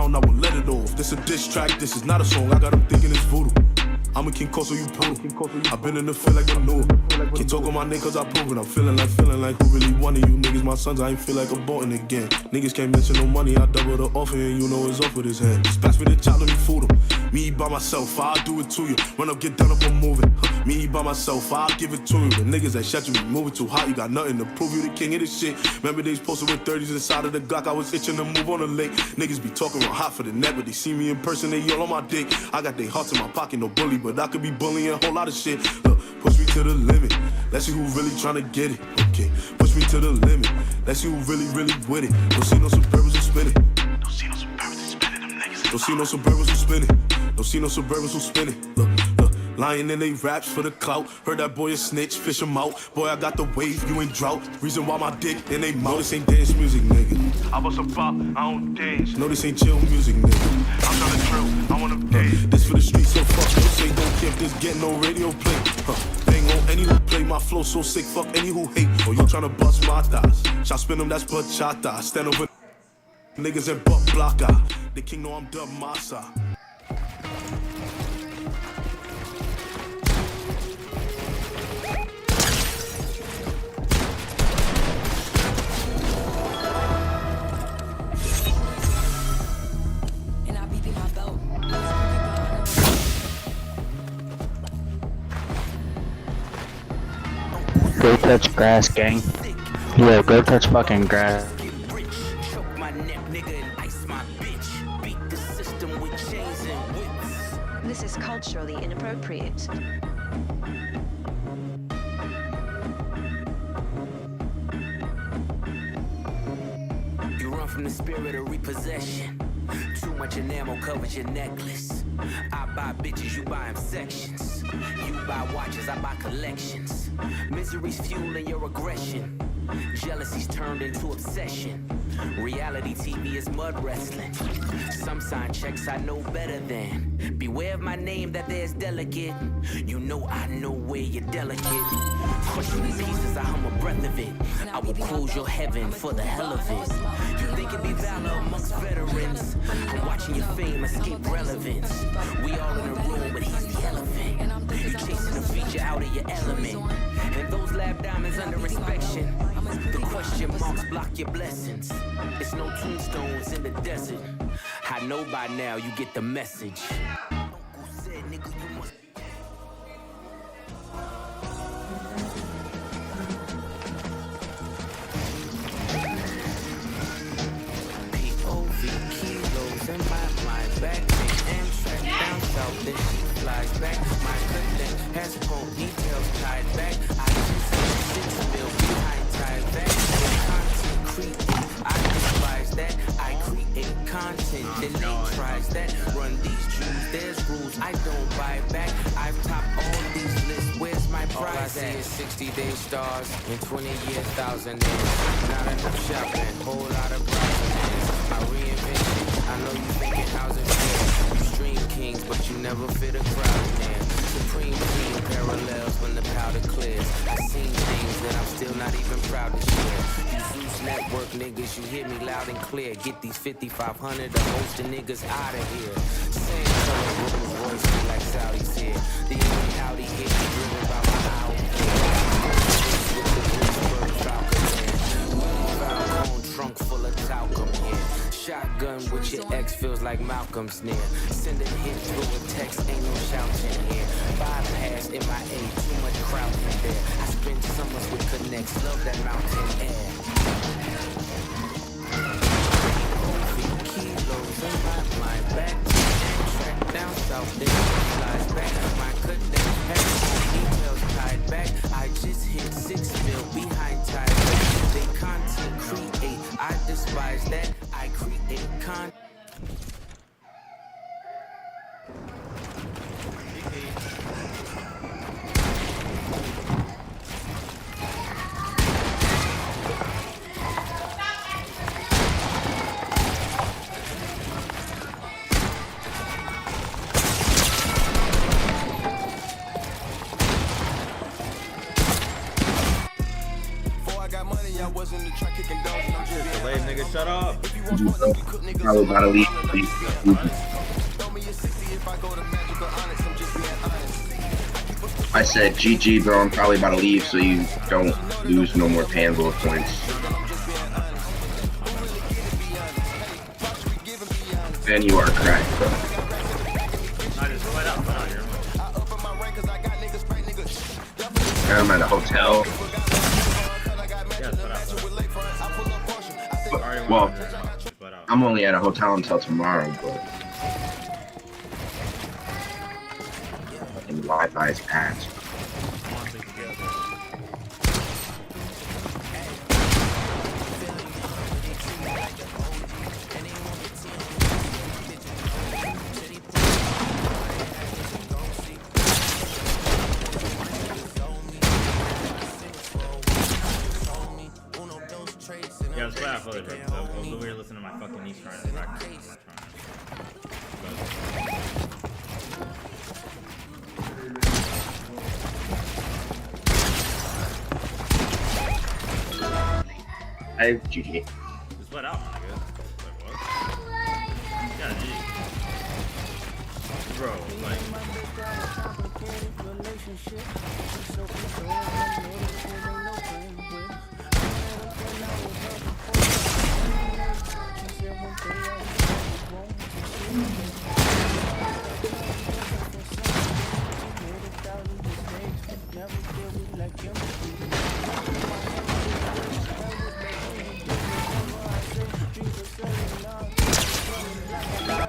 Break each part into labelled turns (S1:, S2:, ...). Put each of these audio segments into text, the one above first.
S1: down, I will let it off. This a diss track, this is not a song. I got them thinking it's voodoo. I'm a King Koso, you poodle. I've been in the field like a new. Can't talk on my niggas, cause I prove it. I'm feeling like who really wanted you niggas? My sons, I ain't feel like I'm bolting again. Niggas can't mention no money, I double the offer and you know it's off with his head. Just pass me the chop, let me fool him. Me by myself, I'll do it to you. Run up, get done up, I'm moving. Me by myself, I'll give it to you. The niggas that shut you, be moving too hot. You got nothing to prove, you the king of this shit. Remember days posted with 30s inside of the Glock. I was itching to move on the lake. Niggas be talking real hot for the net, but they see me in person, they yell on my dick. I got their hearts in my pocket, no bully, but I could be bullying a whole lot of shit. Look, push me to the limit. Let's see who really tryna get it. Okay, push me to the limit. Let's see who really with it. Don't see no Suburbans who spin it. Don't see no Suburbans who spin it. Them niggas. Don't see no Suburbans who spin it. Don't see no Suburbans who spin it. Look. Lying in they raps for the clout. Heard that boy a snitch, fish him out. Boy, I got the wave, you in drought. Reason why my dick in they mouth. No, this ain't dance music, nigga. I was a pop, I don't dance. No, this ain't chill music, nigga. I'm tryna drill, I wanna dance. This for the streets, so fuck. Don't say don't care if this get no radio play. Bang on any who play my flow so sick. Fuck any who hate. Or you tryna bust my thighs. Shot spin them, that's bachata. Stand over niggas and butt blocker. The king know I'm dub massa.
S2: Go touch grass, gang. Yeah, go touch fucking grass.
S3: This is culturally inappropriate.
S4: You run from the spirit of repossession. Too much enamel covers your necklace. I buy bitches, you buy them sections. You buy watches, I buy collections. Misery's fueling your aggression. Jealousy's turned into obsession. Reality TV is mud wrestling. Some sign checks I know better than. Beware of my name that there's delicate. You know I know where you're delicate. Crush you in pieces, I hum a breath of it. I will close your heaven for the hell of it. You think it'd be valor amongst veterans. I'm watching your fame escape relevance. We all in a room, but he's the elephant. You chasing a feature out of your element. And those lab diamonds under inspection. The question marks block your blessings. It's no tombstones in the desert. I know by now you get the message. Uncle said, nigga, you must. POV kilos in my mind. Back in Amtrak down south, then she flies back. My curtain has ponytails tied back. I just hit 6 mil behind tied back. Content create, I despise that. I create content, then they tries that. Run these Jews, there's rules I don't buy back. I've topped all these lists, where's my prize? All I see is 60-day stars and 20-year thousandaires. Not enough shopping, whole lot of browsing. I reinvented, I know you thinking how's it feel. You stream kings, but you never fit a crowd in there. Supreme team parallels when the powder clears. I seen things that I'm still not even proud to share. You Zeus network niggas, you hear me loud and clear. Get these 5,500 of most the niggas out of here. Same color Rolls Royce like Saudi's here. The only Audi hit is driven by my out. Trunk full of talcum here. Shotgun with your ex feels like Malcolm's near. Send a hit through a text, ain't no shouting here. Bypass in my A, too much crowd in there. I spend summers with connects, love that mountain air. Kilos in my mind, back track down south, then flies back. My connect has details tied back. I just hit 6 mil behind tied back. They content create, I despise that. I create content.
S5: I wasn't the track kicking dogs and I'm just
S6: Delay, nigga, shut up.
S5: Probably about to leave. I said, GG, bro. I'm probably about to leave so you don't lose no more Panville points. And you are correct, bro. I'm at a hotel. Well, I'm only at a hotel until tomorrow, but and Wi-Fi is ass.
S6: Yeah, that's what I feel like, bro. I was over here listening to my fucking niece trying to practice.
S5: Hey, GG.
S6: Just let out, my nigga. Like, what? Yeah, G. Bro, like...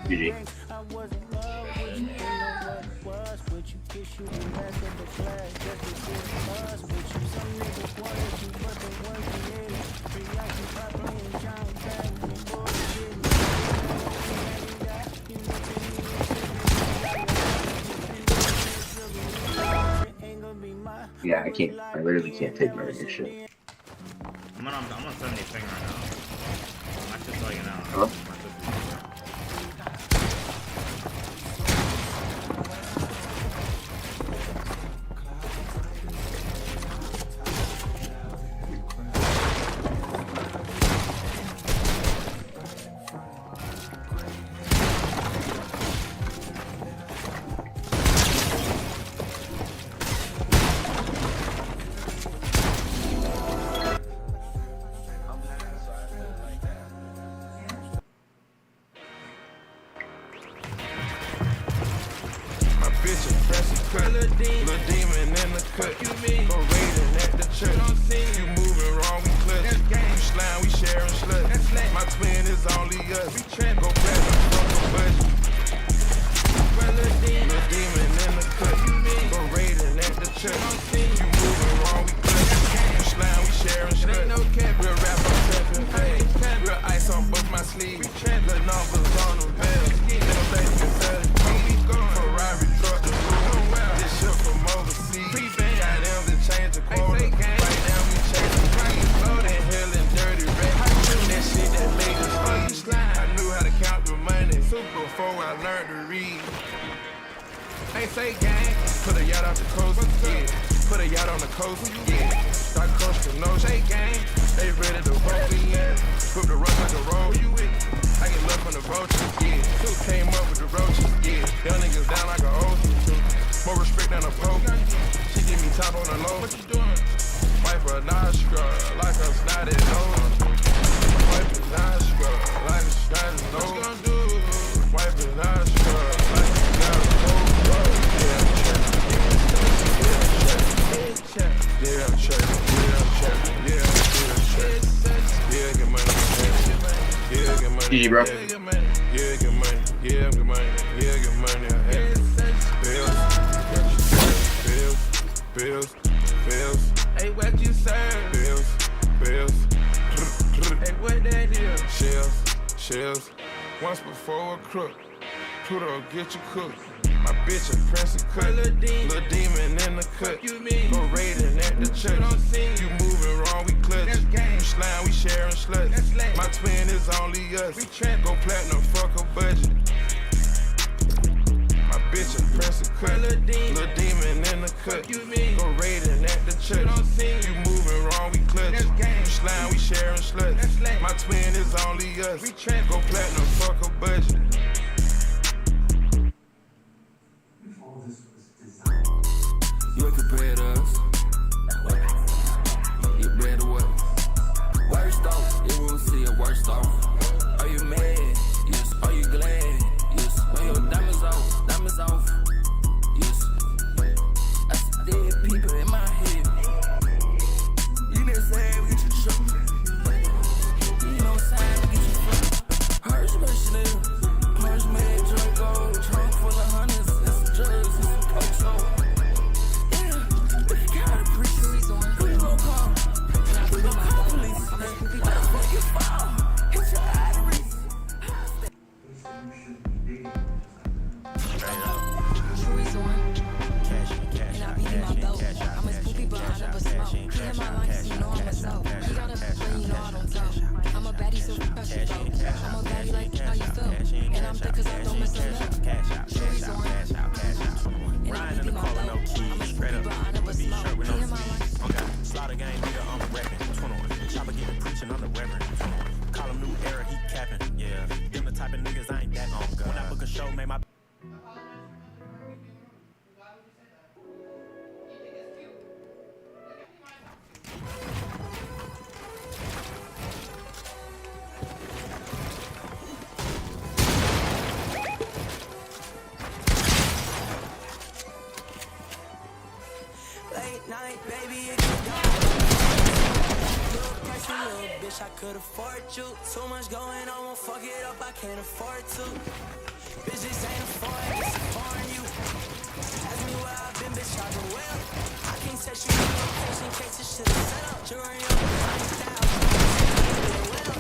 S5: GG. Yeah, I can't. I literally can't take my shit.
S6: I'm on 70 finger right now. My shit's like an hour.
S5: Huh?
S7: Little demon in the cut. Go raiding at the church. You moving wrong, we clutch. You slime, we sharing sluts. My twin is only us. Go platinum from the budget. Little demon in the cut. Go raiding at the church. You moving wrong, we clutch. You slime, we sharing sluts. Real rap, I'm trapping. Real ice on both my sleeves. The numbers on the bells. Little baby can sell it. Ferrari truck the room. This shit from overseas. Got them to change the quota. Right now we chase the price. Loading hell and dirty red. That shit that made us funny. I knew how to count the money before I learned to read. Ain't say gang. Put a yacht off the coast. Yeah. Put a yacht on the coast. Yeah. Start coasting, no shake gang. They ready to roll me in. Whip the rope like a roll. You with? I get love from the roaches. Yeah. Came up with the roaches. Yeah. Young niggas down like a old. More respect than a poke. She give me top on the low. What you doing? Wipe a nostril like a snotty nose. Wipe a nostril like a snotty nose. What you gonna do? Wipe a nostril like a snotty nose. Yeah, I'm check. Yeah, get money. Yeah, get money.
S5: GG, bro.
S7: Yeah, get money. Yeah, get money. Yeah, get money. Yeah, get money. Bills. Hey, what you serve? Bills. Hey, what that is? Shells. Once before a crook. Pluto get you cooked. My bitch a princess cut. Little demon in the cut. Go raiding at the church. You moving wrong, we clutch. You slime, we sharing sluts. My twin is only us. Go platinum, fuck a budget. My bitch a princess cut. Little demon in the cut. Go raiding at the church. You moving wrong, we clutch. You slime, we sharing sluts. My My twin is only us. We go platinum, fuck a budget.
S4: You ain't compared to us. You better what? Worst off, it won't see a worst off. Are you mad? Yes. Are you glad? Yes. When your diamonds off. Yes. I see dead people in my head. You didn't say we get you shook. You know sign to get you fucked. Hers mercenary. Hers made Draco. Trunk full of hundreds. And some drugs and some coke sold.
S8: Night, baby, it could go. Little pricey little bitch, I could afford you. Too much going on, won't fuck it up, I can't afford to. Bitch, this ain't a foreign, it's a foreign you. Ask me where I've been, bitch, I been well. I can't text you no location in case this shit is set up. Jewelry on the lifestyle, well.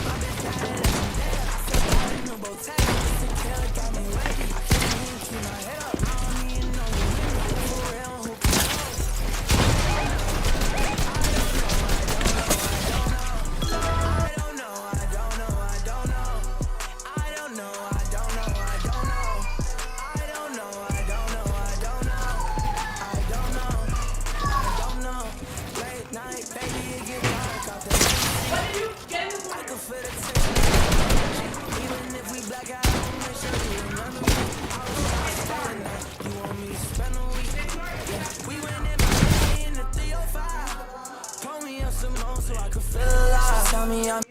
S8: My bitch died and I'm dead. I feel bad in the botel. This tequila got me ready. I can't even keep my head up. I don't even know you. For real. So I could feel alive. She tell me I'm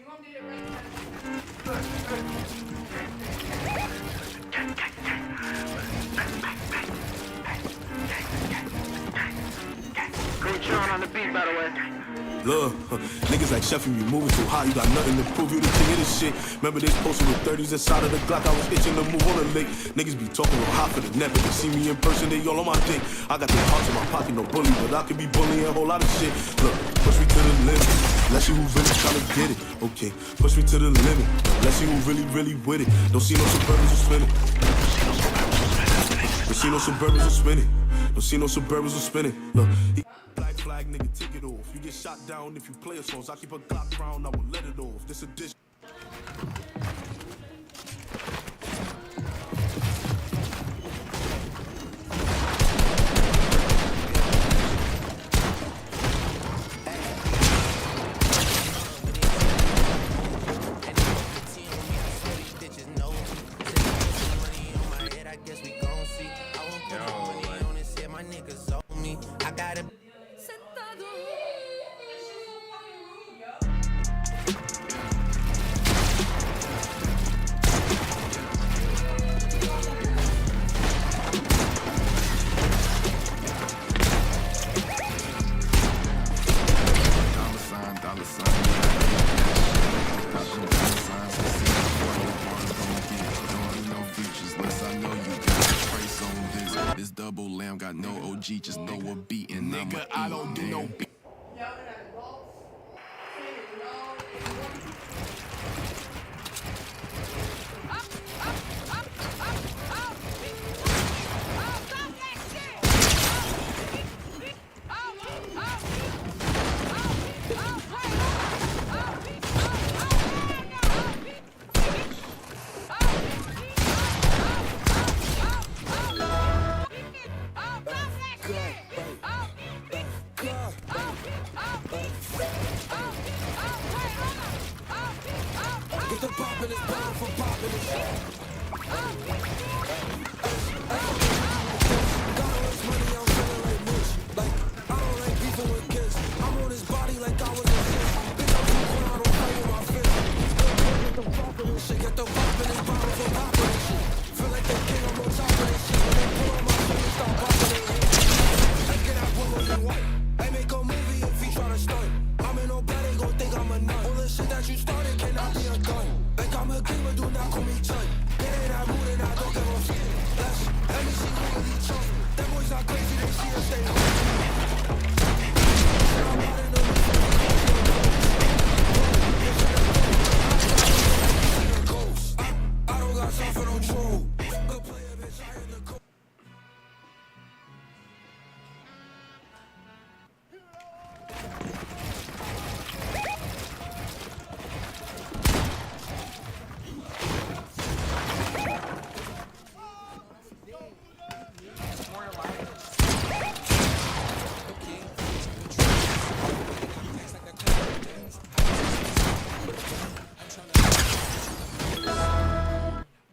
S2: Great Sean on the beat, by the way.
S1: Look, niggas like Chef, you moving too hot, you got nothing to prove, you the king of this shit. Remember they posted with 30s inside of the Glock, I was itching to move on the lake. Niggas be talking real hot for the net, but they see me in person, they all on my dick. I got their hearts in my pocket, no bully, but I could be bullying a whole lot of shit. Look, push me to the limit, let's see who really tryna get it. Okay, push me to the limit, let's see who really with it. Don't see no Suburbans who spinning. Don't see no Suburbans who spinning. Don't see no Suburbans who spinning. Look, black flag, nigga, take it off. You get shot down if you play a songs. I keep a Glock round, I will let it off. This edition.
S9: Got no OG, just know a beat and nigga, I don't do no beat.
S8: go.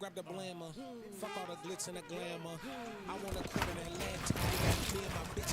S8: Grab the blammer, fuck all the glitz and the glamour. I want a crib in Atlanta, me and my bitch.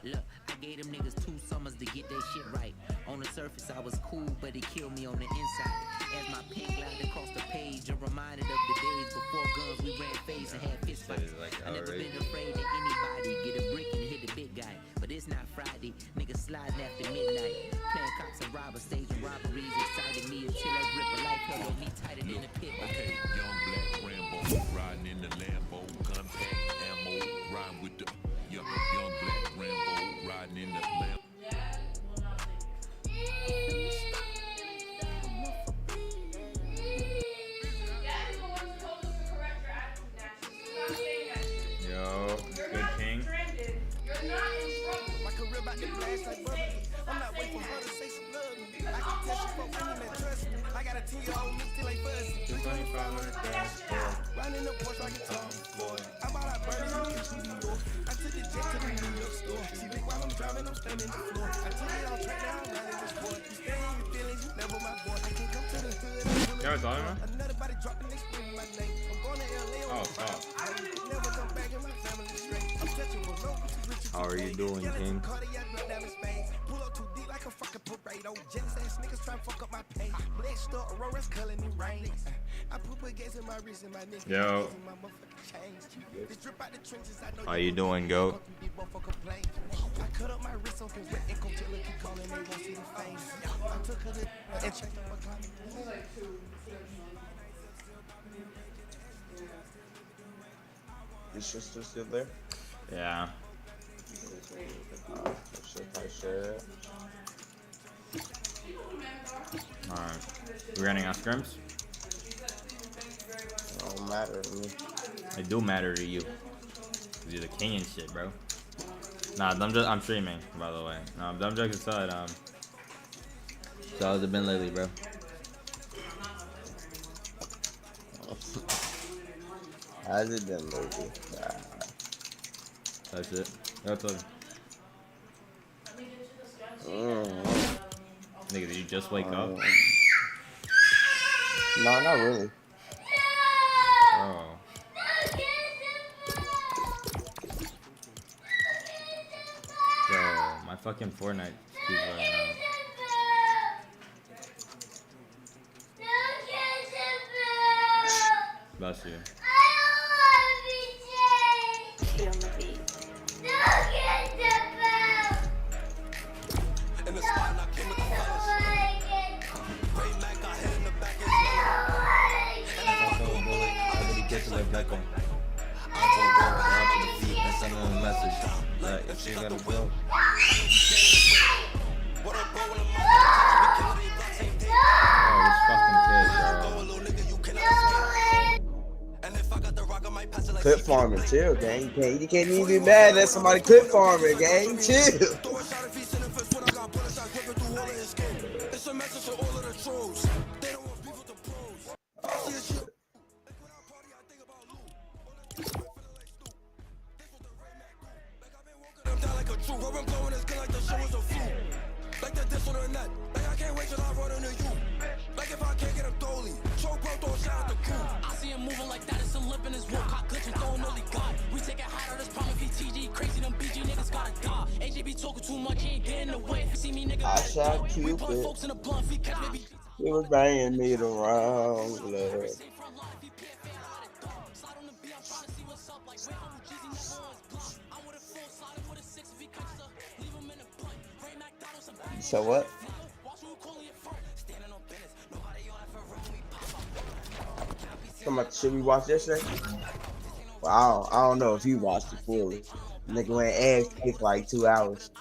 S4: Look, I gave them niggas 2 summers to get their shit right. On the surface, I was cool, but it killed me on the inside. As my pen glided across the page, I'm reminded of the days before guns, we ran face and had fist fights. I never been afraid of anybody, get a brick and hit a big guy. But it's not Friday, niggas sliding after midnight. Playing cops and robbers, staging robberies, excited me until I grip a life held me tighter than a pit.
S9: Okay, young black Rambo, riding in the Lambo, gun pack, ammo, riding with the young black Rambo, riding in the Lambo.
S6: Yo, good king.
S7: My career about to blast like bubble. I'm not waiting for her to say she love me. I can tell she fuck women that trust me. I got a 10-year-old me still ain't fuzzy.
S6: 2,500.
S7: Riding the Porsche like a Tom Ford. I bought out burning in the kitchen door. I took the jet to the New York store. See me while I'm driving, I'm standing the floor. I took it on track, now I'm riding the sport. You stay in your feelings, you never my boy. I can't come to the hood.
S6: You ever thought of it?
S7: Another body dropping, they screaming my name. I'm going to LA on
S6: Oh,
S7: the
S6: fuck.
S7: never come back in my family straight. I'm touching with no
S10: How are you doing, King?
S7: Pull up too deep like a fucking parade. Oh, jealous ass niggas try to fuck up my pay. Blade store, Aurora's culling in rain. I put baguettes in my wrist and my neck.
S6: Yo.
S7: They drip out the trenches, I know
S10: How you doing, goat?
S7: I cut up my wrist open wet and Coachella keep calling, they won't see the fame. I took her to and checked up my climate.
S10: Your sister still there?
S6: Yeah.
S10: Sure.
S6: Alright. We running on scrims?
S10: It don't matter to me.
S6: It do matter to you. 'Cause you're the king and shit, bro. Nah, I'm streaming, by the way. No, dumb jokes aside, so how's it been lately, bro?
S10: How's it been lately?
S6: That's it. That's all. Nigga, did you just wake up?
S10: No, not really.
S6: Oh. Yo, my fucking Fortnite keeps running out. Bless you.
S7: In the spot, and I came with the fellas. Way back, I head in the back and and I fuck with a bullet. I really get to live like on. I told God, down to the feet, and some of them
S6: message. Like, if she got a joke. Oh, this fucking kid, bro.
S10: Clip farming, chill, gang. You can't even be mad that somebody clip farming, gang. Chill.
S8: I see him moving like that, it's a lip in his walk. Hot glitch and throwing only God. We take it high on this problem, VTG. Crazy, them BG niggas gotta die. AJ be talking too much, he ain't getting away. If you see me, nigga,
S10: I shot
S8: we put
S10: Cupid.
S8: folks in the blunt, he catch me.
S10: He was banging me the wrong blood. So what? Should we watch this thing? Well, I don't know if you watched it fully. Nigga went ass kicked like 2 hours.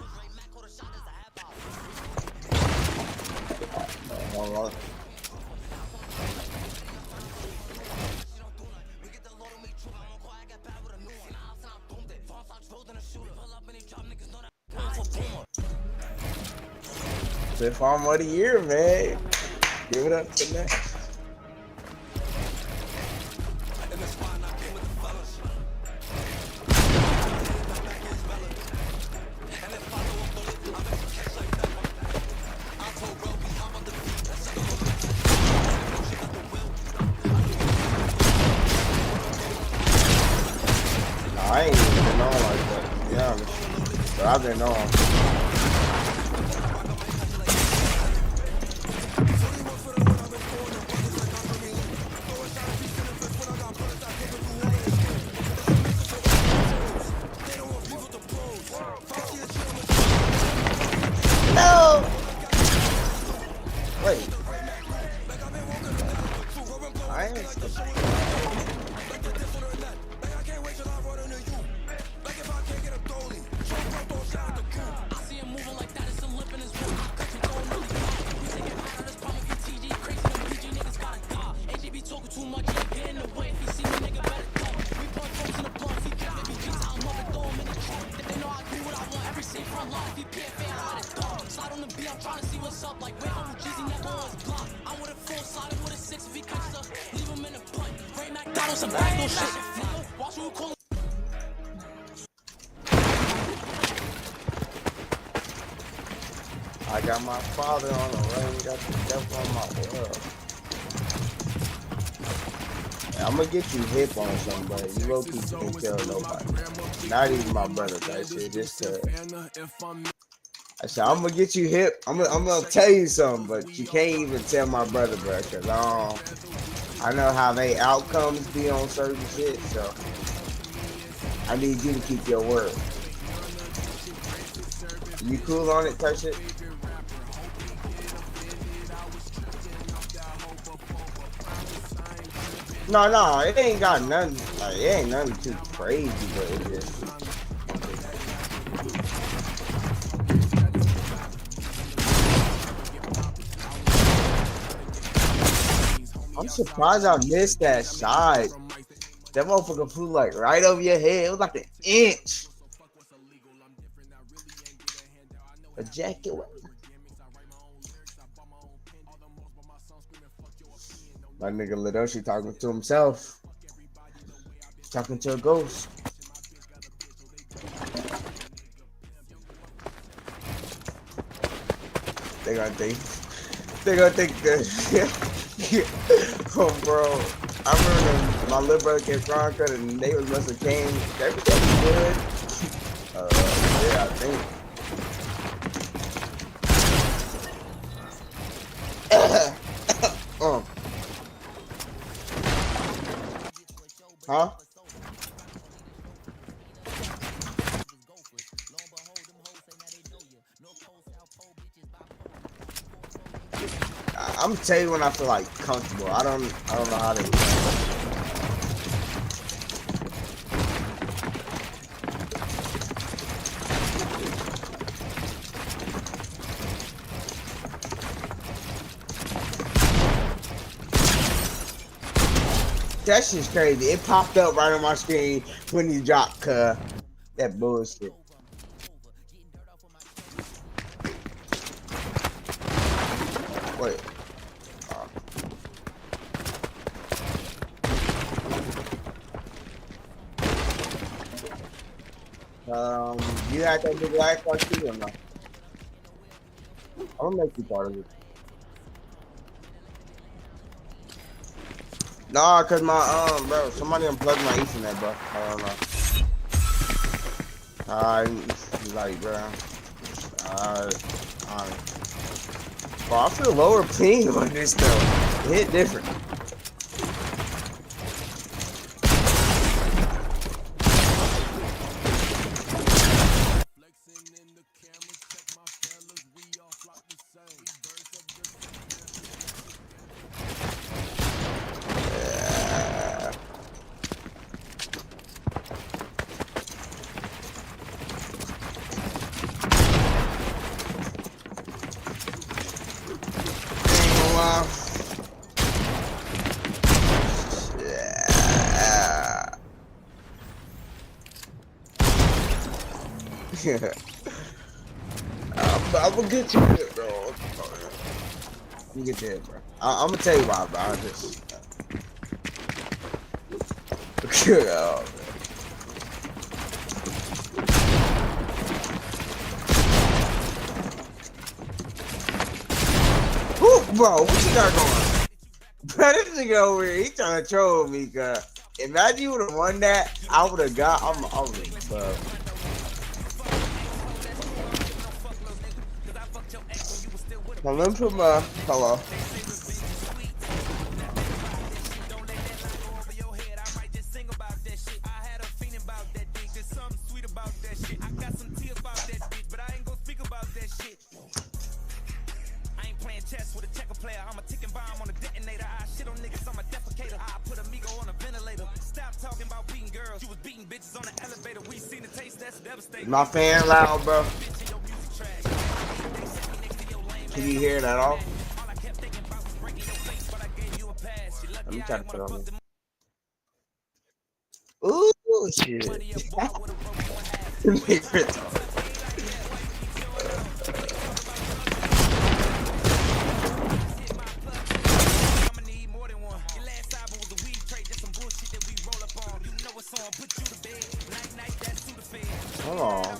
S10: Hold on. Fifth farm of the year, man. Give it up to that. I ain't even been on like that, to be honest. But I've been on. No! Wait. I ain't. I got my father on the run, got the devil on my world. I'm gonna get you hip on somebody. You low key can't tell nobody. Not even my brother, that shit. Just I said, I'm gonna get you hip. I'm gonna tell you something, but you can't even tell my brother, bro. Cause I know how they outcomes be on certain shit, so I need you to keep your word. You cool on it, touch it? No, it ain't got nothing. Like, it ain't nothing too crazy, but it just. I'm surprised I missed that shot. That motherfucker flew like right over your head. It was like an inch. Ejaculate. My nigga Ladoshi talking to himself. Talking to a ghost. They gonna think that. Oh, bro. I remember when my little brother came from Veronica and they was must have came. Everything was good. Yeah, I think. Huh? I'm tell you when I feel like comfortable. I don't know how to. That shit's crazy. It popped up right on my screen when you dropped, that bullshit. Wait. You had that big life like you or not? I'm gonna make you part of it. Nah, cause my bro, somebody unplugged my Ethernet, bro. I don't know. Like, bro. Bro, I feel lower ping on this though. It hit different. I'm gonna get you here, bro. You get there, bro. I'm gonna tell you why, bro. I just. Oh, Woo, bro, what you got going? Bro, this nigga over here, he trying to troll me, cuz. Imagine you would have won that, I would have got. I would have, bro. Now let me put my hello. Is my fan loud, bro? Can you hear it at all? Let me try to put it on. Ooh, shit. Hold on.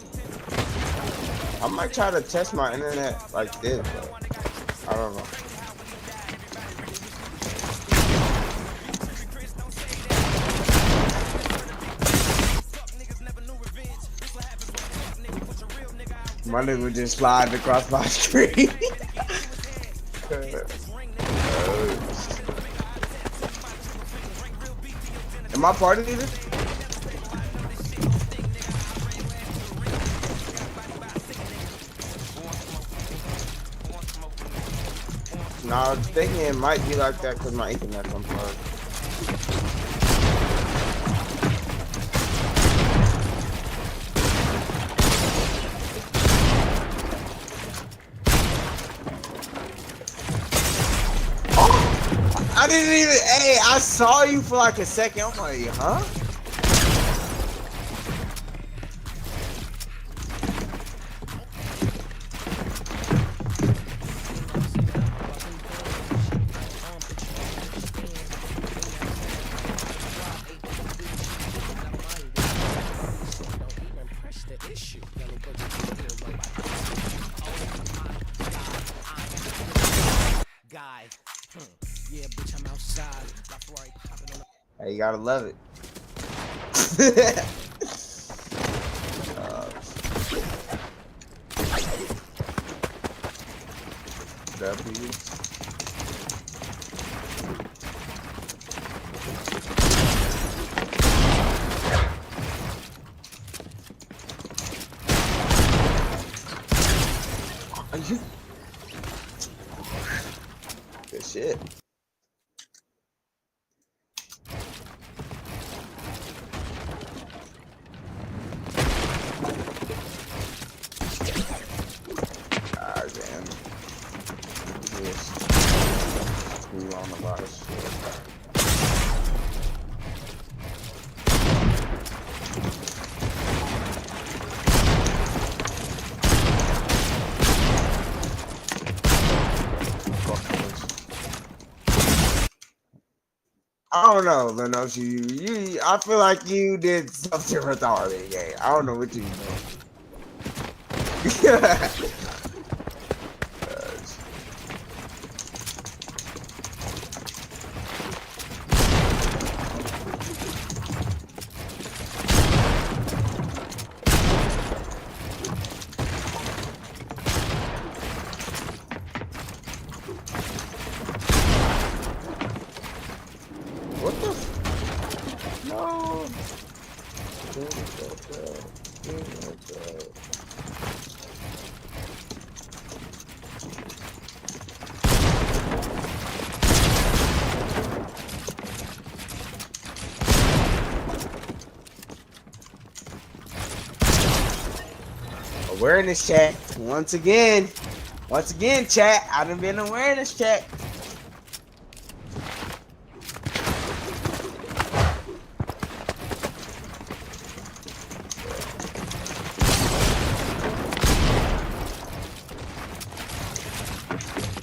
S10: I might try to test my internet like this, but I don't know. My nigga just sliding across my screen. Am I part of this? No, I was thinking it might be like that because my Ethernet's unplugged. Oh! I didn't even, hey, I saw you for like a second. I'm like, huh? Hey, you gotta love it. W. Are you? Good shit. We on a lot of shit. I don't know, Lenox. You, I feel like you did something retarded, gang. I don't know what you did. What the? No. Awareness chat. Once again, chat. I done been awareness chat.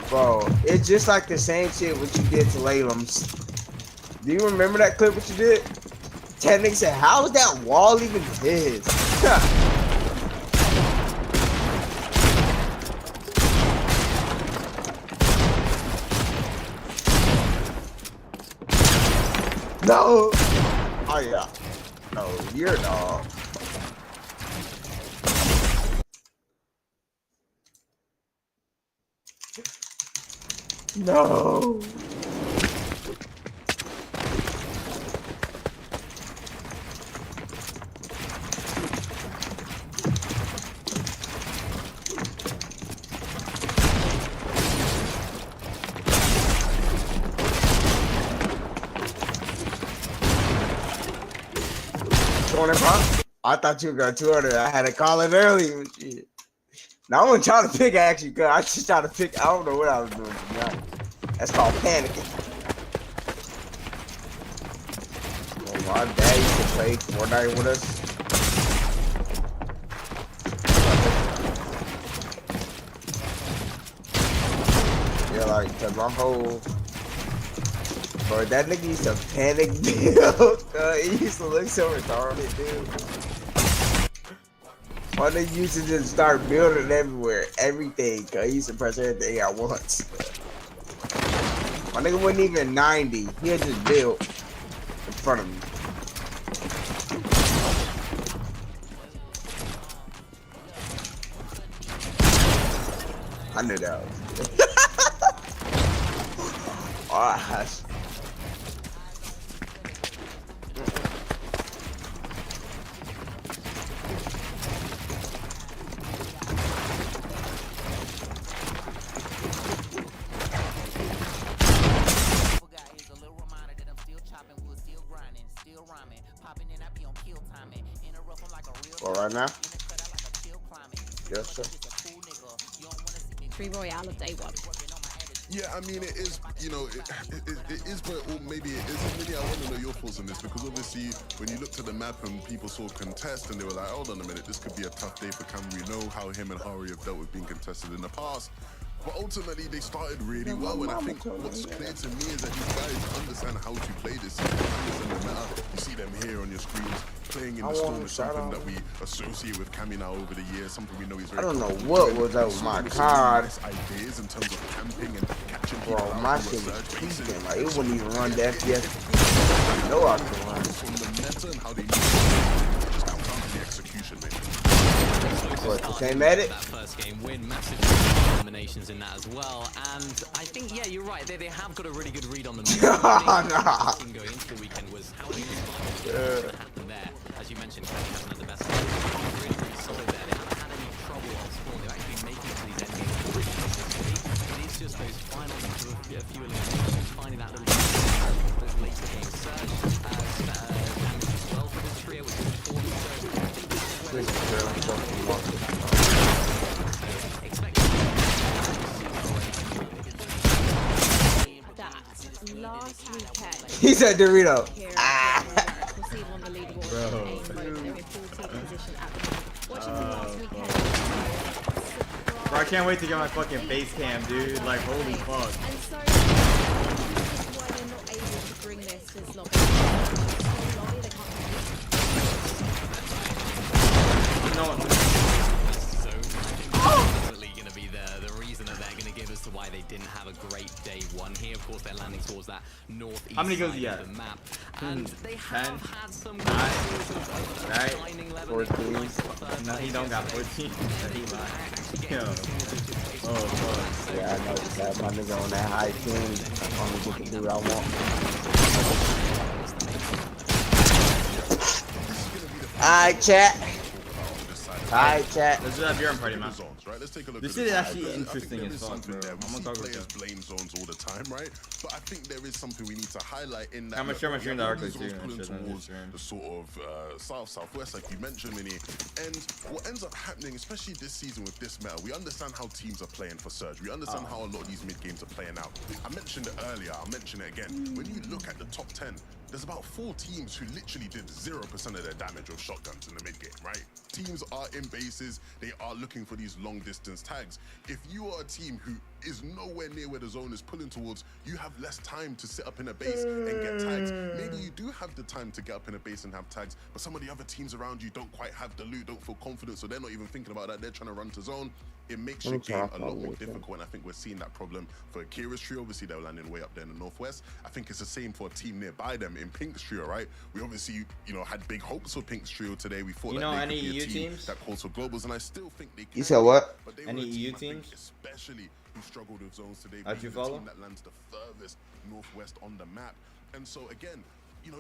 S10: Bro, it's just like the same shit what you did to Laylam's. Do you remember that clip what you did? That nigga said, how is that wall even his? No! Oh yeah. No, you're a dog. No. I thought you were going 200. I had to call it early. Shit. Now I wasn't trying to pick actually, cause I just tried to pick. I don't know what I was doing. To be honest. That's called panicking. Oh, my dad used to play Fortnite with us. Yeah, like, cause my whole, bro, that nigga used to panic build. He used to look so retarded, dude. Why they used to just start building everywhere, everything, cause he used to press everything at once. My nigga wasn't even 90. He had just built in front of me. I knew that was alright. Well, right now? Yes, sir.
S11: 3 Royale of day one.
S9: Yeah, I mean, it is, you know, it is, but or maybe it isn't. Really, I want to know your thoughts on this, because obviously, when you looked at the map and people saw contest and they were like, hold on a minute, this could be a tough day for Cam. We know how him and Hari have dealt with being contested in the past. But ultimately, they started really well, and I think what's clear to me is that these guys understand how to play this season, understand the meta. You see them here on your screens. Playing in the storm is something that we associate with Cammy now over the years, something we know he's very.
S10: I don't know what was up with my card.
S9: Ideas in terms of camping and catching people.
S10: Bro, my shit was peaking. Like, it wouldn't even run the FPS. No, I can run.
S9: From the meta and how they just comes down to the execution, man.
S10: What, the same edit?
S12: That first game win, massive eliminations in that as well, and I think, yeah, you're right, they have got a really good read on the move.
S10: Nah.
S12: Going into the weekend was how do you respond to what happened there? As you mentioned, Kenny hasn't had the best really, really solid there. They haven't had any trouble on spawn. They're actually making it to these end games really consistently. It is just those final sort of few eliminations, finding that little those later game surge damage as well for this trio, which is important. So I think
S11: last weekend.
S10: He said Dorito.
S6: Bro, I can't wait to get my fucking face cam, dude. Like, holy fuck.
S11: And so, why they're not able to bring this as
S12: Definitely going to be the reason that they're going to give as to why they didn't have a great day one here. Of course, they're landing towards that northeast
S6: How many goes
S12: side
S6: he
S12: of
S6: at?
S12: the map, and they have
S6: 10,
S12: had some
S6: 9,
S12: right?
S6: right? 14. No, he don't got 14. He lied. Yo. Oh, fuck.
S10: Yeah, I know that. My nigga on that high team. I'm only get to do what I want. Alright, chat. Alright, chat.
S6: Let's just have your party, man.
S9: Zones, right? Let's take a look
S6: This
S9: at
S6: shit is
S9: the
S6: actually
S9: zones. I think
S6: interesting
S9: there
S6: as
S9: is
S6: fuck,
S9: something
S6: bro.
S9: there.
S6: I'm
S9: We
S6: gonna
S9: see
S6: talk about
S9: players
S6: that.
S9: blame zones all the time, right? But I think there is something we need to highlight in that.
S6: I'm gonna share my stream
S9: we have
S6: darkly
S9: all these zones
S6: too,
S9: pulling
S6: and shit on
S9: towards
S6: this stream.
S9: the sort of southwest, like you mentioned, Minnie. And what ends up happening, especially this season with this meta, we understand how teams are playing for Surge. We understand how a lot of these mid games are playing out. I mentioned it earlier. I'll mention it again. When you look at the top 10, there's about 4 teams who literally did 0% of their damage with shotguns in the mid game, right? Teams are in bases, they are looking for these long distance tags. If you are a team who is nowhere near where the zone is pulling towards, you have less time to sit up in a base and get tags. Maybe you do have the time to get up in a base and have tags, but some of the other teams around you don't quite have the loot, don't feel confident, so they're not even thinking about that. They're trying to run to zone. It makes your game a lot more difficult, and I think we're seeing that problem for Akira's trio. Obviously, they're landing way up there in the northwest. I think it's the same for a team nearby them in Pink's trio, right? We obviously, had big hopes for Pink's trio today. We thought
S6: You
S9: that
S6: know
S9: they
S6: any
S9: could be a
S6: EU
S9: team
S6: teams?
S9: that calls for globals, and I still think they can.
S10: You said what?
S9: But they
S6: Any
S9: were a team,
S6: EU
S9: I think,
S6: teams?
S9: especially who struggled with zones today.
S6: How'd
S9: being
S6: you
S9: the
S6: follow?
S9: team that lands the furthest northwest on the map, and so again.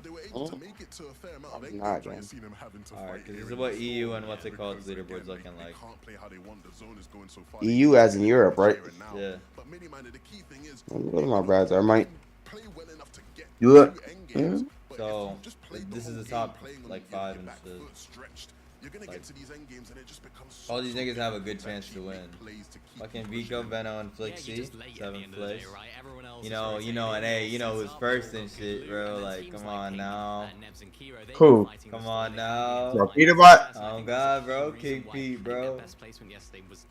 S9: They were able to make it to a fair amount of
S10: I'm
S9: end
S10: not,
S9: games, right?
S10: man.
S9: Seeing them having to
S6: Alright,
S9: fight
S6: 'cause
S9: here
S6: this is
S9: in
S6: what
S9: the
S6: EU
S9: zone,
S6: and what's it called,
S9: because,
S6: leaderboards
S9: again,
S6: looking
S9: they
S6: like.
S9: can't play how they want. The zone is going so far.
S10: EU as in Europe, right?
S6: Yeah.
S9: But Mini-Minded, the key thing is,
S10: What are my brother? I might
S9: play well enough to get
S10: do it.
S9: to end games, but
S6: So,
S9: if you just play
S6: this
S9: the
S6: is
S9: whole
S6: the top,
S9: game playing on
S6: like,
S9: your
S6: 5 and
S9: back
S6: shit.
S9: foot stretched, you're gonna get to these end games and it just becomes so,
S6: All these niggas have a good
S9: difficult
S6: chance to
S9: actually
S6: win.
S9: make plays to keep
S6: Fucking
S9: pushing
S6: Vico,
S9: them.
S6: Venom, and Flick
S12: Yeah,
S6: C,
S12: you're just late at the
S6: 7th
S12: end of the day,
S6: place.
S12: right? Everyone else
S6: You
S12: is
S6: know,
S12: rotating,
S6: and hey, you know
S12: everyone
S6: who's
S12: else
S6: first
S12: is
S6: and
S12: up,
S6: shit,
S12: good
S6: bro.
S12: loot, and
S6: Like,
S12: teams
S6: come
S12: like
S6: on
S12: Pink,
S6: now.
S12: Nebs and Kiro, they've
S10: Who?
S12: been fighting
S6: Come
S12: the
S6: on
S12: storm.
S6: now.
S10: Yo, Peter Bot?
S6: Oh god, bro, King Pete, bro.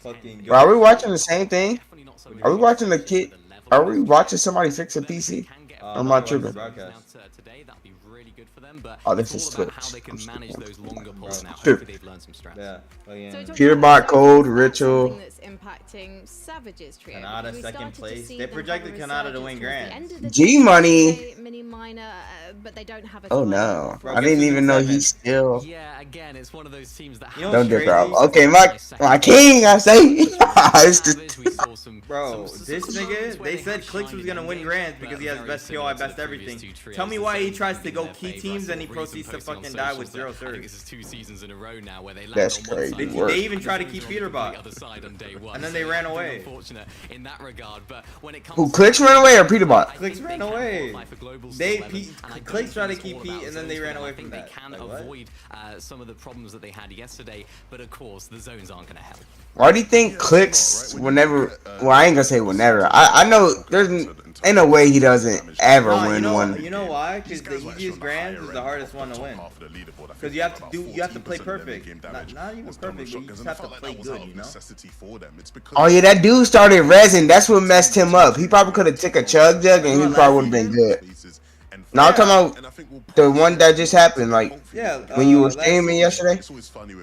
S6: Fucking
S10: Bro, are we
S6: go.
S10: watching the same thing? Are we watching the kid? Are we watching somebody fix a PC? Or am I tripping?
S6: Broadcast.
S12: Today, that'd be really good for them, but
S10: Oh, this
S12: it's
S10: is
S12: all about
S10: Twitch.
S12: how they can manage those longer pulls now.
S10: True.
S12: Hopefully they've learned some strats.
S6: Yeah.
S11: So
S6: Fucking
S11: talking
S10: Peter
S11: about
S10: Bot,
S11: the
S10: Cold,
S11: Stones, that's
S10: Ritual.
S11: something that's impacting Savage's trio.
S6: Kanata,
S11: because we
S6: second
S11: started to
S6: place.
S11: see
S6: They
S11: them
S6: projected
S11: have a
S6: Kanata to
S11: resurgence
S6: win
S11: towards the
S6: Grand.
S11: end of the
S10: G
S11: day.
S10: Money.
S11: They Mini Minor, but they don't have a
S10: Oh
S11: title.
S10: no.
S6: Bro,
S10: I didn't
S6: this is
S10: even know
S6: seven.
S10: he's still.
S12: Yeah, again, it's one of those teams that
S6: You know
S10: Don't
S6: what's
S10: differ.
S6: crazy?
S10: Okay, my king, I say. It's just,
S6: Bro, this nigga, they said Clicks was gonna win Grands because he has best POI, best everything. Tell me why he tries to go key teams and he proceeds to fucking die with 0
S12: I think
S6: surge.
S12: this is 2 seasons in a row now where they land
S10: That's
S12: on one
S10: crazy
S12: side.
S10: work.
S6: They even tried to keep Peter Bot.
S12: The other side on day one.
S6: And then
S12: So
S6: they ran
S12: it's
S6: away.
S12: Unfortunate in that regard, but when it comes
S10: who
S12: to
S10: Clicks ran away or Peter Bot?
S6: Clicks ran away. Clicks tried to keep Pete and then they ran away from that.
S12: I think they can
S6: Like, what?
S12: avoid some of the problems that they had yesterday, but of course the zones aren't going to help.
S10: Why do you think Clicks whenever? Well, I ain't gonna say whenever. I know ain't no way he doesn't ever
S6: No,
S10: win one.
S6: you know why? Because the easiest Grands is the hardest one to win. Because you have to play perfect. Not even perfect, but you just have to play good, you know?
S10: Oh yeah, that dude started resin. That's what messed him up. He probably could have took a chug and he probably would have been good. No, I'm talking about the one that just happened, like
S6: Yeah.
S10: when you were
S6: last
S10: streaming yesterday.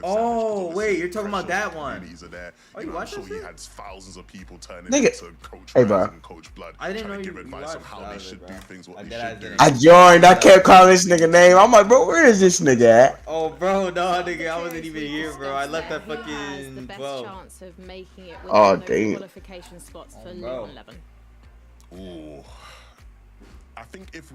S6: Oh, wait, you're talking about that one. Oh, you watched that shit?
S9: had thousands of people turning
S10: Nigga.
S9: into Coach
S10: Hey,
S9: Raz
S10: bro.
S9: and Coach Blood,
S6: I didn't
S9: trying
S6: know
S9: to
S6: you
S9: give advice on
S6: watched
S9: how
S6: that,
S9: they should
S6: bro.
S9: do things, what
S6: I
S9: they
S6: dead
S9: should do.
S10: I joined. I kept calling this nigga name. I'm like, bro, where is this nigga at?
S6: Oh, bro, no, nigga, I wasn't even here, bro. I left at
S11: Who has the
S6: fucking
S11: best
S6: 12.
S11: chance of making it
S10: Oh,
S11: within those
S10: damn.
S11: qualification spots for
S6: bro.
S11: Leon 11?
S9: Ooh. I think if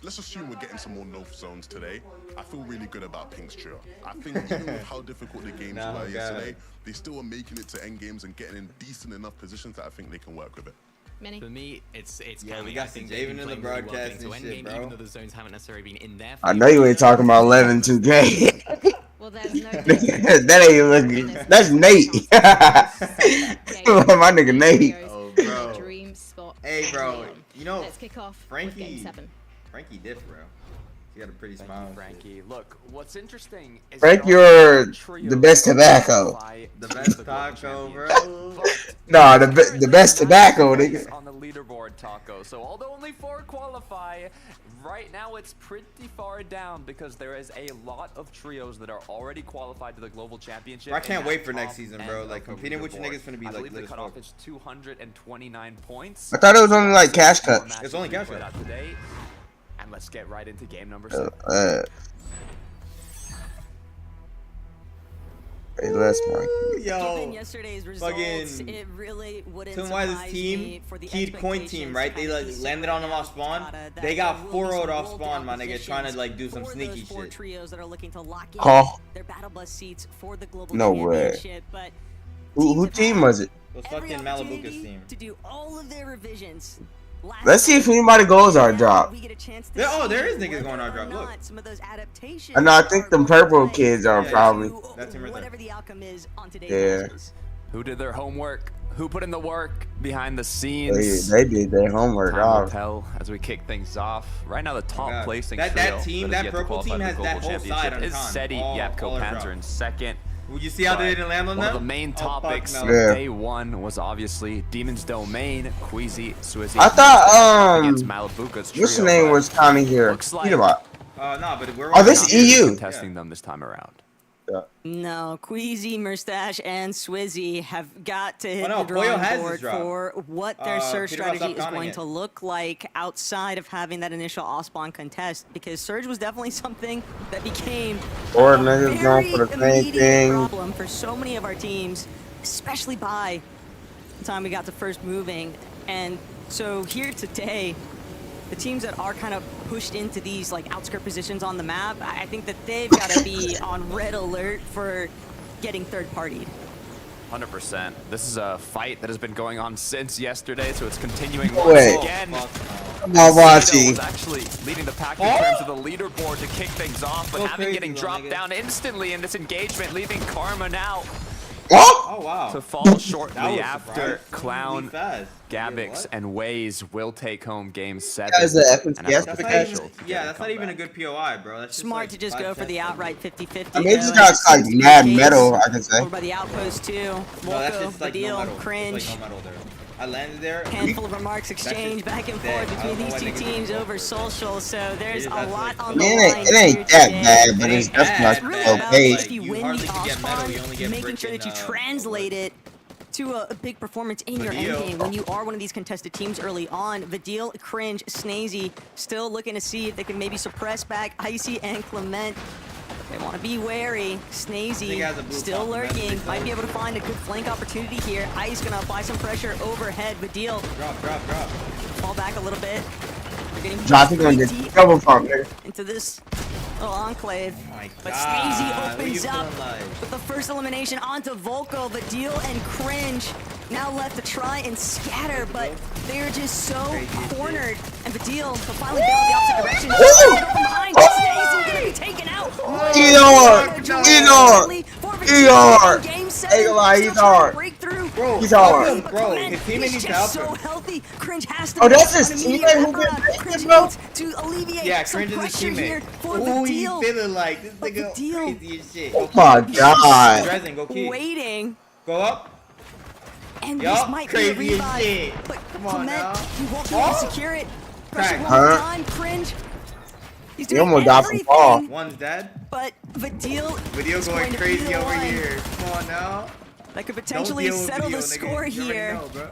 S9: let's assume we're getting some more north zones today. I feel really good about Pink's trio. I think even with how difficult the games
S6: No,
S9: were
S6: God.
S9: yesterday, they still are making it to end games and getting in decent enough positions that I think they can work with it.
S11: Mini?
S12: For me, it's
S6: Yeah,
S12: Cammy.
S6: we got
S12: I think
S6: some
S12: they've
S6: Javen
S12: been
S6: in the
S12: playing really well
S6: broadcast
S12: getting to
S6: and
S12: endgame,
S6: shit, bro.
S12: even though the zones haven't necessarily been in their
S10: I know you ain't talking about 11 2K.
S11: Well, there's no
S10: That ain't looking. That's Nate. My nigga Nate.
S6: Oh, bro.
S11: Dream spot.
S6: Hey, bro,
S11: Leon.
S6: you know,
S11: Let's kick off with game
S6: Frankie,
S11: 7.
S6: Frankie diff, bro. He got a pretty smile. and shit.
S13: Frankie. Look, what's interesting is
S10: Frank,
S13: that
S10: you're
S13: trio
S10: the best tobacco.
S13: qualify
S6: The
S13: to
S6: best
S13: global
S6: taco,
S13: championships.
S6: bro.
S13: But
S10: No, the best tobacco, nigga.
S13: on the leaderboard, Taco. So although only 4 qualify, right now it's pretty far down because there is a lot of trios that are already qualified to the global championship.
S6: I can't
S13: and
S6: wait
S13: at
S6: for next
S13: top
S6: season, bro.
S13: end
S6: Like
S13: of the
S6: competing with you
S13: leaderboard.
S6: niggas finna be
S13: I
S6: like
S13: believe
S6: lit
S13: the
S6: as
S13: cutoff
S6: fuck.
S13: is 229 points.
S10: I thought it was only like cash cuts.
S6: It's only cash
S13: Played
S6: cuts.
S13: out today. And let's get right into game number 6.
S10: Hey, let's mark.
S14: Given yesterday's results,
S6: fucking
S14: it really wouldn't
S6: Tell me why this
S14: surprise
S6: team,
S14: me for the
S6: keyed coin team,
S14: expectations
S6: right? They
S14: kinda
S6: like
S14: easing
S6: landed
S14: right
S6: on them
S14: now
S6: off spawn.
S14: that
S6: They
S14: there
S6: got
S14: will be
S6: 4-0'd
S14: some
S6: off
S14: roll
S6: spawn,
S14: down
S6: my nigga, trying to like do some
S14: for
S6: sneaky
S14: those 4
S6: shit.
S14: trios that are looking to lock in
S10: Call.
S14: their battle bus seats for the global
S10: No way.
S14: championship. But
S10: Who team was it?
S6: It was
S14: every
S6: fucking
S14: opportunity
S6: Malibuca's team.
S14: to do all of their revisions.
S10: Let's see if anybody goes our drop.
S14: We get a chance to
S6: Oh, there
S14: see
S6: is niggas
S14: whether
S6: going our
S14: or
S6: drop. Look.
S14: not some of those adaptations
S10: I know. I think
S14: are
S10: them
S14: going to
S10: purple
S14: play
S10: kids are
S6: Yeah,
S10: probably.
S6: That team right there.
S14: whatever the outcome is on today's
S10: Yeah.
S14: matches.
S13: Who did their homework? Who put in the work behind the scenes?
S10: They did their homework.
S13: Time will
S10: Off.
S13: tell as we kick things off. Right now, the top
S6: God.
S13: placing
S6: That
S13: trio
S6: team,
S13: that
S6: that
S13: is yet to
S6: purple
S13: qualify
S6: team
S13: for the
S6: has that
S13: global
S6: whole side
S13: championship
S6: on
S13: is
S6: con.
S13: SETI,
S6: All
S13: Yapko,
S6: our
S13: Panzer
S6: drop.
S13: in second.
S6: Well, you see how they
S13: But
S6: didn't land on
S13: one
S6: them?
S13: of the main
S6: Oh, fuck
S13: topics
S6: no.
S13: of
S10: Yeah.
S13: day one was obviously Demon's Domain, Queasy, Swizzy.
S10: I thought
S13: against Malibuca's trio.
S10: what's the name
S13: but
S10: was kind of here.
S13: looks like
S10: Peter Bot.
S6: Nah, but we're
S10: Oh, this
S13: not
S10: EU.
S13: contesting them this time around.
S14: No, Queasy, Mustache, and Swizzy have got to hit
S6: no,
S14: the
S6: Pollo
S14: drawing
S6: has
S14: board
S6: his drop.
S14: for what their Surge
S6: Peter Bot
S14: strategy
S6: stopped
S14: is
S6: counting
S14: going
S6: it.
S14: to look like outside of having that initial off-spawn contest, because Surge was definitely something that became
S10: Or
S14: a
S10: niggas going for the
S14: very
S10: same
S14: immediate
S10: thing.
S14: problem for so many of our teams, especially by the time we got to first moving. And so here today, the teams that are kind of pushed into these like outskirt positions on the map, I think that they've got to be on red alert for getting third-partied.
S13: 100%. This is a fight that has been going on since yesterday, so it's continuing
S10: Wait.
S13: once again.
S10: Come on, Wachi.
S13: was actually leading the pack in terms of the leaderboard to kick things off, but
S6: Go
S13: having
S6: crazy,
S13: getting
S6: little
S13: dropped
S6: nigga.
S13: down instantly in this engagement, leaving Karma now
S10: Oh!
S6: Oh, wow.
S13: to fall
S6: That
S13: shortly
S6: was
S13: after
S6: surprisingly
S13: Clown,
S6: fast.
S13: Gabix,
S6: What?
S13: and Waze will take home game 7.
S10: Guys, the FNCS
S13: and have the
S6: That's not
S13: potential
S6: even,
S13: to get
S6: yeah,
S13: a
S6: that's not even a
S13: comeback.
S6: good POI, bro. That's just
S14: Smart
S6: like
S14: to just
S6: 5
S14: go for the
S6: tests.
S14: outright 50-50.
S10: I mean, this guy's like mad metal, I can say.
S14: Over by the outpost too.
S6: No, that's
S14: Volko,
S6: just like no
S14: Badil,
S6: metal.
S14: Cringe.
S6: It's like no metal there. I landed there.
S14: Handful of remarks exchanged back and
S6: dead.
S14: forth
S6: I don't
S14: between
S6: know
S14: these
S6: why
S14: two
S6: niggas
S14: teams
S6: go
S14: over
S6: for it.
S14: social, so there's a
S6: That's
S14: lot
S6: like-
S14: on the
S10: It
S14: line.
S10: ain't that
S14: here
S10: bad,
S14: today.
S10: but it's
S6: Ain't
S10: definitely
S6: bad,
S14: Really
S6: bad.
S14: about
S10: okay.
S14: if you
S6: Like, you
S14: win
S6: hardly
S14: the
S6: can get metal, you only
S14: off-spawn,
S6: get
S14: making sure that you
S6: freaking,
S14: translate it to a big performance in your
S6: Vadil.
S14: endgame when you are one of these contested teams early on. Vadil, Cringe, Snazy still looking to see if they can maybe suppress back Icy and Clement. They want to be wary.
S6: Think
S14: Snazy
S6: has a blue
S14: still
S6: top, that's
S14: lurking.
S6: big
S14: Might
S6: though.
S14: be able to find a good flank opportunity here. Ice gonna apply some pressure overhead. Vadil
S6: Drop.
S14: fall back a little bit. They're getting
S10: Johnson gonna get
S14: deep
S10: double pump, nigga.
S14: into this little enclave.
S6: Oh my
S14: But
S6: God,
S14: Snazy
S6: what are
S14: opens
S6: you
S14: up
S6: feeling like?
S14: with the first elimination onto Volko, Vadil, and Cringe. Now left to try and scatter, but they're just so cornered. And Vadil will finally bail in the opposite direction.
S10: Woo!
S14: From behind, Snazy gonna be taken out.
S10: ER.
S14: Game
S10: Ain't
S14: seven,
S10: gonna lie,
S14: still
S10: he's
S14: trying to
S10: hard.
S14: break through.
S6: Bro,
S10: He's hard.
S14: But
S6: Bro,
S14: Clement,
S6: his teammate
S14: he's
S6: needs to
S14: just
S6: help
S14: so
S6: him.
S14: healthy. Cringe has to
S10: Oh,
S14: make
S10: that's his
S14: an immediate
S10: teammate who
S14: wraparound.
S10: get
S14: Cringe
S10: baited, bro?
S14: needs to alleviate
S6: Yeah,
S14: some
S6: Cringe is his
S14: pressure here
S6: teammate.
S14: for
S6: Ooh, he
S14: Vadil.
S6: feeling like this
S14: But
S6: nigga
S14: Vadil-
S6: crazy as shit.
S10: Oh my God.
S6: Dresden, go key.
S14: Waiting,
S6: Go up.
S14: and
S6: Yup,
S14: this might be a
S6: crazy as
S14: revive.
S6: shit.
S14: But
S6: Come on
S14: Clement,
S6: now.
S14: he won't be able to secure it. Pressure
S6: Crack.
S14: one more
S10: Huh?
S14: time. Cringe. He's
S10: He
S14: doing
S10: almost died from fall.
S14: everything,
S6: One's dead.
S14: but Vadil
S6: Video
S14: is
S6: going
S14: to be
S6: crazy
S14: the
S6: over
S14: one
S6: here. Come on now.
S14: that could
S6: Don't
S14: potentially
S6: deal with
S14: settle
S6: video,
S14: the
S6: nigga.
S14: score
S6: You already
S14: here.
S6: know, bro.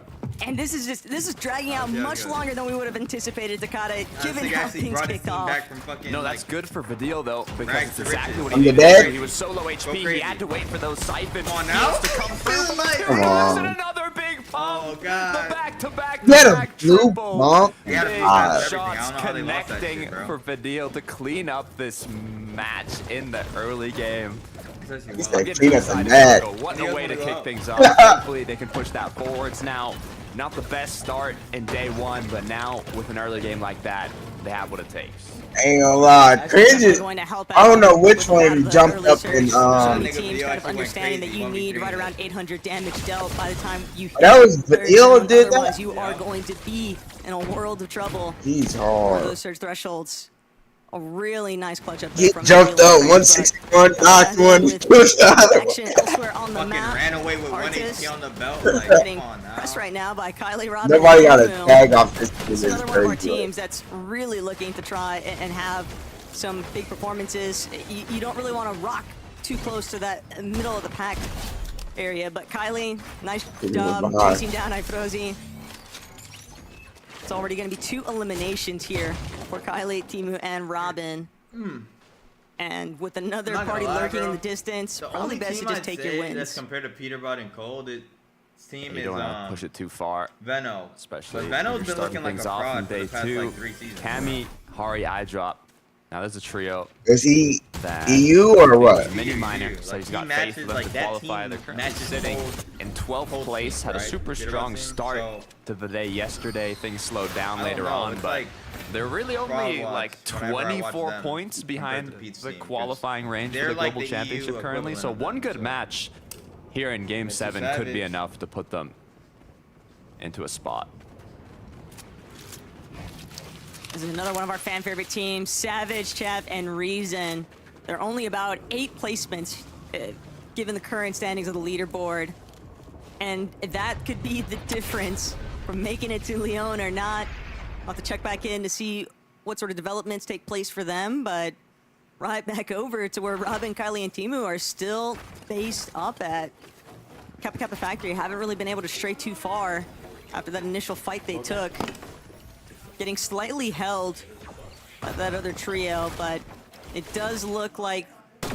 S14: And this is dragging out
S6: Yeah,
S14: much
S6: good.
S14: longer than we would have anticipated, Takata, given
S6: This nigga
S14: how
S6: actually
S14: things
S6: brought his
S14: kicked
S6: team
S14: off.
S6: back from fucking.
S13: No, that's
S6: like,
S13: good for Vadil though, because
S6: rags
S13: it's
S6: to
S13: exactly
S6: riches.
S13: what
S10: I'm
S13: he
S10: the
S13: needed.
S10: dead.
S13: He was so low HP, he
S6: crazy.
S13: had to wait for those siphons.
S6: Come on
S13: He
S6: now.
S13: has to come through.
S6: Feeling like-
S10: Come on.
S13: And another big pump.
S6: Oh, God.
S13: The back-to-back
S10: Get him,
S13: back
S10: blue
S13: triple.
S10: bump.
S6: They gotta
S13: Big
S6: protect everything. I
S13: shots
S6: don't know how they lost that
S13: connecting
S6: shit, bro.
S13: for Vadil to clean up this match in the early game.
S10: He's
S13: I'm
S10: like,
S13: getting
S10: clean up
S13: excited
S10: the net.
S13: for Volko. What a
S6: He
S13: way to
S6: doesn't
S13: kick
S6: go
S13: things off. Hopefully they can push that forwards now. Not the best start in day one, but now with an early game like that, they have what it takes.
S10: Ain't gonna lie. Cringe is,
S14: Going to help
S10: I don't know
S14: out
S10: which
S14: with
S10: one
S14: a lot of the
S10: jumped
S14: early
S10: up
S14: surge.
S10: in,
S14: So many
S6: Nigga,
S14: teams
S6: Vadil
S14: kind of
S6: actually went
S14: understanding that
S6: crazy,
S14: you
S6: 1v3
S14: need right
S6: there.
S14: around 800 damage dealt by the time you hit
S10: That was
S14: third
S10: Vadil
S14: zone.
S10: did
S14: Otherwise,
S10: that?
S14: you are going to be in a world of trouble
S10: He's
S14: for
S10: hard.
S14: those surge thresholds. a really nice clutch up there
S10: Get
S14: from
S10: jumped
S14: Halo,
S10: up,
S14: but
S10: 161, knocked one,
S14: with
S10: pushed the other
S14: action
S10: one.
S14: elsewhere on the
S6: Fucking
S14: map.
S6: ran away with 1
S14: Artis
S6: HP on the belt. Like,
S14: getting
S6: come on now.
S14: pressed right now by Kylie Robin.
S10: Nobody got a
S14: Boom.
S10: tag off this.
S14: It's
S10: This is
S14: another one of our
S10: crazy.
S14: teams that's really looking to try and have some big performances. You don't really want to rock too close to that middle of the pack area, but Kylie, nice job chasing down Ifrozi. It's already going to be 2 eliminations here for Kylie, Timu, and Robin. And with another
S6: I'm not
S14: party
S6: gonna lie,
S14: lurking in
S6: bro.
S14: the distance,
S6: The
S14: probably
S6: only
S14: best to
S6: team
S14: just
S6: I'd
S14: take
S6: say
S14: your
S6: that's
S14: wins.
S6: compared to Peterbot and Cold, this team
S13: You
S6: is
S13: don't want to push it too far.
S6: Veno.
S13: Especially
S6: But Veno's
S13: if
S6: been
S13: you're starting
S6: looking like
S13: things
S6: a
S13: off
S6: fraud
S13: in
S6: for
S13: day
S6: the past
S13: 2.
S6: like 3 seasons.
S13: Cammy, Hari, iDrop. Now there's a trio.
S10: Is he
S13: that
S10: EU or what?
S13: Mini minor, so
S6: Like,
S13: he's
S6: he
S13: got
S6: matches,
S13: faith left
S6: like,
S13: to
S6: that
S13: qualify.
S6: team
S13: They're currently
S6: matches
S13: sitting
S6: Cold-
S13: in 12th place. Had a
S6: right?
S13: super
S6: Peterbot
S13: strong
S6: team,
S13: start
S6: so-
S13: to the day yesterday. Things slowed down
S6: I don't
S13: later
S6: know,
S13: on,
S6: it's
S13: but
S6: like
S13: they're really only
S6: fraud
S13: like
S6: watch whenever I watch
S13: 24
S6: them
S13: points behind
S6: compared to Pete's
S13: the
S6: team, 'cause
S13: qualifying range for
S6: they're
S13: the
S6: like
S13: global
S6: the
S13: championship
S6: EU
S13: currently. So
S6: equivalent of
S13: one
S6: them,
S13: good
S6: so-
S13: match here in Game
S6: Mr.
S13: 7 could be
S6: Savage.
S13: enough to put them into a spot.
S14: This is another one of our fan favorite teams, Savage, Chav, and Reason. They're only about 8 placements, given the current standings of the leaderboard. And that could be the difference from making it to Lyon or not. I'll have to check back in to see what sort of developments take place for them, but right back over to where Robin, Kylie, and Timu are still based up at Kappa Kappa Factory. Haven't really been able to stray too far after that initial fight they took. Getting slightly held by that other trio, but it does look like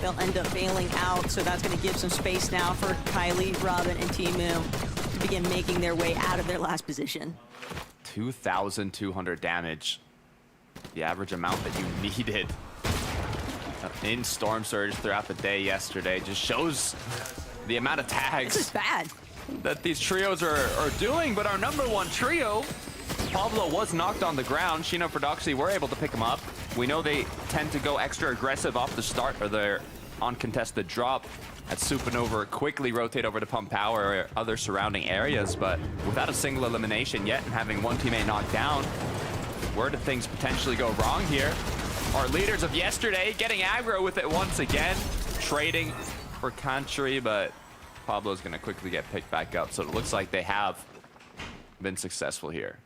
S14: they'll end up bailing out, so that's going to give some space now for Kylie, Robin, and Timu to begin making their way out of their last position.
S13: 2,200 damage. The average amount that you needed in Storm Surge throughout the day yesterday just shows the amount of tags
S14: This is bad.
S13: that these trios are doing, but our number 1 trio, Pablo, was knocked on the ground. Shino Prodoxy were able to pick him up. We know they tend to go extra aggressive off the start or their uncontested drop. As Supernova quickly rotate over to Pump Power or other surrounding areas, but without a single elimination yet and having one teammate knocked down, where do things potentially go wrong here? Our leaders of yesterday getting aggro with it once again, trading for country, but Pablo's gonna quickly get picked back up, so it looks like they have been successful here.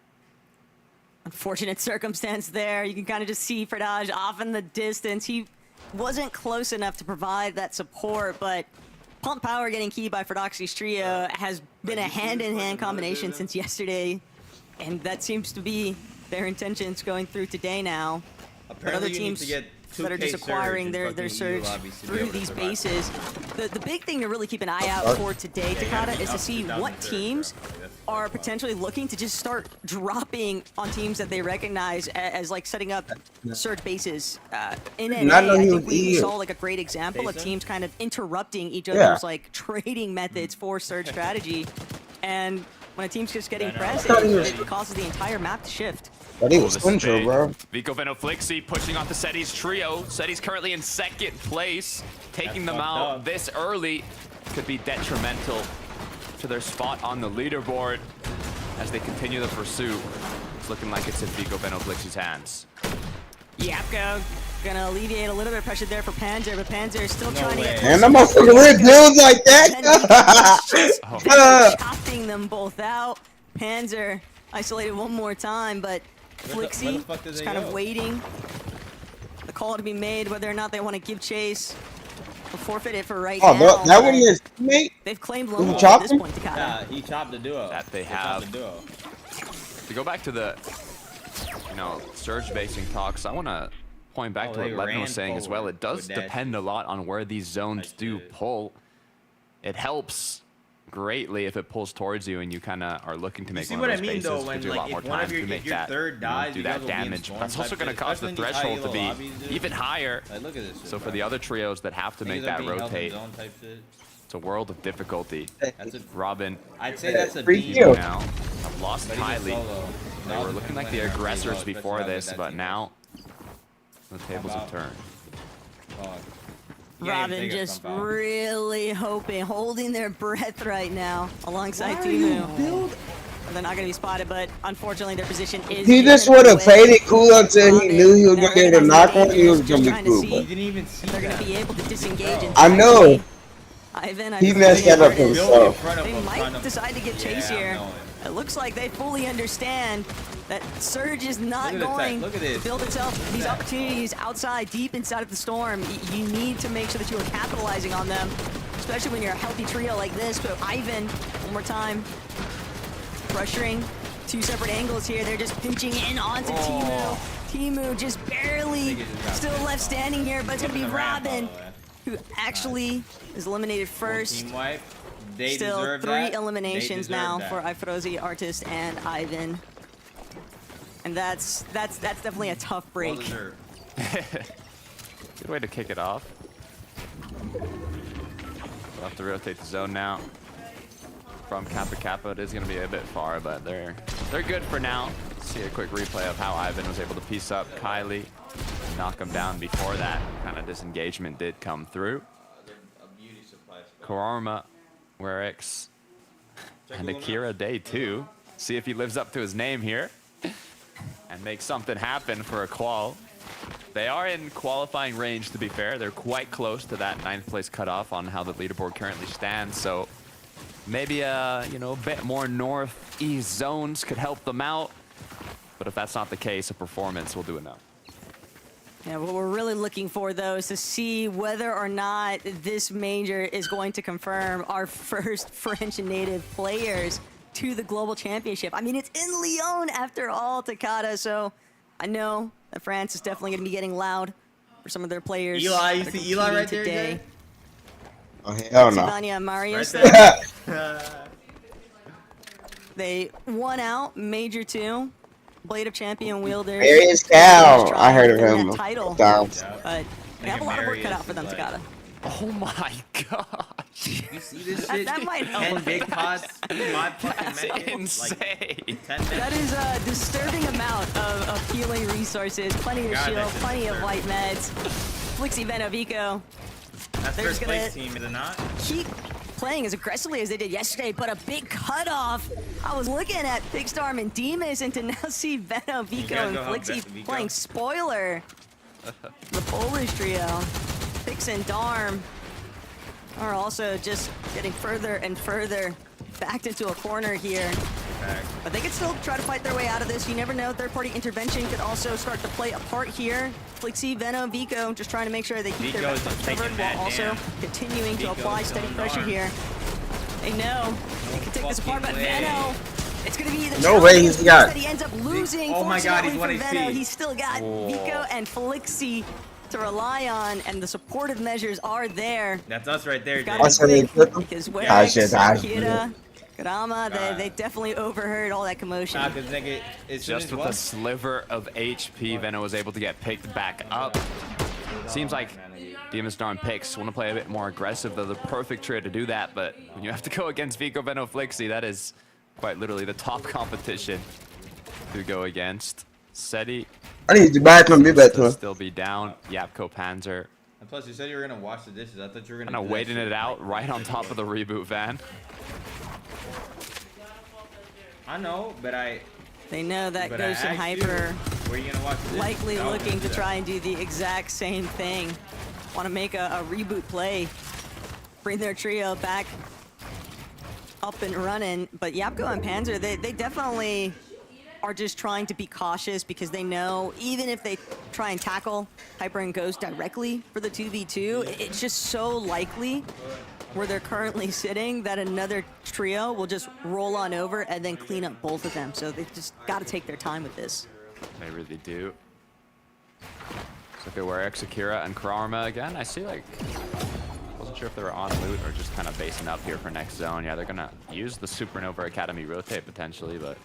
S14: Unfortunate circumstance there. You can kind of just see Fredage off in the distance. He wasn't close enough to provide that support, but Pump Power getting keyed by Fredoxy's trio has been a hand-in-hand combination since yesterday, and that seems to be their intentions going through today now. But other
S6: Apparently you need
S14: teams
S6: to get
S14: that are
S6: 2K
S14: just acquiring
S6: surge in
S14: their
S6: fucking
S14: surge
S6: EU lobbies to be
S14: through
S6: able to
S14: these
S6: survive.
S14: bases. The big thing to really keep an eye out for today, Takata, is to see what teams are potentially looking to just start dropping on teams that they recognize as like setting up surge bases. In NA,
S10: Not
S14: I
S10: know he
S14: think
S10: was
S14: we
S10: EU.
S14: saw like a great example of teams kind of interrupting each
S10: Yeah.
S14: other's like trading methods for surge strategy. And when a team's just getting pressed,
S10: thought he was-
S14: it causes the entire map to shift.
S10: But he was
S13: This
S10: Central,
S13: big.
S10: bro.
S13: Vico Venoflixi pushing off the Seti's trio. Seti's currently in 2nd place. Taking them
S6: fucked
S13: out
S6: up.
S13: this early could be detrimental to their spot on the leaderboard as they continue the pursuit. It's looking like it's in Vico Venoflixi's hands.
S14: Yapko gonna alleviate a little bit of pressure there for Panzer, but Panzer is still trying to get
S10: Man, that motherfucker rip dudes like that.
S13: Oh.
S14: chopping them both out. Panzer isolated one more time, but
S6: Where the
S14: Flixie
S6: fuck did
S14: is
S6: they
S14: kind
S6: go?
S14: of waiting. The call to be made whether or not they want to give chase or forfeit it for right
S10: Oh,
S14: now.
S10: that one
S14: but
S10: is teammate.
S14: They've claimed
S10: Who
S14: Lone Wolf at
S10: chopped
S14: this
S10: him?
S14: point, Takata.
S6: Yeah, he chopped the duo.
S13: That they
S6: chopped
S13: have.
S6: the duo.
S13: To go back to the, surge basing talks, I want to point back
S6: Oh,
S13: to what
S6: they
S13: Ledman
S6: ran
S13: was saying as well.
S6: forward
S13: It does
S6: with that
S13: depend a lot on where these zones
S6: Nice
S13: do
S6: shit.
S13: pull. It helps greatly if it pulls towards you and you kind of are looking to
S6: You
S13: make
S6: see
S13: one
S6: what
S13: of
S6: I
S13: those
S6: mean,
S13: bases.
S6: though,
S13: Gives
S6: when
S13: you a lot
S6: like
S13: more
S6: if one
S13: time
S6: of your,
S13: to make
S6: if your
S13: that,
S6: third dies,
S13: do
S6: you
S13: that
S6: guys will be in
S13: damage.
S6: storm
S13: That's also
S6: type
S13: going to
S6: shit,
S13: cause the
S6: especially in these
S13: threshold to
S6: high
S13: be
S6: elo lobbies, dude.
S13: even higher.
S6: Like, look at this shit,
S13: So for
S6: bro.
S13: the other trios that have to make
S6: Niggas are
S13: that
S6: being held in
S13: rotate,
S6: zone type shit.
S13: it's a world of difficulty.
S6: That's a,
S13: Robin
S6: I'd say that's a
S10: Free
S6: beam.
S10: kill.
S13: now have lost
S6: But he's a
S13: Kylie.
S6: solo.
S13: They
S6: Now
S13: were
S6: it's
S13: looking like
S6: playing
S13: the
S6: around pretty
S13: aggressors
S6: well,
S13: before
S6: especially
S13: this,
S6: with
S13: but
S6: that
S13: now the tables have
S6: about-
S13: turned.
S6: team. Fuck. You can't even
S14: Robin
S6: take a
S14: just
S6: stump out.
S14: really hoping, holding their breath right now alongside
S10: Why are you
S14: Timu.
S10: build
S14: They're not going to be spotted, but unfortunately their position is.
S10: He just would have played it cool until he knew he was gonna get a knock on. He was gonna be cool.
S6: You didn't even see
S14: They're going
S6: that.
S14: to be able to disengage. And
S10: I know.
S14: Ivan,
S10: He messed that up himself.
S14: They might decide to get chase here. It looks like they fully understand that Surge is not going to build itself these opportunities outside, deep inside of the storm. You need to make sure that you are capitalizing on them, especially when you're a healthy trio like this. But Ivan, one more time, pressuring two separate angles here. They're just pinching in onto Timu. Timu just barely still left standing here, but it's going to be Robin, who actually is eliminated first.
S6: Team wipe. They
S14: Still
S6: deserve
S14: 3
S6: that.
S14: eliminations
S6: They deserve
S14: now
S6: that.
S14: for Ifrozi, Artist, and Ivan. And that's definitely a tough break.
S6: Well deserved.
S13: Good way to kick it off. We'll have to rotate the zone now. From Kappa Kappa, it is going to be a bit far, but they're good for now. See a quick replay of how Ivan was able to piece up Kylie and knock him down before that kind of disengagement did come through. Kararma, Werix, and Akira Day 2. See if he lives up to his name here and make something happen for a qual. They are in qualifying range, to be fair. They're quite close to that 9th place cutoff on how the leaderboard currently stands. So maybe a bit more northeast zones could help them out. But if that's not the case, a performance will do enough.
S14: Yeah, what we're really looking for, though, is to see whether or not this major is going to confirm our first French native players to the Global Championship. I mean, it's in Lyon after all, Takada, so I know that France is definitely going to be getting loud for some of their players.
S6: Eli, you
S14: that are
S6: see Eli right there,
S14: competing
S6: Jay?
S10: Oh hell no.
S14: Sylvania Marius,
S6: Right
S14: they won out Major 2. Blade of Champion wielders.
S10: Marius Cal. I heard of
S14: Trying to
S10: him.
S14: win that title.
S10: Down.
S14: But they have a lot of work cut out for them,
S6: Marius
S14: Takada.
S13: Oh my gosh.
S6: You see this
S14: That-
S6: shit?
S14: that might help.
S6: 10 big pots, 5 fucking
S13: That's
S6: medkits,
S13: insane.
S6: Like 10
S14: That is a disturbing amount of healing resources. Plenty of
S6: God,
S14: shield,
S6: that's
S14: plenty of
S6: disturbing.
S14: white meds. Flixie Venovico
S6: That's
S14: they're
S6: first
S14: just gonna
S6: place team, is it not?
S14: keep playing as aggressively as they did yesterday, but a big cutoff. I was looking at Pigstorm and Demas, and to now see Venovico
S6: gotta
S14: and
S6: go help
S14: Flixie
S6: Venovico.
S14: playing spoiler. The Polish trio, Pix and Darm, are also just getting further and further backed into a corner here. But they could still try to fight their way out of this. You never know. Third-party intervention could also start to play a part here. Flixie, Veno, Vico just trying to make sure they keep their
S6: Vico's
S14: best
S6: taking
S14: covered
S6: that
S14: while also
S6: down.
S14: continuing to
S6: Vico's
S14: apply steady
S6: going
S14: pressure
S6: arm.
S14: here. They know they can take this apart, but
S6: fucking way.
S14: Veno, it's going to be the
S10: No
S14: challenge
S10: way, he's got-
S14: that he ends up losing.
S6: Oh my God, he's
S14: Fortunately for
S6: 1
S14: Veno,
S6: HP.
S14: he's still got Vico and Flixie to rely on, and the supportive measures are there.
S6: That's us right there, Jay.
S14: Gotta
S10: That's how
S14: be
S10: they
S14: quick,
S10: put them.
S14: because
S10: Gosh, yes, I-
S14: Akira, Kurama, they definitely overheard all that commotion.
S6: Nah, 'cause nigga, as soon
S13: Just
S6: as
S13: with
S6: what?
S13: a sliver of HP, Veno was able to get picked back up. Seems like Demas Darm picks want to play a bit more aggressive. They're the perfect trio to do that, but when you have to go against Vico, Veno, Flixie, that is quite literally the top competition to go against. Seti
S10: I need to buy some. Be
S13: will
S10: better.
S13: still be down. Yapko Panzer
S6: And plus, you said you were gonna wash the dishes. I thought you were gonna.
S13: kind of
S6: do that
S13: waiting
S6: shit.
S13: it out right on top of the reboot van.
S6: I know, but
S14: They know that
S6: But I
S14: Ghost and
S6: asked you,
S14: Hyper
S6: where you gonna watch this?
S14: likely
S6: No,
S14: looking to
S6: do that.
S14: try and do the exact same thing. Want to make a reboot play, bring their trio back up and running. But Yapko and Panzer, they definitely are just trying to be cautious because they know even if they try and tackle Hyper and Ghost directly for the 2v2, it's just so likely where they're currently sitting that another trio will just roll on over and then clean up both of them. So they just got to take their time with this.
S13: They really do. Let's look at where Akira and Kurarma again. I see like, wasn't sure if they were on loot or just kind of basing up here for next zone. Yeah, they're gonna use the Supernova Academy rotate potentially, but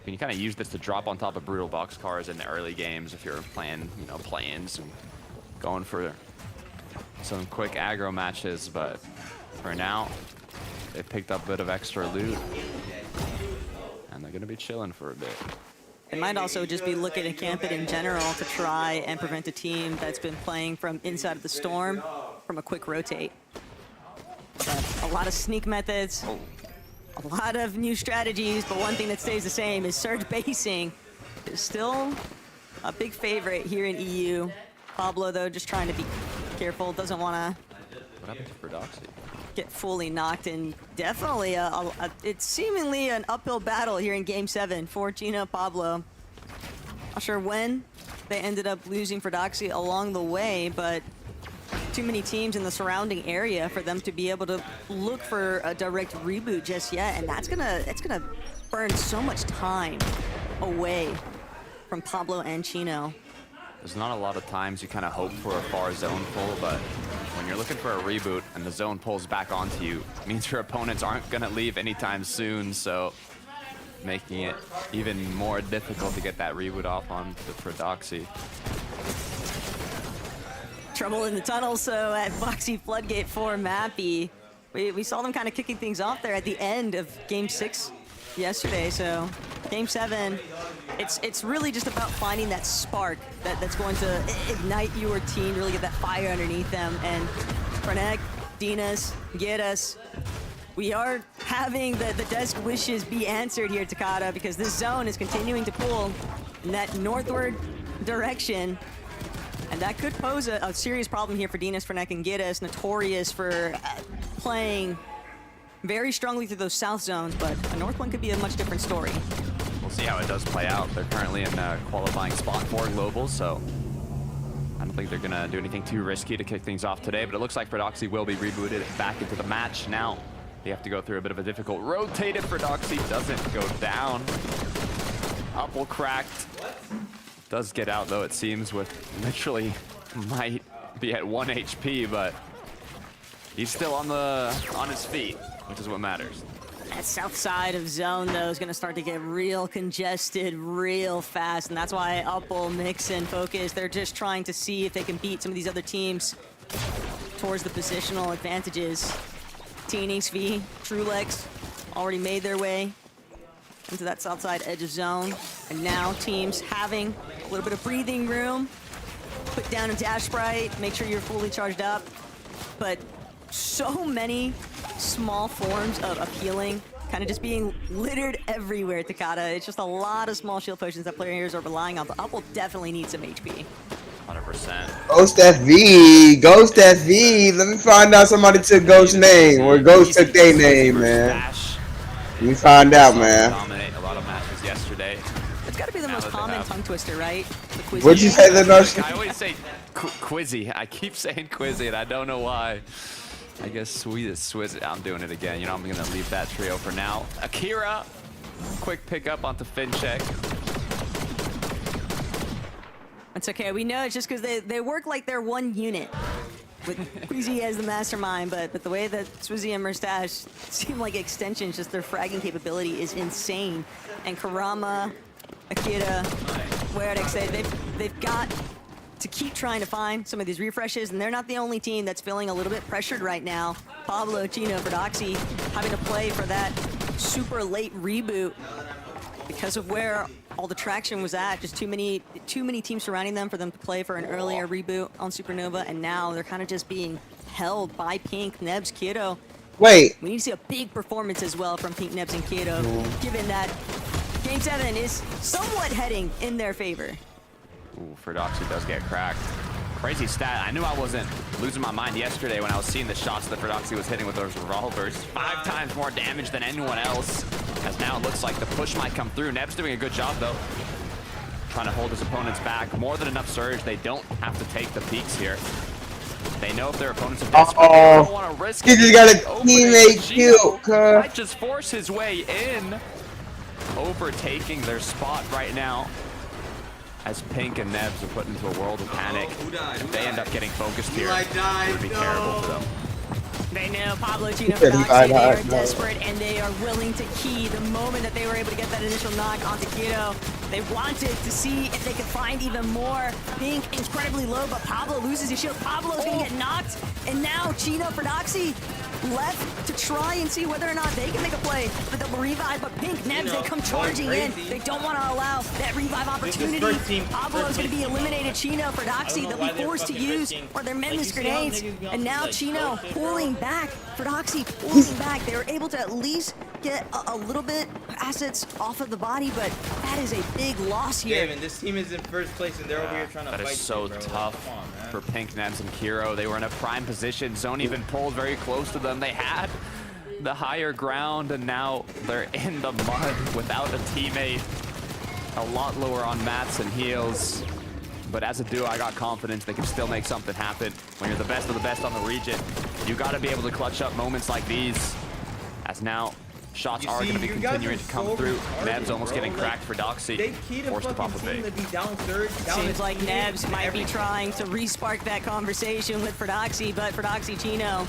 S13: can you kind of use this to drop on top of brutal boxcars in the early games if you're playing, play-ins and going for some quick aggro matches, but for now, they picked up a bit of extra loot and they're gonna be chilling for a bit.
S14: They might also just be looking to camp it in general to try and prevent a team that's been playing from inside of the storm from a quick rotate. But a lot of sneak methods. A lot of new strategies, but one thing that stays the same is surge basing is still a big favorite here in EU. Pablo, though, just trying to be careful, doesn't want to
S13: What happened to Prodoxy?
S14: get fully knocked, and definitely it's seemingly an uphill battle here in Game 7 for Gina Pablo. Not sure when they ended up losing Prodoxy along the way, but too many teams in the surrounding area for them to be able to look for a direct reboot just yet, and it's gonna burn so much time away from Pablo and Chino.
S13: There's not a lot of times you kind of hope for a far zone pull, but when you're looking for a reboot and the zone pulls back onto you, it means your opponents aren't going to leave anytime soon, so making it even more difficult to get that reboot off on the Prodoxy.
S14: Trouble in the tunnel, so at Foxy Floodgate for Mappy. We saw them kind of kicking things off there at the end of Game 6 yesterday, so Game 7, it's really just about finding that spark that's going to ignite your team, really get that fire underneath them. And Frenek, Dinas, Geras, we are having the desk wishes be answered here, Takada, because this zone is continuing to pull in that northward direction. And that could pose a serious problem here for Dinas, Frenek, and Geras, notorious for playing very strongly through those south zones, but a north one could be a much different story.
S13: We'll see how it does play out. They're currently in a qualifying spot for Global, so I don't think they're going to do anything too risky to kick things off today, but it looks like Prodoxy will be rebooted back into the match. Now, they have to go through a bit of a difficult rotate if Prodoxy doesn't go down. Upple cracked. Does get out, though, it seems, with literally might be at 1 HP, but he's still on his feet, which is what matters.
S14: That south side of zone, though, is going to start to get real congested real fast, and that's why Upple, Mix, and Focus, they're just trying to see if they can beat some of these other teams towards the positional advantages. TNXV, Trulex already made their way into that south side edge of zone, and now teams having a little bit of breathing room. Put down a Dash Sprite, make sure you're fully charged up, but so many small forms of healing kind of just being littered everywhere, Takada. It's just a lot of small shield potions that players are relying on, but Up will definitely need some HP.
S13: 100%.
S10: Ghost FV, Ghost FV. Let me find out somebody took Ghost's name, or Ghost took their name, man. Let me find out, man.
S13: Dominate a lot of matches yesterday.
S14: It's got to be the most common tongue twister, right?
S10: What'd you say, the
S13: I always say Quizzy. I keep saying Quizzy, and I don't know why. I guess sweet as Swizzy. I'm doing it again. You know, I'm going to leave that trio for now. Akira, quick pickup onto Fincheck.
S14: It's okay. We know it's just because they work like they're one unit with Queasy as the mastermind, but the way that Swizzy and Merstash seem like extensions, just their fragging capability is insane. And Karama, Akira, Weredex, they've got to keep trying to find some of these refreshes, and they're not the only team that's feeling a little bit pressured right now. Pablo, Chino, Prodoxy having to play for that super late reboot because of where all the traction was at. Just too many teams surrounding them for them to play for an earlier reboot on Supernova, and now they're kind of just being held by Pink, Nebs, Kiddo.
S10: Wait.
S14: We need to see a big performance as well from Pink, Nebs, and Kiddo, given that Game 7 is somewhat heading in their favor.
S13: Ooh, Prodoxy does get cracked. Crazy stat. I knew I wasn't losing my mind yesterday when I was seeing the shots that Prodoxy was hitting with those revolvers. 5 times more damage than anyone else. As now it looks like the push might come through. Neb's doing a good job, though. Trying to hold his opponents back. More than enough surge. They don't have to take the peaks here. They know if their opponents are desperate, they don't want to risk it.
S10: He just got a teammate kill,
S13: Might just force his way in. Overtaking their spot right now. As Pink and Nebs are put into a world of panic. If they end up getting focused here, it would be terrible for them.
S14: They know Pablo, Chino, Prodoxy, they are desperate, and they are willing to key the moment that they were able to get that initial knock onto Kiddo. They wanted to see if they could find even more. Pink incredibly low, but Pablo loses his shield. Pablo's gonna get knocked, and now Chino, Prodoxy left to try and see whether or not they can make a play for the double revive, but Pink, Nebs, they come charging in. They don't want to allow that revive opportunity. Pablo's going to be eliminated. Chino, Prodoxy, they'll be forced to use or their Menace grenades. And now Chino pulling back. Prodoxy pulling back. They were able to at least get a little bit assets off of the body, but that is a big loss here.
S6: David, this team is in first place and they're over here trying to
S13: That
S6: fight
S13: is so
S6: you, bro.
S13: tough
S6: Come on, man.
S13: for Pink, Nebs, and Kiro. They were in a prime position. Zone even pulled very close to them. They had the higher ground, and now they're in the mud without a teammate. A lot lower on mats and heals. But as a duo, I got confidence they can still make something happen. When you're the best of the best on the region, you got to be able to clutch up moments like these. As now, shots
S6: You
S13: are
S6: see,
S13: going to be
S6: you guys
S13: continuing
S6: are
S13: to come
S6: so
S13: through.
S6: retarded,
S13: Nebs almost
S6: bro.
S13: getting
S6: Like,
S13: cracked for Doxy.
S6: They key to
S13: Forced to pop a
S6: fucking team
S13: bait.
S6: to be down third, down
S14: Seems
S6: a
S14: like
S6: team,
S14: Nebs
S6: and
S14: might be
S6: everything.
S14: trying to re-spark that conversation with Ferdoxy, but Ferdoxy Chino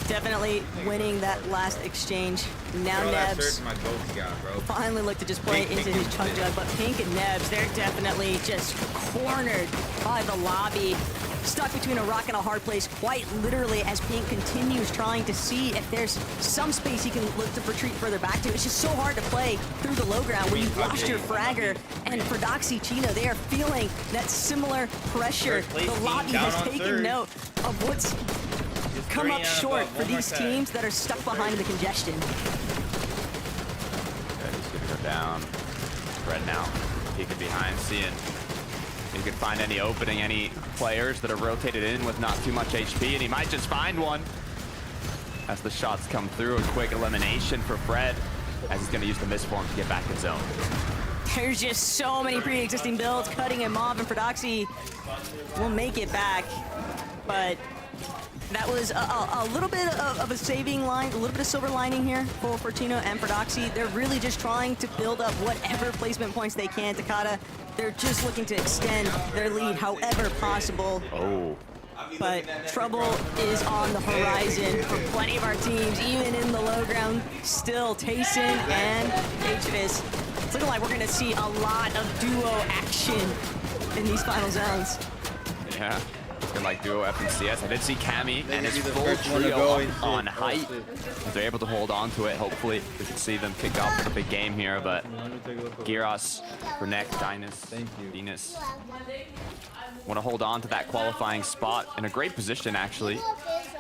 S14: definitely winning that last exchange. Now
S6: Bro, that
S14: Nebs
S6: shirt's my go-to guy, bro.
S14: finally look to just play
S6: Pink
S14: into his
S6: is
S14: chug
S6: it.
S14: jug, but Pink and Nebs, they're definitely just cornered by the lobby. Stuck between a rock and a hard place, quite literally, as Pink continues trying to see if there's some space he can look to retreat further back to. It's just so hard to play through the low ground when you've lost your fragger. And for Doxy Chino, they are feeling that similar pressure.
S6: Third place
S14: The
S6: team
S14: lobby
S6: down
S14: has
S6: on
S14: taken
S6: third.
S14: note of what's come
S6: three
S14: up
S6: and
S14: short
S6: above.
S14: for
S6: One more
S14: these
S6: time.
S14: teams that are stuck behind the congestion.
S13: Okay, he's gonna go down. Red now, peeking behind, seeing if he can find any opening, any players that are rotated in with not too much HP, and he might just find one. As the shots come through, a quick elimination for Fred, as he's gonna use the misform to get back in zone.
S14: There's just so many pre-existing builds cutting him off, and Ferdoxy will make it back. But that was a little bit of a saving line, a little bit of silver lining here for Chino and Ferdoxy. They're really just trying to build up whatever placement points they can. Takata, they're just looking to extend their lead however possible.
S13: Oh.
S14: But trouble is on the horizon for plenty of our teams, even in the low ground. Still, Tayson and Aegis. It's looking like we're going to see a lot of duo action in these final zones.
S13: Yeah, looking like duo FNCS. I did see Cammy and his
S6: be the
S13: full
S6: first one to
S13: trio
S6: go
S13: up
S6: and see
S13: on
S6: it.
S13: height. If they're able to hold on to it, hopefully we can see them kick off with a big game here. But Gyros, Renek, Dinas want to hold on to that qualifying spot in a great position, actually.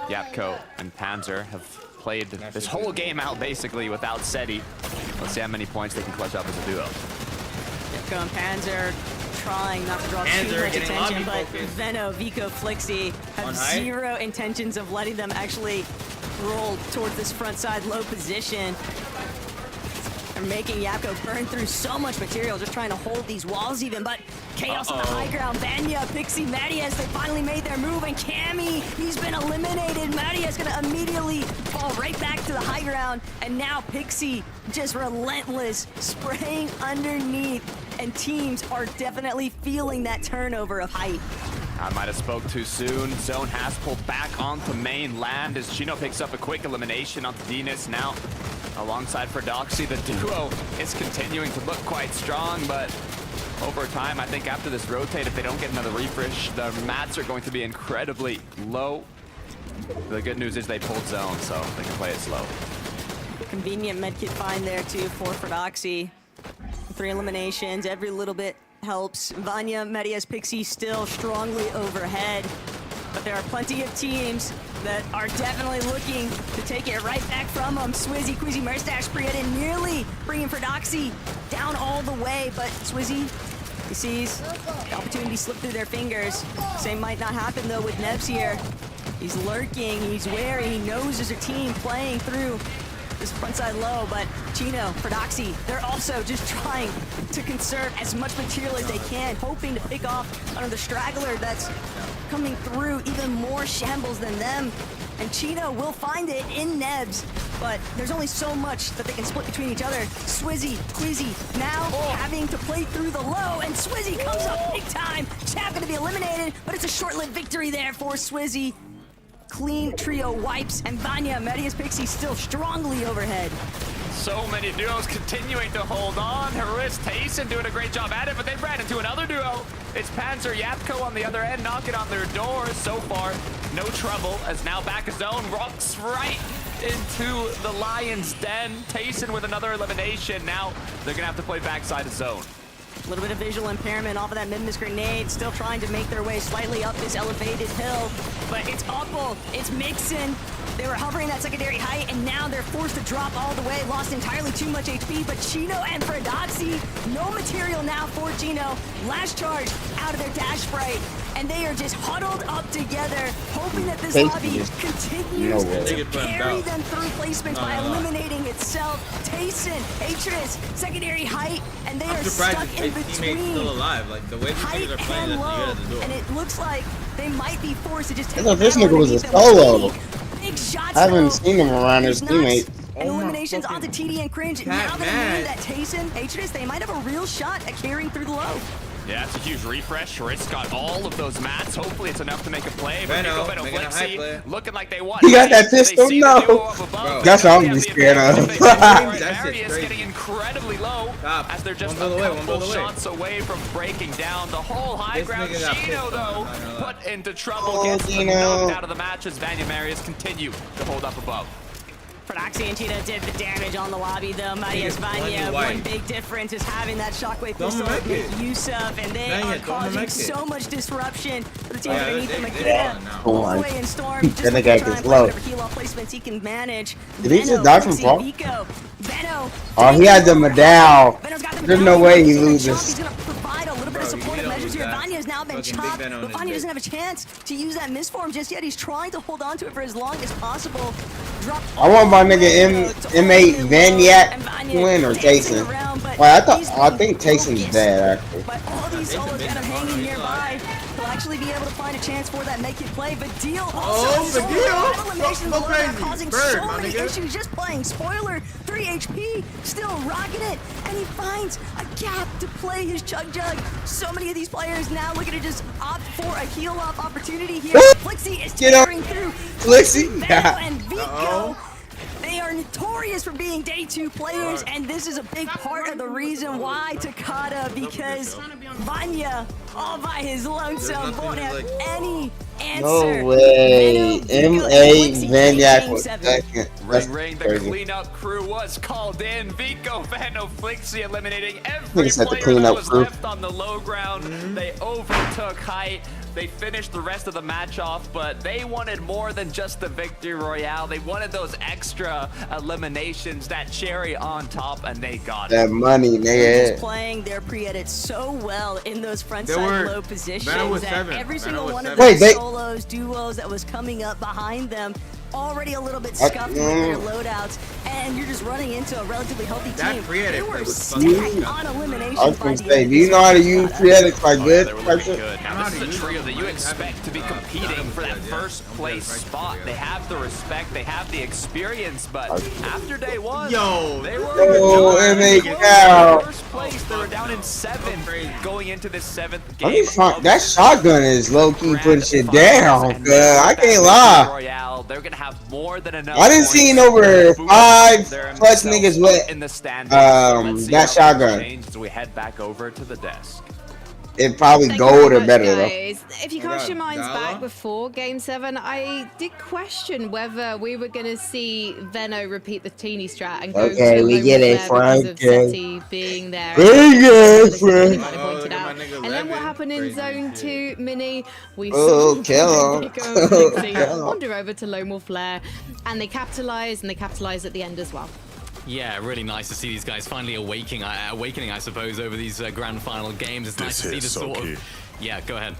S13: Yapko and Panzer have played this whole game out basically without SETI. Let's see how many points they can clutch up as a duo.
S14: Yapko and Panzer trying not to draw too
S6: Panzer
S14: much
S6: getting
S14: attention, but
S6: lobby focused.
S14: Veno, Vico, Flixie have
S6: On height?
S14: zero intentions of letting them actually roll towards this front side low position. They're making Yapko burn through so much material, just trying to hold these walls even, but Chaos on the high ground. Banya, Pixie, Matias, they finally made their move, and Cammy, he's been eliminated. Matias gonna immediately fall right back to the high ground, and now Pixie just relentless, spraying underneath, and teams are definitely feeling that turnover of height.
S13: I might have spoke too soon. Zone has pulled back onto main land as Chino picks up a quick elimination onto Dinas now. Alongside Ferdoxy, the duo is continuing to look quite strong, but over time, I think after this rotate, if they don't get another refresh, the mats are going to be incredibly low. The good news is they pulled zone, so they can play it slow.
S14: Convenient medkit find there too for Ferdoxy. 3 eliminations, every little bit helps. Vanya, Matias, Pixie still strongly overhead. But there are plenty of teams that are definitely looking to take it right back from them. Swizzy, Quizzy, Merstash, Prieta nearly bringing Ferdoxy down all the way, but Swizzy, he sees the opportunity slip through their fingers. Same might not happen though with Nebs here. He's lurking, he's wary, he knows there's a team playing through this frontside low, but Chino, Ferdoxy, they're also just trying to conserve as much material as they can, hoping to pick off another straggler that's coming through, even more shambles than them. And Chino will find it in Nebs, but there's only so much that they can split between each other. Swizzy, Quizzy, now having to play through the low, and Swizzy comes up big time. Chap gonna be eliminated, but it's a short-lived victory there for Swizzy. Clean trio wipes, and Vanya, Matias, Pixie still strongly overhead.
S13: So many duos continuing to hold on. Haris, Tayson doing a great job at it, but they ran into another duo. It's Panzer, Yapko on the other end, knocking on their door. So far, no trouble, as now back of zone, rocks right into the Lion's Den. Tayson with another elimination. Now they're gonna have to play backside of zone.
S14: A little bit of visual impairment off of that mid-miss grenade. Still trying to make their way slightly up this elevated hill. But it's Opal, it's Mixon. They were hovering that secondary height, and now they're forced to drop all the way. Lost entirely too much HP, but Chino and Fredoxy, no material now for Chino. Last charge out of their dash sprite, and they are just huddled up together, hoping that this lobby continues to carry them through placements by eliminating itself. Tayson, Atris, secondary height, and they are stuck in between.
S6: Still alive. Like the way these niggas are playing this, you gotta do it.
S14: And it looks like they might be forced to just take
S10: I thought this nigga was a solo.
S14: big shots.
S10: I haven't seen him around his teammate.
S14: And eliminations onto TD and Cringe. Now they knew that Tayson, Atris, they might have a real shot at carrying through the low.
S13: Yeah, it's a huge refresh. Risk got all of those mats. Hopefully it's enough to make a play. But
S6: Veno,
S13: Veno Flixie looking like they won.
S10: He got that pistol? No. That's what I'm just scared of.
S13: Marius getting incredibly low as they're just a couple shots away from breaking down the whole high ground. Chino, though, put into trouble. Gets knocked out of the match as Vanya Marius continue to hold up above.
S14: Fredoxy and Chino did the damage on the lobby, though. Marius Vanya, one big difference is having that shockwave pistol to make use of, and they are causing so much disruption for the team underneath them. Makita all the way in Storm, just trying to find whatever heal-off placements he can manage.
S10: Did he just die from fall?
S14: Veno.
S10: Oh, he had the medal. There's no way he loses.
S14: He's gonna provide a little bit of supportive measures here. Vanya has now been chopped, but Vanya doesn't have a chance to use that misform just yet. He's trying to hold on to it for as long as possible.
S10: I want my nigga M8 Vanyak to win or Tayson. Well, I think Tayson's bad actually.
S14: But all these solos kind of hanging nearby. He'll actually be able to find a chance for that make it play. But Deal also eliminations below that, causing so many issues. Just playing spoiler, 3 HP, still rocking it, and he finds a gap to play his Chug Jug. So many of these players now looking to just opt for a heal off opportunity here. Flixie is tearing through.
S10: Flixie,
S14: and Vico. They are notorious for being day 2 players, and this is a big part of the reason why Takada, because Vanya, all by his lonesome, won't have any answer.
S10: No way. M8 Vanyak was second.
S13: Ring, the cleanup crew was called in. Vico, Veno, Flixie eliminating every player that was left on the low ground. They overtook height. They finished the rest of the match off, but they wanted more than just the victory royale. They wanted those extra eliminations, that cherry on top, and they got it.
S10: That money, nigga.
S14: Playing their pre-edit so well in those frontside low positions that every single one of
S10: Wait,
S14: the solos, duos that was coming up behind them already a little bit scuffed with their loadouts, and you're just running into a relatively healthy team. They were stacked on elimination.
S10: I was gonna say, do you know how to use pre-edits like good?
S13: They were looking good. Now this is a trio that you expect to be competing for that first place spot. They have the respect, they have the experience, but after day 1, they were first place. They were down in 7 going into this 7th game.
S10: That shotgun is low-key putting shit down. I can't lie.
S13: They're gonna have more than enough.
S10: I didn't see over 5 plus niggas with that shotgun.
S13: As we head back over to the desk.
S10: It probably gold or better though.
S11: If you cast your minds back before Game 7, I did question whether we were going to see Veno repeat the teeny strat and go to
S10: we get it,
S11: because of
S10: Frank.
S11: Seti being there.
S10: Frank.
S11: Pointed out. And then what happened in Zone 2, Mini? We
S10: saw
S11: kill wander over to Lomor Flare, and they capitalize, at the end as well.
S12: Yeah, really nice to see these guys finally awakening, I suppose, over these grand final games. It's nice to see the sort of... Yeah, go ahead.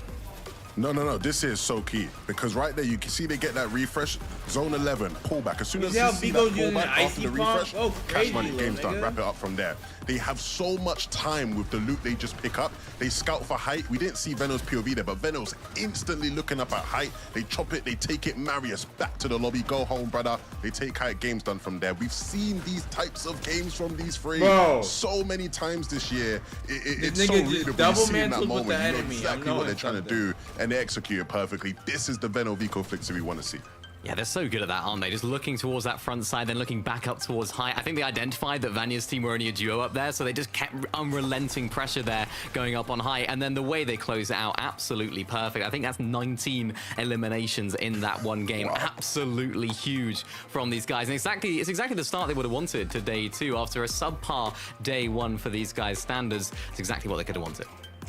S9: No, this is so key. Because right there, you can see they get that refresh. Zone 11, pullback. As soon as you see that pullback after the refresh, cash money, game's done. Wrap it up from there. They have so much time with the loot they just pick up. They scout for height. We didn't see Veno's POV there, but Veno's instantly looking up at height. They chop it, they take it. Marius, back to the lobby. Go home, brother. They take height. Game's done from there. We've seen these types of games from these three so many times this year. It's so readable. You see in that moment, you know exactly what they're trying to do, and they execute it perfectly. This is the Veno Vico Flixie we want to see.
S12: Yeah, they're so good at that, aren't they? Just looking towards that front side, then looking back up towards high. I think they identified that Vanya's team were only a duo up there, so they just kept unrelenting pressure there going up on high. And then the way they close it out, absolutely perfect. I think that's 19 eliminations in that one game. Wow. Absolutely huge from these guys. And it's exactly the start they would have wanted to day 2 after a subpar day 1 for these guys' standards. It's exactly what they could have wanted.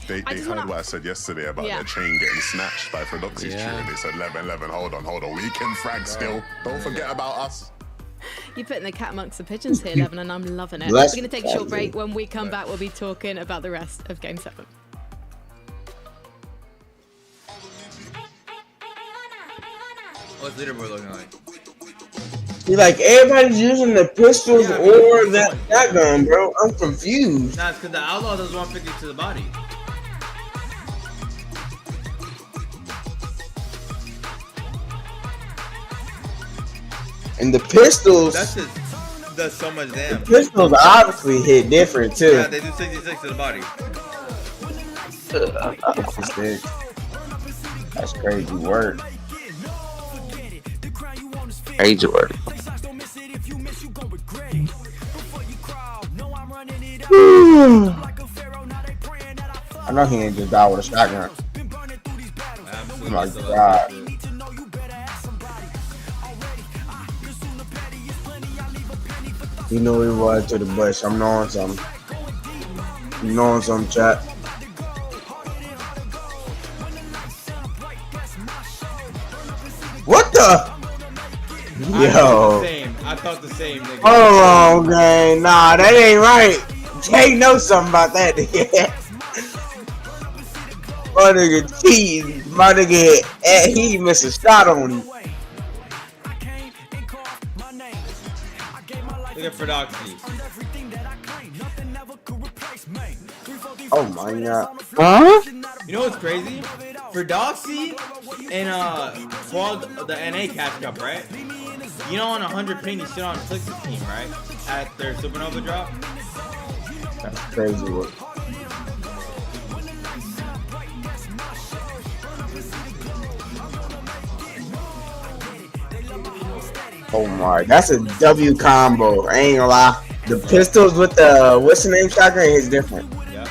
S9: They heard what I said yesterday about their chain getting snatched by Fedoxi's cheering. They said, 11, hold on. We can frag still. Don't forget about us.
S11: You're putting the cat amongst the pigeons here, Levin, and I'm loving it. We're going to take a short break. When we come back, we'll be talking about the rest of Game 7.
S6: What's leaderboard looking like?
S10: See, like, everybody's using the pistols or that shotgun, bro. I'm confused.
S6: Nah, it's because the Outlaw does 150 to the body.
S10: And the pistols...
S6: That shit does so much damage.
S10: The pistols obviously hit different, too.
S6: Yeah, they do 66 to the body.
S10: That's crazy work.
S2: Crazy work.
S10: I know he ain't just die with a shotgun. Oh my god. You know he was to the bush. I'm knowing something. I'm knowing something, chat. What the? Yo.
S6: I thought the same. Nigga.
S10: Hold on, gang. Nah, that ain't right. Jay knows something about that. My nigga cheese. My nigga, he missed a shot on him.
S6: Look at Fedoxy.
S10: Oh my god.
S2: Huh?
S6: You know what's crazy? Fedoxy and Quad, the NA catch up, right? You know, on 100 ping, you sit on Flix's team, right? At their Supernova drop.
S10: That's crazy work. Oh my, that's a W combo. I ain't gonna lie. The pistols with the what's the name shotgun is different.
S6: Yeah.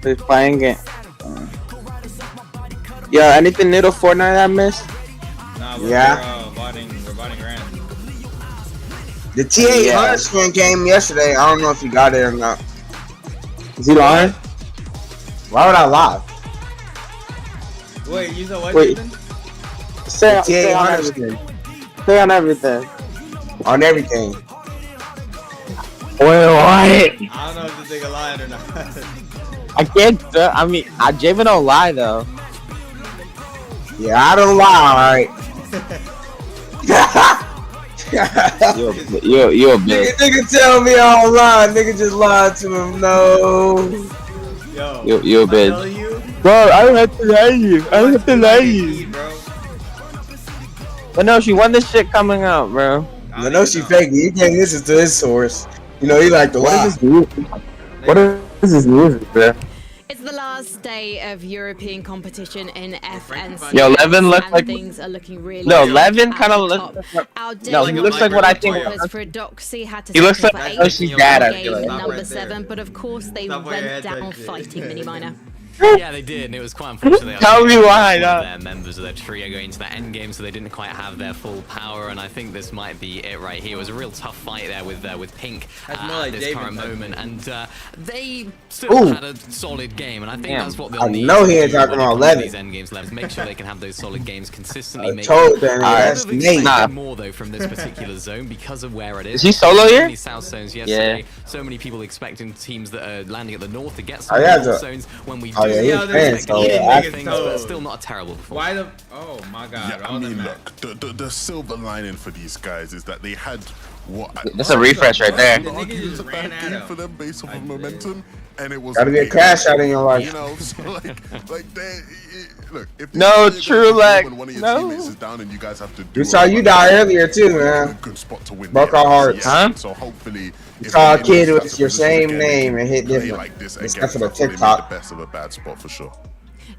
S2: They're playing it. Yo, anything new to Fortnite I missed?
S6: Nah, we're botting Rand.
S10: The T8 Hunter skin came yesterday. I don't know if you got it or not.
S2: Is he lying?
S10: Why would I lie?
S6: Wait, you said what?
S2: Wait. Say on everything. Say on everything.
S10: On everything.
S2: Wait, what?
S6: I don't know if this nigga lying or not.
S2: I can't. I mean, Javen don't lie though.
S10: Yeah, I don't lie, alright.
S2: You're a bitch.
S10: Nigga tell me I don't lie. Nigga just lied to him. No.
S6: Yo,
S2: you're a bitch. Bro, I don't have to lie to you. I don't have to lie to you. But no, she won this shit coming out, bro.
S10: I know she faking. You can't listen to his source. You know, he like to lie.
S2: What is this music, bro?
S11: It's the last day of European competition in FNC.
S2: Yo, Levin looks like
S11: things are looking really.
S2: No, Levin kind of looks. No, he looks like what I think.
S11: Fedoxy had to
S2: He looks like
S11: Yoshi's
S2: dad. I
S11: game
S2: feel like.
S11: number 7, but of course they went down fighting Mini Miner.
S12: Yeah, they did, and it was quite unfortunate.
S2: Tell me why.
S12: Their members of their trio going into that end game, so they didn't quite have their full power. And I think this might be it right here. It was a real tough fight there with Pink at this current moment, and they still had a solid game. And I think that's what they'll need.
S10: I know he ain't talking about Levin.
S12: These end games, make sure they can have those solid games consistently.
S10: I told them that's Nate.
S12: More though from this particular zone because of where it is.
S2: Is he solo here?
S12: South zones yesterday. So many people expecting teams that are landing at the north to get some zones when we do. But still not a terrible performance.
S6: Why the? Oh my god!
S9: Yeah, I mean, look, the silver lining for these guys is that they had what?
S2: That's a refresh right there.
S6: The nigga just ran at him
S9: for them based off of momentum, and it was.
S10: Gotta get cash out in your life.
S9: You know, so like they look. If
S2: no, true leg.
S9: One of your teammates is down, and you guys have to.
S10: We saw you die earlier too, man.
S9: Good spot to win.
S10: Broke our hearts,
S9: huh? So hopefully,
S10: you saw a kid with your same name and hit different.
S9: Like this
S10: except for the TikTok.
S9: The best of a bad spot for sure.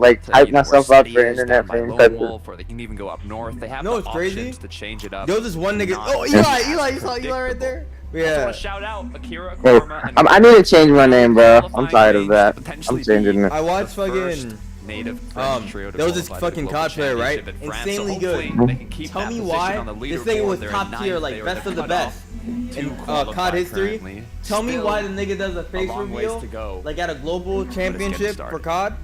S15: like
S13: to,
S15: hype
S13: you know,
S15: myself
S13: where
S15: up for
S13: City is,
S15: internet
S13: down by
S15: fame
S13: Lone
S15: type of.
S13: Wolf, or they can even go up north. They have
S16: No,
S13: the
S16: it's crazy.
S13: options to change it up.
S16: Yo, this one nigga.
S13: Not
S16: Oh, Eli, you saw Eli right there?
S13: Also,
S16: Yeah.
S13: a shout out Akira
S15: Hey,
S13: Kurama and
S15: I need to change my name, bro. I'm tired of that. I'm changing it.
S16: I watched fucking
S13: native French trio to
S16: there was this
S13: qualify for the
S16: fucking
S13: global
S16: COD player, right?
S13: championship in France. So
S16: Insanely good.
S13: hopefully they can keep
S16: Tell
S13: that
S16: me
S13: position
S16: why
S13: on the
S16: this nigga
S13: leaderboard.
S16: was
S13: They're
S16: top
S13: in
S16: tier,
S13: ninth.
S16: like
S13: They were
S16: best
S13: the
S16: of the
S13: cutoff
S16: best
S13: to
S16: in
S13: qualify
S16: COD history.
S13: currently.
S16: Tell me
S13: Still
S16: why the nigga does a face
S13: long ways
S16: reveal
S13: to go,
S16: like at a global
S13: but it's getting
S16: championship
S13: started.
S16: for COD.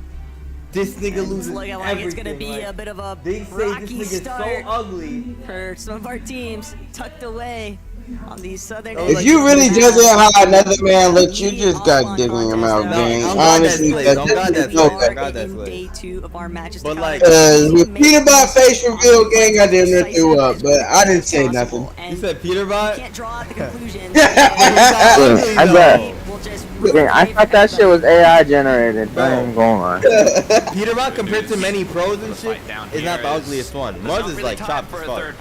S16: This nigga
S14: It's
S16: loses
S14: looking like
S16: everything.
S14: it's gonna be
S16: like,
S14: a bit of a
S16: they say
S14: rocky
S16: this nigga's
S14: start
S16: so ugly.
S14: for some of our teams tucked away on these southern.
S10: If you really judge it how another man looks, you just got dick in your mouth, gang. Honestly, that's no
S14: Day 2 of our matches.
S16: But like,
S10: Peterbot face reveal, gang, I damn near threw up, but I didn't say nothing.
S16: You said Peterbot?
S14: Can't draw out the conclusion.
S2: I bet. Dang, I thought that shit was AI generated. Don't even go on.
S16: Peterbot compared to many pros and shit is not the ugliest one. Muzz is like chopped as fuck.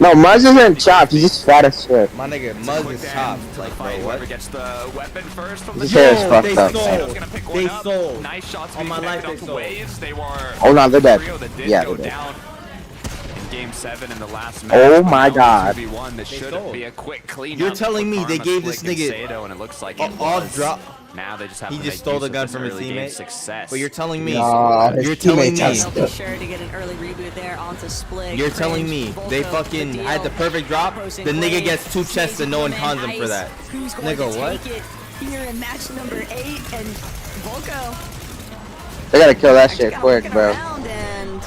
S2: No, Muzz isn't chopped. He's just fat as shit.
S16: My nigga, Muzz is chopped. Like, bro, what?
S13: Whoever gets the weapon first from the
S2: His hair is fucked
S16: they
S2: up.
S16: sold. They sold.
S13: Nice shots
S16: On my life, they sold.
S13: waves. They were
S2: Hold on, they're dead.
S13: trio that did
S2: Yeah,
S13: go
S2: they're dead.
S13: down in game 7 in the last match.
S2: Oh
S13: But
S2: my
S13: now
S2: God.
S13: 2v1, this should
S16: sold.
S13: be a quick cleanup.
S16: You're telling me
S13: for
S16: they
S13: Karma,
S16: gave this
S13: Slick, and
S16: nigga
S13: Sado, and it looks like
S16: a
S13: it
S16: off
S13: was.
S16: drop?
S13: Now they just have
S16: He
S13: to
S16: just
S13: make
S16: stole
S13: use
S16: the
S13: of
S16: gun
S13: this
S16: from his
S13: early game
S16: teammate?
S13: success.
S16: But you're telling me,
S10: Nah, his
S16: you're telling
S10: teammate
S16: me,
S10: touched
S14: They'll be sure to get an early reboot there onto Splig.
S16: you're telling me they
S14: Volko,
S16: fucking
S14: Badil,
S16: had the perfect drop?
S14: Pros
S16: The
S14: and
S16: nigga
S14: Quaid,
S16: gets 2 chests and no one cons him for that.
S14: Who's going
S16: Nigga,
S14: to
S16: what?
S14: take it here in match number 8? And Volko
S2: They gotta kill that shit
S14: kinda
S2: quick,
S14: looking
S2: bro.
S14: around and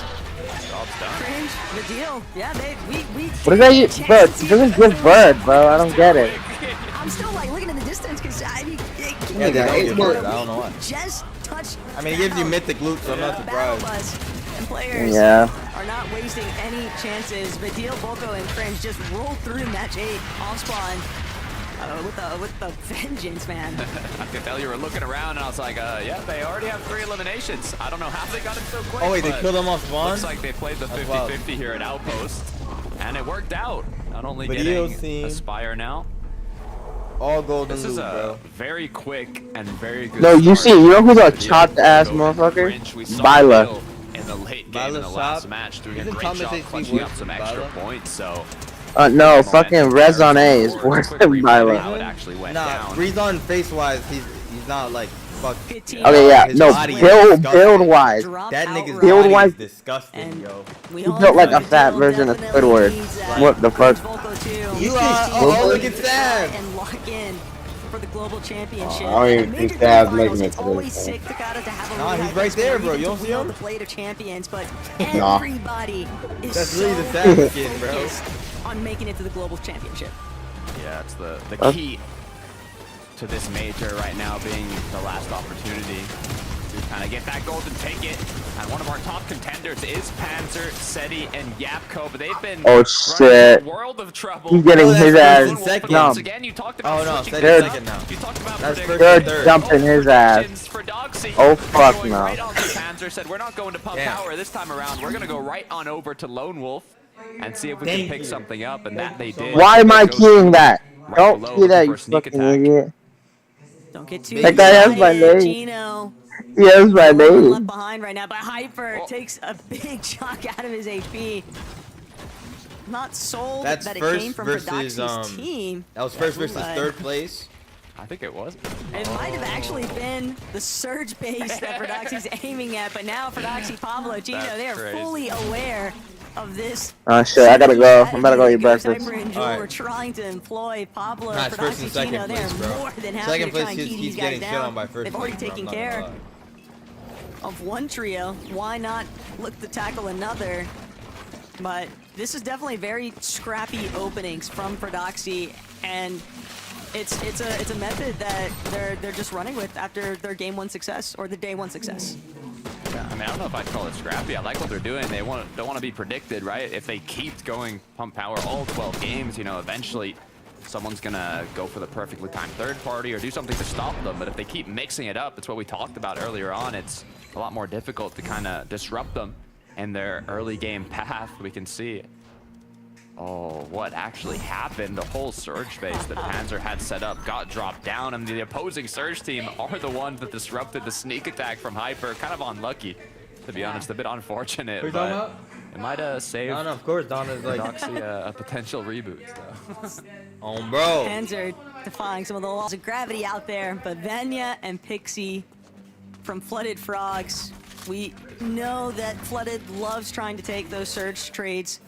S14: Cringe, the deal. Yeah, we
S2: What is that? You, bro, doesn't give bird, bro. I don't get it.
S14: I'm still like looking in the distance because I mean,
S16: Yeah, they don't give bird. I don't know why.
S14: just touch.
S16: I mean, it gives you mythic loot, so I'm not
S14: Battle
S16: surprised.
S14: Bus and players
S2: Yeah.
S14: are not wasting any chances. Badil, Volko, and Cringe just rolled through match 8 off spawn with the vengeance, man.
S13: I could tell you were looking around, and I was like, yeah, they already have 3 eliminations. I don't know how they got it so quick.
S16: Oh wait, they
S13: but
S16: killed him off spawn?
S13: Looks like they played the
S16: That's wild.
S13: 50-50 here at Outpost, and it worked out. Not only
S16: But
S13: getting
S16: EOS team,
S13: Aspire now.
S16: all golden
S13: This is
S16: loot,
S13: a
S16: bro.
S13: very quick and very good
S2: No, you
S13: start.
S2: see, you know who's a
S13: Badil,
S2: chopped ass
S13: Volko,
S2: motherfucker?
S13: Cringe. We saw
S2: Byla.
S13: Badil in the late game in the
S16: Byla's
S13: last
S16: top.
S13: match, doing a
S16: Isn't
S13: great
S16: Thomas
S13: job
S16: HP
S13: clutching
S16: worse
S13: up some
S16: than
S13: extra
S16: Byla?
S13: points. So
S2: No, fucking Rez on A is worse
S13: Quick
S2: than
S13: rebound,
S2: Byla.
S13: how it actually went
S16: Nah,
S13: down.
S16: Breeze on face wise, he's not like fuck.
S2: Okay, yeah,
S16: His
S2: no,
S16: body is
S2: build
S16: disgusting.
S2: wise.
S16: That nigga's
S2: Build
S16: body
S2: wise,
S16: is disgusting, yo.
S2: he built like a fat version of Squidward. What the fuck?
S16: You are. Oh, look at that.
S14: And lock in for the global championship.
S10: I don't even think Stab's making it
S14: It's
S10: to
S14: always
S10: this.
S14: sick to kind of to have a
S16: Nah,
S14: lead
S16: he's
S14: like
S16: right
S14: this
S16: there,
S14: where
S16: bro.
S14: get
S16: You
S14: to
S16: don't see
S14: wield
S16: him?
S14: the blade of champions, but
S10: Nah.
S14: everybody is
S16: That's
S14: so
S16: really the sad kid, bro.
S14: focused on making it to the global championship.
S13: Yeah, it's the key to this major right now being the last opportunity to kind of get that golden ticket. And one of our top contenders is Panzer, Seti, and Yapko, but they've been
S2: Oh,
S13: running
S2: shit.
S13: a world of trouble.
S2: He's getting his ass
S13: Once
S2: dumped.
S13: again, you talked about
S16: Oh no,
S13: switching
S16: Seti's
S13: things up.
S16: second now.
S13: You talked about
S16: That's
S13: predicting-
S16: first and
S2: They're
S16: third.
S2: dumping his ass.
S13: predictions for Doxy.
S2: Oh, fuck
S13: Going
S2: no.
S13: right on to Panzer, said we're not going to pump
S16: Damn.
S13: power this time around. We're going to go right on over to Lone Wolf and see if we
S16: Thank
S13: can pick
S16: you.
S13: something up, and that they did.
S2: Why am I
S13: Goes
S2: keying that?
S13: right
S2: Don't
S13: below
S2: key that,
S13: for
S2: you
S13: a sneak
S2: fucking
S13: attack.
S2: idiot.
S14: Don't get too
S2: That guy has my
S14: excited,
S2: name.
S14: Gino.
S2: He has my
S14: Left
S2: name.
S14: behind right now, but Hyper takes a big chunk out of his HP. Not sold
S16: That's
S14: that it
S16: first
S14: came from
S16: versus,
S14: Prodoxy's team.
S16: That was first versus
S14: But
S16: third place.
S13: I think it was.
S14: It might have actually been the surge base that Prodoxy's aiming at, but now Prodoxy, Pablo, Gino,
S13: That's
S14: they are
S13: crazy.
S14: fully aware of this.
S2: Oh shit, I gotta go. I'm about to go eat breakfast.
S14: Hyper and Jewel
S16: Alright.
S14: were trying to employ Pablo,
S16: Nah, it's first and
S14: Prodoxy,
S16: second
S14: Gino. They're
S16: place, bro.
S14: more than happy
S16: Second
S14: to try
S16: place
S14: and
S16: keeps
S14: keep these
S16: getting
S14: guys
S16: shit
S14: down.
S16: on by first
S14: They've already
S16: place, bro,
S14: taken
S16: I'm not gonna
S14: care
S16: lie.
S14: of one trio. Why not look to tackle another? But this is definitely very scrappy openings from Prodoxy, and it's a method that they're just running with after their game 1 success or the day 1 success.
S13: Yeah, I mean, I don't know if I'd call it scrappy. I like what they're doing. They don't want to be predicted, right? If they keep going pump power all 12 games, you know, eventually someone's gonna go for the perfectly timed third party or do something to stop them. But if they keep mixing it up, it's what we talked about earlier on. It's a lot more difficult to kind of disrupt them in their early game path. We can see, oh, what actually happened. The whole surge base that Panzer had set up got dropped down, and the opposing surge team are the ones that disrupted the sneak attack from Hyper. Kind of unlucky, to be honest. A bit unfortunate,
S16: Who you talking
S13: but
S16: about?
S13: it might have saved
S16: No, of course, Donna's like
S13: Doxy a potential reboot. So.
S16: on bro.
S14: Panzer defying some of the laws of gravity out there, but Venya and Pixie from Flooded Frogs We know that Flooded loves trying to take those surge trades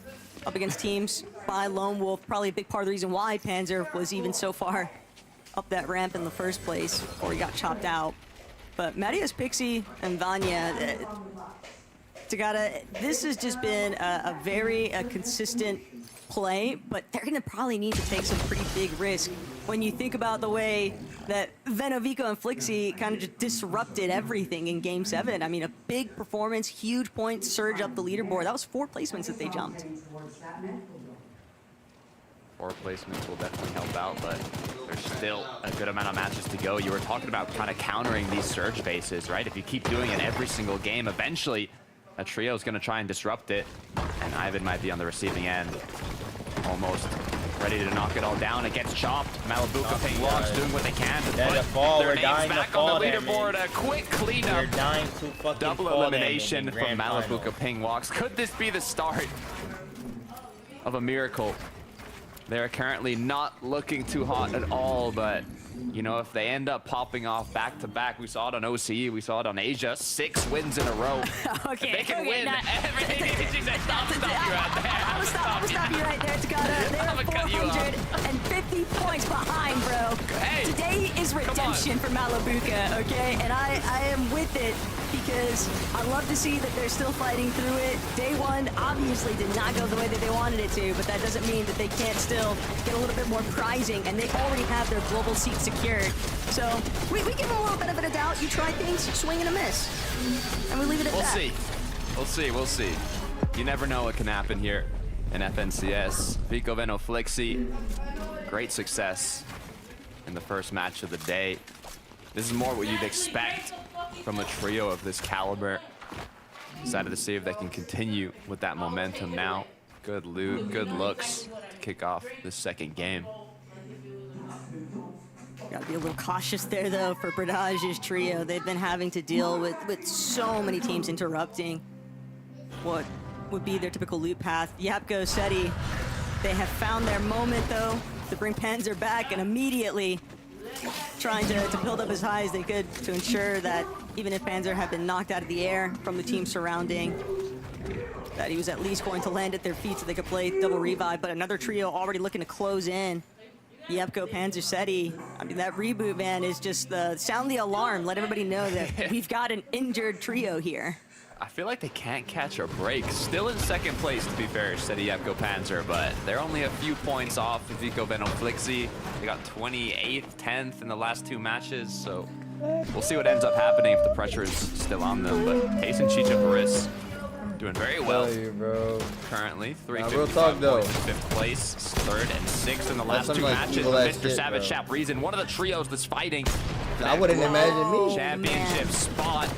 S14: up against teams by Lone Wolf. Probably a big part of the reason why Panzer was even so far up that ramp in the first place before he got chopped out. But Mattias, Pixie, and Vanya, Tagada, this has just been a very consistent play, but they're going to probably need to take some pretty big risk when you think about the way that Veno, Vico, and Flixie kind of just disrupted everything in Game 7. I mean, a big performance, huge points, surge up the leaderboard. That was 4 placements that they jumped.
S13: 4 placements will definitely help out, but there's still a good amount of matches to go. You were talking about kind of countering these surge bases, right? If you keep doing it every single game, eventually a trio is going to try and disrupt it, and Ivan might be on the receiving end, almost ready to knock it all down. It gets chopped. Malibuca Pink Walks doing what they can to put their names back on the leaderboard. A quick cleanup. Double elimination from Malibuca Ping Walks. Could this be the start of a miracle? They're currently not looking too hot at all, but you know, if they end up popping off back-to-back, we saw it on OCE, we saw it on Asia, 6 wins in a row.
S14: Okay,
S13: if they can win everything. Stop you right there.
S14: I'm gonna stop you right there, Takada. They're 450 points behind, bro.
S13: Hey,
S14: today is redemption for Malibuca, okay? And I am with it because I love to see that they're still fighting through it. Day 1 obviously did not go the way that they wanted it to, but that doesn't mean that they can't still get a little bit more prizing, and they already have their global seat secured. So we give them a little benefit of doubt. You try things, swing and a miss, and we leave it at that.
S13: We'll see. You never know what can happen here in FNCS. Vico, Veno, Flixie, great success in the first match of the day. This is more what you'd expect from a trio of this caliber. Decided to see if they can continue with that momentum now. Good loot, good looks to kick off this second game.
S14: Gotta be a little cautious there, though, for Bradage's trio. They've been having to deal with so many teams interrupting what would be their typical loot path. Yapko, Seti, they have found their moment, though, to bring Panzer back, and immediately trying to build up as high as they could to ensure that even if Panzer had been knocked out of the air from the team surrounding, that he was at least going to land at their feet so they could play double revive. But another trio already looking to close in. Yapko, Panzer, Seti. I mean, that reboot, man, is just sound the alarm. Let everybody know that we've got an injured trio here.
S13: I feel like they can't catch a break. Still in second place, to be fair, Seti, Yapko, Panzer, but they're only a few points off of Vico, Veno, Flixie. They got 28th, 10th in the last 2 matches, so we'll see what ends up happening if the pressure is still on them. But Pace and Chicha Paris doing very well currently. 355 points in 5th place, 3rd and 6th in the last 2 matches. Mr. Savage Chap Reason, one of the trios that's fighting.
S16: I wouldn't imagine me.
S13: Championship spot.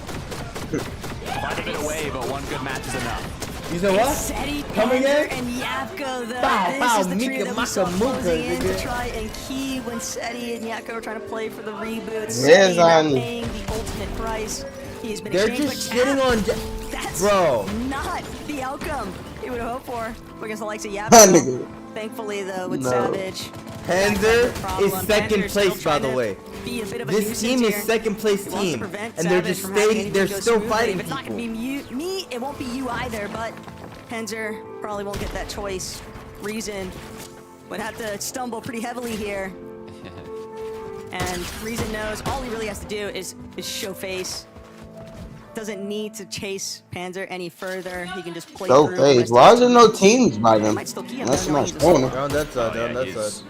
S13: Quite a bit away, but one good match is enough.
S16: You know what?
S14: Seti,
S16: Come again?
S14: and Yapko, though.
S16: Bow,
S14: This is the trio that we saw closing in to
S16: nigga.
S14: try and key when Seti and Yapko are trying to play for the reboot.
S10: Yes,
S14: Seti not
S10: I'm-
S14: paying the ultimate price. He has been
S16: They're
S14: exchanged,
S16: just
S14: but
S16: shitting on
S14: that's
S16: bro.
S14: not the outcome you would hope for against the likes of
S10: That
S14: Yapko.
S10: nigga.
S14: Thankfully, though, with
S10: No.
S14: Savage.
S16: Panzer is second
S14: Panzer's still
S16: place, by the
S14: trying to
S16: way.
S14: be a bit of a
S16: This
S14: nuisance
S16: team is
S14: here.
S16: second place
S14: He wants to
S16: team,
S14: prevent
S16: and they're
S14: Savage
S16: just
S14: from having
S16: staying. They're
S14: anything go
S16: still
S14: smoothly.
S16: fighting
S14: If it's not
S16: people.
S14: gonna be me, it won't be you either. But Panzer probably won't get that choice. Reason would have to stumble pretty heavily here, and Reason knows all he really has to do is show face. Doesn't need to chase Panzer any further. He can just play
S10: So
S14: through.
S10: face. Why is there no teams by them?
S14: Might still key him,
S10: That's
S14: though,
S10: not
S14: knowing
S10: corner.
S16: Down that side,
S13: Oh, yeah,
S16: down that
S13: he's-
S16: side.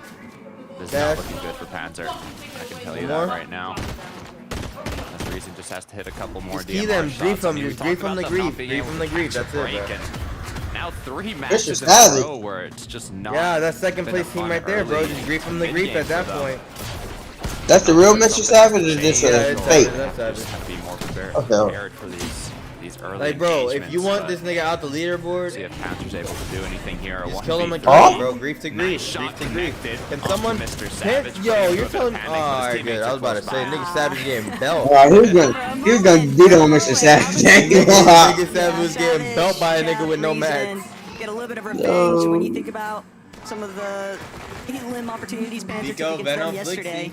S13: This is
S16: Dash.
S13: not looking good for Panzer. I can tell you
S16: More?
S13: that right now. That's Reason just has to hit a couple more
S16: Just key
S13: DMR
S16: them,
S13: shots.
S16: grief them,
S13: I mean, we
S16: just
S13: talked
S16: grief them
S13: about
S16: the
S13: them
S16: grief,
S13: not being
S16: grief
S13: able
S16: them
S13: to
S16: the grief,
S13: catch a
S16: that's it,
S13: break,
S16: bro.
S13: and now 3 matches in
S10: savage.
S13: a row where it's just not.
S16: Yeah, that's second
S13: been a
S16: place team
S13: fun
S16: right there, bro.
S13: early
S16: Just grief from the grief
S13: mid-game
S16: at that
S13: for them.
S16: point.
S10: That's the real Mr. Savage, or just
S16: Yeah,
S10: a
S16: it's
S10: fake?
S16: Savage, that's
S13: Just
S16: Savage.
S13: have to be more
S10: Okay.
S13: prepared for these early
S16: Like, bro, if you
S13: engagements,
S16: want
S13: but
S16: this nigga out the
S13: see
S16: leaderboard,
S13: if Panzer's able to do anything here.
S16: just kill him
S13: 1v3.
S16: again, bro. Grief to
S13: Nice
S16: grief,
S13: shot
S16: grief to grief.
S13: connected
S16: Can
S13: onto
S16: someone
S13: Mr. Savage.
S16: Yo,
S13: Playing
S16: you're
S13: with a
S16: telling?
S13: panic,
S16: Oh,
S13: but his
S16: alright,
S13: teammates
S16: good. I
S13: are
S16: was about to
S13: close
S16: say,
S13: by.
S16: nigga Savage getting belt.
S10: Alright, he was gonna beat on Mr. Savage. I ain't gonna lie.
S16: Nigga Savage was getting belt by a nigga with no
S14: Reason.
S16: mats.
S14: Get a little bit of revenge
S10: Yo.
S14: when you think about some of the limb opportunities Panzer
S16: Vico,
S14: took against them
S16: Veno,
S14: yesterday.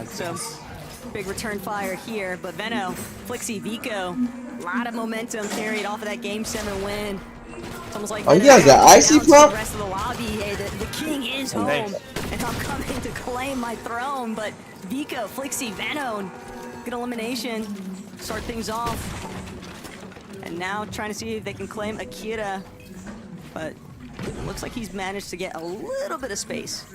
S14: So big return fire here, but Veno, Flixie, Vico A lot of momentum carried off of that Game 7 win. It's almost like
S10: Oh, you guys got icy pump?
S14: the rest of the lobby. Hey, the king is home, and I'm coming to claim my throne. But Vico, Flixie, Venom, good elimination, start things off. And now trying to see if they can claim Akira, but looks like he's managed to get a little bit of space.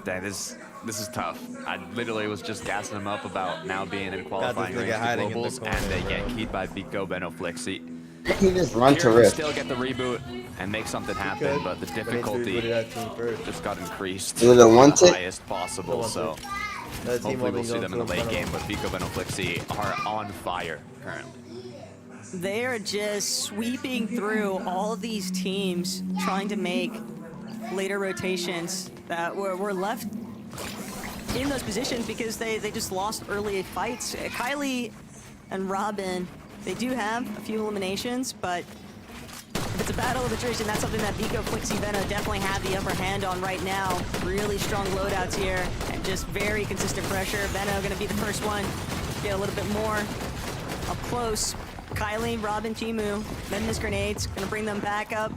S13: Dang, this is tough. I literally was just gassing him up about now being in qualifying range to globals, and they get keyed by Vico, Venom, Flixie.
S10: He just run to
S13: Here,
S10: rift.
S13: still get the reboot and make something happen, but the difficulty just got increased
S10: Was it a
S13: to
S10: one
S13: the
S10: tick?
S13: highest possible. So hopefully we'll see them in the late game. But Vico, Venom, Flixie are on fire currently.
S14: They are just sweeping through all of these teams, trying to make later rotations that were left in those positions because they just lost early fights. Kylie and Robin, they do have a few eliminations, but if it's a battle of attrition, that's something that Vico, Flixie, Venom definitely have the upper hand on right now. Really strong loadouts here and just very consistent pressure. Venom gonna be the first one to get a little bit more up close. Kylie, Robin, Chimu, then miss grenades, gonna bring them back up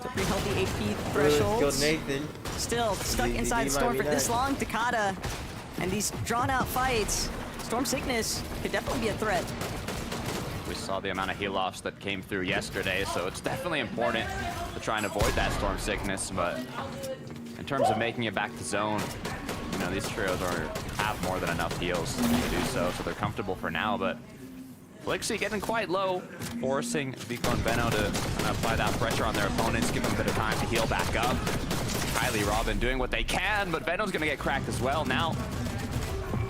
S14: to pretty healthy AP thresholds.
S16: Nathan.
S14: Still stuck inside the storm for this long. Takada and these drawn out fights. Storm sickness could definitely be a threat.
S13: We saw the amount of heal offs that came through yesterday, so it's definitely important to try and avoid that storm sickness. But in terms of making it back to zone, you know, these trios have more than enough heals to do so, so they're comfortable for now. But Flixie getting quite low, forcing Vico and Venom to kind of apply that pressure on their opponents, give them a bit of time to heal back up. Kylie, Robin doing what they can, but Venom's gonna get cracked as well. Now,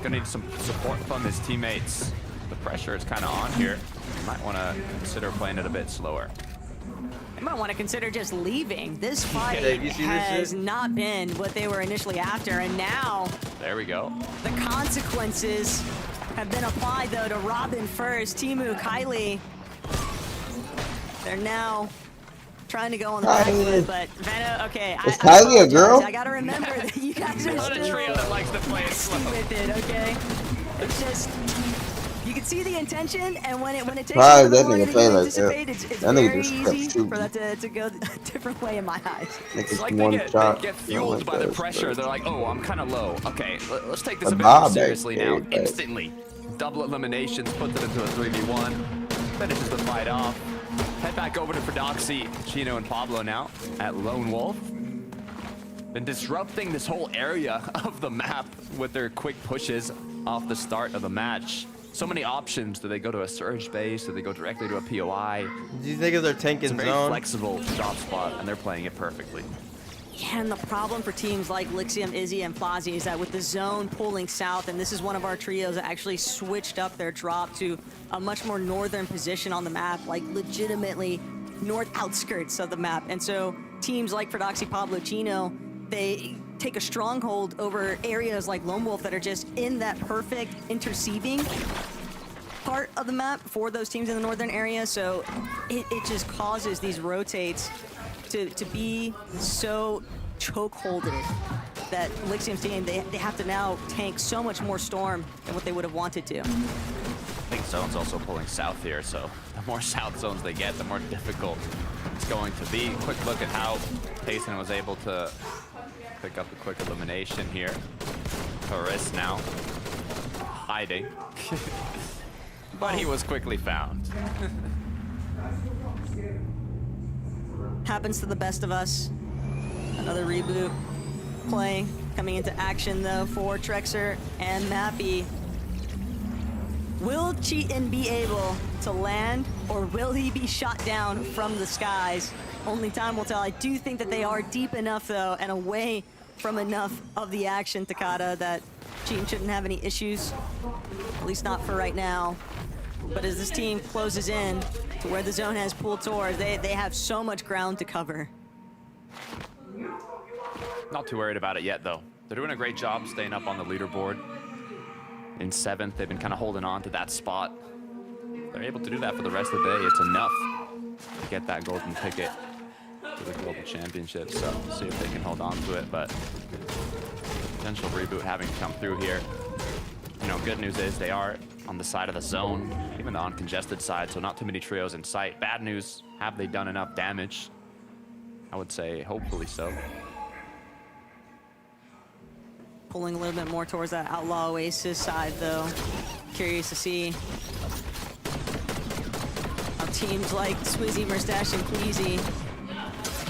S13: gonna need some support from his teammates. The pressure is kind of on here. You might want to consider playing it a bit slower.
S14: They might want to consider just leaving. This fight has not been what they were initially after, and now
S13: there we go.
S14: The consequences have been applied, though, to Robin first. Timu, Kylie, they're now trying to go on the back foot, but Venom, okay.
S10: Is Kylie a girl?
S14: I gotta remember that you guys are
S13: Not a trio that likes to play it slow.
S14: with it, okay? It's just, you can see the intention, and when it takes
S10: Why
S14: a
S10: is
S14: little
S10: that
S14: longer
S10: nigga
S14: than
S10: play
S14: you
S10: like
S14: anticipate,
S10: that?
S14: it's
S10: That nigga
S14: very
S10: just kept
S14: easy
S10: shooting.
S14: for that to go a different way in my eyes.
S13: It's like they get fueled by the pressure. They're like, oh, I'm kind of low. Okay, let's take this a bit
S10: Bob
S13: more seriously
S10: back
S13: now.
S10: there,
S13: Instantly. Double eliminations, puts it into a 3v1. Finishes the fight off. Head back over to Prodoxy, Chino, and Pablo now at Lone Wolf. Been disrupting this whole area of the map with their quick pushes off the start of the match. So many options. Do they go to a surge base? Do they go directly to a POI?
S16: Do you think of their tank
S13: It's
S16: in
S13: a very
S16: zone?
S13: flexible drop spot, and they're playing it perfectly.
S14: Yeah, and the problem for teams like Lixium, Izzy, and Plazi is that with the zone pulling south, and this is one of our trios that actually switched up their drop to a much more northern position on the map, like legitimately north outskirts of the map. And so teams like Prodoxy, Pablo, Chino, they take a stronghold over areas like Lone Wolf that are just in that perfect interceiving part of the map for those teams in the northern area. So it just causes these rotates to be so chokeholded that Lixium's team, they have to now tank so much more storm than what they would have wanted to.
S13: I think zone's also pulling south here, so the more south zones they get, the more difficult it's going to be. Quick look at how Payson was able to pick up a quick elimination here. Torres now hiding, but he was quickly found.
S14: Happens to the best of us. Another reboot play coming into action though for Trexer and Mappy. Will Cheatin be able to land, or will he be shot down from the skies? Only time will tell. I do think that they are deep enough though and away from enough of the action, Takada, that Cheatin shouldn't have any issues, at least not for right now. But as this team closes in to where the zone has pulled towards, they have so much ground to cover.
S13: Not too worried about it yet, though. They're doing a great job staying up on the leaderboard. In 7th, they've been kind of holding on to that spot. They're able to do that for the rest of the day. It's enough to get that golden ticket to the Global Championship. So we'll see if they can hold on to it. But potential reboot having come through here. You know, good news is they are on the side of the zone, even the uncongested side, so not too many trios in sight. Bad news, have they done enough damage? I would say hopefully so.
S14: Pulling a little bit more towards that Outlaw Oasis side, though. Curious to see how teams like Swizzy, Merstash, and Queasy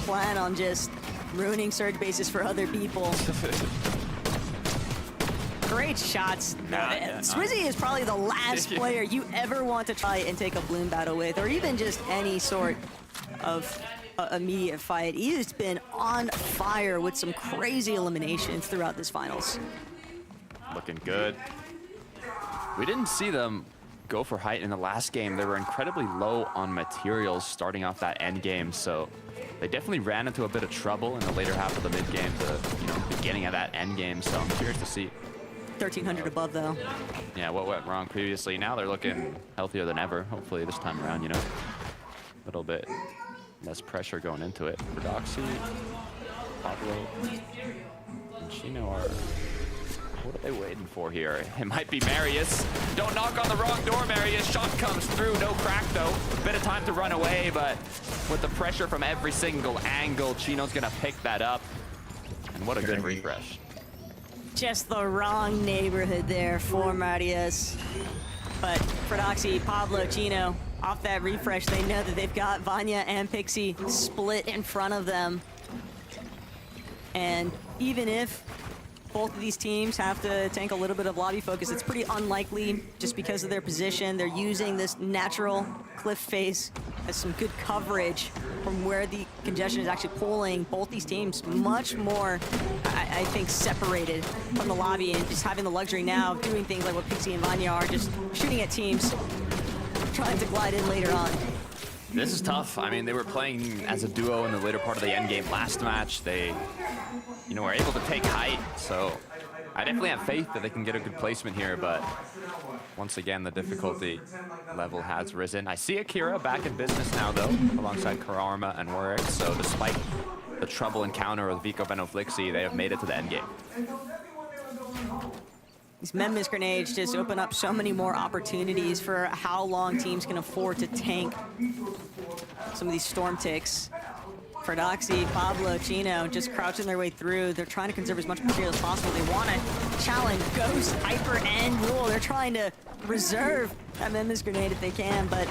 S14: plan on just ruining surge bases for other people. Great shots. Swizzy is probably the last player you ever want to try and take a Bloom battle with, or even just any sort of immediate fight. He has been on fire with some crazy eliminations throughout this finals.
S13: Looking good. We didn't see them go for height in the last game. They were incredibly low on materials starting off that end game, so they definitely ran into a bit of trouble in the later half of the mid game to beginning of that end game. So I'm curious to see.
S14: 1300 above though.
S13: Yeah, what went wrong previously? Now they're looking healthier than ever. Hopefully this time around, a little bit less pressure going into it. For Doxy, Pablo, and Chino are... What are they waiting for here? It might be Marius. Don't knock on the wrong door, Marius. Shot comes through, no crack though. Bit of time to run away, but with the pressure from every single angle, Chino's gonna pick that up. And what a good refresh.
S14: Just the wrong neighborhood there for Marius. But for Doxy, Pablo, Chino, off that refresh, they know that they've got Vanya and Pixie split in front of them. And even if both of these teams have to tank a little bit of lobby focus, it's pretty unlikely just because of their position. They're using this natural cliff face as some good coverage from where the congestion is actually pulling both these teams much more, I think, separated from the lobby, and just having the luxury now of doing things like what Pixie and Vanya are, just shooting at teams, trying to glide in later on.
S13: This is tough. I mean, they were playing as a duo in the later part of the end game last match. They, were able to take height, so I definitely have faith that they can get a good placement here, but once again, the difficulty level has risen. I see Akira back in business now, though, alongside Kararma and Warwick, so despite the trouble encounter with Vico Benoflixi, they have made it to the end game.
S14: These Memphis grenades just open up so many more opportunities for how long teams can afford to tank some of these storm ticks. For Doxy, Pablo, Chino just crouching their way through. They're trying to conserve as much material as possible. They want to challenge Ghost, Hyper, and Rule. They're trying to reserve that Memphis grenade if they can, but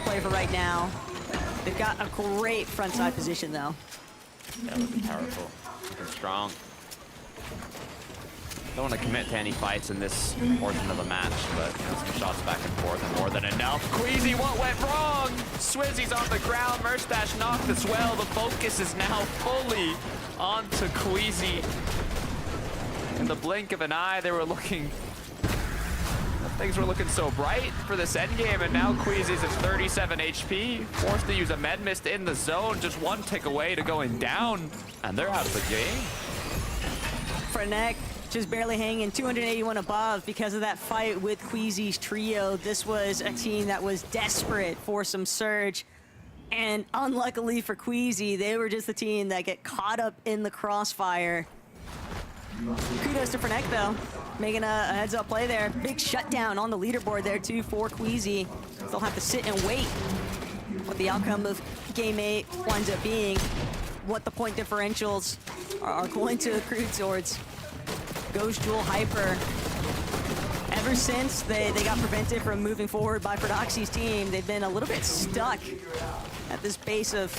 S14: play for right now. They've got a great front side position, though.
S13: Yeah, looking powerful, looking strong. Don't want to commit to any fights in this portion of the match, but some shots back and forth and more than enough. Queasy, what went wrong? Swizzy's on the ground. Merstash knocked as well. The focus is now fully onto Queasy. In the blink of an eye, they were looking... Things were looking so bright for this endgame, and now Queasy's at 37 HP. Forced to use a med mist in the zone, just one tick away to going down, and they're out of the game.
S14: Frenek just barely hanging 281 above because of that fight with Queasy's trio. This was a team that was desperate for some surge, and unluckily for Queasy, they were just the team that get caught up in the crossfire. Kudos to Frenek though, making a heads-up play there. Big shutdown on the leaderboard there too for Queasy. They'll have to sit and wait what the outcome of Game 8 winds up being, what the point differentials are going to accrue towards. Ghost, Jewel, Hyper. Ever since they got prevented from moving forward by Prodoxy's team, they've been a little bit stuck at this base of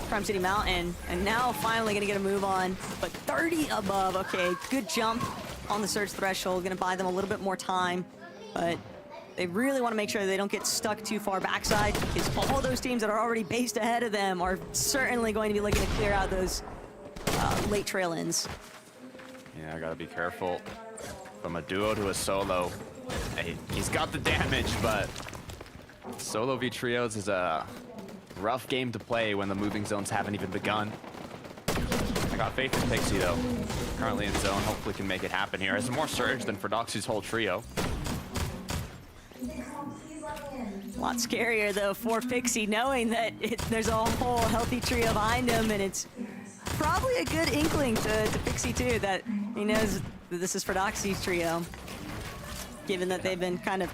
S14: Prime City Mountain, and now finally gonna get a move on. But 30 above, okay, good jump on the surge threshold, gonna buy them a little bit more time, but they really want to make sure they don't get stuck too far backside, because all those teams that are already based ahead of them are certainly going to be looking to clear out those late trail ends.
S13: Yeah, I gotta be careful. From a duo to a solo, hey, he's got the damage, but solo v trios is a rough game to play when the moving zones haven't even begun. I got faith in Pixie though. Currently in zone, hopefully can make it happen here. Has more surge than for Doxy's whole trio.
S14: A lot scarier though for Pixie, knowing that there's a whole healthy trio behind him, and it's probably a good inkling to Pixie too, that he knows that this is for Doxy's trio. given that they've been kind of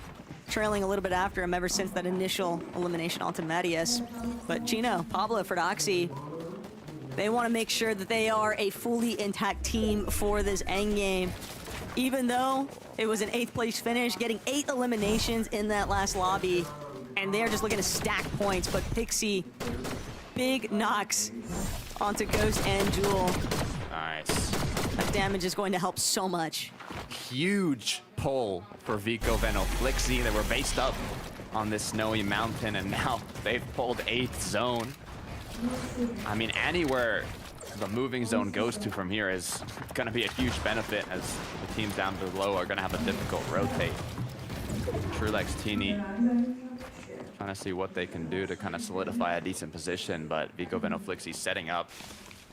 S14: trailing a little bit after him ever since that initial elimination onto Matias. But Chino, Pablo, Frodoxy, they want to make sure that they are a fully intact team for this endgame. Even though it was an 8th place finish, getting 8 eliminations in that last lobby, and they're just looking to stack points. But Pixie, big knocks onto Ghost and Jewel.
S13: Nice.
S14: That damage is going to help so much.
S13: Huge pull for Vico Veno Flixie. They were based up on this snowy mountain, and now they've pulled 8th zone. I mean, anywhere the moving zone goes to from here is going to be a huge benefit, as the teams down below are going to have a difficult rotate. Trulex, Teeny trying to see what they can do to kind of solidify a decent position, but Vico Veno Flixie setting up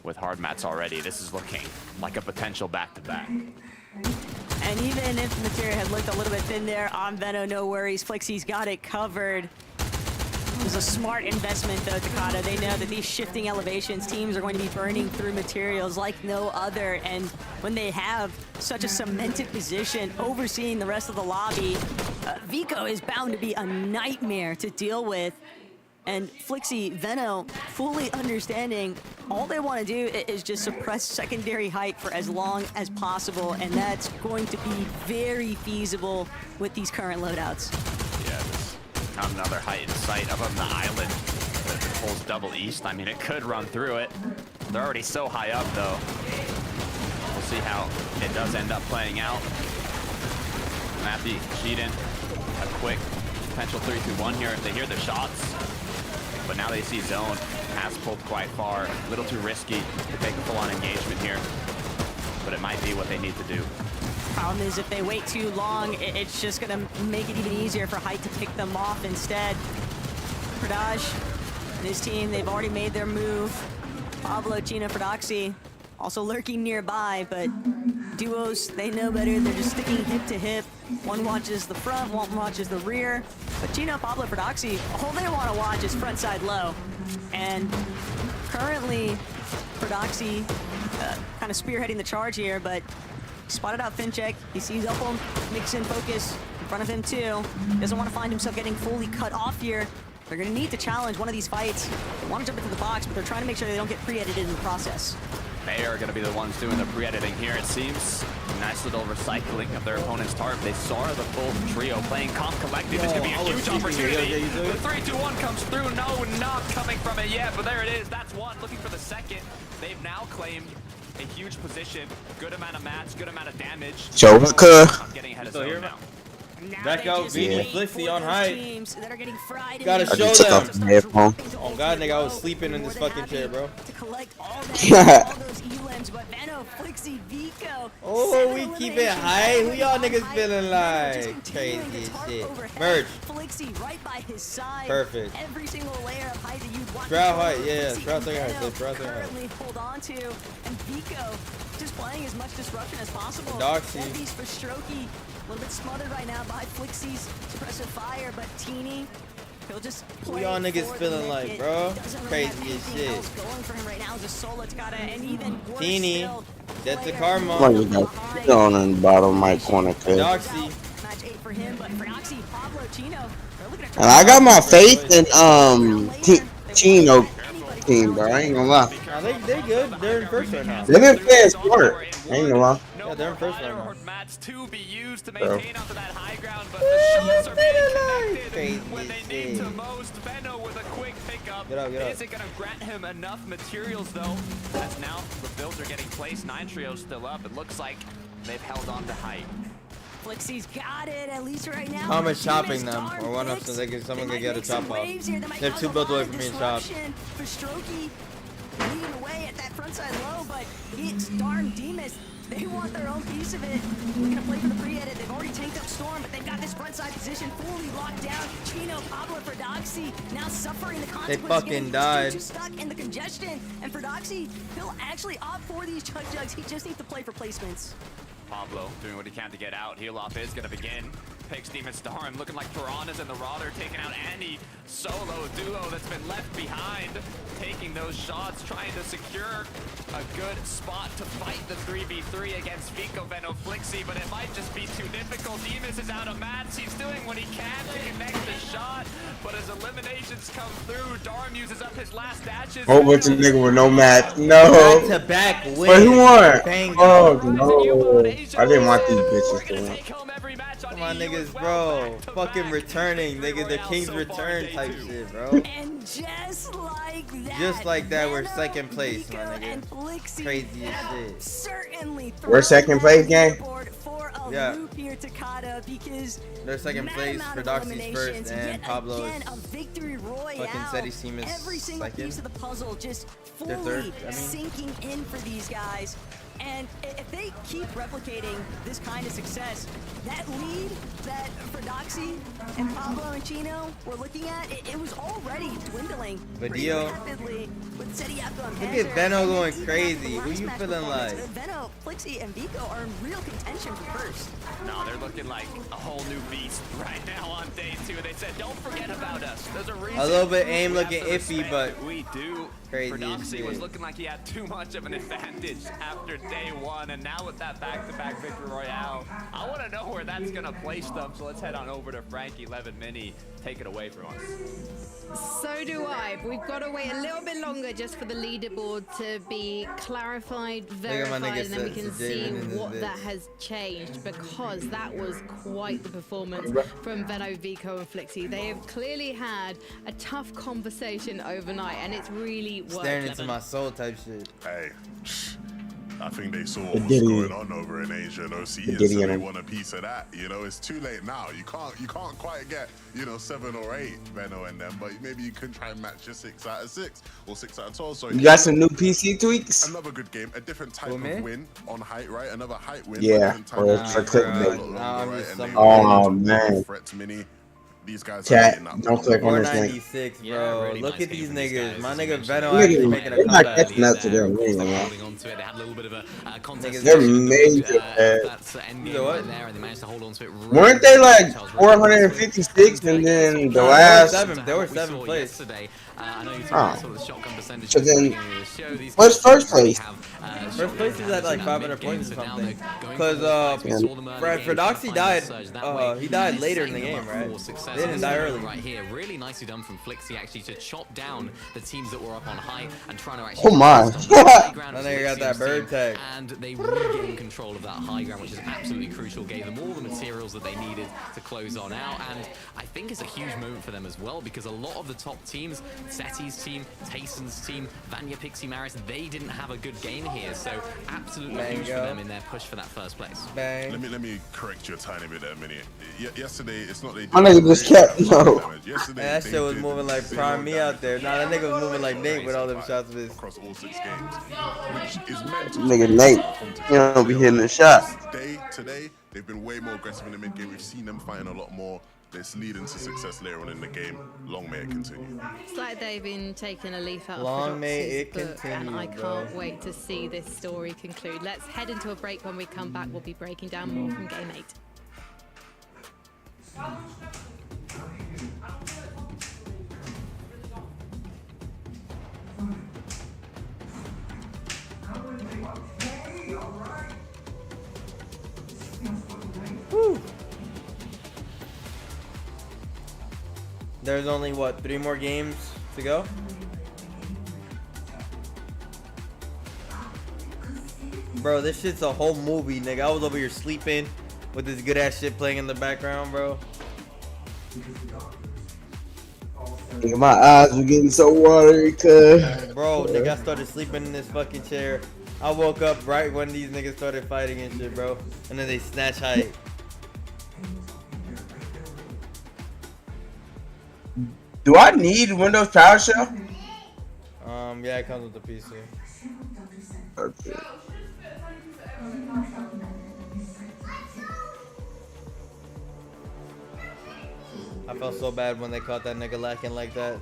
S13: with hard mats already. This is looking like a potential back-to-back.
S14: And even if the material had looked a little bit thin there on Veno, no worries. Flixie's got it covered. It was a smart investment, though, Takada. They know that these shifting elevations, teams are going to be burning through materials like no other. And when they have such a cemented position overseeing the rest of the lobby, Vico is bound to be a nightmare to deal with. And Flixie, Veno, fully understanding all they want to do is just suppress secondary height for as long as possible, and that's going to be very feasible with these current loadouts.
S13: Yeah, there's not another height in sight up on the island that pulls double east. I mean, it could run through it. They're already so high up, though. We'll see how it does end up playing out. Matthew Cheaton, a quick potential 3-2-1 here if they hear the shots. But now they see zone has pulled quite far. A little too risky to take a full-on engagement here. But it might be what they need to do.
S14: Problem is, if they wait too long, it's just going to make it even easier for Height to pick them off instead. Pradaj and his team, they've already made their move. Pablo, Chino, Frodoxy also lurking nearby, but duos, they know better. They're just sticking hip to hip. One watches the front, one watches the rear. But Chino, Pablo, Frodoxy, all they want to watch is front side low. And currently, Frodoxy kind of spearheading the charge here, but spotted out Fincheck. He sees Upholm, makes in focus in front of him too. Doesn't want to find himself getting fully cut off here. They're going to need to challenge one of these fights. They want to jump into the box, but they're trying to make sure they don't get pre-edited in the process.
S13: They are going to be the ones doing the pre-editing here, it seems. Nice little recycling of their opponent's tarp. They saw the full trio playing calm collected. This could be a huge opportunity. The 3-2-1 comes through. No knock coming from it yet, but there it is. That's one. Looking for the second. They've now claimed a huge position. Good amount of mats, good amount of damage. Getting ahead of zone now.
S16: Back out, Vini, Flixie on height.
S10: Gotta
S16: Gotta
S10: show
S16: show
S10: them.
S16: them. Oh god, nigga, I was sleeping in this fucking chair, bro. Oh, we keep it high. Who y'all niggas feeling like? Crazy as shit. Merge. Perfect.
S14: Every single layer of height that you'd want.
S16: Shroud height, yeah, shroud second height. So shroud second height.
S14: Currently hold on to, and Vico just playing as much disruption as possible.
S16: Doxy.
S14: All these for Strokey, a little bit smothered right now by Flixie's suppressive fire, but Teeny, he'll just play.
S16: Who y'all niggas
S14: for the
S16: feeling
S14: naked.
S16: like, bro?
S14: Doesn't really
S16: Crazy
S14: have
S16: as
S14: anything
S16: shit.
S14: else going for him right now. Is a solo Takada, and even worse
S16: Teeny,
S14: still,
S16: that's the
S14: player
S16: karma.
S10: On in the bottom right corner, kid.
S16: Doxy.
S14: match 8 for him, but Frodoxy, Pablo, Chino, they're looking at
S10: And I got my faith in Chino team, bro. I ain't gonna lie.
S16: Nah, they good. They're in first right now.
S10: They've been playing smart. I ain't gonna lie.
S16: Yeah, they're in first right now.
S13: Mats to be used to
S10: Bro.
S13: maintain onto that high ground, but the shots are being connected when they need to most. Veno with a quick pickup.
S16: Get out.
S13: Isn't going to grant him enough materials, though, as now the builds are getting placed. 9 trios still up. It looks like they've held on to height.
S14: Flixie's got it, at least right now.
S16: Tom is chopping them, or one up so someone can get a chop off. They're 2 builds away from being chopped.
S14: For Strokey, leading away at that front side low, but it's darn Demas. They want their own piece of it. We're gonna play for the pre-edit. They've already tanked up Storm, but they've got this front side position fully locked down. Chino, Pablo, Frodoxy now suffering the consequences.
S16: fucking died.
S14: Just stuck in the congestion, and Frodoxy, he'll actually opt for these chug jugs. He just needs to play for placements.
S13: Pablo doing what he can to get out. Heal off is going to begin. picks Demon Storm. Looking like Piranhas and the Rauder taking out any solo duo that's been left behind. Taking those shots, trying to secure a good spot to fight the 3v3 against Vico, Veno, Flixie, but it might just be too difficult. Demus is out of mats. He's doing what he can to connect the shot, but as eliminations come through, Darm uses up his last dashes.
S10: Whole bunch of niggas with no match. No.
S16: Back to back win.
S10: But who won?
S16: Bang.
S10: Oh no. I didn't want these bitches to win.
S16: Come on, niggas, bro. Fucking returning, nigga. The King's return type shit, bro.
S14: And
S16: Just like that, we're second place, my nigga. Crazy as shit.
S14: Certainly
S10: We're second place, gang.
S16: Yeah.
S14: Here, Takada, because
S16: They're second place. Prodoxy's first, and Pablo's
S14: a victory royale.
S16: fucking Seti's team is
S14: Every single piece of
S16: second.
S14: the puzzle just
S16: They're
S14: fully
S16: third, I mean.
S14: sinking in for these guys. And if they keep replicating this kind of success, that lead that Prodoxy and Pablo and Chino were looking at, it was already dwindling pretty
S16: Video.
S14: rapidly with Seti Apple and
S16: Look
S14: Panther.
S16: at Veno
S14: And
S16: going
S14: even
S16: crazy.
S14: the
S16: Who
S14: last
S16: you
S14: match
S16: feeling
S14: performance,
S16: like?
S14: Veno, Flixie, and Vico are in real contention for first.
S13: No, they're looking like a whole new beast right now on day 2. They said, don't forget about us. There's a reason.
S16: A little bit aim
S13: we have
S16: looking
S13: the
S16: iffy,
S13: respect
S16: but
S13: that we do.
S16: crazy as
S13: Prodoxy was
S16: shit.
S13: looking like he had too much of an advantage after day 1, and now with that back-to-back victory royale, I want to know where that's gonna place them. So let's head on over to Frankie 11 Mini. Take it away from us.
S11: So do I. But we've got to wait a little bit longer just for the leaderboard to be clarified,
S16: at my
S11: verified,
S16: nigga
S11: and then we can
S16: Seth
S11: see
S16: Jaden in this
S11: what
S16: bitch.
S11: that has changed, because that was quite the performance from Veno, Vico, and Flixie. They have clearly had a tough conversation overnight, and it's really worked.
S16: Staring into my soul type shit.
S9: Hey, I think they saw what
S10: The
S9: was
S10: Diddy.
S9: going on over in Asia and OCE,
S10: The
S9: and
S10: Diddy
S9: so
S10: in
S9: they
S10: him.
S9: want a piece of that. You know, it's too late now. You can't quite get, 7 or 8 Veno and them, but maybe you can try and match your 6 out of 6 or 6 out of 12. So
S10: You got some new PC tweaks?
S9: another good game, a different type
S16: Who,
S9: of
S16: me?
S9: win on height, right? Another height win.
S10: Yeah,
S9: but different type
S10: or
S9: of
S10: for
S9: win.
S10: clickbait.
S9: A lot
S16: Nah, I'm
S9: longer,
S16: just
S9: right?
S16: some-
S9: And
S10: Oh,
S9: they-
S10: man.
S9: Threats Mini. These guys are
S10: Chat,
S9: hitting that
S10: don't
S9: ball.
S10: click on this link.
S16: 496, bro.
S12: Yeah, really
S16: Look
S12: nice
S16: at
S12: game
S16: these
S12: from these
S16: niggas.
S12: guys,
S16: My
S12: as
S16: nigga
S12: you mentioned.
S16: Veno
S10: Niggas-
S16: actually making a
S10: they're not
S16: comeback.
S10: catching up to
S12: There,
S10: them.
S12: of course,
S10: We ain't
S12: they
S10: gonna
S12: were
S10: lie.
S12: holding on to it. They had a little bit of a contest.
S10: They're
S12: situation,
S10: major bad.
S12: that's the end
S16: You
S12: game
S16: know what?
S12: right there, and they managed to hold on to it.
S10: Weren't they like 456 and then the
S16: Nah,
S10: last?
S16: they were
S12: We
S16: seventh
S12: saw
S16: place.
S12: yesterday. I know you
S10: Oh.
S12: talked about sort of the shotgun percentage
S10: So
S12: at the
S10: then,
S12: beginning of the show. These
S10: what's
S12: guys
S10: first
S12: already
S10: place?
S12: have,
S16: First
S12: shotgun
S16: place is at
S12: advantage
S16: like
S12: in that
S16: 500
S12: mid-game,
S16: points or
S12: so now
S16: something.
S12: they're going
S16: Because
S12: for the fights. We saw them early
S16: Fred
S12: game, trying to
S16: Prodoxy
S12: find
S16: died.
S12: the surge that way.
S16: He died
S12: They're
S16: later in the
S12: setting
S16: game,
S12: them up
S16: right?
S12: for success
S16: They didn't
S12: in
S16: die
S12: this
S16: early.
S12: moment right here. Really nicely done from Flixie actually to chop down the teams that were up on high and trying to actually
S10: Oh my.
S12: focus on the high ground
S16: That
S12: of
S16: nigga got that
S12: Flixi's
S16: bird
S12: team,
S16: tag.
S12: and they regained control of that high ground, which is absolutely crucial. Gave them all the materials that they needed to close on out, and I think it's a huge moment for them as well, because a lot of the top teams, Seti's team, Tayson's team, Vanya, Pixie, Maris, they didn't have a good game here, so absolutely huge for
S16: Mango.
S12: them in their push for that first place.
S16: Bang.
S9: Let me correct you a tiny bit there, Minnie. Yesterday, it's not they.
S10: My nigga just kept
S9: Yesterday,
S16: That
S9: they
S16: shit was
S9: did
S16: moving like
S9: zero
S16: Prime Me
S9: damage
S16: out there. Nah, that nigga was moving like Nate with all them shots of his.
S9: across all 6 games, which is meant to
S10: Nigga Nate, you don't be hitting the shot.
S9: Today, they've been way more aggressive in the mid game. We've seen them fighting a lot more. This leading to success later on in the game. Long may it continue.
S11: It's like they've been taking a leaf out
S16: Long
S11: of
S16: may it
S11: Prodoxy's book, and
S16: continue,
S11: I
S16: bro.
S11: can't wait to see this story conclude. Let's head into a break. When we come back, we'll be breaking down more from Game 8.
S16: There's only what, 3 more games to go? Bro, this shit's a whole movie, nigga. I was over here sleeping with this good ass shit playing in the background, bro.
S10: Nigga, my eyes were getting so watery, cuz.
S16: Bro, nigga, I started sleeping in this fucking chair. I woke up right when these niggas started fighting and shit, bro. And then they snatch height.
S10: Do I need Windows PowerShell?
S16: Yeah, it comes with the PC.
S10: Okay.
S16: I felt so bad when they caught that nigga lacking like that.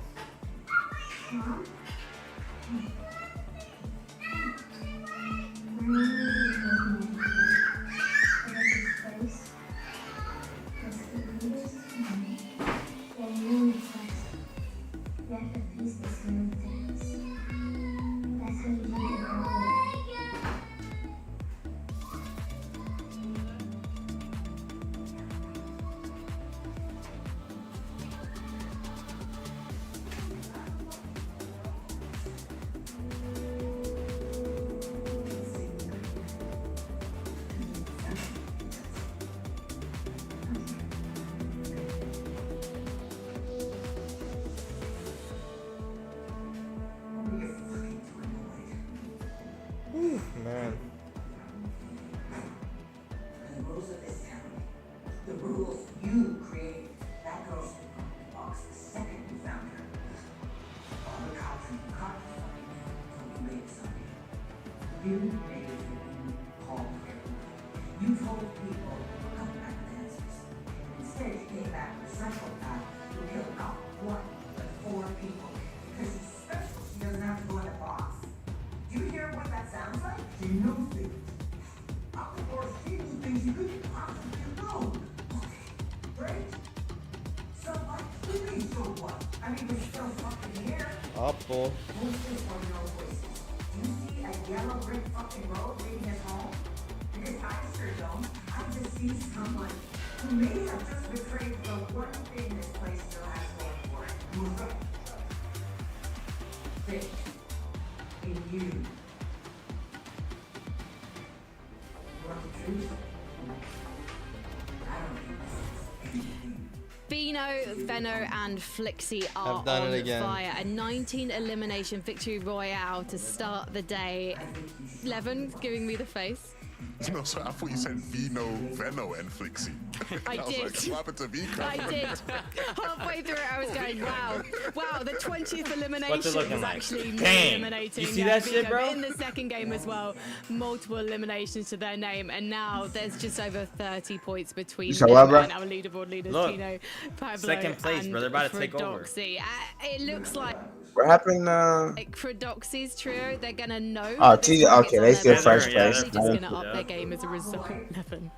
S15: rules of this town. The rules you created. That girl stood on the box the second you found her. All the cops and the cops told you made something. You made it you called everyone. You told people come back with answers. Instead, you came back with a psychopath who killed not one, but 4 people. Because he's special, he doesn't have to go in the box. Do you hear what that sounds like? She knows things. Of course, she knew things you couldn't possibly know. Right? So what? We mean so what? I mean, we're still fucking here.
S16: Apple.
S15: Who's this one of those voices? Do you see a yellow brick fucking road leading us home? Because I sure don't. I just see someone who may have just betrayed the one thing this place still has going for it. Who's right? Faith in you. You want the truth? I don't think this is anything.
S11: Bino, Venno, and Flixie are
S16: I've done
S11: on
S16: it again.
S11: fire. A 19 elimination victory royale to start the day. Levin giving me the face.
S9: No, sorry, I thought you said Vino, Venno, and Flixie.
S11: I
S9: was
S11: did.
S9: Like, what happened to Vika?
S11: I did. Halfway through it, I was going, wow. Wow, the 20th elimination
S6: What's it looking
S11: was
S6: like?
S11: actually me
S6: Dang.
S11: eliminating.
S6: You see that shit,
S11: Vigo.
S6: bro?
S11: In the second game as well, multiple eliminations to their name, and now there's just over 30 points between
S10: saw
S11: them
S10: what, bro?
S11: and our leaderboard leaders,
S6: Look.
S11: Pino, Pablo,
S6: Second place,
S11: and
S6: bro. They're about to take over.
S11: Fredoxy. It looks like
S10: What happened?
S11: Fredoxy's trio, they're gonna know.
S10: Oh,
S11: that this
S10: T-
S11: one
S10: okay,
S11: gets
S10: they
S11: on
S10: still
S11: their
S10: first
S11: back.
S10: place.
S11: They're just gonna up
S6: Yeah.
S11: their game as a result. Levin.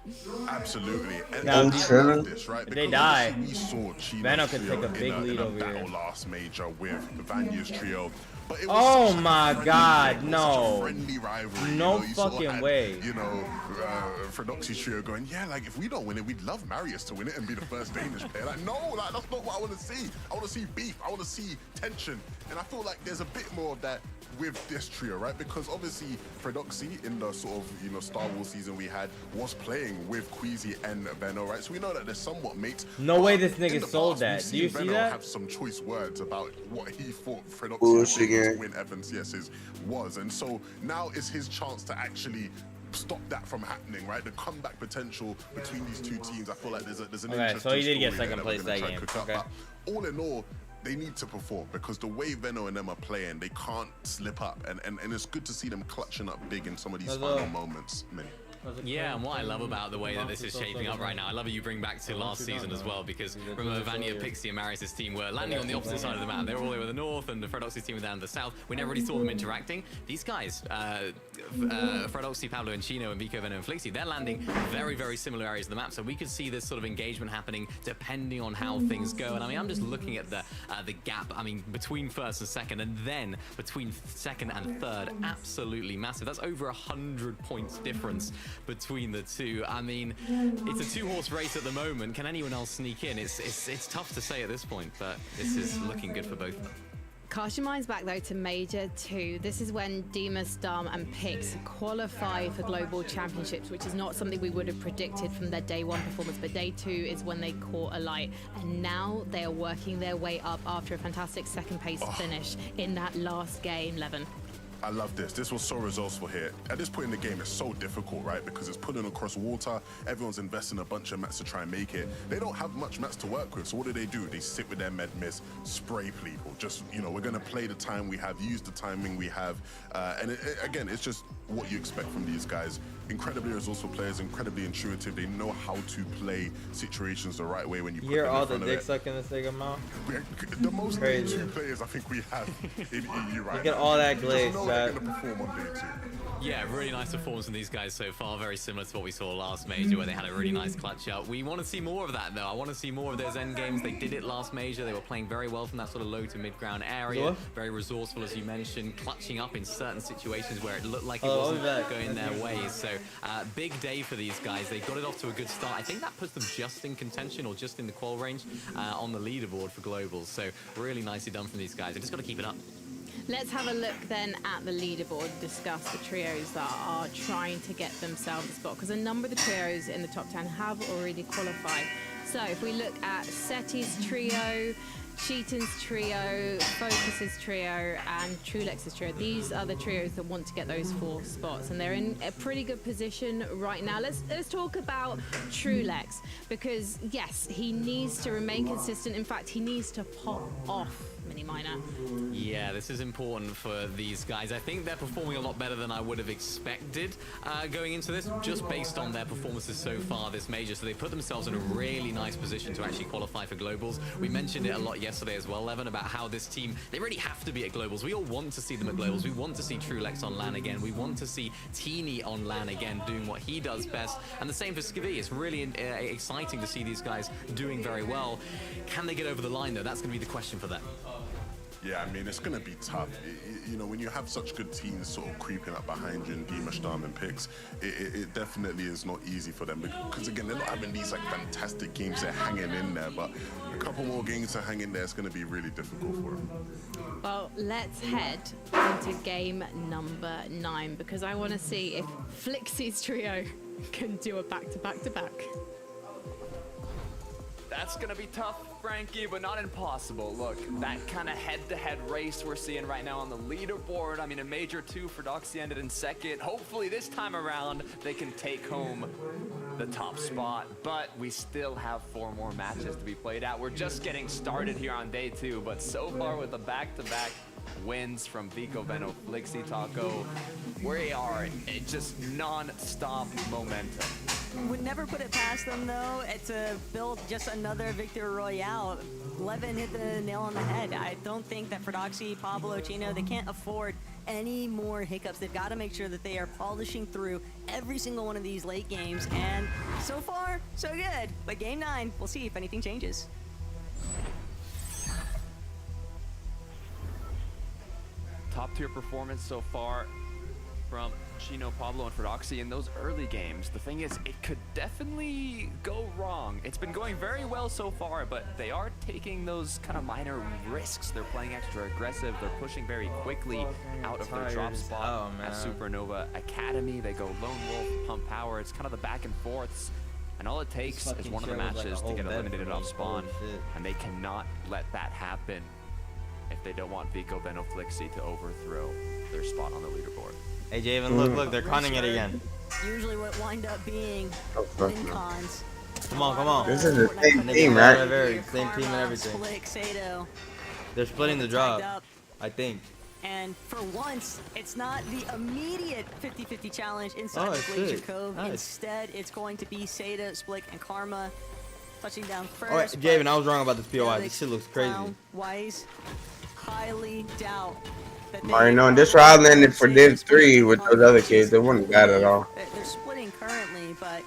S9: Absolutely. And
S6: Now,
S9: I
S6: if
S9: love this, right?
S6: they
S9: Because
S6: die,
S9: we saw Chino
S6: Venno could
S9: trio
S6: take a big lead
S9: in a
S6: over
S9: battle
S6: here.
S9: last major with Vanya's trio. But it was
S6: Oh
S9: such a
S6: my
S9: friendly
S6: God,
S9: rivalry,
S6: no.
S9: such a friendly rivalry.
S6: No
S9: you sort of
S6: fucking
S9: had,
S6: way.
S9: You know, Fredoxy trio going, yeah, like if we don't win it, we'd love Marius to win it and be the first Danish player. Like, no, like that's not what I want to see. I want to see beef. I want to see tension. And I feel like there's a bit more of that with this trio, right? Because obviously Fredoxy in the sort of, you know, Star Wars season we had was playing with Queasy and Venno, right? So we know that they're somewhat mates.
S6: No way this
S9: In
S6: nigga
S9: the
S6: sold
S9: past,
S6: that.
S9: we've
S6: Do you
S9: seen
S6: see
S9: Venno
S6: that?
S9: have some choice words about what he thought Fredoxy
S10: Bullshit, yeah.
S9: to win Evans CS's was. And so now is his chance to actually stop that from happening, right? The comeback potential between these two teams, I feel like there's an
S6: Okay,
S9: interesting
S6: so he did get
S9: story there
S6: second
S9: that we're
S6: place
S9: gonna
S6: that
S9: try and
S6: game.
S9: cook up.
S6: Okay.
S9: But all in all, they need to perform because the way Venno and them are playing, they can't slip up. And it's good to see them clutching up big in some of these
S6: That's
S9: final
S6: all.
S9: moments, Minnie.
S12: Yeah, and what I love about the way that this is shaping up right now, I love it you bring back to last season as well, because remember Vanya, Pixie, and Marius' team were landing on the opposite side of the map. They were all over the north, and the Fredoxy team were down to the south. We never really saw them interacting. These guys, Fredoxy, Pablo, and Chino, and Vico, Venno, and Flixie, they're landing very, very similar areas of the map, so we could see this sort of engagement happening depending on how things go. And I mean, I'm just looking at the gap, I mean, between first and second, and then between second and third, absolutely massive. That's over 100 points difference between the two. I mean, it's a 2-horse race at the moment. Can anyone else sneak in? It's tough to say at this point, but this is looking good for both of them.
S11: Cast your minds back though to Major 2. This is when Demas, Dom, and Pix qualify for global championships, which is not something we would have predicted from their day 1 performance, but day 2 is when they caught a light. And now they are working their way up after a fantastic second place finish in that last game, Levin.
S9: I love this. This was so resourceful here. At this point in the game, it's so difficult, right? Because it's pulling across water. Everyone's investing a bunch of mats to try and make it. They don't have much mats to work with. So what do? They sit with their med miss, spray people. Just, you know, we're going to play the time we have, use the timing we have. And again, it's just what you expect from these guys. Incredibly resourceful players, incredibly intuitive. They know how to play situations the right way when you put
S16: Hear
S9: them
S16: all
S9: in
S16: the
S9: front of
S16: dick
S9: it.
S16: sucking this nigga mouth.
S9: The most
S16: Crazy.
S9: two players I think we have in EU right
S16: Look at
S9: now.
S16: all that
S9: You
S16: glaze,
S9: just know they're
S16: Chad.
S9: gonna perform on day 2.
S12: Yeah, really nice performance from these guys so far. Very similar to what we saw last major, where they had a really nice clutch up. We want to see more of that, though. I want to see more of those end games. They did it last major. They were playing very well from that sort of low to mid-ground area.
S16: What?
S12: Very resourceful, as you mentioned, clutching up in certain situations where it looked like it
S16: Oh,
S12: wasn't
S16: that.
S12: going their ways. So, big day for these guys. They got it off to a good start. I think that puts them just in contention or just in the qual range on the leaderboard for globals. So, really nicely done from these guys. They just got to keep it up.
S11: Let's have a look then at the leaderboard, discuss the trios that are trying to get themselves a spot, because a number of the trios in the top 10 have already qualified. So if we look at Seti's trio, Sheetan's trio, Focus's trio, and Trulex's trio. These are the trios that want to get those 4 spots, and they're in a pretty good position right now. Let's talk about Trulex, because yes, he needs to remain consistent. In fact, he needs to pop off Mini Miner.
S12: Yeah, this is important for these guys. I think they're performing a lot better than I would have expected going into this, just based on their performances so far this major. So they put themselves in a really nice position to actually qualify for Globals. We mentioned it a lot yesterday as well, Levin, about how this team, they really have to be at Globals. We all want to see them at Globals. We want to see Trulex on LAN again. We want to see Teeny on LAN again, doing what he does best. And the same for Skivvy. It's really exciting to see these guys doing very well. Can they get over the line, though? That's going to be the question for them.
S9: Yeah, I mean, it's going to be tough. You know, when you have such good teams sort of creeping up behind you in Demastorm and Pix, it definitely is not easy for them. Because, again, they're not having these, like, fantastic games. They're hanging in there. But a couple more games to hang in there, it's going to be really difficult for them.
S11: Well, let's head into game number 9, because I want to see if Flixie's trio can do a back-to-back-to-back.
S13: That's gonna be tough, Frankie, but not impossible. Look, that kind of head-to-head race we're seeing right now on the leaderboard. I mean, a Major 2 for Doxy ended in 2nd. Hopefully this time around, they can take home the top spot. But we still have 4 more matches to be played out. We're just getting started here on day 2, but so far with the back-to-back wins from Vico, Veno, Flixie, Taco, we are just non-stop momentum.
S14: Would never put it past them, though, to build just another Victor Royale. Levin hit the nail on the head. I don't think that for Doxy, Pablo, Chino, they can't afford any more hiccups. They've got to make sure that they are polishing through every single one of these late games. And so far, so good. But game 9, we'll see if anything changes.
S13: Top tier performance so far from Chino, Pablo, and Frodoxy in those early games. The thing is, it could definitely go wrong. It's been going very well so far, but they are taking those kind of minor risks. They're playing extra aggressive. They're pushing very quickly out of their drop spot at Supernova Academy. They go Lone Wolf, Pump Power. It's kind of the back and forths. And all it takes is one of the matches to get eliminated off spawn. And they cannot let that happen if they don't want Vico, Veno, Flixie to overthrow their spot on the leaderboard.
S16: Hey Javen, look, they're conning it again.
S14: Usually what wind up being win cons.
S16: Come on.
S10: This is the same team, right?
S16: Same team and everything.
S14: Split, Sato.
S16: They're splitting the drop, I think.
S14: And for once, it's not the immediate 50-50 challenge inside the Glacier Cove.
S16: Nice.
S14: Instead, it's going to be Sato, Splik, and Karma touching down first.
S16: Oh, wait, Javen, I was wrong about this POI. This shit looks crazy.
S14: Wise, highly doubt that
S10: I know, this round landed for Div 3 with those other kids. It wasn't bad at all.
S14: They're splitting currently, but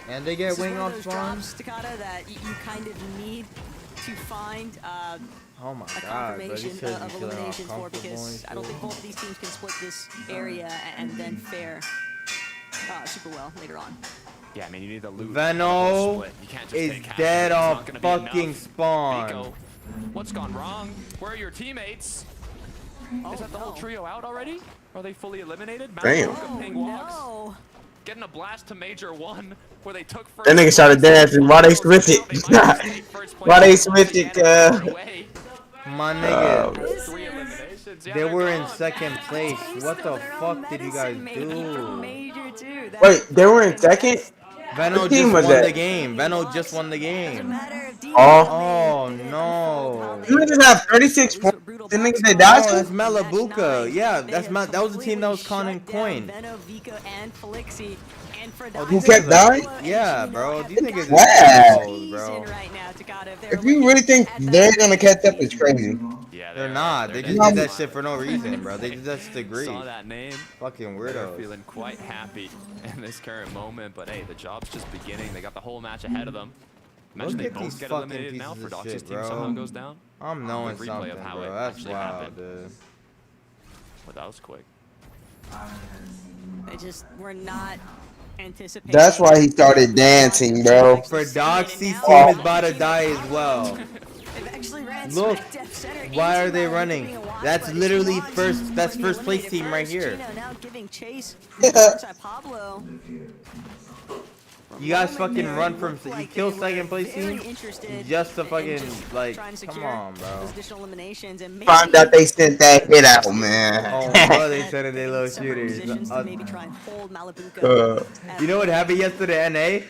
S16: and they get wing off spawn.
S14: Takata, that you kind of need to find
S16: oh my
S14: a
S16: god,
S14: confirmation of elimination for, because I don't think both of these teams can split this area and then fare super well later on.
S13: Yeah, I mean, you need to lose.
S16: Veno is dead off fucking spawn.
S13: Vico, what's gone wrong? Where are your teammates? Is that the whole trio out already? Are they fully eliminated?
S10: Damn.
S14: No.
S13: Getting a blast to Major 1 where they took first.
S10: That nigga started dancing. Why they switch it? Why they switch it,
S16: My nigga, they were in 2nd place. What the fuck did you guys do?
S10: Wait, they were in 2nd?
S16: Veno just won the game. Veno just won the game.
S10: Oh
S16: no.
S10: You niggas have 36 points. The niggas that died?
S16: Oh, that's Malabuka. Yeah, that was the team that was conning coin.
S10: Who kept dying?
S16: Yeah, bro. These niggas
S10: wow.
S16: Bro.
S10: If you really think they're gonna catch up, it's crazy.
S13: Yeah,
S16: they're not. They just did that shit for no reason, bro. They did that to agree.
S13: Saw that name.
S16: Fucking
S13: They're
S16: weirdos.
S13: feeling quite happy in this current moment, but hey, the job's just beginning. They got the whole match ahead of them. Imagine they both get eliminated now for Doxy's team somehow goes down.
S16: I'm knowing
S13: Replay
S16: something,
S13: of how
S16: bro.
S13: it
S16: That's
S13: actually
S16: wild,
S13: happened.
S16: dude.
S13: But that was quick.
S14: They just were not anticipating.
S10: That's why he started dancing, bro.
S16: For Doxy's team is about to die as well. Look, why are they running? That's literally first place team right here.
S14: Now giving chase. Pablo.
S16: You guys fucking run from you kill second place team just to fucking like come on, bro.
S10: Find out they sent that hit out, man.
S16: Oh, bro, they said it, they low shooters. You know what happened yesterday, NA?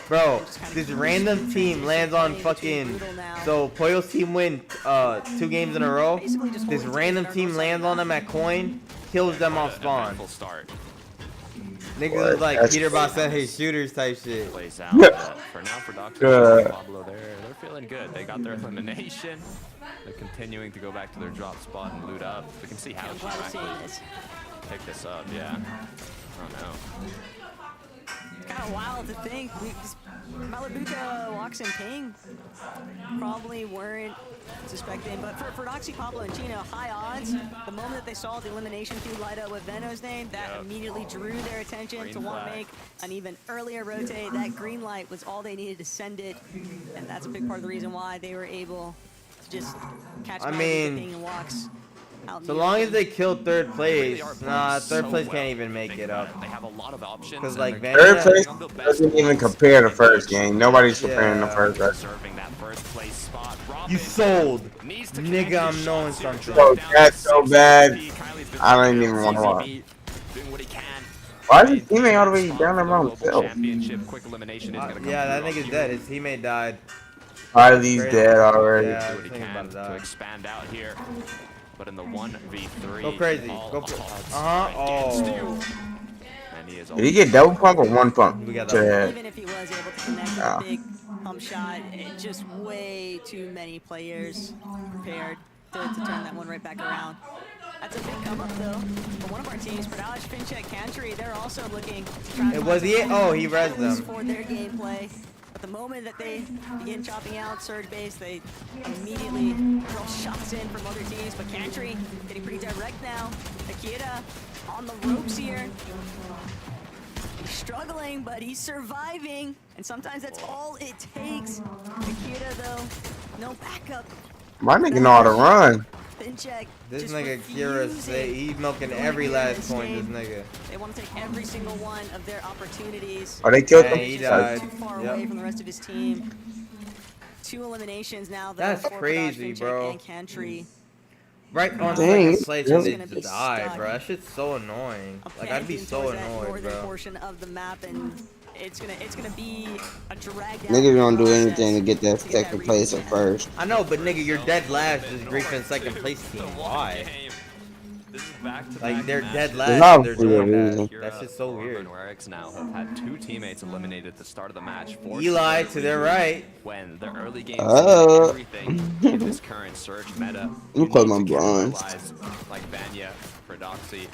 S16: Bro, this random team lands on fucking. So Pollo's team win 2 games in a row. This random team lands on them at coin, kills them off spawn. Niggas was like Peter Boss said, "Hey, shooters" type shit.
S13: Plays out, but for now, for Doxy and Pablo, they're feeling good. They got their elimination. They're continuing to go back to their drop spot and loot up. We can see how she actually pick this up. Yeah. I don't know.
S14: Kind of wild to think. Malabuka, Walks, and Ping probably weren't suspecting, but for Doxy, Pablo, and Chino, high odds. The moment that they saw the elimination feed light up with Veno's name, that immediately drew their attention to want to make an even earlier rotate. That green light was all they needed to send it, and that's a big part of the reason why they were able to just catch Ping and Walks.
S16: So long as they kill third place, third place can't even make it up.
S13: They have a lot of options.
S16: Cause like
S10: third place doesn't even compare to first game. Nobody's comparing the first.
S16: You sold, nigga. I'm knowing something.
S10: So that's so bad. I don't even want to watch. Why is his teammate all the way down around himself?
S16: Yeah, that nigga's dead. His teammate died.
S10: Riley's dead already.
S16: Yeah, I was thinking about
S13: to expand out here. But in the 1v3,
S16: go crazy. Go. Oh.
S13: And he is
S10: Did he get double pump or one pump?
S16: We got
S14: Even if he was able to connect with a big pump shot, just way too many players prepared to turn that one right back around. That's a big come up though. For one of our teams, Pradalish, Fincheck, Cantry, they're also looking to try
S16: It was he? Oh, he rezzed them.
S14: for their gameplay. But the moment that they begin chopping out Surge base, they immediately throw shots in from other teams. But Cantry getting pretty direct now. Akira on the ropes here. He's struggling, but he's surviving. And sometimes that's all it takes. Akira, though, no backup.
S10: My nigga know how to run.
S16: This nigga Kira say he's milking every last point. This nigga.
S14: They want to take every single one of their opportunities.
S10: Oh, they killed him.
S16: He died.
S14: Too far away from the rest of his team. 2 eliminations now.
S16: That's
S14: for
S16: crazy,
S14: Fincheck
S16: bro.
S14: and Cantry.
S16: Right on second place and they just die, bro. That shit's so annoying. Like I'd be so annoyed, bro.
S14: Portion of the map, and it's gonna be a drag down.
S10: Niggas don't do anything to get that second place at first.
S16: I know, but nigga, you're dead last. This Griffin second place team. Why? Like they're dead last. And they're doing that. That's just so weird.
S13: Eric's now have had 2 teammates eliminated at the start of the match.
S16: Eli to their right.
S13: When the early games everything in this current Surge meta.
S10: You play my bronze.
S13: Like Vanya, Doxy.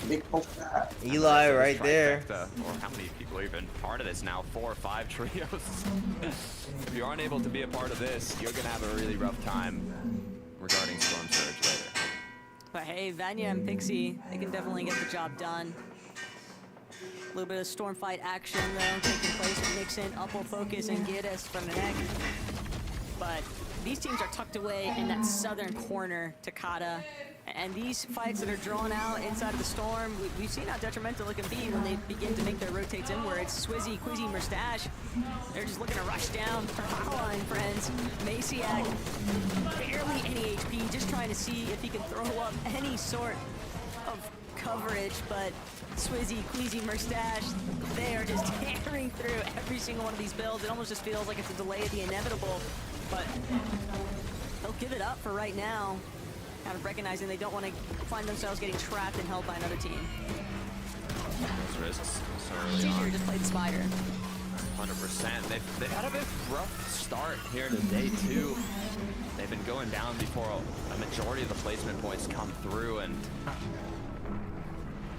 S16: Eli right there.
S13: Or how many people are even part of this now? 4 or 5 trios. If you aren't able to be a part of this, you're gonna have a really rough time regarding Storm Surge later.
S14: But hey, Vanya and Pixie, they can definitely get the job done. A little bit of storm fight action though taking place with Nixon, Upple Focus, and Geddes from the neck. But these teams are tucked away in that southern corner, Takata. And these fights that are drawn out inside of the storm, we've seen how detrimental it can be when they begin to make their rotates inwards. Swizzy, Quizzy, Mustache, they're just looking to rush down for Hotline friends. Maciak, barely any HP, just trying to see if he can throw up any sort of coverage, but Swizzy, Queasy, Mustache, they are just tearing through every single one of these builds. It almost just feels like it's a delay of the inevitable, but they'll give it up for right now. Kind of recognizing they don't want to find themselves getting trapped and held by another team.
S13: Those risks so
S14: It's
S13: early
S14: easier
S13: on.
S14: to just play the spider.
S13: 100%. They've had a bit rough start here today too. They've been going down before a majority of the placement points come through, and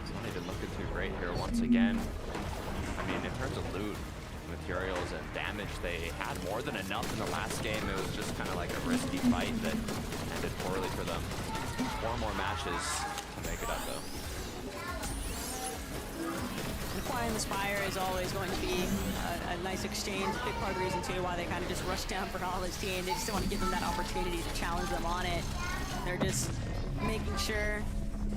S13: it's not even looking too great here once again. I mean, in terms of loot, materials, and damage, they had more than enough in the last game. It was just kind of like a risky fight that ended poorly for them. 4 more matches to make it up though.
S14: Acquiring the Spire is always going to be a nice exchange. A big part of the reason too why they kind of just rushed down for Holland's team. They just don't want to give them that opportunity to challenge them on it. They're just making sure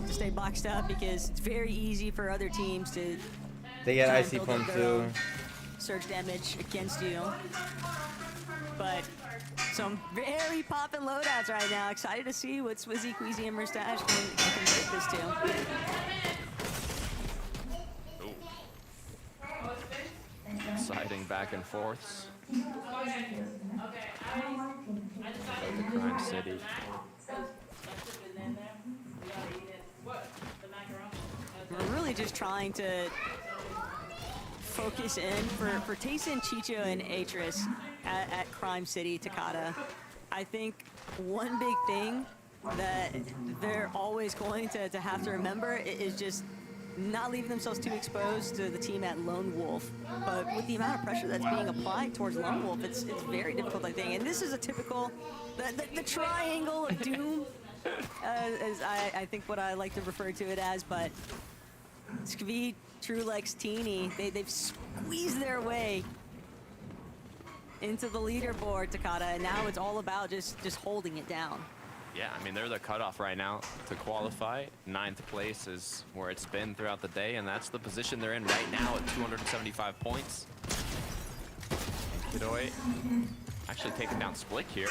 S14: to stay boxed up because it's very easy for other teams to
S16: They get
S14: try and
S16: icy
S14: build
S16: pump
S14: up their
S16: too.
S14: own. surge damage against you. But some very poppin' loadouts right now. Excited to see what Swizzy, Queasy, and Merstash can convert this to.
S13: Siding back and forths. The Crime City.
S14: We're really just trying to focus in for Tayson, Chicho, and Atris at Crime City, Takata. I think one big thing that they're always going to have to remember is just not leaving themselves too exposed to the team at Lone Wolf. But with the amount of pressure that's being applied towards Lone Wolf, it's very difficult, I think. And this is a typical, the triangle of doom, as I think what I like to refer to it as. But Skvi, Trulex, Teeny, they've squeezed their way into the leaderboard, Takata, and now it's all about just holding it down.
S13: Yeah, I mean, they're the cutoff right now to qualify. 9th place is where it's been throughout the day, and that's the position they're in right now at 275 points. Kidoi actually taking down Splik here.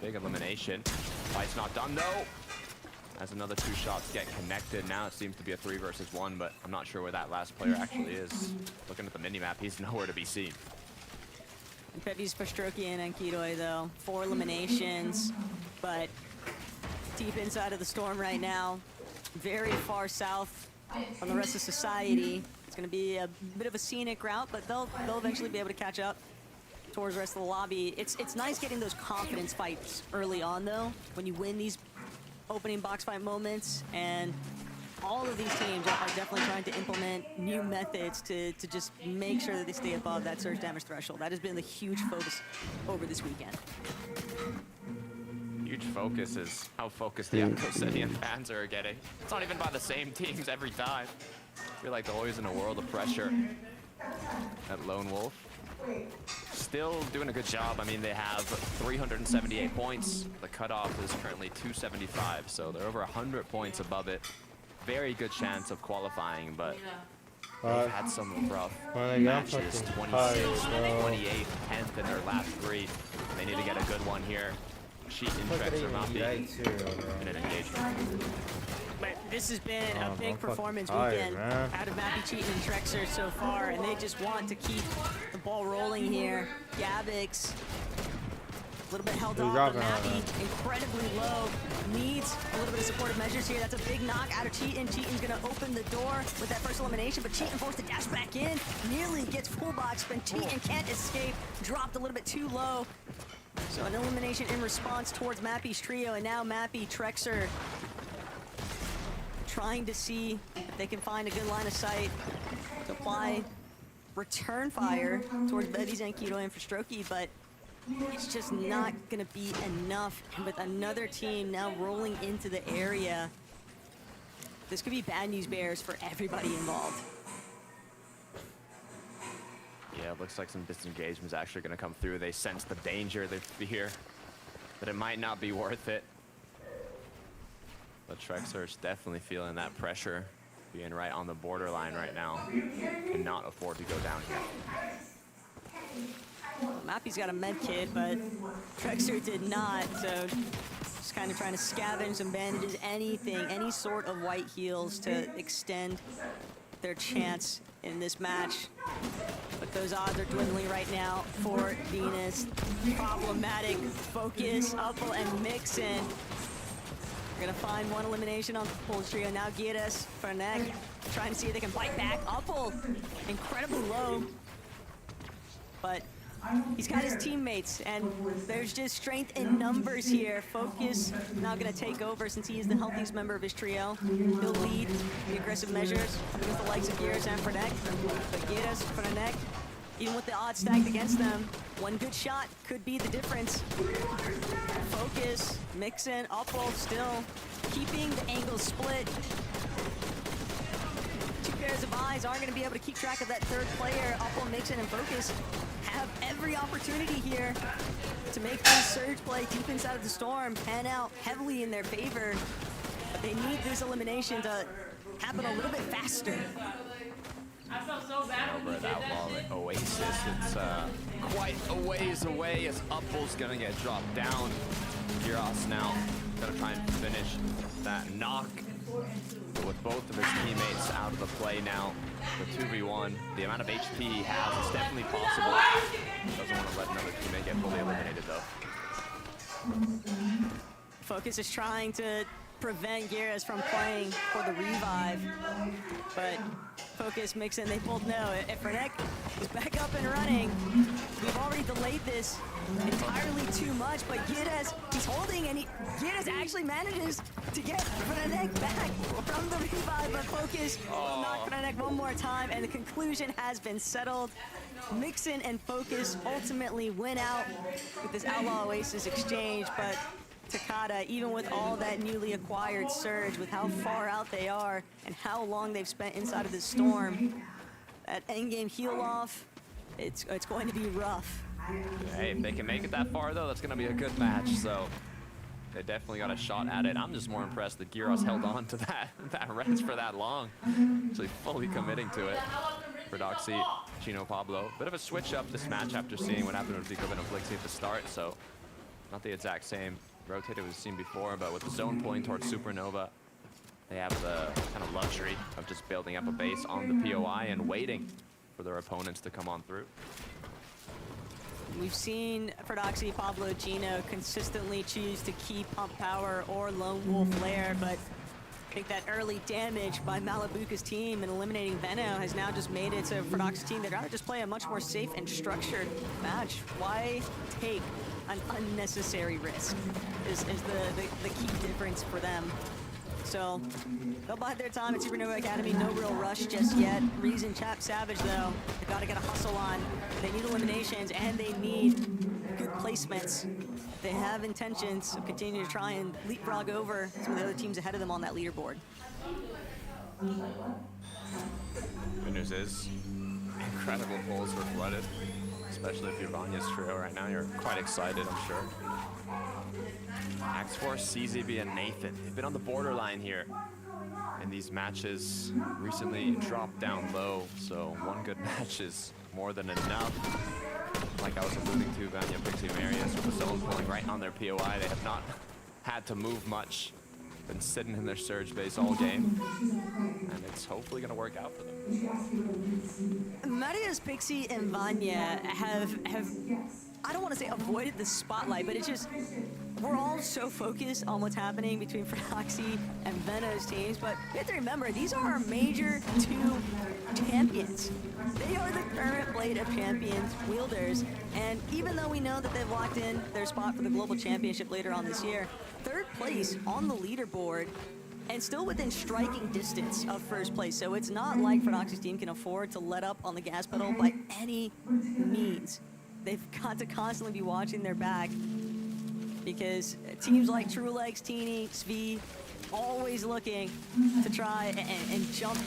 S13: Big elimination. Fight's not done, though. As another 2 shots get connected. Now it seems to be a 3 versus 1, but I'm not sure where that last player actually is. Looking at the minimap, he's nowhere to be seen.
S14: Pepe's for Strokian and Kidoi, though. 4 eliminations, but deep inside of the storm right now. Very far south from the rest of society. It's going to be a bit of a scenic route, but they'll eventually be able to catch up towards the rest of the lobby. It's nice getting those confidence fights early on, though, when you win these opening box fight moments, and all of these teams are definitely trying to implement new methods to just make sure that they stay above that surge damage threshold. That has been the huge focus over this weekend.
S13: Huge focus is how focused the Echo City and fans are getting. It's not even by the same teams every time. I feel like they're always in a world of pressure at Lone Wolf. Still doing a good job. I mean, they have 378 points. The cutoff is currently 275, so they're over 100 points above it. Very good chance of qualifying, but they've had some rough matches. 26, 28, 10th in their last 3. They need to get a good one here. Sheet and Trexor not being in an engagement.
S14: But this has been a big performance weekend out of Mappy, Cheatin, and Trexor so far, and they just want to keep the ball rolling here. Gabix, a little bit held off, but Mappy incredibly low. Needs a little bit of supportive measures here. That's a big knock out of Cheatin. Cheatin's gonna open the door with that first elimination, but Cheatin forced to dash back in. Nearly gets full box, but Cheatin can't escape. Dropped a little bit too low. So an elimination in response towards Mappy's trio, and now Mappy, Trexor trying to see if they can find a good line of sight to apply return fire towards Bevies and Keto and for Strokey, but it's just not gonna be enough. And with another team now rolling into the area, this could be bad news bears for everybody involved.
S13: Yeah, it looks like some disengagement is actually going to come through. They sense the danger, they fear that it might not be worth it. But Trexor is definitely feeling that pressure, being right on the borderline right now. Cannot afford to go down here.
S14: Mappy's got a med kit, but Trexor did not, so just kind of trying to scavenge some bandages, anything, any sort of white heals to extend their chance in this match. But those odds are dwindling right now for Venus. Problematic focus, Upple and Mixon. We're gonna find one elimination on the Polish trio. Now Gieres, Fernek, trying to see if they can bite back. Upple, incredibly low. But he's got his teammates, and there's just strength in numbers here. Focus now gonna take over since he is the healthiest member of his trio. He'll lead the aggressive measures with the likes of Gieres and Fernek. But Gieres, Fernek, even with the odds stacked against them, one good shot could be the difference. Focus, Mixon, Upple still keeping the angle split. Two pairs of eyes aren't going to be able to keep track of that third player. Upple, Mixon, and Focus have every opportunity here to make this surge play deep inside of the storm pan out heavily in their favor. But they need this elimination to happen a little bit faster.
S13: Over at Outlaw Oasis, it's quite a ways away as Upple's gonna get dropped down. Gyros now gonna try and finish that knock. But with both of his teammates out of the play now, the 2v1, the amount of HP he has, it's definitely possible. Doesn't want to let another teammate get fully eliminated though.
S14: Focus is trying to prevent Gyros from playing for the revive, but Focus, Mixon, they both know if Fernek is back up and running, we've already delayed this entirely too much, but Gyros, he's holding, and Gyros actually manages to get Fernek back from the revive, but Focus will knock Fernek one more time, and the conclusion has been settled. Mixon and Focus ultimately win out with this Outlaw Oasis exchange, but Takada, even with all that newly acquired surge, with how far out they are and how long they've spent inside of the storm, that endgame heal off, it's going to be rough.
S13: Hey, if they can make it that far though, that's gonna be a good match. So they definitely got a shot at it. I'm just more impressed that Gyros held on to that res for that long, actually fully committing to it. For Doxy, Chino Pablo, bit of a switch up this match after seeing what happened with Vico and Flixie at the start. So not the exact same rotated we've seen before, but with the zone pulling towards Supernova, they have the kind of luxury of just building up a base on the POI and waiting for their opponents to come on through.
S14: We've seen Ferdoxy, Pablo, Gino consistently choose to keep Pump Power or Lone Wolf Lair, but I think that early damage by Malibuca's team in eliminating Veno has now just made it to Ferdoxy's team. They'd rather just play a much more safe and structured match. Why take an unnecessary risk is the key difference for them. So they'll bide their time at Supernova Academy. No real rush just yet. Reason Chap Savage though, they've got to get a hustle on. They need eliminations and they need good placements. They have intentions of continuing to try and leapfrog over some of the other teams ahead of them on that leaderboard.
S13: Good news is, incredible polls were flooded. Especially if you're Vanya's trio right now, you're quite excited, I'm sure. X-Force, CZB, and Nathan, they've been on the borderline here in these matches. Recently dropped down low, so one good match is more than enough. Like I was alluding to, Vanya, Pixie, Marius with the zone pulling right on their POI. They have not had to move much. Been sitting in their surge base all game, and it's hopefully going to work out for them.
S14: Marius, Pixie, and Vanya have I don't want to say avoided the spotlight, but it's just, we're all so focused on what's happening between Ferdoxy and Veno's teams, but you have to remember, these are our major two champions. They are the current Blade of Champions wielders, and even though we know that they've locked in their spot for the Global Championship later on this year, third place on the leaderboard, and still within striking distance of first place. So it's not like Ferdoxy's team can afford to let up on the gas pedal by any means. They've got to constantly be watching their back because teams like True Legs, Teeny, Svi, always looking to try and jump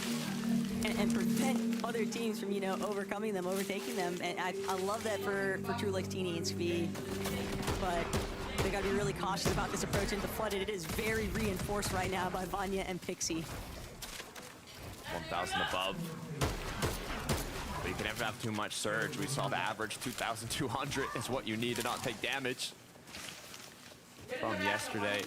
S14: and prevent other teams from, you know, overcoming them, overtaking them. And I love that for True Legs, Teeny, and Svi. But they got to be really cautious about this approach into Flooded. It is very reinforced right now by Vanya and Pixie.
S13: 1,000 above. But you can never have too much surge. We saw the average 2,200 is what you need to not take damage from yesterday.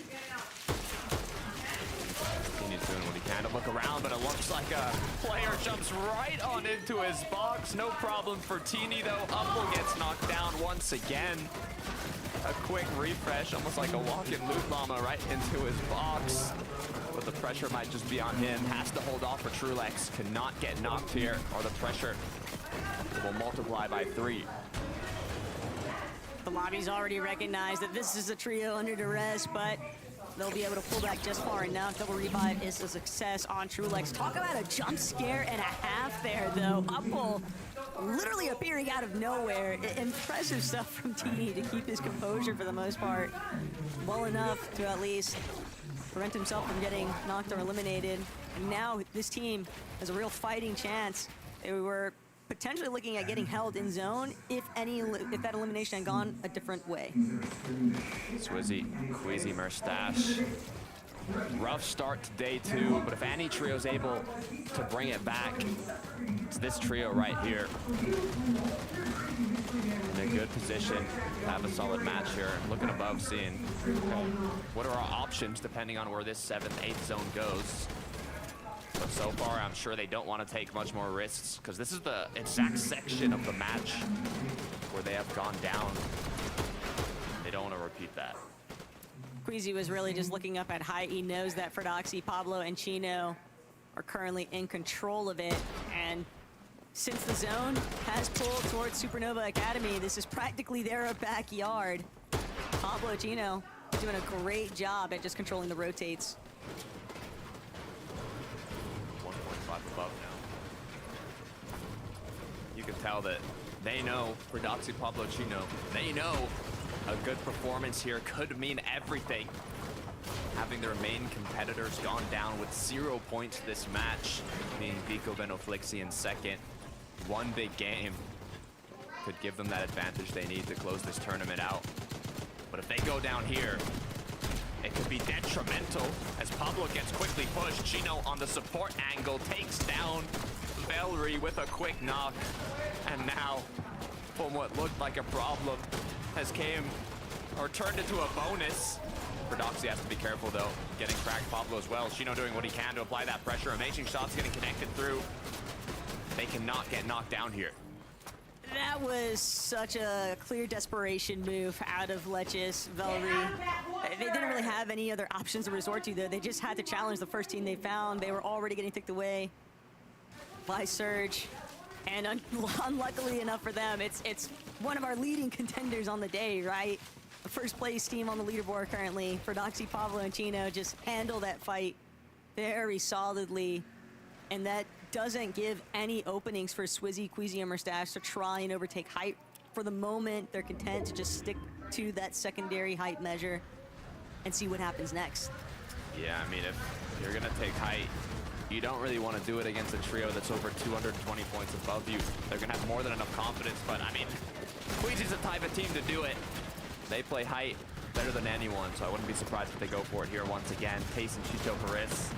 S13: He's doing what he can to look around, but it looks like a player jumps right on into his box. No problem for Teeny though. Upple gets knocked down once again. A quick refresh, almost like a walk-in loot llama right into his box. But the pressure might just be on him. Has to hold off for Trulex. Cannot get knocked here, or the pressure will multiply by 3.
S14: The lobby's already recognized that this is a trio under duress, but they'll be able to pull back just far enough. Double revive is a success on Trulex. Talk about a jump scare and a half there, though. Upple literally appearing out of nowhere. Impressive stuff from Teeny to keep his composure for the most part. Well enough to at least prevent himself from getting knocked or eliminated. And now this team has a real fighting chance. They were potentially looking at getting held in zone if that elimination had gone a different way.
S13: Swizzy, Queasy, Murstache. Rough start to day 2, but if any trio's able to bring it back, it's this trio right here. In a good position to have a solid match here. Looking above, seeing what are our options depending on where this 7th, 8th zone goes. But so far, I'm sure they don't want to take much more risks because this is the exact section of the match where they have gone down. They don't want to repeat that.
S14: Queasy was really just looking up at height. He knows that Frodoxy, Pablo, and Chino are currently in control of it. And since the zone has pulled towards Supernova Academy, this is practically their backyard. Pablo, Chino doing a great job at just controlling the rotates.
S13: 1.5 above now. You can tell that they know, Frodoxy, Pablo, Chino, they know a good performance here could mean everything. Having their main competitors gone down with 0 points this match, being Vico, Benoflixi in second. One big game could give them that advantage they need to close this tournament out. But if they go down here, it could be detrimental as Pablo gets quickly pushed. Chino on the support angle takes down Valerie with a quick knock. And now, from what looked like a problem, has turned into a bonus. Frodoxy has to be careful though, getting cracked. Pablo as well. Chino doing what he can to apply that pressure. Amazing shots getting connected through. They cannot get knocked down here.
S14: That was such a clear desperation move out of Leches, Valerie. They didn't really have any other options to resort to though. They just had to challenge the first team they found. They were already getting picked away by Surge. And unluckily enough for them, it's one of our leading contenders on the day, right? The first place team on the leaderboard currently. Frodoxy, Pablo, and Chino just handle that fight very solidly. And that doesn't give any openings for Swizzy, Queasy, and Mustache to try and overtake height. For the moment, they're content to just stick to that secondary height measure and see what happens next.
S13: Yeah, I mean, if you're gonna take height, you don't really want to do it against a trio that's over 220 points above you. They're gonna have more than enough confidence, but I mean, Queasy's the type of team to do it. They play height better than anyone, so I wouldn't be surprised if they go for it here once again. Tace and Chicho Haris.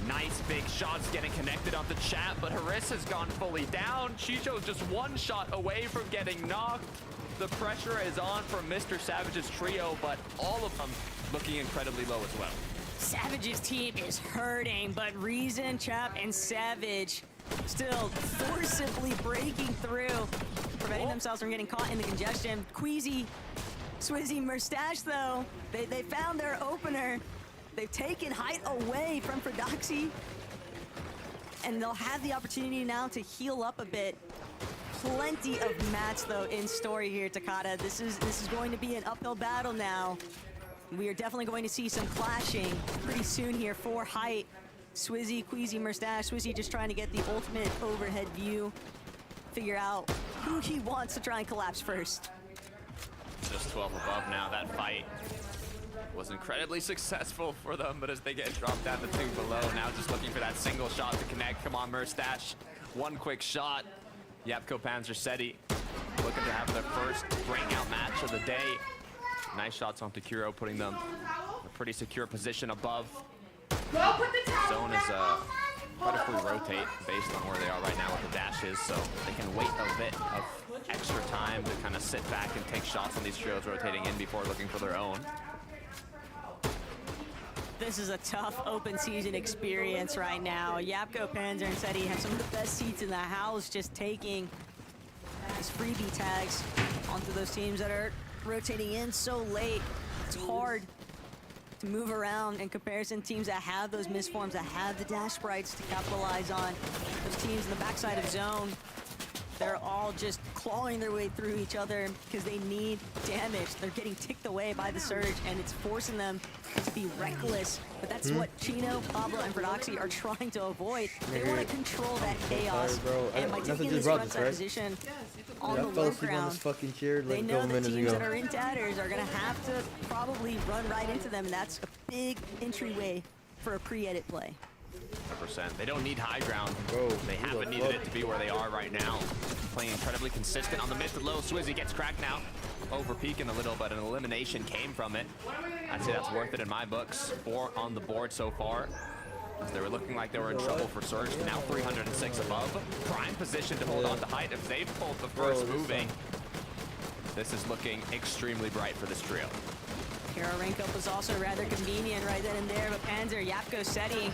S13: Nice big shots getting connected on the chat, but Haris has gone fully down. Chicho's just one shot away from getting knocked. The pressure is on from Mr. Savage's trio, but all of them looking incredibly low as well.
S14: Savage's team is hurting, but Reason, Chap, and Savage still forcibly breaking through, preventing themselves from getting caught in the congestion. Queasy, Swizzy, Mustache, though, they found their opener. They've taken height away from Frodoxy, and they'll have the opportunity now to heal up a bit. Plenty of mats, though, in story here, Takada. This is going to be an uphill battle now. We are definitely going to see some clashing pretty soon here for height. Swizzy, Queasy, Mustache. Swizzy just trying to get the ultimate overhead view. Figure out who he wants to try and collapse first.
S13: Just 12 above now. That fight was incredibly successful for them, but as they get dropped down to 2 below, now just looking for that single shot to connect. Come on, Mustache. One quick shot. Yapko Panzer Seti looking to have their first breakout match of the day. Nice shots on Takiro, putting them in a pretty secure position above. Zone is quite a free rotate based on where they are right now with the dashes, so they can wait a bit of extra time to kind of sit back and take shots on these trios rotating in before looking for their own.
S14: This is a tough open season experience right now. Yapko, Panzer, and Seti have some of the best seats in the house, just taking these freebie tags onto those teams that are rotating in so late. It's hard to move around in comparison to teams that have those misforms, that have the dash sprites to capitalize on. Those teams in the backside of zone, they're all just clawing their way through each other because they need damage. They're getting ticked away by the Surge, and it's forcing them to be reckless. But that's what Chino, Pablo, and Frodoxy are trying to avoid. They want to control that chaos. And by taking this front side position on the low ground, they know the teams that are in tatters are going to have to probably run right into them, and that's a big entryway for a pre-edit play.
S13: 100%. They don't need high ground. They haven't needed it to be where they are right now. Playing incredibly consistent on the mid to low. Swizzy gets cracked now. over peaking a little, but an elimination came from it. I'd say that's worth it in my books. 4 on the board so far. As they were looking like they were in trouble for Surge. Now 306 above. Prime position to hold on to height. If they've pulled the first moving, this is looking extremely bright for this trio.
S14: Hero rank up was also rather convenient right then and there, but Panzer, Yapko, Seti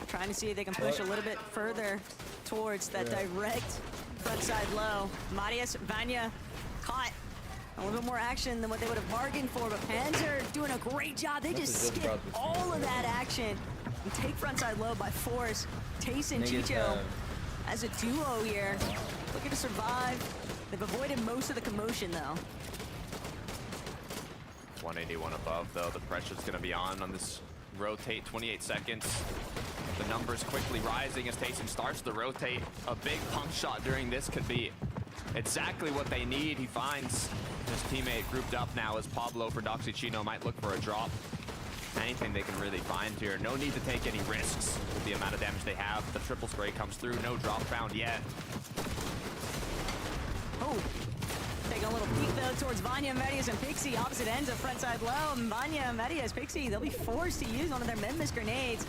S14: trying to see if they can push a little bit further towards that direct front side low. Marius, Vanya caught a little bit more action than what they would have bargained for, but Panzer doing a great job. They just skip all of that action and take front side low by force. Tace and Chicho as a duo here, looking to survive. They've avoided most of the commotion though.
S13: 181 above though, the pressure's gonna be on this rotate, 28 seconds. The numbers quickly rising as Tayson starts to rotate. A big pump shot during this could be exactly what they need. He finds his teammate grouped up now as Pablo for Doxy Chino might look for a drop. Anything they can really find here. No need to take any risks with the amount of damage they have. The triple spray comes through, no drop found yet.
S14: Oh, taking a little peek though towards Vanya, Medius, and Pixie. Opposite ends of front side low. Vanya, Medius, Pixie, they'll be forced to use one of their Memphis grenades.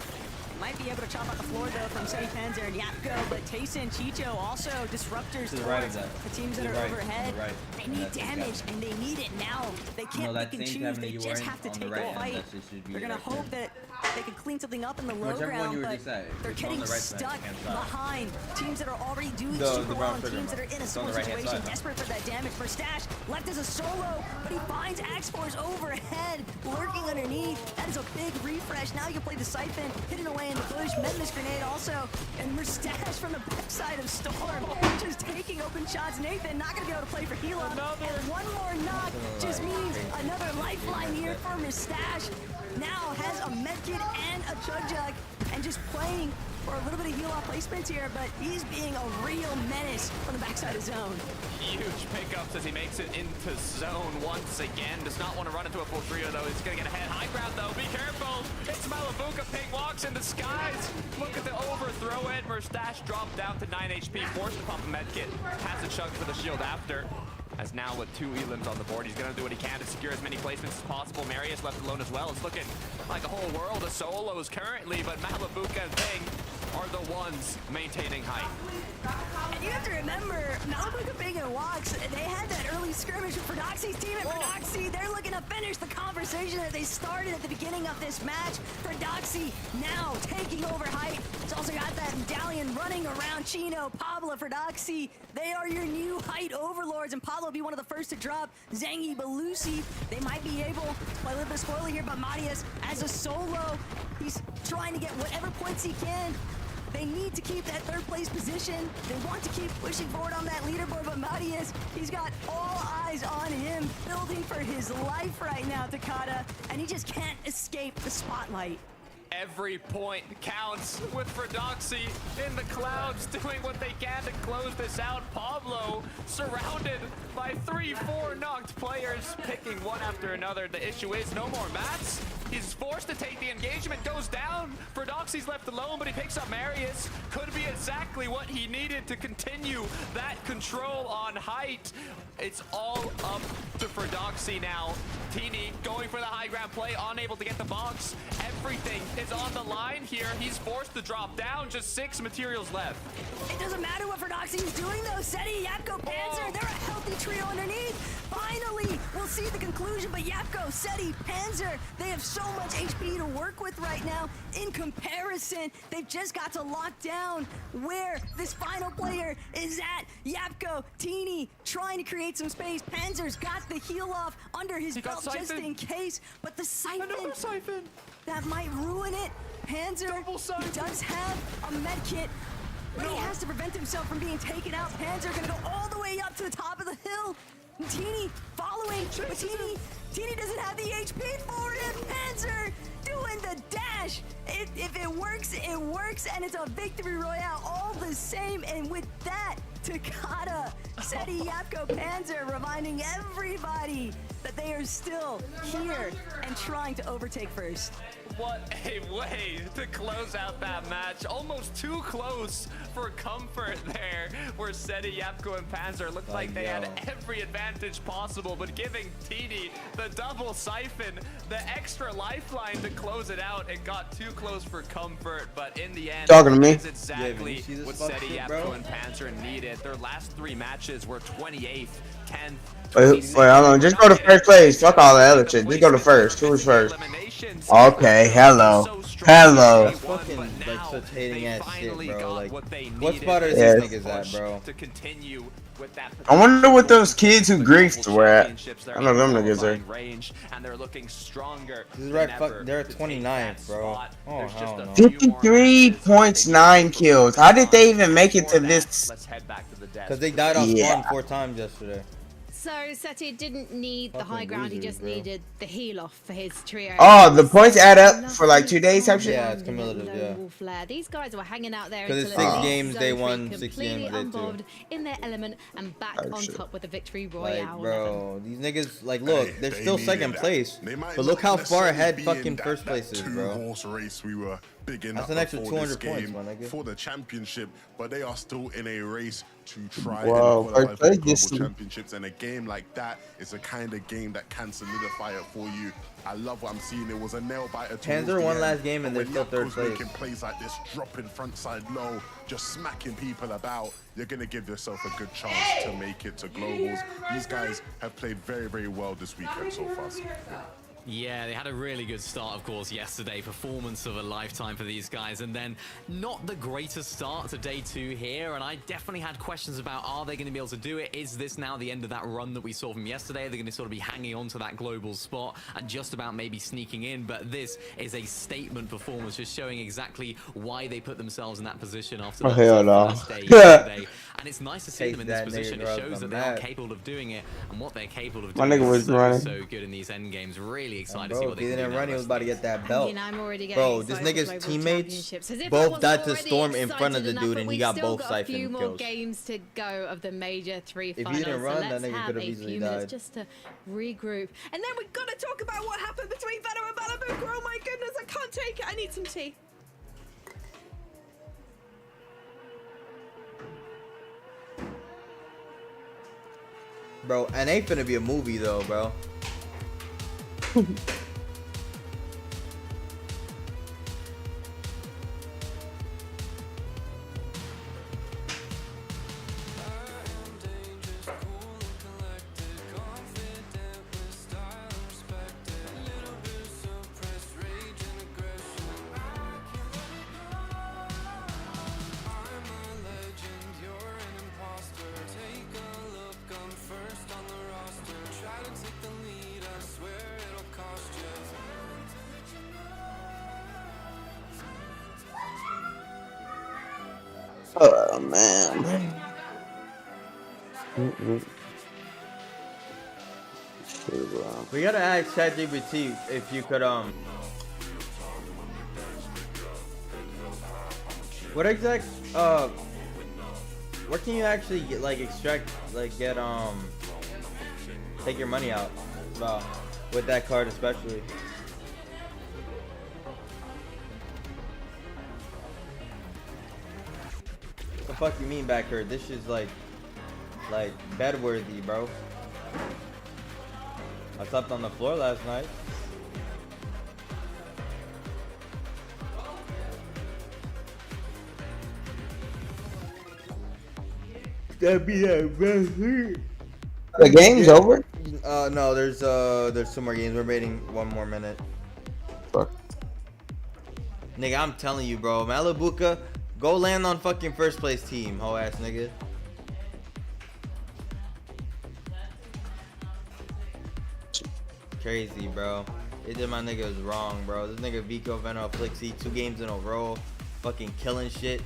S14: Might be able to chop out the floor though from Seti Panzer and Yapko, but Tayson, Chicho also disruptors towards the teams that are overhead. They need damage and they need it now. They can't pick and choose. They just have to take the fight. They're gonna hope that they can clean something up in the low ground, but they're getting stuck behind teams that are already doing super well and teams that are in a similar situation, desperate for that damage. For Stash, left as a solo, but he finds X-Force overhead, lurking underneath. That is a big refresh. Now you can play the Siphon, hidden away in the bush. Metis grenade also, and Mustache from the backside of Storm, just taking open shots. Nathan not gonna be able to play for Hela, and one more knock just means another lifeline here for Mustache. Now has a medkit and a chug jug, and just playing for a little bit of heal off placements here, but he's being a real menace from the backside of zone.
S13: Huge pickups as he makes it into zone once again. Does not want to run into a full trio though. He's gonna get ahead. High ground though. Be careful. It's Malabuka. Pink walks in the skies. Look at the overthrow it. Mustache dropped down to 9 HP. Forced to pump a medkit. Has a chug for the shield after. As now with 2 elims on the board, he's gonna do what he can to secure as many placements as possible. Marius left alone as well. It's looking like a whole world of solos currently, but Malabuka and Ping are the ones maintaining height.
S14: And you have to remember, Malabuka, Ping, and Walks, they had that early skirmish with Prodoxy's team, and Prodoxy, they're looking to finish the conversation that they started at the beginning of this match. Prodoxy now taking over height. It's also got that medallion running around Chino, Pablo, Prodoxy. They are your new height overlords, and Pablo will be one of the first to drop Zangi, Belusi. They might be able to play a little bit of spoiler here, but Marius, as a solo, he's trying to get whatever points he can. They need to keep that third place position. They want to keep pushing forward on that leaderboard, but Marius, he's got all eyes on him, building for his life right now, Takada, and he just can't escape the spotlight.
S13: Every point counts with Prodoxy in the clouds doing what they can to close this out. Pablo surrounded by 3-4 knocked players, picking one after another. The issue is no more mats. He's forced to take the engagement, goes down. Prodoxy's left alone, but he picks up Marius. Could be exactly what he needed to continue that control on height. It's all up to Prodoxy now. Teeny going for the high ground play, unable to get the box. Everything is on the line here. He's forced to drop down, just 6 materials left.
S14: It doesn't matter what Prodoxy's doing though. Seti, Yapko, Panzer, they're a healthy trio underneath. Finally, we'll see the conclusion, but Yapko, Seti, Panzer, they have so much HP to work with right now. In comparison, they've just got to lock down where this final player is at. Yapko, Teeny, trying to create some space. Panzer's got the heal off under his belt just in case, but the Siphon, that might ruin it. Panzer, he does have a med kit, but he has to prevent himself from being taken out. Panzer gonna go all the way up to the top of the hill. Teeny following, but Teeny doesn't have the HP for him. Panzer doing the dash. If it works, it works, and it's a victory royale all the same. And with that, Takada, Seti, Yapko, Panzer reminding everybody that they are still here and trying to overtake first.
S13: What a way to close out that match. Almost too close for comfort there, where Seti, Yapko, and Panzer looked like they had every advantage possible, but giving TD the double siphon, the extra lifeline to close it out. It got too close for comfort, but in the end,
S10: Talking to me.
S13: it's exactly what Seti, Yapko, and Panzer needed. Their last 3 matches were 28th, 10th.
S10: Wait, hold on. Just go to first place. Fuck all the other shit. Just go to first. Who was first? Okay, hello. Hello.
S16: Fucking like such hating ass shit, bro. Like, what spot are these niggas at, bro?
S13: To continue with that.
S10: I wonder what those kids who griefed were at. I know them niggas are.
S13: Range, and they're looking stronger.
S16: This is right. Fuck, they're at 29th, bro. Oh hell no.
S10: 53.9 kills. How did they even make it to this?
S13: Let's head back to the desk.
S16: Because they died on spawn 4 times yesterday.
S11: So Seti didn't need the high ground, he just needed the heal off for his trio.
S10: Oh, the points add up for like 2 days type shit?
S16: Yeah, it's cumulative, yeah.
S11: Flare. These guys were hanging out there
S16: because
S11: until
S16: it's 6
S11: it
S16: games, they
S11: zone
S16: won
S11: three,
S16: 6
S11: completely
S16: games, they
S11: unbobbed,
S16: too.
S11: in their element and back on top with the victory royale.
S16: Like, bro, these niggas, like, look, they're still second place, but look how far ahead fucking first place is, bro.
S9: Horse race we were bigging
S16: That's
S9: up
S16: an extra
S9: before this
S16: 200 points,
S9: game
S16: my nigga.
S9: for the championship, but they are still in a race to try
S10: Wow,
S9: and qualify for the global
S10: this-
S9: championships. And a game like that is a kind of game that can solidify it for you. I love what I'm seeing. It was a nail biter.
S16: Panzer won last game and they're still third place.
S9: Making plays like this, dropping front side low, just smacking people about. You're gonna give yourself a good chance to make it to globals. These guys have played very, very well this weekend so far.
S12: Yeah, they had a really good start, of course, yesterday. Performance of a lifetime for these guys. And then not the greatest start to day 2 here. And I definitely had questions about, are they going to be able to do it? Is this now the end of that run that we saw from yesterday? Are they going to sort of be hanging on to that global spot and just about maybe sneaking in? But this is a statement performance, just showing exactly why they put themselves in that position after that
S10: hell no.
S12: first day yesterday. And it's nice to see
S16: Take
S12: them in this
S16: that
S12: position.
S16: nigga
S12: It shows
S16: from
S12: that they are
S16: that.
S12: capable of doing it. And what they're capable of
S10: My
S12: doing
S10: nigga
S12: is
S10: was running.
S12: so good in these end games. Really excited to
S16: Bro,
S12: see
S16: if
S12: what
S16: he
S12: they can do
S16: didn't
S12: now
S16: run, he
S12: the
S16: was
S12: rest
S16: about
S12: of
S16: to
S12: the
S16: get that
S11: I
S16: belt.
S11: mean, I'm already getting
S16: Bro, this
S11: excited for
S16: nigga's
S11: Global
S16: teammates
S11: Championships. As if I
S16: both
S11: wasn't
S16: died to
S11: already
S16: Storm in front of the
S11: excited
S16: dude,
S11: enough,
S16: and
S11: but
S16: he
S11: we've
S16: got
S11: still
S16: both
S11: got a few
S16: siphon
S11: more
S16: kills.
S11: games to go of the major 3
S16: If he
S11: finals.
S16: didn't run,
S11: so
S16: that
S11: let's
S16: nigga
S11: have
S16: could've
S11: a
S16: easily
S11: few minutes
S16: died.
S11: just to regroup. And then we've got to talk about what happened between Venom and Balabuka. Oh my goodness, I can't take it. I need some tea.
S16: Bro, and ain't finna be a movie though, bro.
S10: Oh man.
S16: We gotta ask ChatGPT if you could what exact where can you actually get like extract like get take your money out with that card especially? The fuck you mean backer? This is like bed worthy, bro. I slept on the floor last night. That'd be that best.
S10: The game's over?
S16: No, there's 2 more games. We're waiting 1 more minute.
S10: Fuck.
S16: Nigga, I'm telling you, bro. Malibuca, go land on fucking first place team, hoe ass nigga. Crazy, bro. They did my niggas wrong, bro. This nigga Vico, Venom, Flixie, 2 games in a row, fucking killing shit.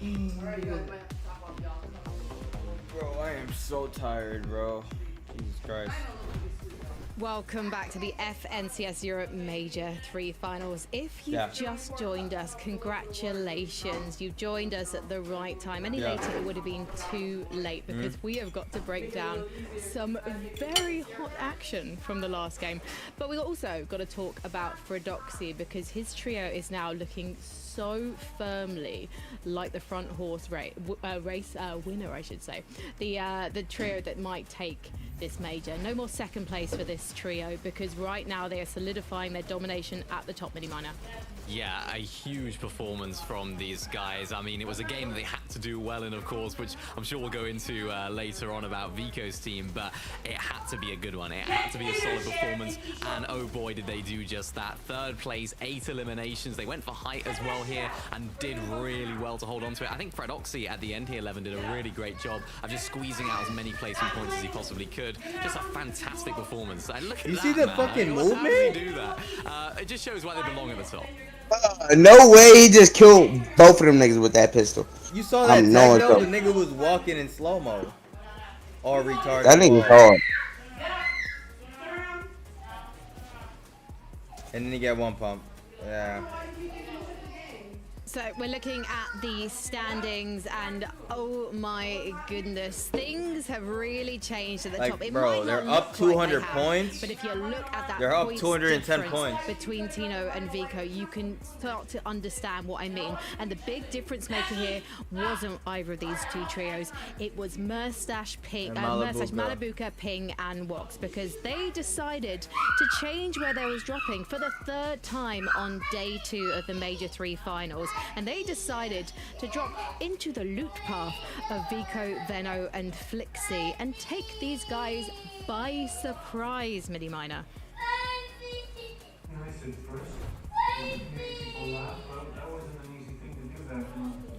S16: Bro, I am so tired, bro. Jesus Christ.
S11: Welcome back to the FNCS Europe Major 3 Finals. If you just joined us, congratulations. You joined us at the right time. Any later, it would have been too late because we have got to break down some very hot action from the last game. But we also got to talk about Fredoxy because his trio is now looking so firmly like the front horse race winner, I should say. The trio that might take this major. No more second place for this trio because right now they are solidifying their domination at the top, Mini Miner.
S12: Yeah, a huge performance from these guys. I mean, it was a game that they had to do well in, of course, which I'm sure we'll go into later on about Vico's team, but it had to be a good one. It had to be a solid performance, and oh boy, did they do just that. Third place, 8 eliminations. They went for height as well here and did really well to hold on to it. I think Fredoxy at the end here, 11, did a really great job of just squeezing out as many placement points as he possibly could. Just a fantastic performance. And look at
S16: you
S12: that,
S16: see the
S12: man.
S16: fucking movement?
S12: How does he do that? It just shows why they belong at the top.
S10: No way he just killed both of them niggas with that pistol.
S16: You saw that tag though? The nigga was walking in slow-mo. All retarded.
S10: That nigga's hard.
S16: And then he got one pump. Yeah.
S11: So we're looking at the standings and oh my goodness, things have really changed at the top. It
S16: bro,
S11: might
S16: they're
S11: not
S16: up
S11: look
S16: 200
S11: like they have,
S16: points.
S11: but if you look at that
S16: they're up
S11: points
S16: 210
S11: difference
S16: points
S11: between Tino and Vico, you can start to understand what I mean. And the big difference maker here wasn't either of these two trios. It was Merstash, Malabuka, Ping, and Wox, because they decided to change where they was dropping for the 3rd time on day 2 of the Major 3 Finals. And they decided to drop into the loot path of Vico, Veno, and Flixie and take these guys by surprise, Midi Miner.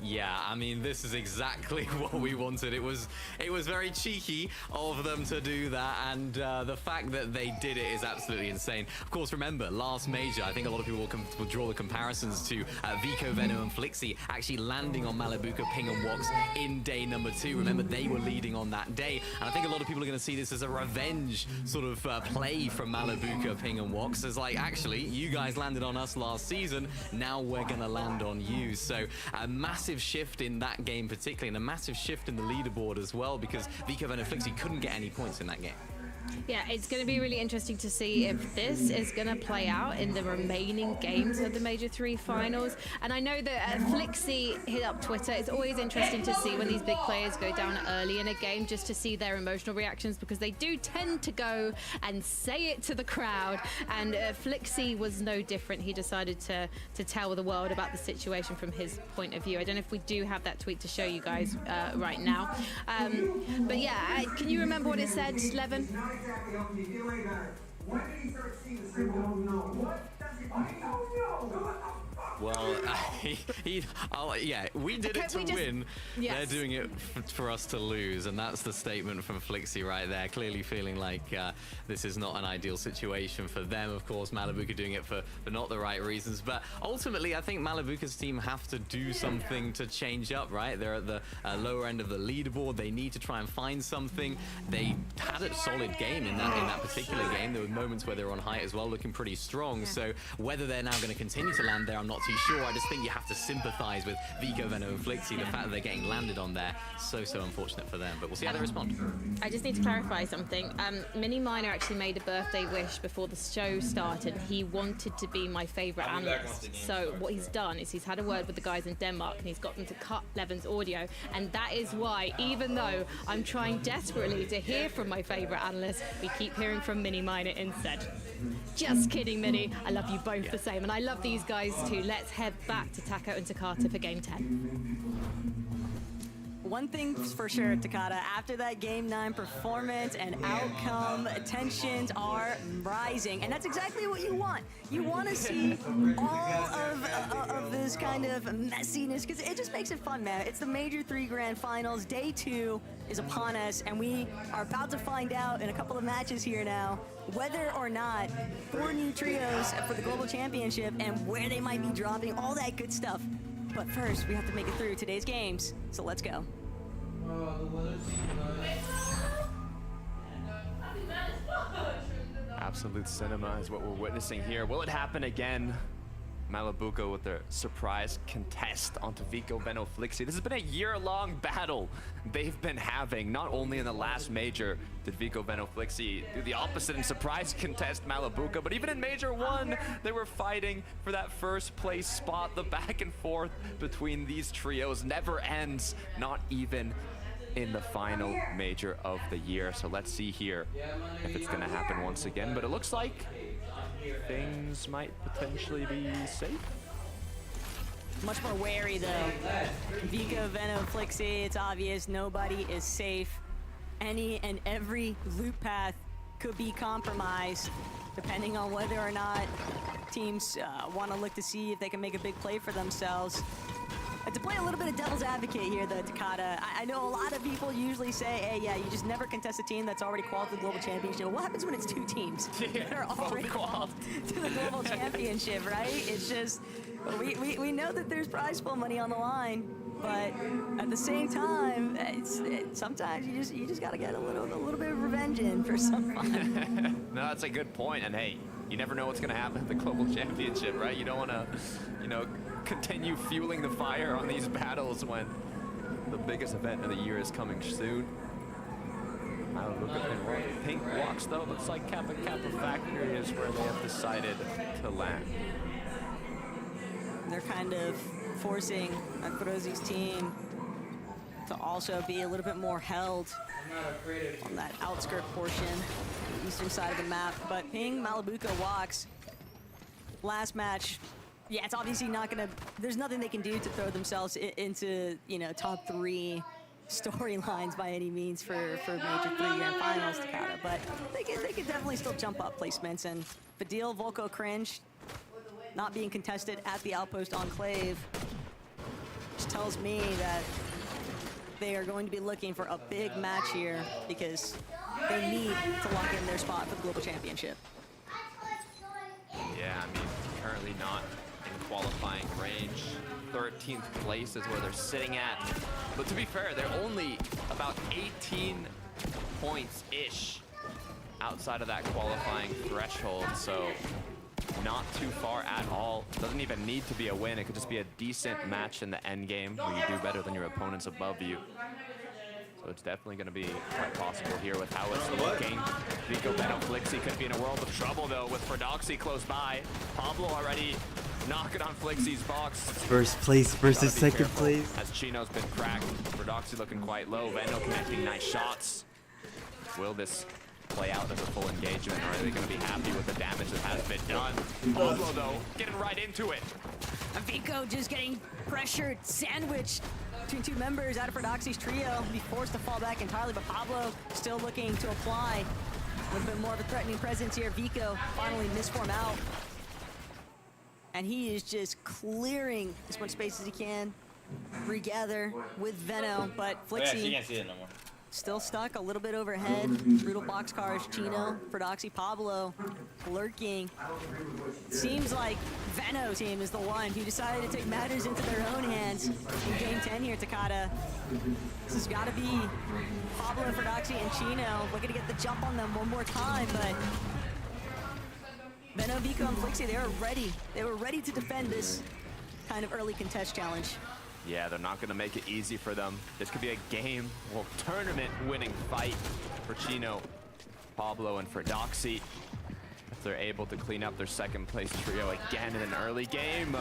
S12: Yeah, I mean, this is exactly what we wanted. It was very cheeky of them to do that, and the fact that they did it is absolutely insane. Of course, remember, last major, I think a lot of people will draw the comparisons to Vico, Veno, and Flixie actually landing on Malabuka, Ping, and Wox in day number 2. Remember, they were leading on that day, and I think a lot of people are going to see this as a revenge sort of play from Malabuka, Ping, and Wox. It's like, actually, you guys landed on us last season, now we're going to land on you. So a massive shift in that game particularly, and a massive shift in the leaderboard as well, because Vico, Veno, and Flixie couldn't get any points in that game.
S11: Yeah, it's going to be really interesting to see if this is going to play out in the remaining games of the Major 3 Finals. And I know that Flixie hit up Twitter. It's always interesting to see when these big players go down early in a game, just to see their emotional reactions, because they do tend to go and say it to the crowd. And Flixie was no different. He decided to tell the world about the situation from his point of view. I don't know if we do have that tweet to show you guys right now. But yeah, can you remember what it said, Levin?
S15: Exactly, helping you feel way better. When did he start seeing the symbol? No. What? Does he? I don't know.
S12: Well, yeah, we did it to win.
S11: Yes.
S12: They're doing it for us to lose, and that's the statement from Flixie right there. Clearly feeling like this is not an ideal situation for them. Of course, Malabuka doing it for not the right reasons, but ultimately, I think Malabuka's team have to do something to change up, right? They're at the lower end of the leaderboard. They need to try and find something. They had a solid game in that particular game. There were moments where they were on height as well, looking pretty strong. So whether they're now going to continue to land there, I'm not too sure. I just think you have to sympathize with Vico, Veno, and Flixie. The fact that they're getting landed on there, so unfortunate for them, but we'll see how they respond.
S11: I just need to clarify something. Mini Miner actually made a birthday wish before the show started. He wanted to be my favorite analyst. So what he's done is he's had a word with the guys in Denmark and he's got them to cut Levin's audio, and that is why, even though I'm trying desperately to hear from my favorite analyst, we keep hearing from Mini Miner instead. Just kidding, Mini. I love you both the same, and I love these guys too. Let's head back to Taco and Takata for Game 10.
S14: One thing's for sure, Takata, after that Game 9 performance and outcome, tensions are rising, and that's exactly what you want. You want to see all of this kind of messiness, because it just makes it fun, man. It's the Major 3 Grand Finals. Day 2 is upon us, and we are about to find out in a couple of matches here now whether or not 4 new trios for the Global Championship and where they might be dropping, all that good stuff. But first, we have to make it through today's games. So let's go.
S13: Absolute cinema is what we're witnessing here. Will it happen again? Malabuko with their surprise contest onto Vico, Veno, Flixi. This has been a year-long battle they've been having. Not only in the last major did Vico, Veno, Flixi do the opposite and surprise contest Malabuko, but even in Major 1, they were fighting for that first place spot. The back and forth between these trios never ends, not even in the final major of the year. So let's see here if it's gonna happen once again, but it looks like things might potentially be safe.
S14: Much more wary though. Vico, Veno, Flixi, it's obvious nobody is safe. Any and every loop path could be compromised depending on whether or not teams want to look to see if they can make a big play for themselves. To play a little bit of devil's advocate here, though, Takada, I know a lot of people usually say, hey, yeah, you just never contest a team that's already qualified to the Global Championship. What happens when it's two teams that are already qualified to the Global Championship, right? It's just, we know that there's prize pool money on the line, but at the same time, sometimes you just gotta get a little bit of revenge in for some fun.
S13: No, that's a good point, and hey, you never know what's gonna happen at the Global Championship, right? You don't wanna, continue fueling the fire on these battles when the biggest event of the year is coming soon. I don't look at Pink walks though. Looks like Kappa Kappa Factory is where they have decided to land.
S14: They're kind of forcing Ferozi's team to also be a little bit more held on that outskirt portion, the eastern side of the map. But Ping, Malabuko walks. Last match. Yeah, it's obviously not gonna, there's nothing they can do to throw themselves into, top 3 storylines by any means for Major 3 Grand Finals, Takada, but they can definitely still jump up placements. And Fadil, Volko, Cringe, not being contested at the Outpost Enclave, which tells me that they are going to be looking for a big match here because they need to lock in their spot for the Global Championship.
S13: Yeah, I mean, currently not in qualifying range. 13th place is where they're sitting at. But to be fair, they're only about 18 points-ish outside of that qualifying threshold, so not too far at all. Doesn't even need to be a win. It could just be a decent match in the end game where you do better than your opponents above you. So it's definitely going to be quite possible here with how it's looking. Vico, Veno, Flixi could be in a world of trouble though with Ferdoxy close by. Pablo already knocking on Flixi's box.
S16: First place versus second place.
S13: As Chino's been cracked. Ferdoxy looking quite low. Veno connecting nice shots. Will this play out as a full engagement, or are they going to be happy with the damage that has been done? Pablo though, getting right into it.
S14: Vico just getting pressured, sandwiched between two members out of Ferdoxy's trio. Be forced to fall back entirely, but Pablo still looking to apply a little bit more of a threatening presence here. Vico finally misform out. And he is just clearing as much space as he can. Regather with Veno, but Flixi
S6: you can't see it no more.
S14: still stuck a little bit overhead. Brutal boxcars, Chino, Ferdoxy, Pablo lurking. Seems like Veno team is the one who decided to take matters into their own hands in game 10 here, Takada. This has got to be Pablo and Ferdoxy and Chino looking to get the jump on them one more time, but Veno, Vico, and Flixi, they were ready. They were ready to defend this kind of early contest challenge.
S13: Yeah, they're not going to make it easy for them. This could be a game, well, tournament-winning fight for Chino, Pablo, and Ferdoxy. If they're able to clean up their second-place trio again in an early game.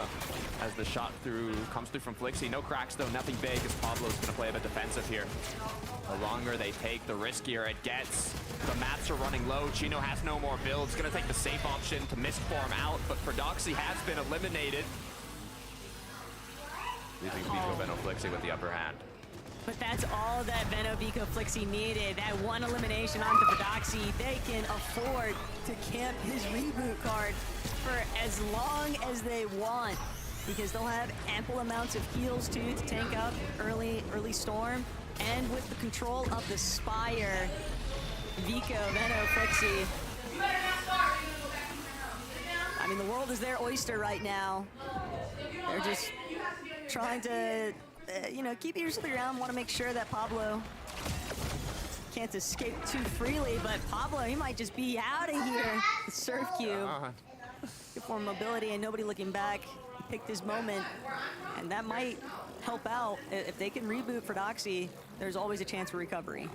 S13: As the shot comes through from Flixi. No cracks, though, nothing big, as Pablo's going to play a bit defensive here. The longer they take, the riskier it gets. The mats are running low. Chino has no more builds. Going to take the safe option to misform out, but Ferdoxy has been eliminated. Leaving Vico, Veno, Flixi with the upper hand.
S14: But that's all that Veno, Vico, Flixi needed. That one elimination onto Ferdoxy. They can afford to camp his reboot card for as long as they want, because they'll have ample amounts of heals too to tank up early storm. And with the control of the Spire, Vico, Veno, Flixi. I mean, the world is their oyster right now. They're just trying to, you know, keep ears to the ground. Want to make sure that Pablo can't escape too freely, but Pablo, he might just be out of here. The surf cube. Good form of mobility and nobody looking back. He picked his moment, and that might help out. If they can reboot for Doxy, there's always a chance for recovery.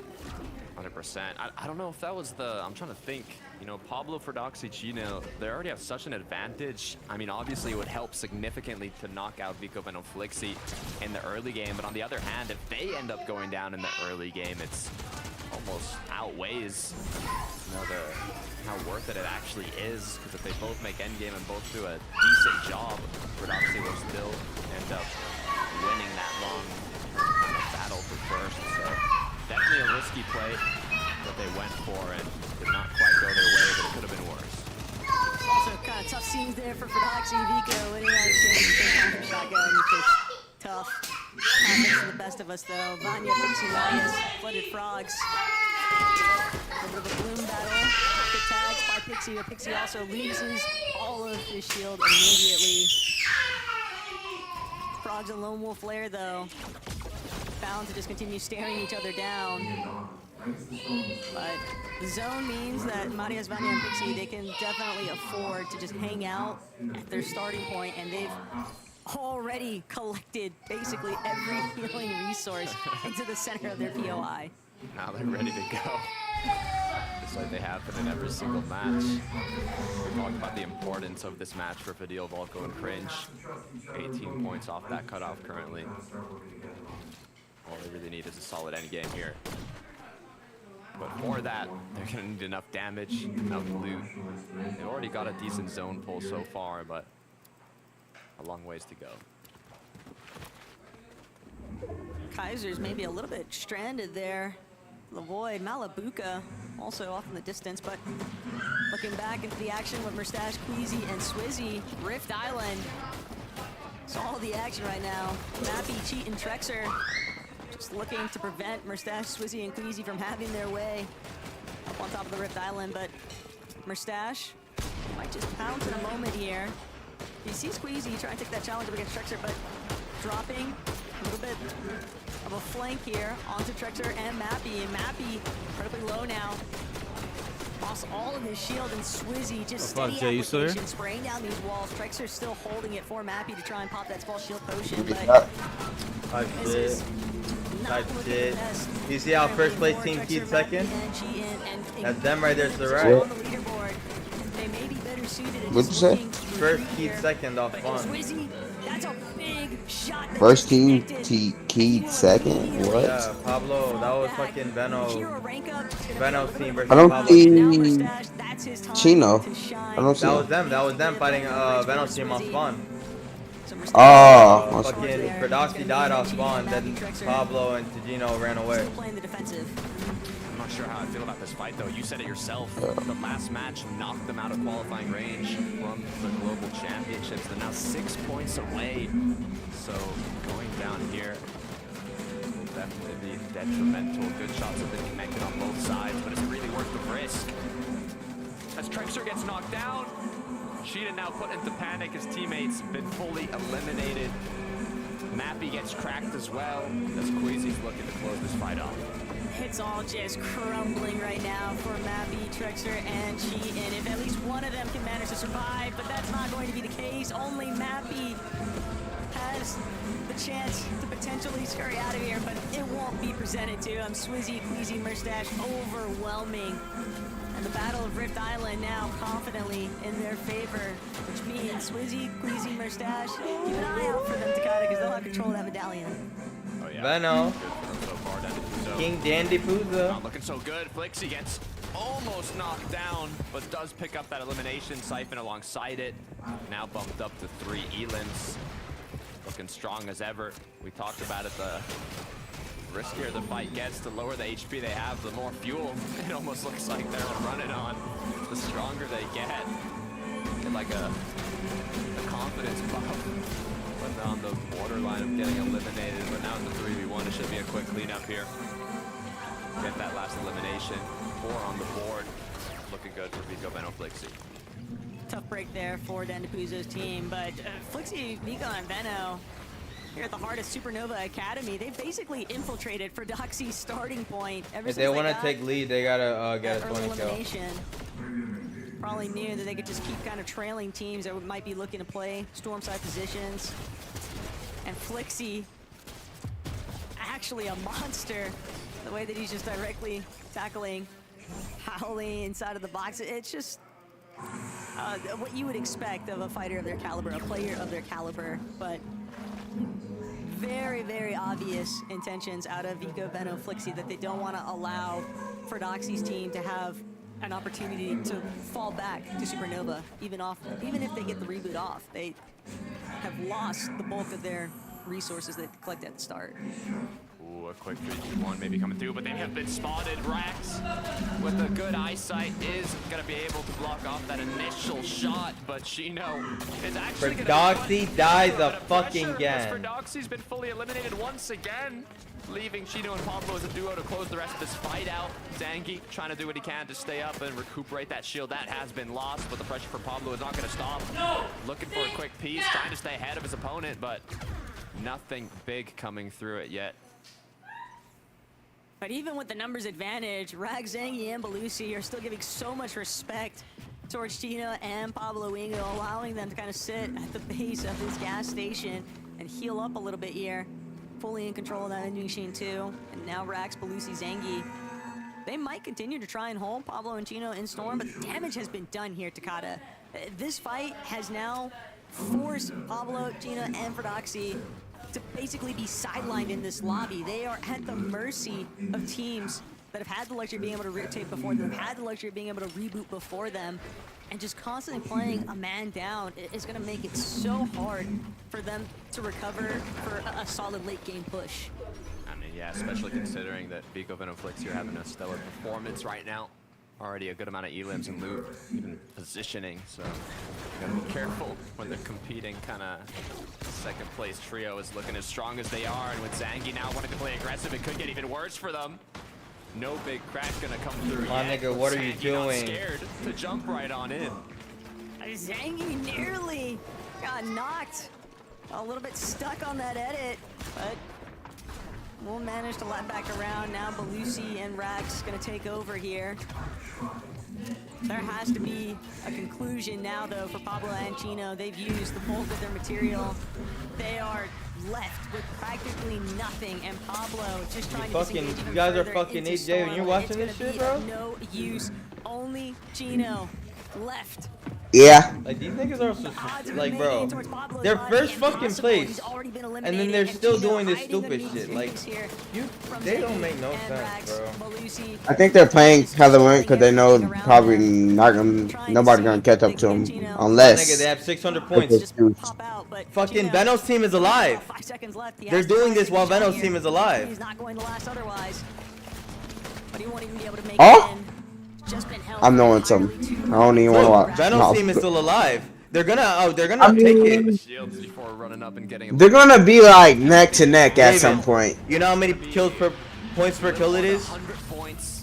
S12: 100%. I don't know if that was the, I'm trying to think, you know, Pablo for Doxy Chino, they already have such an advantage. I mean, obviously it would help significantly to knock out Vico Venom Flixie in the early game, but on the other hand, if they end up going down in the early game, it's almost outweighs, you know, how worth it actually is, because if they both make endgame and both do a decent job, Doxy will still end up winning that long battle for first. So definitely a risky play that they went for and did not quite go their way, but it could have been worse.
S14: Also, kind of tough scenes there for Doxy. Vico winning out of shotgun. Just tough. Happens to the best of us, though. Vanya, Pixie, Marius, Flooded Frogs. A little bit of a bloom battle. Good tags by Pixie, but Pixie also loses all of his shield immediately. Frogs and Lone Wolf Lair, though, bound to just continue staring each other down. But the zone means that Marius, Vanya, and Pixie, they can definitely afford to just hang out at their starting point, and they've already collected basically every healing resource into the center of their POI.
S12: Now they're ready to go. Just like they have in every single match. We're talking about the importance of this match for Fadil, Volko, and Cringe. 18 points off that cutoff currently. All they really need is a solid endgame here. But for that, they're gonna need enough damage, enough loot. They've already got a decent zone pull so far, but a long ways to go.
S14: Kaiser's maybe a little bit stranded there. Lavoy, Malabuka also off in the distance, but looking back into the action with Merstache, Queasy, and Swizzy, Rift Island. It's all the action right now. Mappy, Cheat, and Trexer just looking to prevent Merstache, Swizzy, and Queasy from having their way up on top of the Rift Island, but Merstache might just pounce in a moment here. He sees Queasy trying to take that challenge up against Trexer, but dropping a little bit of a flank here onto Trexer and Mappy, and Mappy incredibly low now. Lost all of his shield, and Swizzy just steady application, spraying down these walls. Trexer's still holding it for Mappy to try and pop that small shield potion, but this is not looking the best.
S16: You see how first place team keyed second? That's them right there to the right.
S14: On the leaderboard. They may be better suited at
S10: What'd you say?
S16: First keyed second off fun.
S14: Swizzy, that's a big shot.
S10: First team keyed second? What?
S16: Yeah, Pablo, that was fucking Veno's team versus
S10: I don't
S16: Pablo's
S10: see
S16: team.
S10: Chino. I don't see.
S16: That was them fighting Veno's team off spawn.
S10: Oh,
S16: fucking Pradoxy died off spawn, then Pablo and Tagino ran away.
S12: I'm not sure how I feel about this fight, though. You said it yourself. The last match knocked them out of qualifying range from the Global Championships. They're now 6 points away. So going down here will definitely be detrimental. Good shots have been connected on both sides, but it's really worth the risk. As Trexer gets knocked down, Sheeta now put into panic. His teammates been fully eliminated. Mappy gets cracked as well, as Queasy's looking to close this fight off.
S14: It's all just crumbling right now for Mappy, Trexer, and Cheat, and if at least one of them can manage to survive, but that's not going to be the case. Only Mappy has the chance to potentially scurry out of here, but it won't be presented to him. Swizzy, Queasy, Merstache, overwhelming. And the Battle of Rift Island now confidently in their favor, which means Swizzy, Queasy, Merstache, keep an eye out for them, Takata, because they'll have control of that medallion.
S12: Oh, yeah.
S16: Veno.
S12: So far,
S16: King Dandy Pooza.
S12: Not looking so good. Flixie gets almost knocked down, but does pick up that elimination. Siphon alongside it. Now bumped up to 3 Elims. Looking strong as ever. We talked about it, the riskier the fight gets, the lower the HP they have, the more fuel it almost looks like they're running on. The stronger they get. Get like a confidence buff. But on the borderline of getting eliminated, but now in the 3v1, it should be a quick cleanup here. Get that last elimination. 4 on the board. Looking good for Vico, Veno, Flixie.
S14: Tough break there for Dandapuzo's team, but Flixie, Vico, and Veno, here at the heart of Supernova Academy. They've basically infiltrated for Doxy's starting point ever
S16: If
S14: since
S16: they want to
S14: got
S16: take lead, they gotta get a
S14: early
S16: 20 kill.
S14: elimination. Probably knew that they could just keep kind of trailing teams that might be looking to play storm-side positions. And Flixie, actually a monster. The way that he's just directly tackling Howley inside of the box. It's just what you would expect of a fighter of their caliber, a player of their caliber. But very, very obvious intentions out of Vico, Veno, Flixie that they don't want to allow for Doxy's team to have an opportunity to fall back to Supernova, even if they get the reboot off. They have lost the bulk of their resources they collected at the start.
S13: Ooh, a quick 3-2-1 maybe coming through, but they have been spotted. Rax, with a good eyesight, is going to be able to block off that initial shot, but Chino is actually going to...
S16: Doxy dies a fucking
S13: again.
S16: again.
S13: Doxy's been fully eliminated once again, leaving Chino and Pablo as a duo to close the rest of this fight out. Zangy trying to do what he can to stay up and recuperate that shield. That has been lost, but the pressure for Pablo is not going to stop. Looking for a quick piece, trying to stay ahead of his opponent, but nothing big coming through it yet.
S14: But even with the numbers advantage, Rag, Zangy, and Belusi are still giving so much respect towards Chino and Pablo Wingo, allowing them to kind of sit at the base of this gas station and heal up a little bit here. Fully in control of that ending machine too. And now Rax, Belusi, Zangy, they might continue to try and hold Pablo and Chino in Storm, but the damage has been done here, Takada. This fight has now forced Pablo, Chino, and Doxy to basically be sidelined in this lobby. They are at the mercy of teams that have had the luxury of being able to rotate before them, had the luxury of being able to reboot before them, and just constantly playing a man down is going to make it so hard for them to recover for a solid late game push.
S13: I mean, yeah, especially considering that Vico, Veno, Flixie are having a stellar performance right now. Already a good amount of elims and loot, even positioning, so you gotta be careful when they're competing. Kind of second place trio is looking as strong as they are, and with Zangy now wanting to play aggressive, it could get even worse for them. No big crack gonna come through
S16: My
S13: yet.
S16: nigga, what are you
S13: Zangy not
S16: doing?
S13: scared to jump right on in.
S14: Zangy nearly got knocked a little bit stuck on that edit, but we'll manage to lap back around. Now Belusi and Rax gonna take over here. There has to be a conclusion now, though, for Pablo and Chino. They've used the bulk of their material. They are left with practically nothing, and Pablo just trying to disengage even
S16: You guys are
S14: further
S16: fucking
S14: into
S16: AJ when
S14: Storm.
S16: you're watching
S14: It's
S16: this
S14: gonna
S16: shit,
S14: be
S16: bro?
S14: of no use. Only Chino left.
S10: Yeah.
S16: Like, these niggas are so, like, bro, they're first fucking place, and then they're still doing this stupid shit. Like, they don't make no sense, bro.
S10: I think they're playing how they went because they know probably nobody gonna catch up to them
S16: Nigga,
S10: unless.
S16: they have 600 points. Fucking Veno's team is alive. They're doing this while Veno's team is alive.
S14: He's not going to last otherwise. But he won't even be able to make
S10: Oh?
S14: it in. Just been held
S10: I'm knowing something. I don't even want to watch.
S16: Veno's team is still alive. They're gonna
S10: I
S16: take
S10: mean-
S16: it.
S13: Shields before running up and getting
S10: They're gonna be like neck to neck at some point.
S16: You know how many points per kill it is?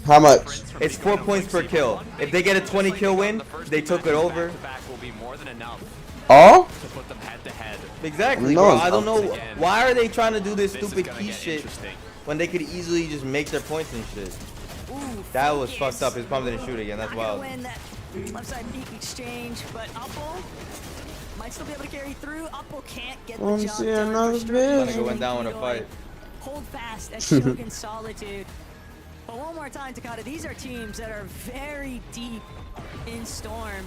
S10: How much?
S16: It's 4 points per kill. If they get a 20 kill win, they took it over.
S13: will be more than enough
S10: Oh?
S13: to put them head to head.
S16: Exactly,
S10: No,
S16: bro.
S10: it's
S16: I don't know
S13: Again,
S16: why are they trying to do this
S13: this is
S16: stupid
S13: gonna
S16: key
S13: get
S16: shit
S13: interesting.
S16: when they could easily just make their points and shit. That was fucked up. His pump didn't shoot again. That's
S14: Not gonna
S16: wild.
S14: win that left side peak exchange, but Upple might still be able to carry through. Upple can't get the
S10: Wanna
S14: job
S10: see
S14: done.
S10: another
S14: Restricted
S10: bitch?
S16: Nigga went down in a fight.
S14: Hold fast at Shogun Solitude. But one more time, Takada, these are teams that are very deep in Storm.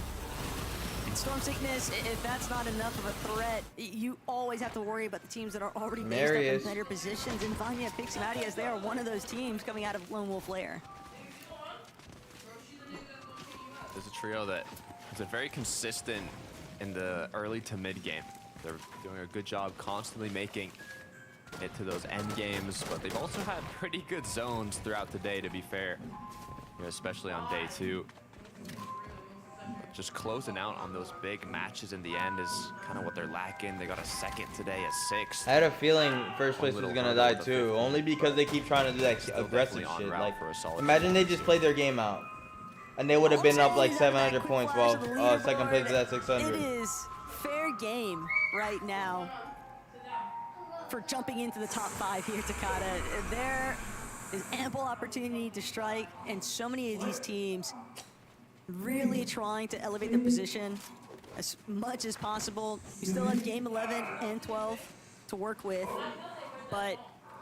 S14: Storm Sickness, if that's not enough of a threat, you always have to worry about the teams that are already based up in
S16: Marius.
S14: better positions. And Vanya Pixie Matias, they are one of those teams coming out of Lone Wolf Lair.
S13: There's a trio that is very consistent in the early to mid game. They're doing a good job constantly making it to those end games, but they've also had pretty good zones throughout the day, to be fair, you know, especially on day 2. Just closing out on those big matches in the end is kind of what they're lacking. They got a second today, a 6th.
S16: I had a feeling first place was
S13: little
S16: gonna
S13: hurdle
S16: die
S13: with the
S16: too,
S13: 50.
S16: only because they keep trying to do that
S13: Still
S16: aggressive
S13: definitely en
S16: shit.
S13: route
S16: Like,
S13: for a solid
S16: imagine they just played their game out, and they would have been up like 700 points while second place is at
S14: It
S16: 600.
S14: is fair game right now for jumping into the top 5 here, Takada. There is ample opportunity to strike, and so many of these teams really trying to elevate their position as much as possible. You still have game 11 and 12 to work with, but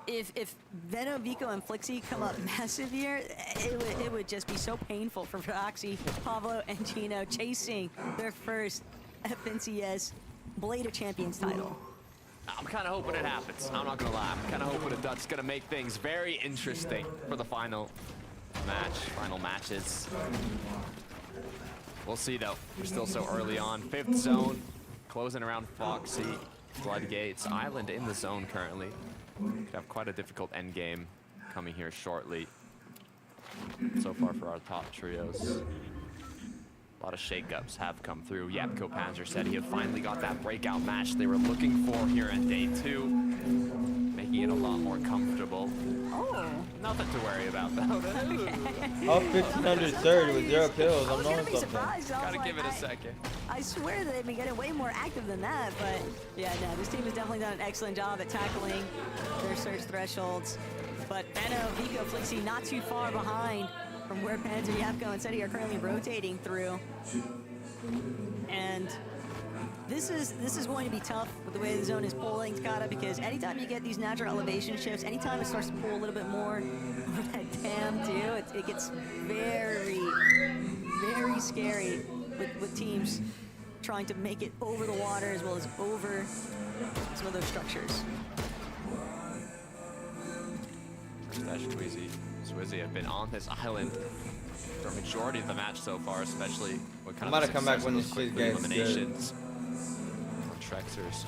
S14: if Venom, Vico, and Flixie come up massive here, it would just be so painful for Roxy, Pablo, and Gino chasing their first FNCS Blade of Champions title.
S12: I'm kind of hoping it happens. I'm not gonna lie. I'm kind of hoping it does. It's gonna make things very interesting for the final matches. We'll see though. We're still so early on. 5th zone, closing around Foxy, Floodgates, Island in the zone currently. Could have quite a difficult end game coming here shortly. So far for our top trios. A lot of shakeups have come through. Yapko Panzer said he had finally got that breakout match they were looking for here in day 2. Making it a lot more comfortable.
S14: Oh.
S12: Nothing to worry about though.
S16: Up 1500 third with 0 kills. I'm knowing something.
S12: Gotta give it a second.
S14: I swear that they've been getting way more active than that, but yeah, no, this team has definitely done an excellent job at tackling their search thresholds. But Benno, Vico, Flixie not too far behind from where Panzer, Yapko, and Seti are currently rotating through. And this is going to be tough with the way the zone is pulling, Takada, because anytime you get these natural elevation shifts, anytime it starts to pull a little bit more over that dam too, it gets very, very scary with teams trying to make it over the water as well as over some of those structures.
S12: Dash Swizzy have been on this island for a majority of the match so far, especially what kind
S16: I'm about to come back when this shit gets
S12: eliminations. Trexers.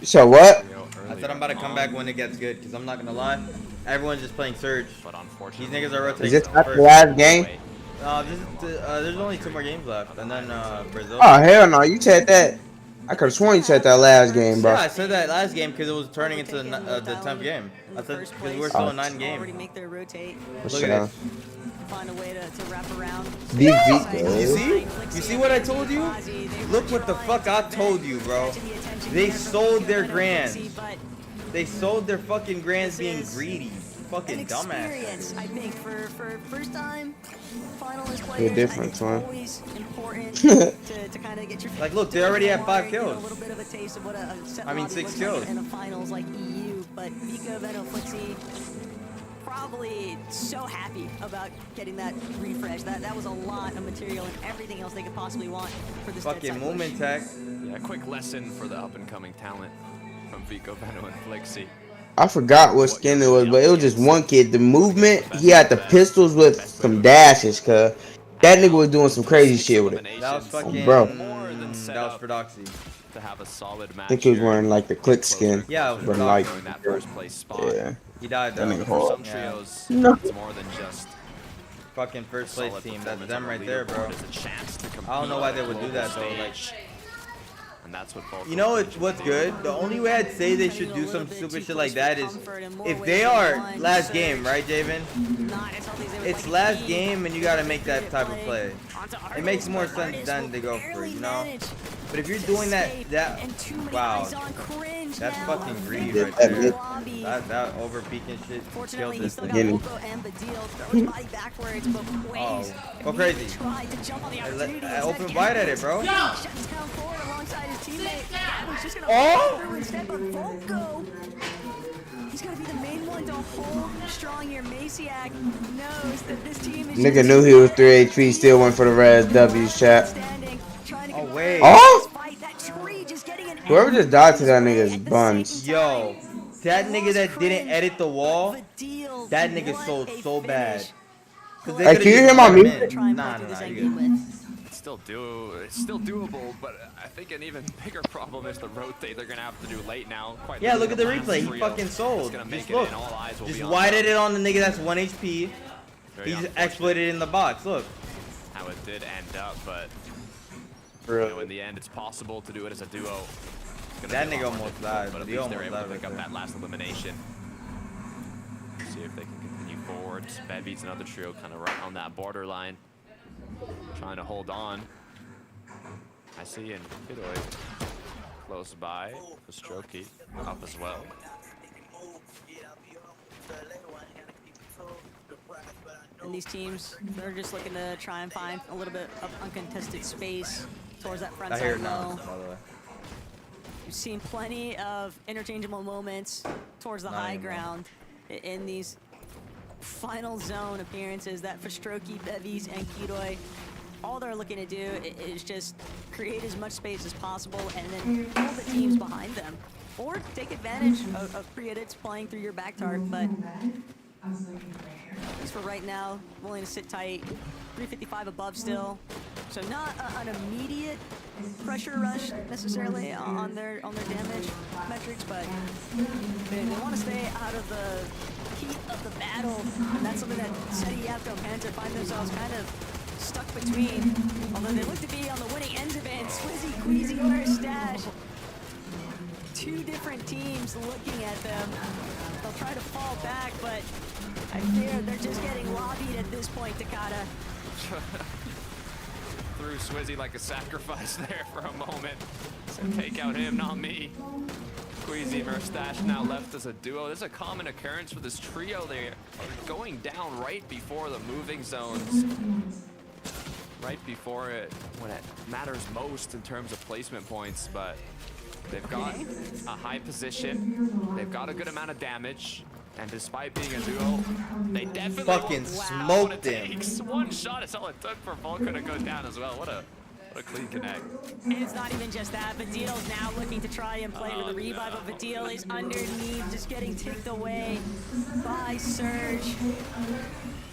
S10: So what?
S16: I said I'm about to come back when it gets good, because I'm not gonna lie, everyone's just playing Surge.
S12: But unfortunately,
S16: these niggas are rotating.
S10: Is this not the last game?
S16: There's only 2 more games left, and then Brazil.
S10: Oh hell no! You said that. I could have sworn you said that last game, bro.
S16: Yeah, I said that last game because it was turning into the 10th game. I said because we were still in 9 games.
S14: Make their rotate.
S16: Look at it.
S14: Find a way to wrap around.
S16: You see what I told you? Look what the fuck I told you, bro. They sold their grands. They sold their fucking grands being greedy. Fucking dumbass.
S14: I think for first time finalist players,
S10: You're different, man.
S14: always important to kind of get your
S16: Like, look, they already have 5 kills.
S14: A little bit of a taste of what a set
S16: I mean,
S14: lobby
S16: 6
S14: looks
S16: kills.
S14: like in a finals like EU, but Vico, Venom, Flixie probably so happy about getting that refresh. That was a lot of material and everything else they could possibly want for this
S16: Fucking
S14: Dead Side
S16: movement
S14: push.
S16: tech.
S12: Yeah, quick lesson for the up-and-coming talent from Vico, Venom, and Flixie.
S10: I forgot what skin it was, but it was just one kid. The movement, he had the pistols with some dashes, cuz that nigga was doing some crazy shit with it.
S16: That was fucking,
S10: bro.
S16: that was for Doxy.
S12: To have a solid match.
S10: I think he was wearing like the click skin.
S16: Yeah, it was
S10: but
S16: for
S10: like,
S12: in that first place spot.
S10: yeah.
S16: He died
S10: That
S16: though.
S10: nigga
S12: For
S10: hard.
S12: some trios,
S10: No.
S12: it's more than just
S16: Fucking first place
S12: solid
S16: team. That's
S12: performance
S16: them
S12: on
S16: right
S12: the
S16: there, bro.
S12: leaderboard. It's a chance to
S16: I don't know why they
S12: compete
S16: would
S12: on
S16: do
S12: the
S16: that though.
S12: global
S16: Like,
S12: stage. And that's what both
S16: you know
S12: of them
S16: what's
S12: do.
S16: good? The only way I'd say they should do some stupid shit like that is if they are last game, right, Javen? It's last game and you gotta make that type of play. It makes more sense than to go for it, you know? But if you're doing that, wow, that's fucking greedy right there. That over peeking shit killed this thing. Oh, go crazy. I open wide at it, bro.
S14: Oh! He's gonna be the main one to hold strong here. Maciak knows that this team is
S10: Nigga knew he was 3 HP, still went for the res W's, chat.
S16: Oh, wait.
S10: Oh! Whoever just died to that nigga is buns.
S16: Yo, that nigga that didn't edit the wall, that nigga sold so bad.
S10: Hey, can you hear my music?
S16: Nah, you good.
S12: It's still doable, but I think an even bigger problem is the rotate they're gonna have to do late now. Quite
S16: Yeah, look at the
S12: literally,
S16: replay. He
S12: trio
S16: fucking
S12: is
S16: sold.
S12: gonna make
S16: Just
S12: it
S16: look.
S12: in. All eyes will
S16: Just
S12: be on
S16: widened
S12: them.
S16: it on the nigga that's 1 HP.
S12: Very
S16: He's
S12: unfortunate
S16: exploited in the box. Look.
S12: how it did end up, but
S10: Really?
S12: you know, in the end, it's possible to do it as a duo. It's gonna
S16: That
S12: be a
S16: nigga
S12: lot more
S16: almost
S12: difficult,
S16: died.
S12: but at
S16: He
S12: least they're
S16: almost
S12: able to
S16: died
S12: pick
S16: right
S12: up
S16: there.
S12: that last elimination. See if they can continue forward. Bad beats another trio kind of right on that borderline, trying to hold on. I see in Kidoi close by. Strokey up as well.
S14: And these teams, they're just looking to try and find a little bit of uncontested space towards that front
S16: I hear
S14: side
S16: it now,
S14: low.
S16: by the way.
S14: We've seen plenty of interchangeable moments towards the
S16: Not
S14: high
S16: anymore.
S14: ground in these final zone appearances that for Strokey, Bevies, and Kiroi, all they're looking to do is just create as much space as possible and then pull the teams behind them. Or take advantage of pre-edits playing through your back tart, but at least for right now, willing to sit tight, 355 above still. So not an immediate pressure rush necessarily on their damage metrics, but they want to stay out of the heat of the battle, and that's something that Seti, Yapko, and Panther find themselves kind of stuck between. Although they look to be on the winning ends of it, Swizzy, Queasy, Merstash. Two different teams looking at them. They'll try to fall back, but I fear they're just getting lobbied at this point, Takada.
S13: Threw Swizzy like a sacrifice there for a moment. So take out him, not me. Queasy and Merstash now left as a duo. This is a common occurrence for this trio. They are going down right before the moving zones. Right before it, when it matters most in terms of placement points, but they've got a high position. They've got a good amount of damage. And despite being a duo, they definitely
S16: fucking smoked him.
S13: One shot is all it took for Vulcan to go down as well. What a clean connect.
S14: And it's not even just that. Vadil's now looking to try and play with the revive, but Vadil is underneath, just getting ticked away by Surge.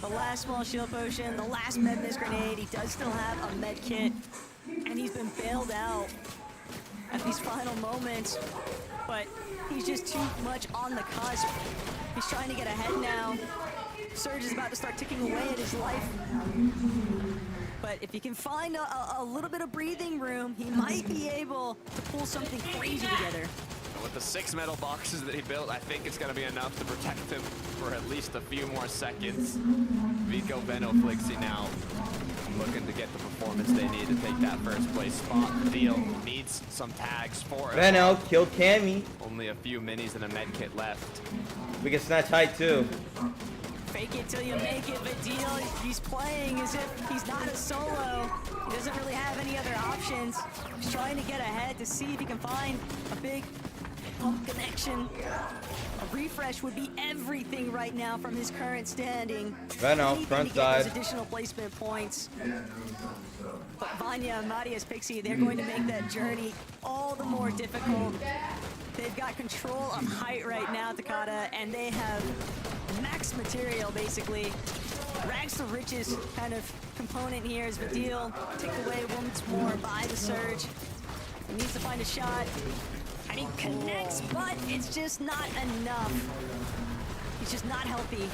S14: The last small shield potion, the last med miss grenade. He does still have a med kit, and he's been bailed out at these final moments, but he's just too much on the cusp. He's trying to get ahead now. Surge is about to start ticking away at his life. But if he can find a little bit of breathing room, he might be able to pull something crazy together.
S13: With the 6 metal boxes that he built, I think it's going to be enough to protect him for at least a few more seconds. Vico, Veno, Flixie now looking to get the performance they need to take that first place spot. Deal needs some tags for it.
S16: Veno killed Cammy.
S13: Only a few minis and a med kit left.
S16: We can snatch height too.
S14: Fake it till you make it, Vadil, he's playing as if he's not a solo. He doesn't really have any other options. He's trying to get ahead to see if he can find a big pump connection. A refresh would be everything right now from his current standing.
S16: Veno,
S14: Anything
S16: front
S14: to get
S16: side.
S14: those additional placement points. But Vanya, Marius, Pixie, they're going to make that journey all the more difficult. They've got control of height right now, Takada, and they have max material, basically. Rags to riches kind of component here as Vadil ticked away once more by the Surge. He needs to find a shot, and he connects, but it's just not enough. He's just not healthy,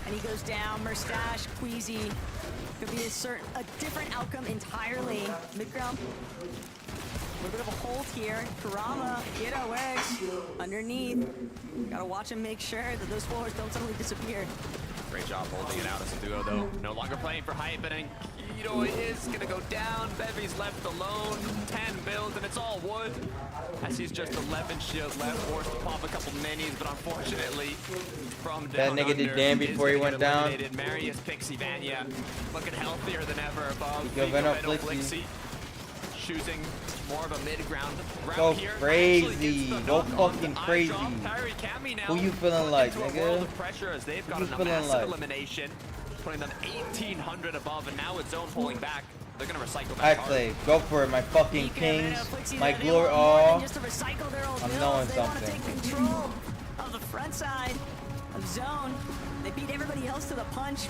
S14: and he goes down. Merstash, Queasy, could be a different outcome entirely. Midground. A little bit of a hold here. Kurama, Kiddo Eggs, underneath. Gotta watch him make sure that those floors don't suddenly disappear.
S13: Great job holding it out as a duo, though. No longer playing for hype, and Kido is gonna go down. Bevy's left alone. 10 builds, and it's all wood. As he's just 11 shields left, forced to pop a couple minis, but unfortunately, from down
S16: That nigga did damn before he went down.
S13: Marius, Pixie, Vanya, looking healthier than ever above.
S16: Go Veno,
S13: Veno,
S16: Flixie.
S13: Choosing more of a mid-ground route
S16: Go
S13: here.
S16: crazy. Go fucking crazy.
S13: Tyrie Cammy now
S16: Who you feeling like,
S13: into a world
S16: nigga?
S13: of pressure as they've
S16: Who
S13: got
S16: you
S13: a
S16: feeling
S13: massive
S16: like?
S13: elimination, putting them 1,800 above, and now with zone pulling back, they're gonna recycle that card.
S16: Actually, go for it, my fucking kings. My glory.
S14: Oh,
S16: Oh, I'm knowing
S14: they want to
S16: something.
S14: take control of the front side of zone. They beat everybody else to the punch,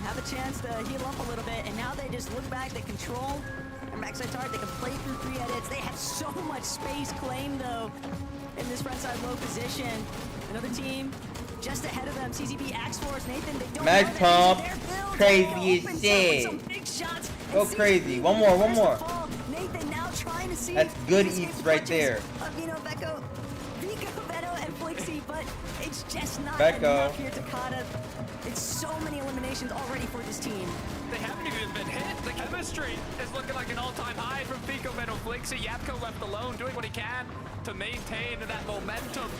S14: have a chance to heal up a little bit, and now they just look back, they control their backside target, they can play through 3 edits. They have so much space claimed, though, in this front side low position. Another team just ahead of them, CCB, Axe Force, Nathan, they don't
S16: Mag
S14: know
S16: pump.
S14: that they're built.
S16: Crazy
S14: They
S16: as
S14: opens up with
S16: shit.
S14: some big shots, and
S16: Go
S14: CCB
S16: crazy. One more, one
S14: first to
S16: more.
S14: fall. Nathan now trying to see
S16: That's good
S14: if he
S16: eats
S14: escapes
S16: right
S14: punches
S16: there.
S14: of, Vico, Veno, and Flixie, but it's just not
S16: Becco.
S14: enough here, Takada. It's so many eliminations already for this team.
S13: They haven't even been hit. The chemistry is looking like an all-time high from Fico, Veno, Flixie. Yapko left alone, doing what he can to maintain that momentum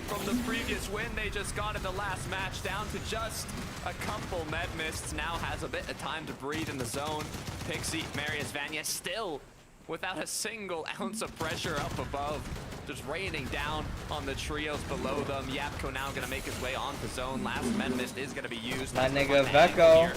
S13: from the the previous win they just got in the last match, down to just a couple med mists. Now has a bit of time to breathe in the zone. Pixie, Marius, Vanya still without a single ounce of pressure up above. Just raining down on the trios below them. Yapko now gonna make his way onto zone. Last med mist is gonna be used.
S16: My nigga Veko.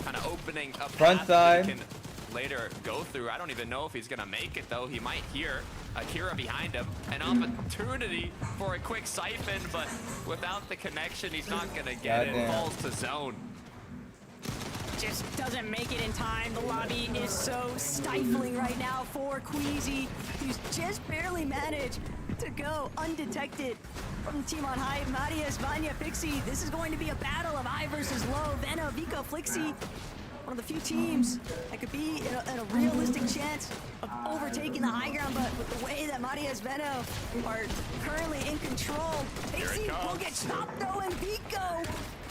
S13: Kind of opening a
S16: Front
S13: path
S16: side.
S13: that he can later go through. I don't even know if he's gonna make it though. He might hear Akira behind him. An opportunity for a quick siphon, but without the connection, he's not gonna get it. Falls to zone.
S14: Just doesn't make it in time. The lobby is so stifling right now for Queasy, who's just barely managed to go undetected from the team on high. Marius, Vanya, Pixie. This is going to be a battle of high versus low. Veno, Vico, Flixie. One of the few teams that could be in a realistic chance of overtaking the high ground, but with the way that Marius, Veno are currently in control, Pixie will get stopped though, and Vico,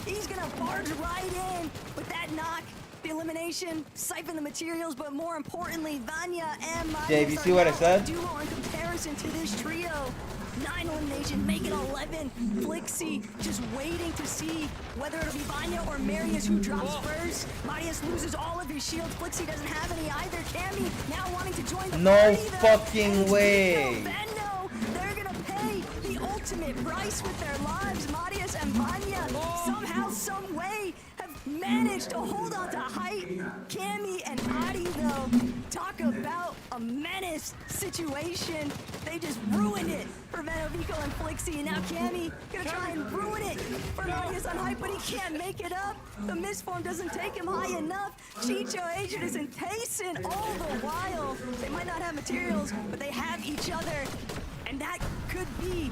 S14: he's gonna barge right in with that knock. The elimination, siphon the materials, but more importantly, Vanya and Marius
S16: Dave, you see what I said?
S14: duo in comparison to this trio. 9 elimination, make it 11. Flixie just waiting to see whether it'll be Vanya or Marius who drops first. Marius loses all of his shields. Flixie doesn't have any either. Cammy now wanting to join the
S16: No
S14: party, though.
S16: fucking way.
S14: Veno, they're gonna pay the ultimate price with their lives. Marius and Vanya somehow, some way have managed to hold on to height. Cammy and Adi, though, talk about a menace situation. They just ruined it for Veno, Vico, and Flixie. And now Cammy gonna try and ruin it for Marius on height, but he can't make it up. The misform doesn't take him high enough. Chicho, Adrian, and Tayson all the while. They might not have materials, but they have each other. And that could be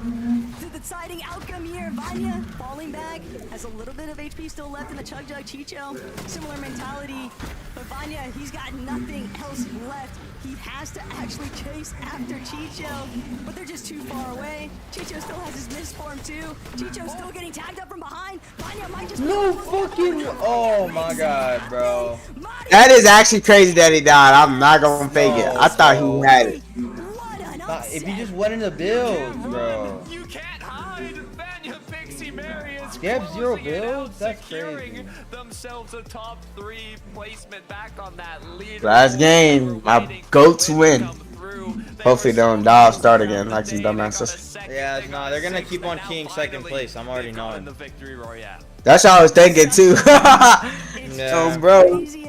S14: the deciding outcome here. Vanya falling back, has a little bit of HP still left in the Chug Jug. Chicho, similar mentality. But Vanya, he's got nothing else left. He has to actually chase after Chicho, but they're just too far away. Chicho still has his misform too. Chicho's still getting tagged up from behind. Vanya might just
S16: No fucking. Oh my god, bro.
S10: That is actually crazy that he died. I'm not gonna fake it. I thought he had it.
S16: If you just went in the build, bro.
S13: You can't hide. Vanya, Pixie, Marius.
S16: They have 0 builds? That's crazy.
S13: Themselves a top 3 placement back on that lead.
S10: Last game, my goats win. Hopefully they don't die off start again like some dumbasses.
S16: Yeah, no, they're gonna keep on keying second place. I'm already knowing.
S10: That's what I was thinking too.
S16: Yeah.
S10: Bro, you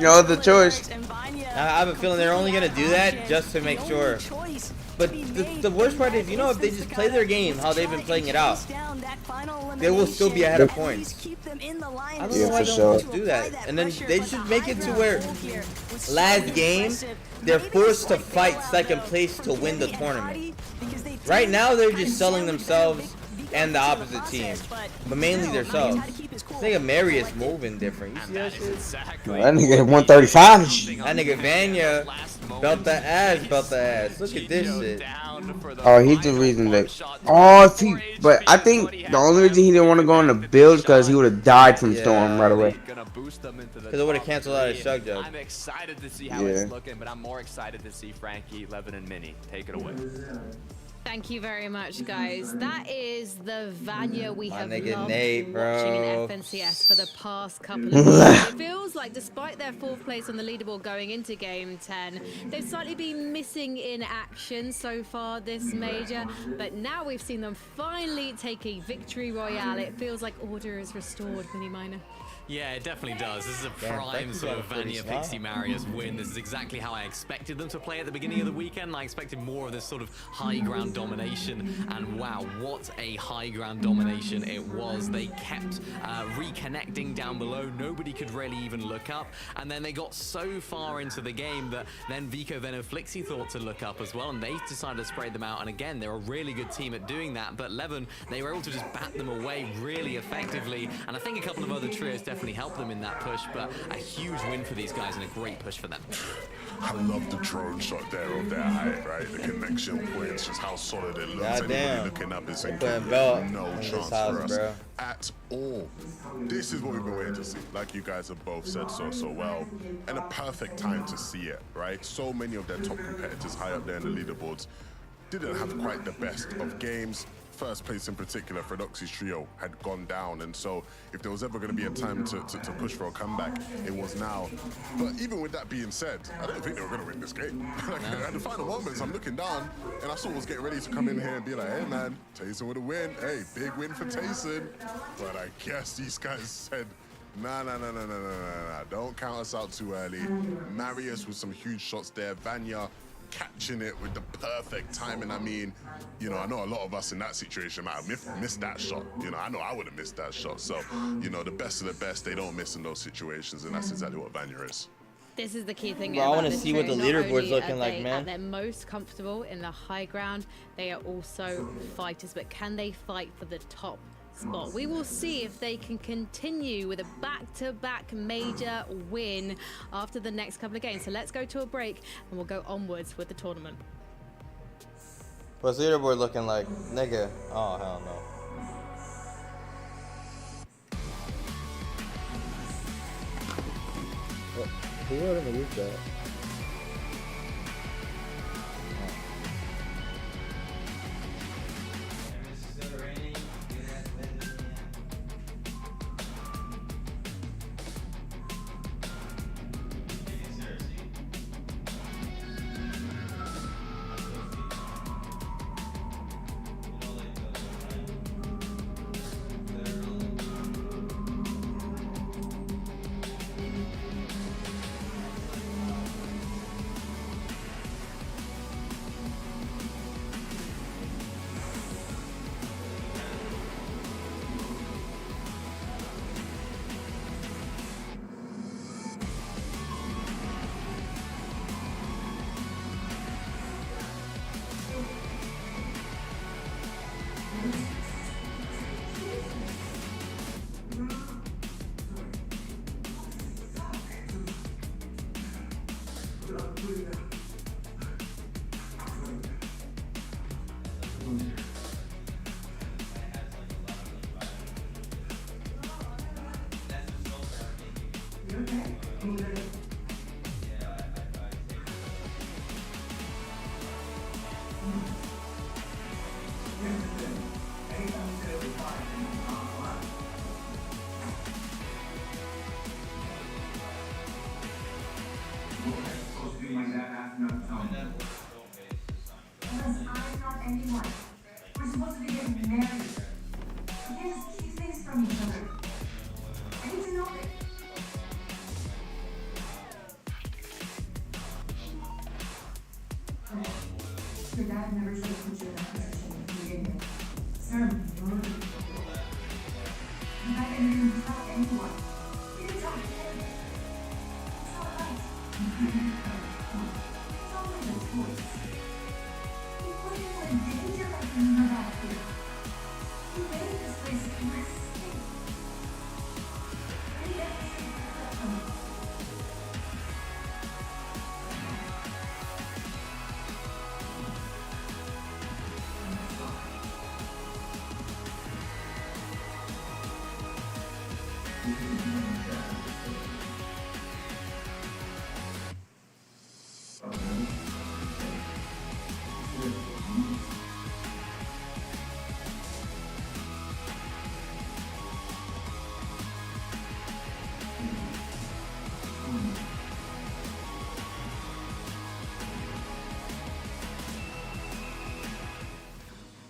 S10: know the choice.
S16: I have a feeling they're only gonna do that just to make sure. But the worst part is, you know, if they just play their game how they've been playing it out, they will still be ahead of points. I don't know why they don't just do that. And then they should make it to where last game they're forced to fight second place to win the tournament. Right now they're just selling themselves and the opposite team, but mainly themselves. Nigga Marius moving different. You see that shit?
S10: That nigga 135.
S16: That nigga Vanya belt the ass. Look at this shit.
S10: Oh, he's the reason that. Oh, if he. But I think the only reason he didn't want to go on the build is because he would have died from Storm right away.
S16: Because it would have canceled out his Chug Jug.
S13: I'm excited to see how it's looking, but I'm more excited to see Frankie, Levin, and Minnie take it away.
S11: Thank you very much, guys. That is the Vanya we have
S16: nigga
S11: loved
S16: Nate,
S11: watching
S16: bro.
S11: in FNCS for the past couple of years. It feels like despite their 4th place on the leaderboard going into Game 10, they've slightly been missing in action so far this major, but now we've seen them finally take a victory royale. It feels like order is restored, Mini Miner.
S12: Yeah, it definitely does. This is a
S16: Yeah,
S12: prime sort of
S16: pretty
S12: Vanya,
S16: smart.
S12: Pixie, Marius win. This is exactly how I expected them to play at the beginning of the weekend. I expected more of this sort of high ground domination, and wow, what a high ground domination it was. They kept reconnecting down below. Nobody could really even look up, and then they got so far into the game that then Vico, Veno, Flixie thought to look up as well, and they decided to spray them out. And again, they're a really good team at doing that, but Levin, they were able to just bat them away really effectively, and I think a couple of other trios definitely helped them in that push, but a huge win for these guys and a great push for them.
S9: I love the drone shot there of their height, right? The connection points, just how solid it looks.
S16: Goddamn.
S9: Anybody looking up is thinking,
S16: Putting belt
S9: no
S16: in this
S9: chance
S16: house,
S9: for us
S16: bro.
S9: at all. This is what we've been waiting to see. Like you guys have both said so well. And a perfect time to see it, right? So many of their top competitors high up there in the leaderboards didn't have quite the best of games. first place in particular, Fredoxy's trio, had gone down. And so if there was ever going to be a time to push for a comeback, it was now. But even with that being said, I don't think they were going to win this game. At the final moments, I'm looking down, and I saw was getting ready to come in here and be like, hey, man, Tayson with a win. Hey, big win for Tayson. But I guess these guys said, nah, don't count us out too early. Marius with some huge shots there. Vanya catching it with the perfect timing. I mean, you know, I know a lot of us in that situation might have missed that shot. You know, I know I would have missed that shot. So, you know, the best of the best, they don't miss in those situations, and that's exactly what Vanya is.
S11: This is the key thing.
S16: Bro, I want to see what the leaderboard's looking like, man.
S11: At their most comfortable in the high ground, they are also fighters, but can they fight for the top spot? We will see if they can continue with a back-to-back major win after the next couple of games. So let's go to a break and we'll go onwards with the tournament.
S16: What's the leaderboard looking like? Nigga. Oh, hell no. Who wrote in the group chat?
S15: Your dad never should have put you in that position if you didn't. Sir, you're you might not even tell anyone. You didn't tell him. It's not right. It's only a choice. You put him in danger by bringing her back here. You made this place less safe. And yet,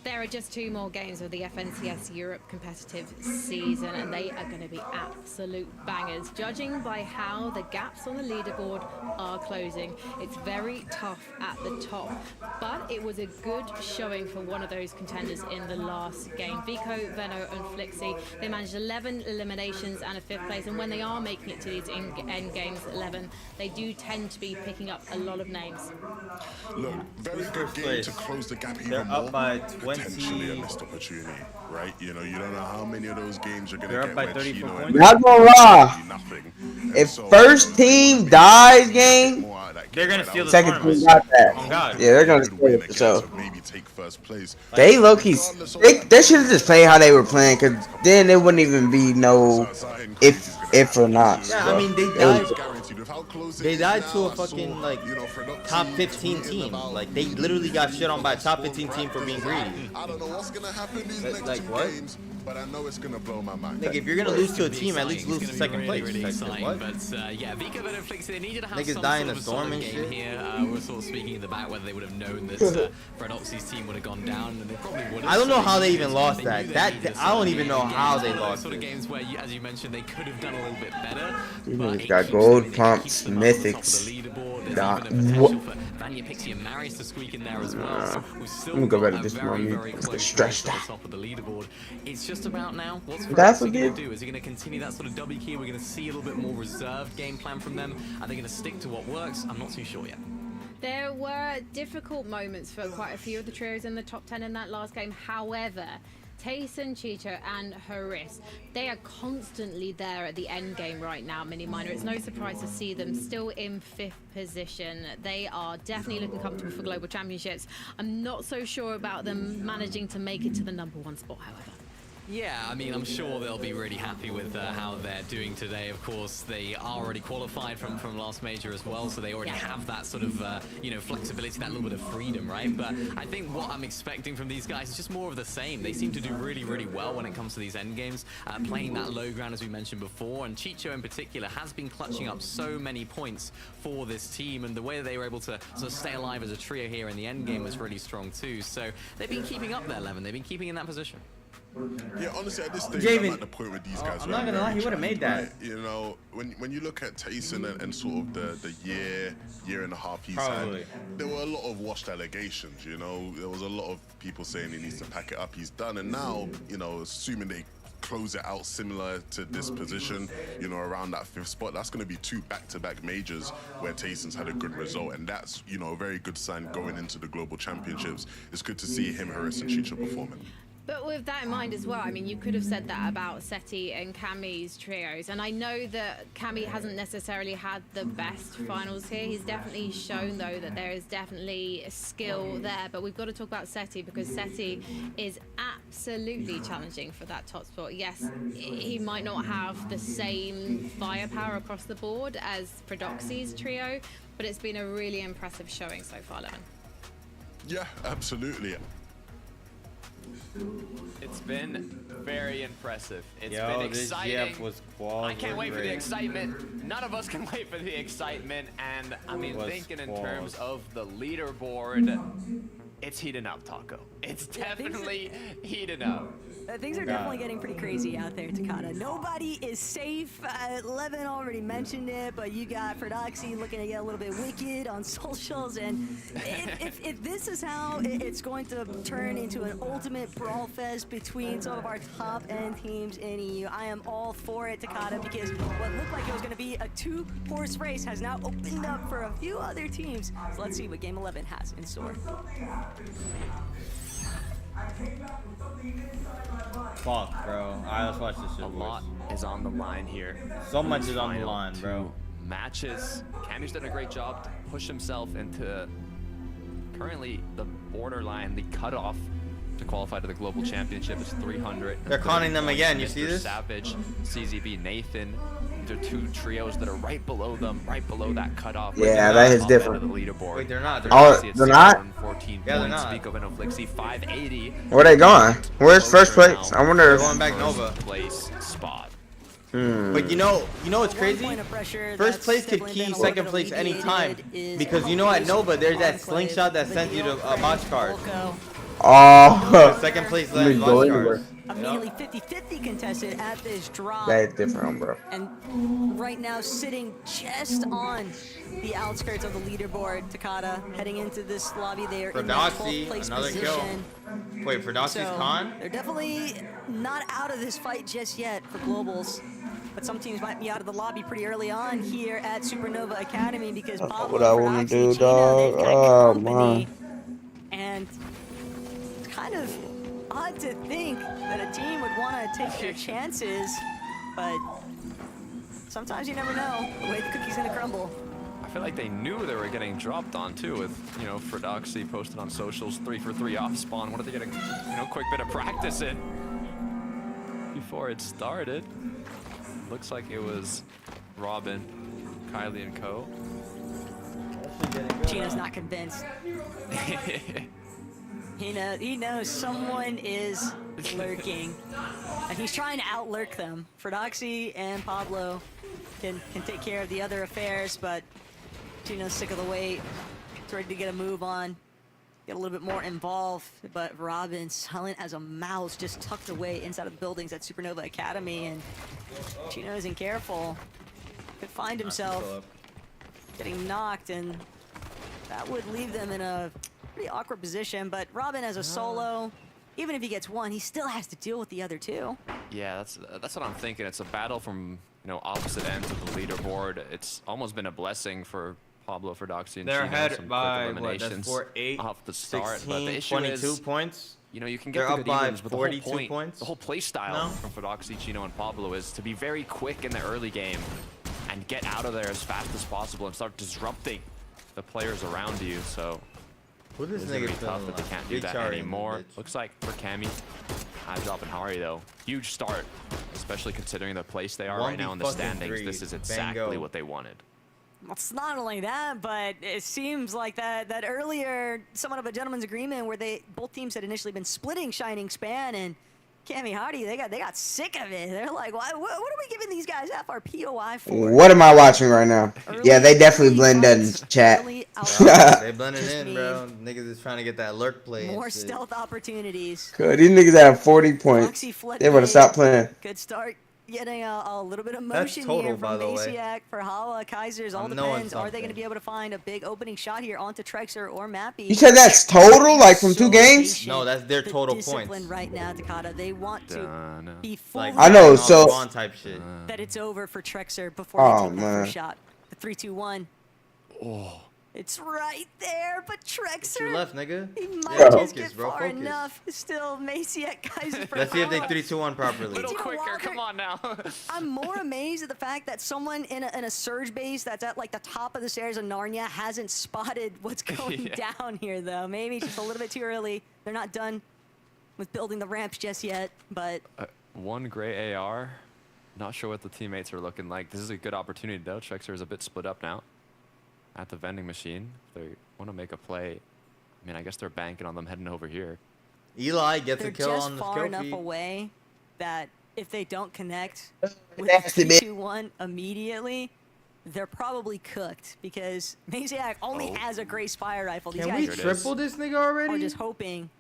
S11: There are just 2 more games of the FNCS Europe competitive season, and they are going to be absolute bangers. Judging by how the gaps on the leaderboard are closing, it's very tough at the top, but it was a good showing for one of those contenders in the last game. Vico, Venno, and Flixie, they managed 11 eliminations and a 5th place, and when they are making it to these end games 11, they do tend to be picking up a lot of names.
S9: Look, very good game to close the gap even
S16: They're
S9: more.
S16: up by 20.
S9: Potentially a missed opportunity, right? You know, you don't know how many of those games you're gonna
S16: They're up
S9: get
S16: by
S9: where
S16: 34
S9: Chino
S16: points.
S9: and
S10: Not gonna lie.
S9: nothing.
S10: If first team dies game,
S16: They're gonna steal the
S10: second team
S16: tournament.
S10: got that.
S16: Oh, God.
S10: Yeah, they're gonna steal it for sure.
S9: Maybe take first place.
S10: They low-key, they should have just played how they were playing, cause then it wouldn't even be no if or not.
S16: Yeah, I mean they
S10: It was-
S16: died.
S9: how close it
S16: They
S9: is
S16: died
S9: now,
S16: to a
S9: I saw,
S16: fucking like
S9: you know, Fredoxy
S16: top 15
S9: tweeting
S16: team.
S9: about
S16: Like they literally got shit on by a top 15 team for being greedy.
S9: I don't know what's gonna happen these
S16: Like-
S9: next
S16: like
S9: 2
S16: what?
S9: games, but I know it's gonna blow my mind.
S16: Like if you're gonna lose to a team, at least
S12: It's
S16: lose
S12: gonna
S16: to
S12: be
S16: second
S12: really,
S16: place.
S12: really
S16: Like,
S12: exciting.
S16: what?
S12: But yeah, Vico Netflix, they needed to have
S16: Niggas
S12: some
S16: dying
S12: sort
S16: a
S12: of
S16: storm
S12: solid
S16: and
S12: game
S16: shit.
S12: here. We're sort of speaking in the back whether they would have known that Fredoxy's team would have gone down, and they probably would have.
S16: I don't know
S12: So
S16: how they
S12: knew
S16: even lost
S12: they
S16: that.
S12: knew they
S16: That
S12: needed a
S16: I don't
S12: solid
S16: even
S12: game.
S16: know
S12: Again,
S16: how
S12: it's
S16: they
S12: one of those
S16: lost
S12: sort of
S16: it.
S12: games where, as you mentioned, they could have done a little bit better.
S10: These
S12: but
S10: niggas
S12: it
S10: got
S12: keeps
S10: gold
S12: them in, it
S10: pumps,
S12: keeps them at the top of
S10: mythics.
S12: the leaderboard. There's
S10: Nah,
S12: even a potential for Vanya Pixie and Marius to squeak in there as well. So we've still
S10: I'm gonna go
S12: got
S10: back
S12: a
S10: to this
S12: very,
S10: moment.
S12: very
S10: It's the
S12: close
S10: stretch
S12: race at the top of the leaderboard. It's just about now. What's
S10: That's
S12: Fredoxy
S10: what
S12: going
S10: they-
S12: to do? Is he going to continue that sort of W key? We're going to see a little bit more reserved game plan from them. Are they going to stick to what works? I'm not too sure yet.
S11: There were difficult moments for quite a few of the trios in the top 10 in that last game. However, Tayson, Chicho, and Haris, they are constantly there at the end game right now, Mini Minor. It's no surprise to see them still in 5th position. They are definitely looking comfortable for global championships. I'm not so sure about them managing to make it to the #1 spot, however.
S12: Yeah, I mean, I'm sure they'll be really happy with how they're doing today. Of course, they are already qualified from last major as well, so they already have that sort of, flexibility, that little bit of freedom, right? But I think what I'm expecting from these guys is just more of the same. They seem to do really, really well when it comes to these end games, playing that low ground, as we mentioned before, and Chicho in particular has been clutching up so many points for this team, and the way that they were able to sort of stay alive as a trio here in the end game was really strong too. So they've been keeping up their 11. They've been keeping in that position.
S9: Yeah, honestly, at this stage,
S16: Javen,
S9: I'm at the point where these guys.
S16: I'm not gonna lie, he would have made that.
S9: Right? You know, when you look at Tayson and sort of the year and a half he's
S16: Probably.
S9: had, there were a lot of washed allegations. You know, there was a lot of people saying he needs to pack it up. He's done, and now, you know, assuming they close it out similar to this position, you know, around that 5th spot, that's going to be 2 back-to-back majors where Tayson's had a good result, and that's, you know, a very good sign going into the global championships. It's good to see him, Haris, and Chicho performing.
S11: But with that in mind as well, I mean, you could have said that about Seti and Cammy's trios. And I know that Cammy hasn't necessarily had the best finals here. He's definitely shown, though, that there is definitely skill there. But we've got to talk about Seti, because Seti is absolutely challenging for that top spot. Yes, he might not have the same firepower across the board as Fredoxy's trio, but it's been a really impressive showing so far, Lemon.
S9: Yeah, absolutely.
S13: It's been very impressive. It's
S16: Yo,
S13: been
S16: this
S13: exciting.
S16: Jeff was
S13: I can't wait for the
S16: great.
S13: excitement. None of us can wait for the excitement. And I mean,
S16: Was
S13: thinking in
S16: quad.
S13: terms of the leaderboard, it's heating up, Taco. It's definitely heating up.
S14: Things are definitely getting pretty crazy out there, Takata. Nobody is safe. Levin already mentioned it, but you got Fredoxy looking to get a little bit wicked on socials. And if this is how it's going to turn into an ultimate brawl fest between some of our top end teams in EU, I am all for it, Takata, because what looked like it was going to be a 2-horse race has now opened up for a few other teams. So let's see what Game 11 has in store.
S16: Fuck, bro. Alright, let's watch this shit.
S12: A lot is on the line here.
S16: So much is on the
S12: Final
S16: line, bro.
S12: 2 matches. Cammy's done a great job to push himself into currently the borderline, the cutoff to qualify to the global championship is 300.
S16: They're conning them again, you see
S12: Mr.
S16: this?
S12: Savage, CZB, Nathan. These are 2 trios that are right below them, right below that cutoff.
S10: Yeah, that is
S12: Top
S10: different.
S12: end of the leaderboard.
S16: Wait, they're not.
S10: They're not?
S12: 14
S16: Yeah, they're
S12: points.
S16: not.
S12: Vico and Flixie 580.
S10: Where they going? Where's first place? I wonder
S16: They're
S10: if.
S16: going back Nova.
S12: Place spot.
S16: But you know what's crazy?
S14: point of pressure
S16: First
S14: that's
S16: place could
S14: definitely
S16: key
S14: been a
S16: second
S14: little
S16: place
S14: bit
S16: anytime,
S14: alleviated is
S16: because you know at Nova there's that
S14: Enclave,
S16: slingshot that sends you to a botch card.
S10: Oh,
S16: Second place
S10: Let me
S16: last
S10: go
S16: botch
S10: anywhere.
S16: card.
S14: Immediately 50-50 contested at this drop.
S10: That is different, bro.
S14: And right now sitting just on the outskirts of the leaderboard, Takata, heading into this lobby. They are in that 12th
S16: Fredoxy,
S14: place
S16: another kill.
S14: position.
S16: Wait, Fredoxy's
S14: So,
S16: con?
S14: they're definitely not out of this fight just yet for globals. But some teams might be out of the lobby pretty early on here at Supernova Academy because
S10: That's
S14: Pablo,
S10: what I wanna
S14: Fredoxy,
S10: do,
S14: Chino,
S10: dog.
S14: they've got
S10: Oh,
S14: company.
S10: man.
S14: And it's kind of odd to think that a team would want to take their chances, but sometimes you never know the way the cookie's gonna crumble.
S12: I feel like they knew they were getting dropped on too, with Fredoxy posted on socials 3 for 3 off spawn. Wanted to get a quick bit of practice in before it started. Looks like it was Robin
S13: Kylie and Co.
S14: Chino's not convinced. He knows someone is lurking, and he's trying to out-lurk them. Ferdoxy and Pablo can take care of the other affairs, but Chino's sick of the wait. He's ready to get a move on, get a little bit more involved. But Robin, silent as a mouse, just tucked away inside of the buildings at Supernova Academy, and Chino isn't careful. Could find himself getting knocked, and that would leave them in a pretty awkward position. But Robin as a solo, even if he gets one, he still has to deal with the other two.
S13: Yeah, that's what I'm thinking. It's a battle from opposite ends of the leaderboard. It's almost been a blessing for Pablo, Ferdoxy, and
S16: They're
S13: Chino,
S16: ahead
S13: some
S16: by
S13: quick
S16: what? That's
S13: eliminations
S16: 4-8
S13: off the start.
S16: 16,
S13: but the issue
S16: 22
S13: is,
S16: points.
S13: you can get
S16: They're
S13: the
S16: up
S13: good
S16: by
S13: evens, but
S16: 42 points.
S13: The whole play style from Ferdoxy, Chino, and Pablo is to be very quick in the early game and get out of there as fast as possible and start disrupting the players around you. So
S16: Who this
S13: it's
S16: nigga
S13: gonna be tough
S16: feeling
S13: that they
S16: like?
S13: can't do that
S16: Recharging,
S13: anymore.
S16: bitch.
S13: Looks like for Cammy, Drop and Hari though, huge start, especially considering the place they are right now in the standings. This is exactly what they wanted.
S14: Well, it's not only that, but it seems like that earlier, somewhat of a gentleman's agreement where both teams had initially been splitting Shining Span, and Cammy Hardy, they got sick of it. They're like, what are we giving these guys half our POI for?
S10: What am I watching right now? Yeah, they definitely blend in chat.
S16: They blending in, bro. Niggas is trying to get that lurk play.
S14: More stealth opportunities.
S10: Good. These niggas have 40 points. They better stop playing.
S14: Good start. Getting a little bit of motion
S16: total,
S14: here
S16: by
S14: from
S16: the way.
S14: Masiak, for Hala, Kaisers, all
S16: I'm knowing
S14: depends. Are they going to
S16: something.
S14: be able to find a big opening shot here onto Trexer or Mappy?
S10: You said that's total, like from 2 games?
S16: No, that's their total
S14: Discipline
S16: points.
S14: right now, Takada. They want to be fully
S10: I know, so
S16: type shit.
S14: that it's over for Trexer before
S10: Oh,
S14: they take that
S10: man.
S14: first shot. The 3-2-1.
S13: Oh.
S14: It's right there, but Trexer.
S16: You left, nigga.
S14: He might
S16: Yeah.
S14: just
S16: Focus,
S14: get
S16: bro,
S14: far
S16: focus.
S14: enough. Still, Masiak, Kaiser for
S16: Let's see if they
S14: Hala.
S16: 3-2-1 properly.
S13: Little quicker, come on now.
S14: I'm more amazed at the fact that someone in a surge base that's at like the top of the stairs of Narnia hasn't spotted what's going down here, though. Maybe just a little bit too early. They're not done with building the ramps just yet, but
S13: One gray AR. Not sure what the teammates are looking like. This is a good opportunity though. Trexer is a bit split up now at the vending machine. If they want to make a play, I mean, I guess they're banking on them heading over here.
S16: Eli gets
S14: they're
S16: a kill
S14: just
S16: on the
S14: far enough
S16: Scope.
S14: away that if they don't connect with
S10: Nasty
S14: the
S10: bitch.
S14: 3-2-1 immediately, they're probably cooked because Masiak only has a Grace Fire Rifle. These
S16: Can we
S14: guys
S16: triple this nigga already?
S14: are just hoping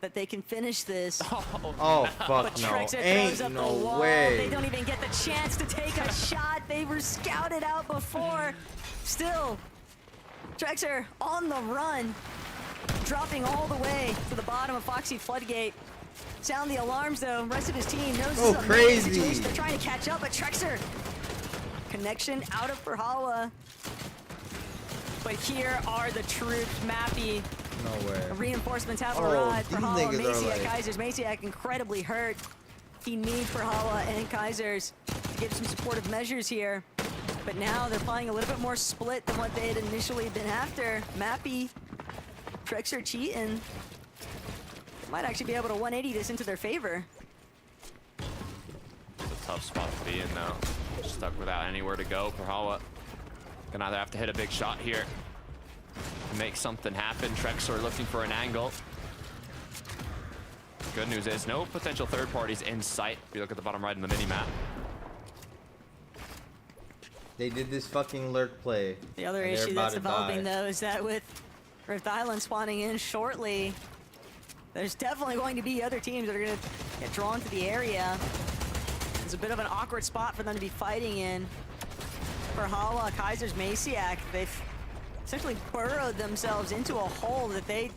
S14: that they can finish this.
S16: Oh, fuck
S14: But
S16: no.
S14: Trexer throws
S16: Ain't
S14: up
S16: no
S14: the wall.
S16: way.
S14: They don't even get the chance to take a shot. They were scouted out before. Still, Trexer on the run, dropping all the way to the bottom of Foxy Floodgate. Sound the alarms though. The rest of his team knows this is a major situation. They're trying to catch up, but Trexer, connection out of Perhala. But here are the troops. Mappy.
S16: No way.
S14: Reinforcements have
S16: Oh,
S14: arrived.
S16: these
S14: Perhala,
S16: niggas are
S14: Masiak,
S16: like-
S14: Kaisers. Masiak incredibly hurt. He needs Perhala and Kaisers to give some supportive measures here. But now they're playing a little bit more split than what they had initially been after. Mappy, Trexer cheating. Might actually be able to 180 this into their favor.
S13: It's a tough spot to be in now. Stuck without anywhere to go. Perhala gonna either have to hit a big shot here to make something happen. Trexer looking for an angle. Good news is no potential third parties in sight. If you look at the bottom right in the mini map.
S16: They did this fucking lurk play.
S14: The other
S16: and they're
S14: issue
S16: about
S14: that's
S16: to
S14: developing
S16: die.
S14: though is that with Rift Island spawning in shortly, there's definitely going to be other teams that are going to get drawn to the area. It's a bit of an awkward spot for them to be fighting in. For Hala, Kaisers, Masiak, they've essentially burrowed themselves into a hole that they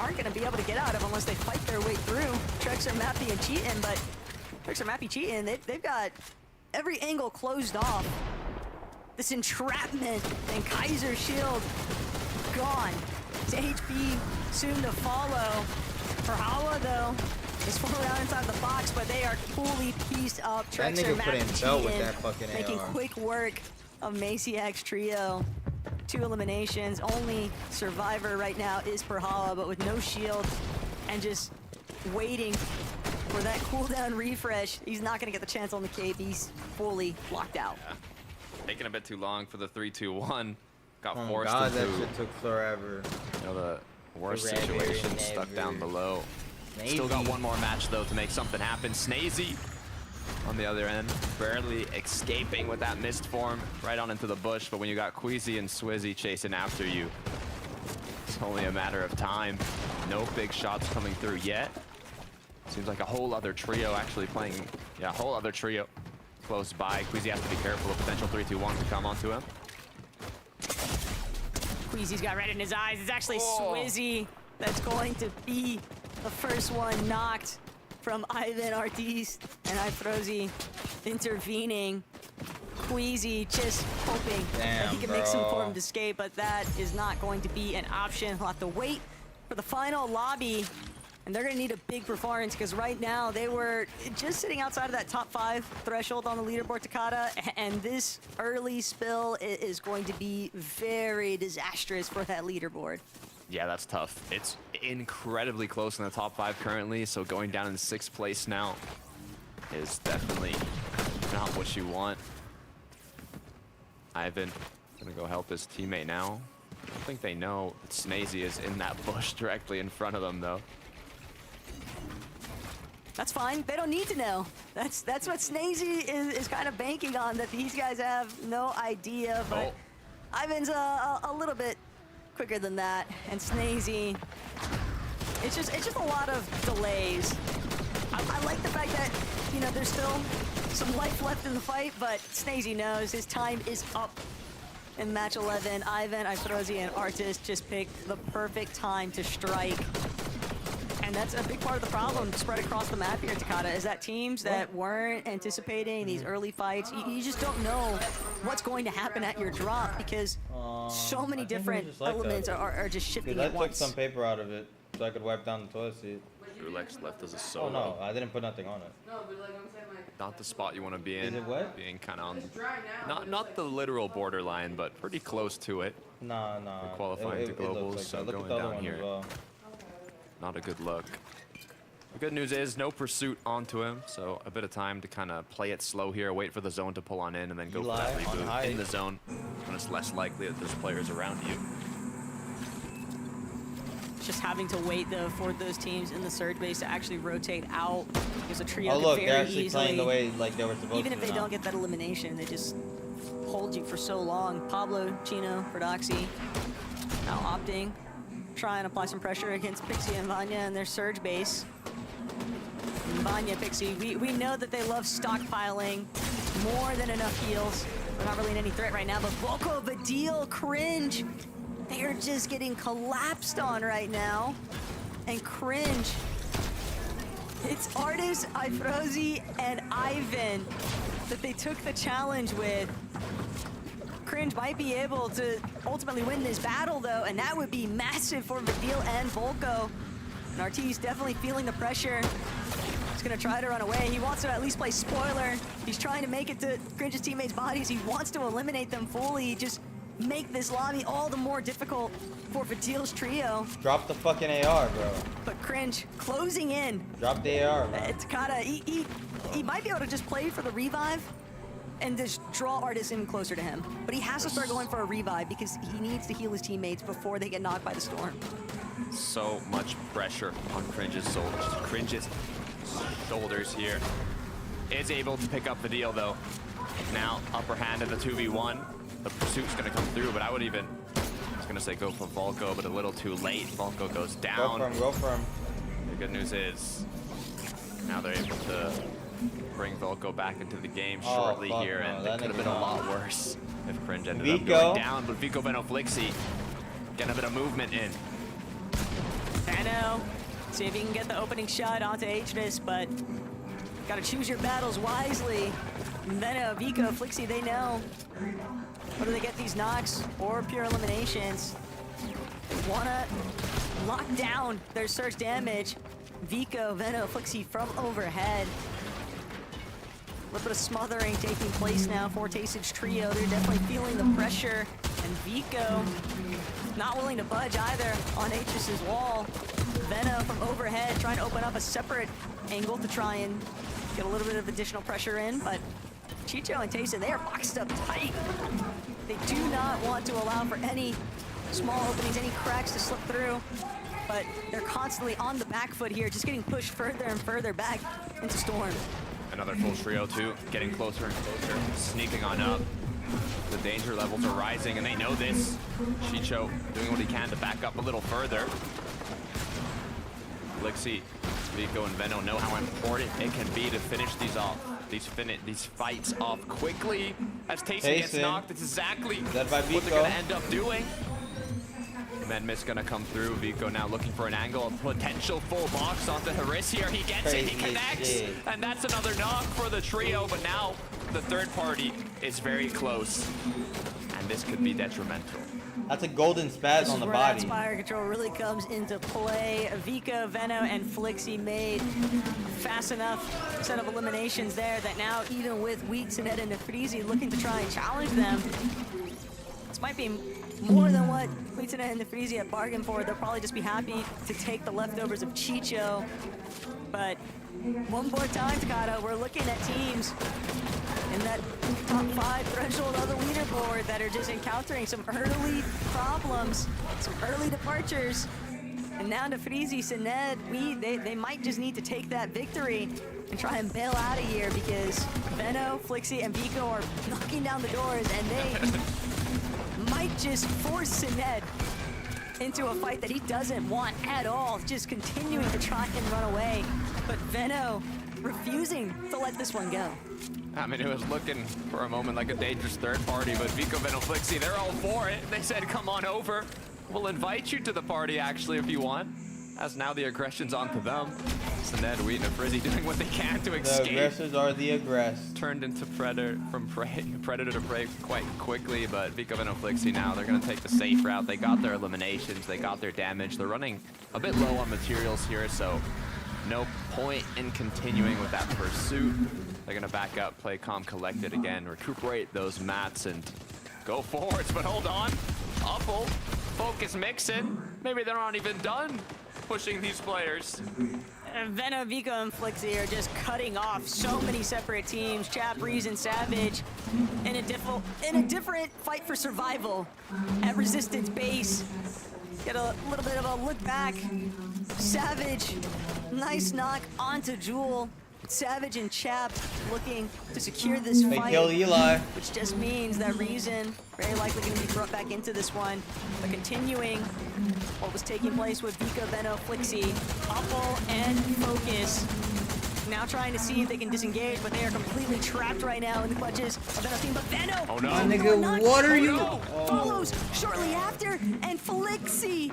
S14: aren't going to be able to get out of unless they fight their way through. Trexer, Mappy, and Cheatin', but Trexer, Mappy, Cheatin', they've got every angle closed off. This entrapment and Kaiser shield gone. It's HP soon to follow. For Hala though, is far out inside the box, but they are fully pieced up.
S16: That
S14: Trexer,
S16: nigga put in
S14: Mappy,
S16: belt with
S14: Cheatin',
S16: that fucking
S14: making
S16: AR.
S14: quick work of Masiak's trio. 2 eliminations. Only survivor right now is Perhala, but with no shield and just waiting for that cooldown refresh. He's not going to get the chance on the cape. He's fully locked out.
S13: taking a bit too long for the 3-2-1. Got
S16: Oh
S13: forced
S16: God,
S13: into
S16: that shit took forever.
S13: you know, the worst
S16: Forever
S13: situation,
S16: and
S13: stuck
S16: ever.
S13: down below. Still got one more match though to make something happen. Snazy on the other end, barely escaping with that mist form right on into the bush. But when you got Queasy and Swizzy chasing after you, it's only a matter of time. No big shots coming through yet. Seems like a whole other trio actually playing. Yeah, a whole other trio close by. Queasy has to be careful of potential 3-2-1 to come onto him.
S14: Queasy's got red in his eyes. It's actually Swizzy that's going to be the first one knocked from Ivan Ortiz and Ifrozi intervening. Queasy just hoping that he can make some form to escape, but that is not going to be an option. He'll have to wait for the final lobby, and they're going to need a big performance because right now they were just sitting outside of that top 5 threshold on the leaderboard, Takada, and this early spill is going to be very disastrous for that leaderboard.
S13: Yeah, that's tough. It's incredibly close in the top 5 currently, so going down in 6th place now is definitely not what you want. Ivan gonna go help his teammate now. I don't think they know that Snazy is in that bush directly in front of them though.
S14: That's fine. They don't need to know. That's what Snazy is kind of banking on, that these guys have no idea. But Ivan's a little bit quicker than that, and Snazy, it's just a lot of delays. I like the fact that, you know, there's still some life left in the fight, but Snazy knows his time is up. In match 11, Ivan, Ifrozi, and Artis just picked the perfect time to strike. And that's a big part of the problem spread across the map here, Takada, is that teams that weren't anticipating these early fights, you just don't know what's going to happen at your drop because so many different elements are just shifting
S16: Dude,
S14: at
S16: I
S14: once.
S16: took some paper out of it so I could wipe down the toilet seat.
S13: Rulex left as a solo.
S16: Oh no, I didn't put nothing on it.
S17: No, but like I'm saying, like.
S13: Not the spot you want to be in.
S16: Is it wet?
S13: Being kind of on.
S17: It's dry now.
S13: Not the literal borderline, but pretty close to it.
S16: Nah.
S13: We're qualifying to globals,
S16: like
S13: so
S16: that. Look
S13: going
S16: at the other
S13: down
S16: one
S13: here.
S16: as well.
S13: Not a good look. The good news is no pursuit onto him, so a bit of time to kind of play it slow here, wait for the zone to pull on in, and then go for that
S16: Eli on
S13: reboot
S16: height.
S13: in the zone when it's less likely that there's players around you.
S14: Just having to wait though for those teams in the surge base to actually rotate out. There's a trio
S16: Oh
S14: that
S16: look,
S14: very
S16: they're actually
S14: easily,
S16: playing the way like they were supposed
S14: even
S16: to.
S14: if they
S16: now.
S14: don't get that elimination, they just hold you for so long. Pablo, Chino, Prodoxy now opting, try and apply some pressure against Pixie and Vanya in their surge base. And Vanya, Pixie, we know that they love stockpiling more than enough heals. They're not really in any threat right now, but Volko, Vadil, Cringe, they are just getting collapsed on right now. And Cringe, it's Artis, Ifrozi, and Ivan that they took the challenge with. Cringe might be able to ultimately win this battle though, and that would be massive for Vadil and Volko. And Ortiz definitely feeling the pressure. He's gonna try to run away. He wants to at least play spoiler. He's trying to make it to Cringe's teammates' bodies. He wants to eliminate them fully. Just make this lobby all the more difficult for Vadil's trio.
S16: Drop the fucking AR, bro.
S14: But Cringe closing in.
S16: Drop the AR, man.
S14: Takada, he might be able to just play for the revive and just draw Artis in closer to him. But he has to start going for a revive because he needs to heal his teammates before they get knocked by the storm.
S13: So much pressure on Cringe's shoulders here. Is able to pick up the deal though. Now upper hand in the 2v1. The pursuit's gonna come through, but I was gonna say go for Volko, but a little too late. Volko goes down.
S16: Go for him.
S13: The good news is now they're able to bring Volko back into the game shortly
S16: fuck
S13: here,
S16: no,
S13: and
S16: that
S13: it could have
S16: nigga's
S13: been a
S16: not.
S13: lot worse if Cringe ended up
S16: Vico.
S13: going down. But Vico Venoflixi getting a bit of movement in.
S14: Tano, see if he can get the opening shot onto Aegis, but gotta choose your battles wisely. And then Vico, Flixie, they know whether they get these knocks or pure eliminations. They wanna lock down their surge damage. Vico, Veno, Flixie from overhead. A little bit of smothering taking place now for Tastage Trio. They're definitely feeling the pressure. And Vico not willing to budge either on Aegis' wall. Veno from overhead trying to open up a separate angle to try and get a little bit of additional pressure in, but Chicho and Tayson, they are boxed up tight. They do not want to allow for any small openings, any cracks to slip through. But they're constantly on the back foot here, just getting pushed further and further back into Storm.
S13: Another full trio too, getting closer and closer, sneaking on up. The danger levels are rising, and they know this. Chicho doing what he can to back up a little further. Flixi, Vico, and Veno know how important it can be to finish these off. These fights off quickly. As Tayson gets knocked, it's exactly what they're gonna end up doing. Medmis gonna come through. Vico now looking for an angle, a potential full box onto Haris here. He gets it, he connects, and that's another knock for the trio. But now the third party is very close, and this could be detrimental.
S16: That's a golden spaz on the body.
S14: That Spire control really comes into play. Vico, Veno, and Flixi made fast enough set of eliminations there that now, even with Weeks and Ed and Nefrizi looking to try and challenge them, this might be more than what Weeks and Ed and Nefrizi have bargained for. They'll probably just be happy to take the leftovers of Chicho. But one more time, Takato, we're looking at teams in that top 5 threshold of the leaderboard that are just encountering some early problems, some early departures. And now Nefrizi, Sined, they might just need to take that victory and try and bail out of here, because Veno, Flixi, and Vico are knocking down the doors, and they might just force Sined into a fight that he doesn't want at all, just continuing to try and run away. But Veno refusing to let this one go.
S13: I mean, it was looking for a moment like a dangerous third party, but Vico, Veno, Flixi, they're all for it. They said, come on over. We'll invite you to the party, actually, if you want. As now the aggression's onto them. Sined, Wheat, and Frizzy doing what they can to escape.
S16: The aggressors are the aggressed.
S13: Turned into predator to prey quite quickly, but Vico, Veno, Flixi now, they're going to take the safe route. They got their eliminations, they got their damage. They're running a bit low on materials here, so no point in continuing with that pursuit. They're going to back up, play calm, collected again, recuperate those mats, and go forwards. But hold on, Uppal, focus, Mixin. Maybe they're not even done pushing these players.
S14: Veno, Vico, and Flixi are just cutting off so many separate teams. Chap, Reason, Savage, in a different fight for survival at Resistance base. Get a little bit of a look back. Savage, nice knock onto Jewel. Savage and Chap looking to secure this fight.
S16: They killed Eli.
S14: Which just means that Reason very likely going to be brought back into this one. But continuing what was taking place with Vico, Veno, Flixi, Uppal, and Focus. Now trying to see if they can disengage, but they are completely trapped right now in the clutches of Veno's team. But Veno!
S13: Oh no!
S16: Nigga, what are you?
S14: Follows shortly after, and Flixi,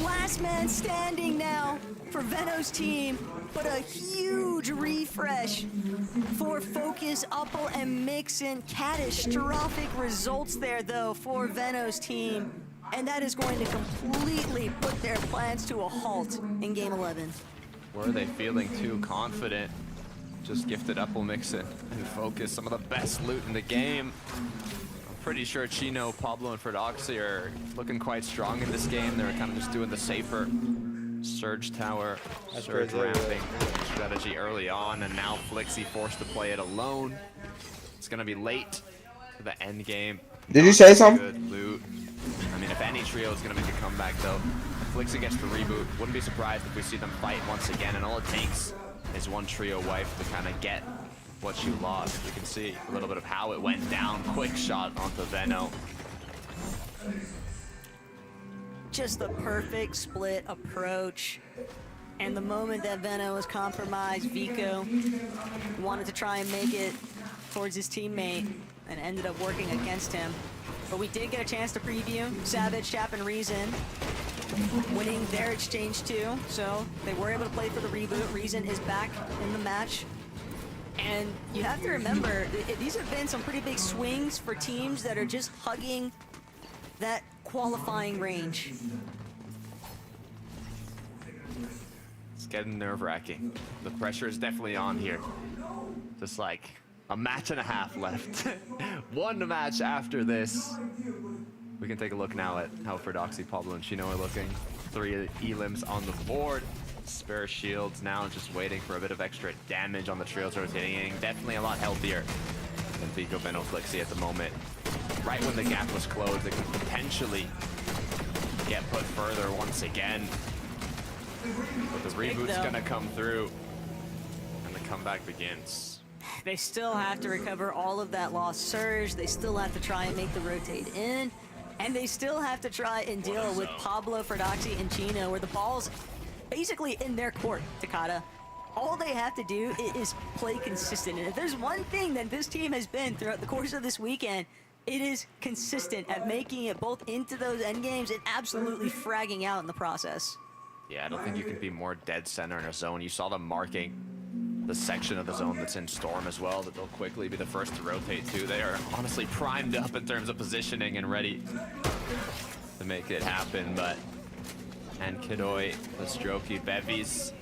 S14: last man standing now for Veno's team. But a huge refresh for Focus, Uppal, and Mixin. Catastrophic results there, though, for Veno's team. And that is going to completely put their plans to a halt in Game 11.
S13: Were they feeling too confident? Just gifted Uppal, Mixin, and Focus, some of the best loot in the game. I'm pretty sure Chino, Pablo, and Ferdoxy are looking quite strong in this game. They're kind of just doing the safer Surge Tower, Surge ramping strategy early on, and now Flixi forced to play it alone. It's gonna be late to the end game.
S10: Did you say something?
S13: Good loot. I mean, if any trio is gonna make a comeback, though, if Flixi gets the reboot, wouldn't be surprised if we see them fight once again, and all it takes is one trio wife to kind of get what you lost. You can see a little bit of how it went down. Quick shot onto Veno.
S14: Just the perfect split approach. And the moment that Veno was compromised, Vico wanted to try and make it towards his teammate and ended up working against him. But we did get a chance to preview Savage, Chap, and Reason winning their exchange too. So they were able to play for the reboot. Reason is back in the match. And you have to remember, these have been some pretty big swings for teams that are just hugging that qualifying range.
S13: It's getting nerve-wracking. The pressure is definitely on here. Just like a match and a half left. One match after this. We can take a look now at how Ferdoxy, Pablo, and Chino are looking. 3 elims on the board. Spare shields now, just waiting for a bit of extra damage on the trails rotating. Definitely a lot healthier than Vico Benoflixi at the moment. Right when the gap was closed, it could potentially get put further once again. But the reboot's gonna come through, and the comeback begins.
S14: They still have to recover all of that lost surge. They still have to try and make the rotate in. And they still have to try and deal with Pablo, Ferdoxy, and Chino, where the ball's basically in their court, Takada. All they have to do is play consistent. And if there's one thing that this team has been throughout the course of this weekend, it is consistent at making it both into those end games and absolutely fragging out in the process.
S13: Yeah, I don't think you can be more dead center in a zone. You saw them marking the section of the zone that's in Storm as well, that they'll quickly be the first to rotate to. They are honestly primed up in terms of positioning and ready to make it happen, but... And Kidoi, the Strokey, Bevies.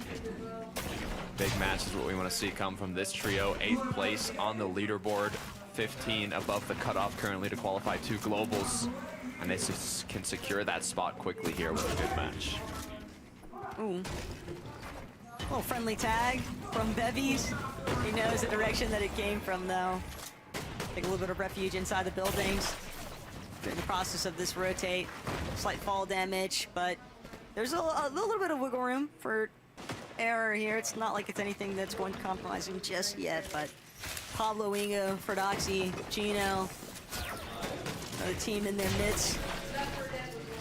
S13: Big match is what we want to see come from this trio. 8th place on the leaderboard, 15 above the cutoff currently to qualify 2 globals. And they can secure that spot quickly here with a good match.
S14: Ooh. Little friendly tag from Bevies. He knows the direction that it came from, though. Take a little bit of refuge inside the buildings during the process of this rotate. Slight fall damage, but there's a little bit of wiggle room for error here. It's not like it's anything that's going to compromise him just yet, but Pablo, Ingo, Ferdoxy, Chino, another team in their midst.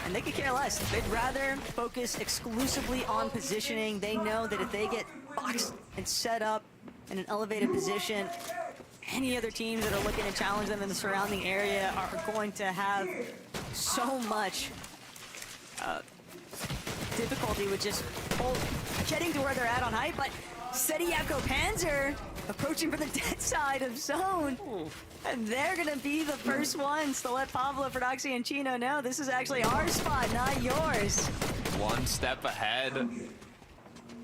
S14: And they could care less. They'd rather focus exclusively on positioning. They know that if they get boxed and set up in an elevated position, any other teams that are looking to challenge them in the surrounding area are going to have so much difficulty with just getting to where they're at on height. But Steady Yapko Panzer approaching from the dead side of zone. And they're gonna be the first ones to let Pablo, Ferdoxy, and Chino know this is actually our spot, not yours.
S13: One step ahead.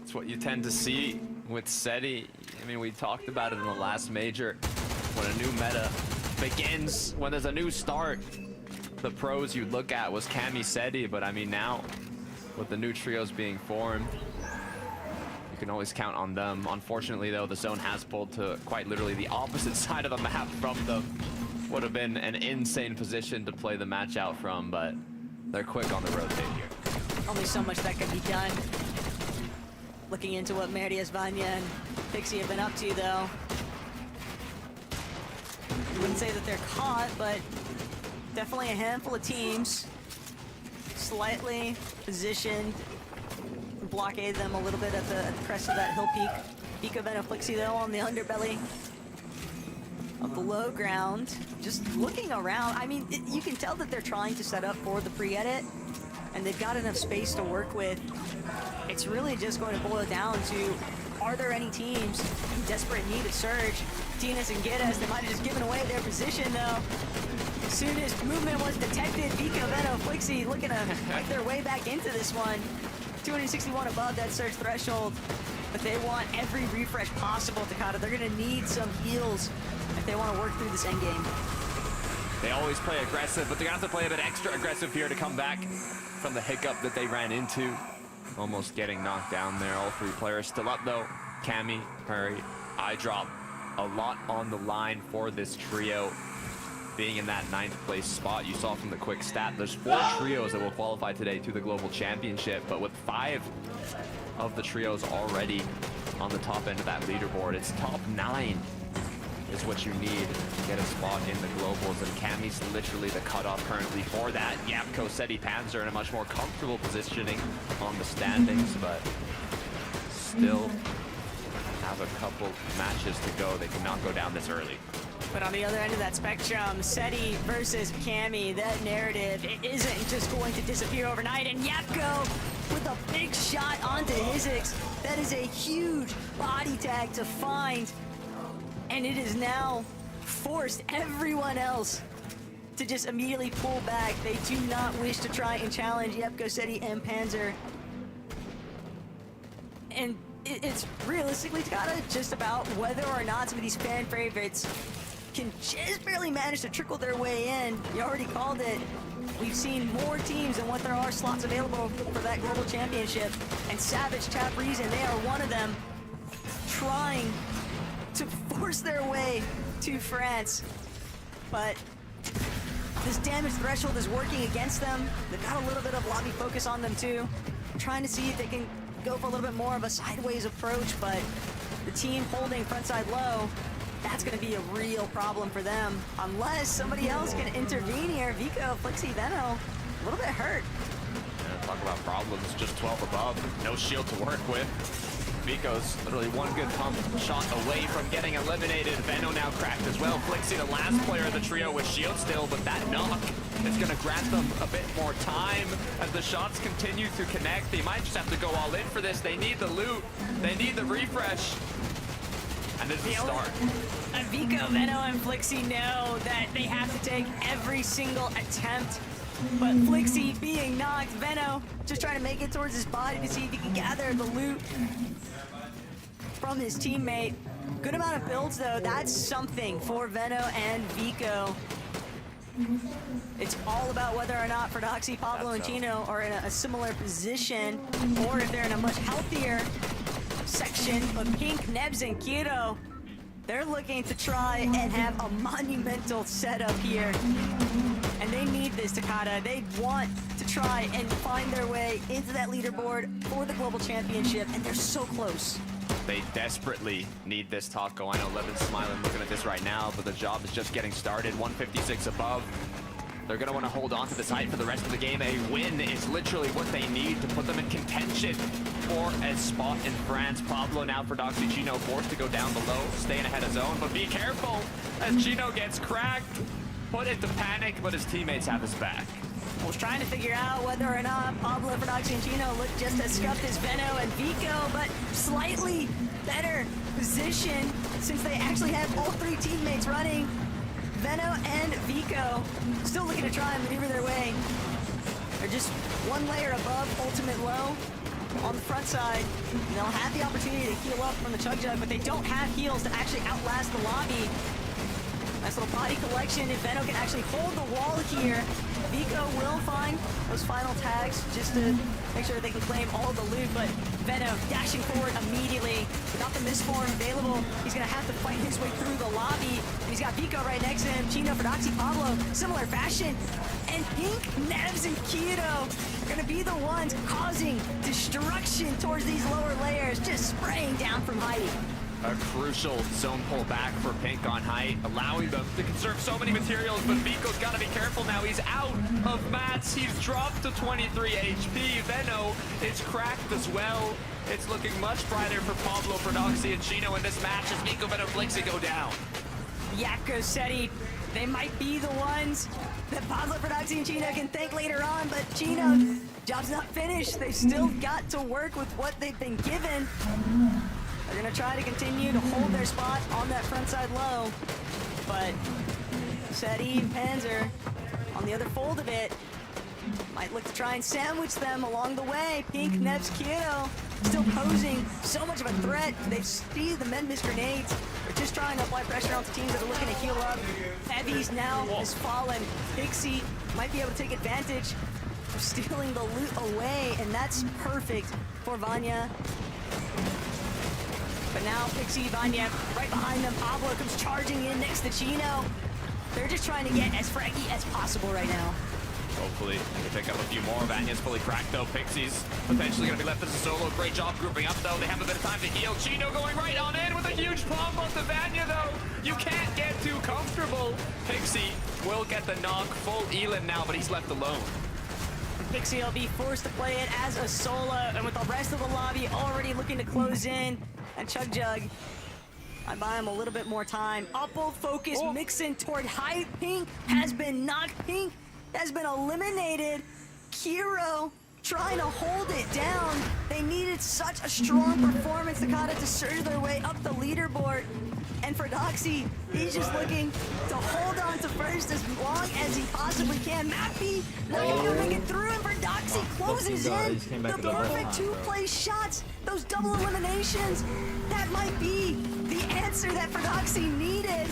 S13: It's what you tend to see with SETI. I mean, we talked about it in the last major. When a new meta begins, when there's a new start, the pros you'd look at was Cammy, SETI, but I mean now, with the new trios being formed, you can always count on them. Unfortunately, though, the zone has pulled to quite literally the opposite side of the map from them. Would have been an insane position to play the match out from, but they're quick on the rotate here.
S14: Only so much that can be done. Looking into what Marius, Vanya, and Pixie have been up to, though. I wouldn't say that they're caught, but definitely a handful of teams slightly positioned, blockade them a little bit at the crest of that hill peak. Vico Benoflixi, though, on the underbelly of the low ground, just looking around. I mean, you can tell that they're trying to set up for the pre-edit, and they've got enough space to work with. It's really just going to boil down to, are there any teams in desperate need of surge? Tinas and Geddes, they might have just given away their position, though. As soon as movement was detected, Vico Benoflixi looking to fight their way back into this one. 261 above that surge threshold, but they want every refresh possible, Takada. They're gonna need some heals if they want to work through this endgame.
S13: They always play aggressive, but they're gonna have to play a bit extra aggressive here to come back from the hiccup that they ran into. Almost getting knocked down there. All 3 players still up, though. Cammy, Murray, iDrop. A lot on the line for this trio. Being in that 9th place spot, you saw from the quick stat, there's 4 trios that will qualify today to the Global Championship, but with 5 of the trios already on the top end of that leaderboard, it's top 9 is what you need to get a spot in the Globals, and Cammy's literally the cutoff currently for that. Yapko, SETI, Panzer in a much more comfortable positioning on the standings, but still have a couple matches to go. They cannot go down this early.
S14: But on the other end of that spectrum, SETI versus Cammy, that narrative, it isn't just going to disappear overnight. And Yapko with a big shot onto Hizix. That is a huge body tag to find. And it is now forced everyone else to just immediately pull back. They do not wish to try and challenge Yapko, SETI, and Panzer. And it's realistically just about whether or not some of these fan favorites can just barely manage to trickle their way in. You already called it. We've seen more teams than what there are slots available for that global championship. And Savage, Tap Reason, they are one of them, trying to force force their way to France. But this damage threshold is working against them. They've got a little bit of lobby focus on them too. Trying to see if they can go for a little bit more of a sideways approach, but the team holding frontside low, that's going to be a real problem for them. Unless somebody else can intervene here. Vico, Flixie, Veno, a little bit hurt.
S13: Yeah, talk about problems, just 12 above, no shield to work with. Vico's literally one good pump shot away from getting eliminated. Veno now cracked as well. Flixie, the last player of the trio with shield still, but that knock is going to grant them a bit more time as the shots continue to connect. They might just have to go all in for this. They need the loot. They need the refresh. And it's the start.
S14: And Vico, Veno, and Flixie know that they have to take every single attempt. But Flixie being knocked, Veno just trying to make it towards his body to see if he can gather the loot from his teammate. Good amount of builds though, that's something for Veno and Vico. It's all about whether or not Frodoxy, Pablo, and Chino are in a similar position, or if they're in a much healthier section. But Pink, Nebs, and Kiro, they're looking to try and have a monumental setup here. And they need this, Takada. They want to try and find their way into that leaderboard for the Global Championship, and they're so close.
S13: They desperately need this taco. I know Levin's smiling looking at this right now, but the job is just getting started. 156 above. They're going to want to hold on to this height for the rest of the game. A win is literally what they need to put them in contention for a spot in France. Pablo now for Doxy. Chino forced to go down below, staying ahead of zone, but be careful as Chino gets cracked. Put into panic, but his teammates have his back.
S14: I was trying to figure out whether or not Pablo, Frodoxy, and Chino look just as scuffed as Veno and Vico, but slightly better position since they actually have all three teammates running. Veno and Vico still looking to try and maneuver their way. They're just one layer above ultimate low on the front side. And they'll have the opportunity to heal up from the Chug Jug, but they don't have heals to actually outlast the lobby. Nice little body collection. If Veno can actually hold the wall here, Vico will find those final tags just to make sure that they can claim all the loot. But Veno dashing forward immediately. Without the misform available, he's going to have to fight his way through the lobby. And he's got Vico right next to him. Chino, Frodoxy, Pablo, similar fashion. And Pink, Nebs, and Kiro are going to be the ones causing destruction towards these lower layers, just spraying down from height.
S13: A crucial zone pull back for Pink on height, allowing them to conserve so many materials, but Vico's got to be careful now. He's out of mats. He's dropped to 23 HP. Veno is cracked as well. It's looking much brighter for Pablo, Frodoxy, and Chino in this match as Vico, Veno, Flixie go down.
S14: Yakko Seti, they might be the ones that Pablo, Frodoxy, and Chino can thank later on, but Chino, job's not finished. They've still got to work with what they've been given. They're going to try to continue to hold their spot on that front side low, but Seti and Panzer on the other fold of it might look to try and sandwich them along the way. Pink, Nebs, Kiro still posing so much of a threat. They've seized the Menmis grenades. They're just trying to apply pressure on the teams that are looking to heal up. Heavies now has fallen. Pixie might be able to take advantage of stealing the loot away, and that's perfect for Vanya. But now Pixie, Vanya right behind them. Pablo comes charging in next to Chino. They're just trying to get as fraggy as possible right now.
S13: Hopefully they can pick up a few more. Vanya's fully cracked though. Pixie's potentially going to be left as a solo. Great job grouping up though. They have a bit of time to heal. Chino going right on in with a huge pump onto Vanya though. You can't get too comfortable. Pixie will get the knock. Full Elin now, but he's left alone.
S14: Pixie will be forced to play it as a solo, and with the rest of the lobby already looking to close in, and Chug Jug, I buy him a little bit more time. Uphold focus, mixing toward high. Pink has been knocked. Pink has been eliminated. Kiro trying to hold it down. They needed such a strong performance, Takada, to surge their way up the leaderboard. And for Doxy, he's just looking to hold on to first as long as he possibly can. Mappy looking to make it through, and for Doxy closes in the perfect two-play shots. Those double eliminations, that might be the answer that Frodoxy needed.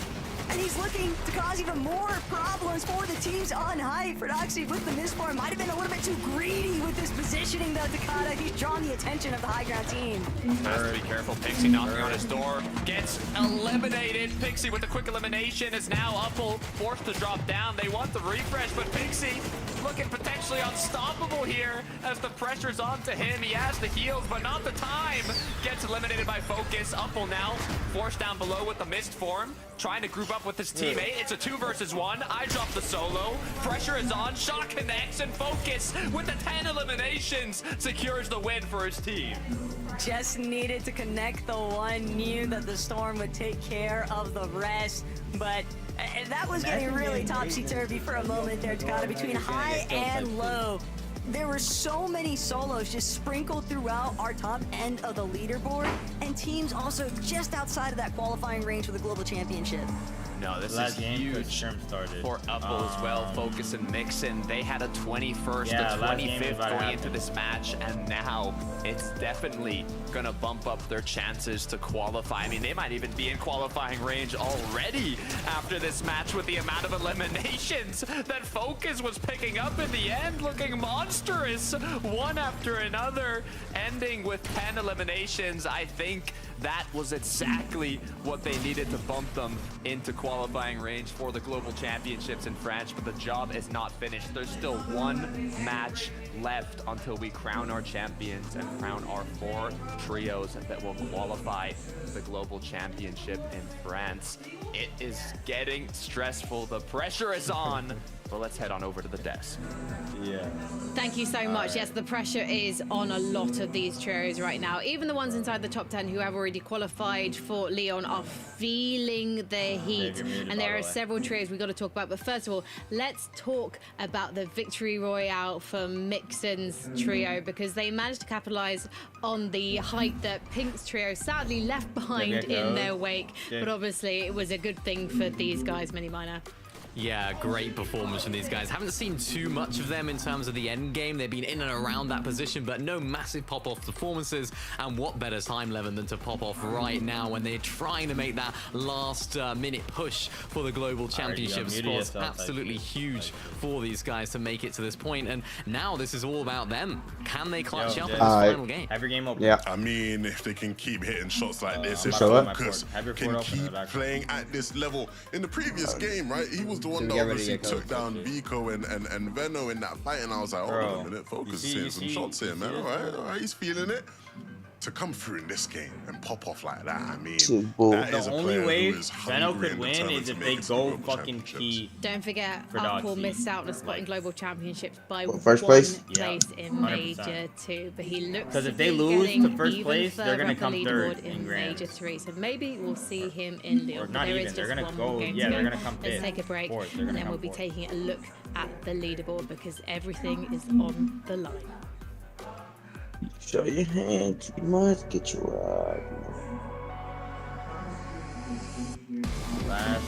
S14: And he's looking to cause even more problems for the teams on height. Frodoxy with the misform might have been a little bit too greedy with his positioning, though, Takada. He's drawn the attention of the high ground team.
S13: Has to be careful. Pixie knocking on his door. Gets eliminated. Pixie with the quick elimination is now Uppel forced to drop down. They want the refresh, but Pixie looking potentially unstoppable here as the pressure's on to him. He has the heals, but not the time. Gets eliminated by Focus. Uppel now forced down below with the mist form. Trying to group up with his teammate. It's a 2 versus 1. I drop the solo. Pressure is on. Shot connects, and Focus with the 10 eliminations secures the win for his team.
S14: Just needed to connect the one. Knew that the storm would take care of the rest, but that was getting really topsy-turvy for a moment there, Takada, between high and low. There were so many solos just sprinkled throughout our top end of the leaderboard, and teams also just outside of that qualifying range for the Global Championship.
S13: No, this
S6: Last
S13: is
S6: game
S13: huge
S6: started.
S13: for Uppel as well. Focus and Mixon. They had a 21st,
S6: Yeah,
S13: a
S6: last game is
S13: 25th
S6: about to
S13: going
S6: happen.
S13: into this match, and now it's definitely gonna bump up their chances to qualify. I mean, they might even be in qualifying range already after this match with the amount of eliminations that Focus was picking up in the end, looking monstrous, one after another, ending with 10 eliminations. I think that was exactly what they needed to bump them into qualifying range for the Global Championships in France, but the job is not finished. There's still one match left until we crown our champions and crown our 4 trios that will qualify the Global Championship in France. It is getting stressful. The pressure is on. But let's head on over to the desk.
S6: Yeah.
S11: Thank you so much. Yes, the pressure is on a lot of these trios right now. Even the ones inside the top 10 who have already qualified for Leon are feeling the heat.
S6: you're muted,
S11: And there
S6: by
S11: are
S6: the way.
S11: several trios we've got to talk about. But first of all, let's talk about the victory royale for Mixon's trio, because they managed to capitalize on the height that Pink's trio sadly left behind in their wake. But obviously, it was a good thing for these guys, Mini Miner.
S12: Yeah, great performance from these guys. Haven't seen too much of them in terms of the end game. They've been in and around that position, but no massive pop-off performances. And what better time, Levin, than to pop off right now when they're trying to make that last minute push for the Global Championship spots. Absolutely huge for these guys to make it to this point. And now this is all about them. Can they clutch up in this final game?
S6: Have your game open.
S9: Yeah. I mean, if they can keep hitting shots like this, if
S6: Sure.
S9: Focus can keep playing at this level. In the previous game, right, he was the one
S10: we
S9: that
S10: get ready to
S9: obviously
S10: get
S9: took
S10: coach,
S9: down Vico and Venno in that fight, and I was like, hold on a minute, Focus is seeing some shots here, man. All right, he's feeling it. To come through in this game and pop off like that, I mean, that is
S6: The
S9: a
S6: only
S9: player
S6: way
S9: who is
S6: Venno
S9: hungry
S6: could
S9: and
S6: win
S9: determined
S6: is
S9: to
S6: if
S9: make
S6: they
S9: it to the
S6: go
S9: Global
S6: fucking
S9: Championships.
S6: key.
S11: Don't forget,
S6: For
S11: Uppool
S6: Doxy.
S11: missed out on a spot in Global Championships by
S10: first place?
S11: one place in
S6: 100%.
S11: Major 2, but he looks
S6: Because if
S11: to
S6: they
S11: be
S6: lose
S11: getting
S6: to first
S11: even
S6: place, they're
S11: further
S6: gonna
S11: up the
S6: come
S11: leaderboard
S6: third
S11: in
S6: in
S11: Major
S6: Grands.
S11: 3. So maybe we'll see him in Leon.
S6: Or
S11: But
S6: not
S11: there
S6: even,
S11: is
S6: they're
S11: just
S6: gonna
S11: one
S6: go-
S11: more game
S6: yeah,
S11: to
S6: they're
S11: go.
S6: gonna come
S11: Let's
S6: fifth,
S11: take a break,
S6: fourth, they're
S11: and
S6: gonna
S11: then
S6: come
S11: we'll be
S6: fourth.
S11: taking a look at the leaderboard because everything is on the line.
S10: Show your hands. You must get your
S6: Last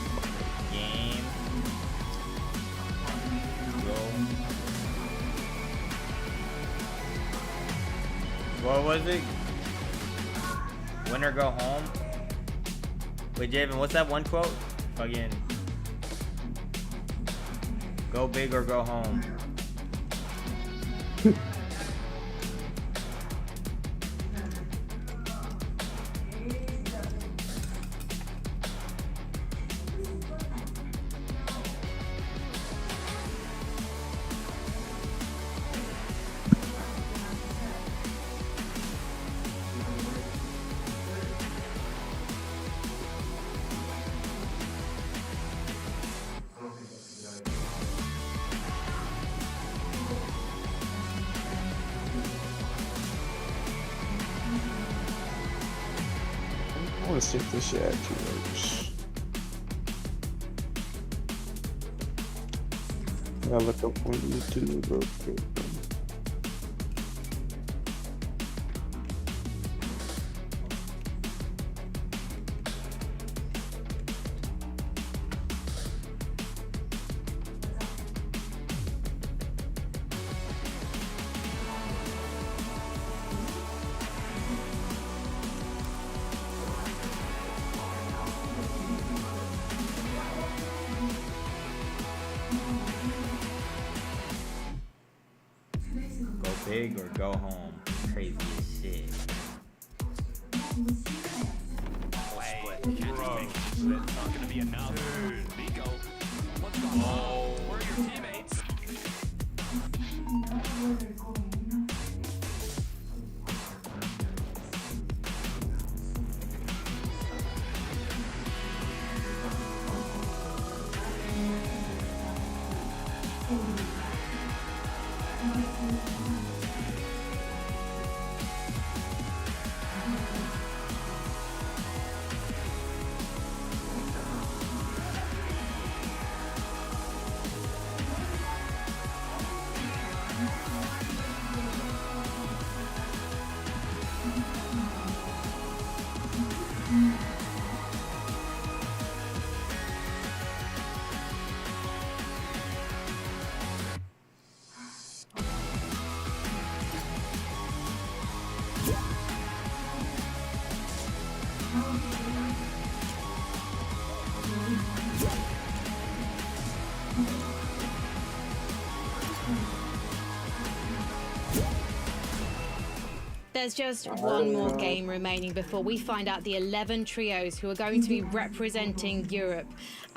S6: game. Go. What was it? Win or go home? Wait, Javen, what's that one quote? Fucking. Go big or go home.
S10: I want to see if this shit actually works. I gotta look up on YouTube real quick.
S6: big or go home. Crazy as shit.
S12: It's not gonna be enough. Vico, what's going on? Where are your teammates?
S11: There's just one more game remaining before we find out the 11 trios who are going to be representing Europe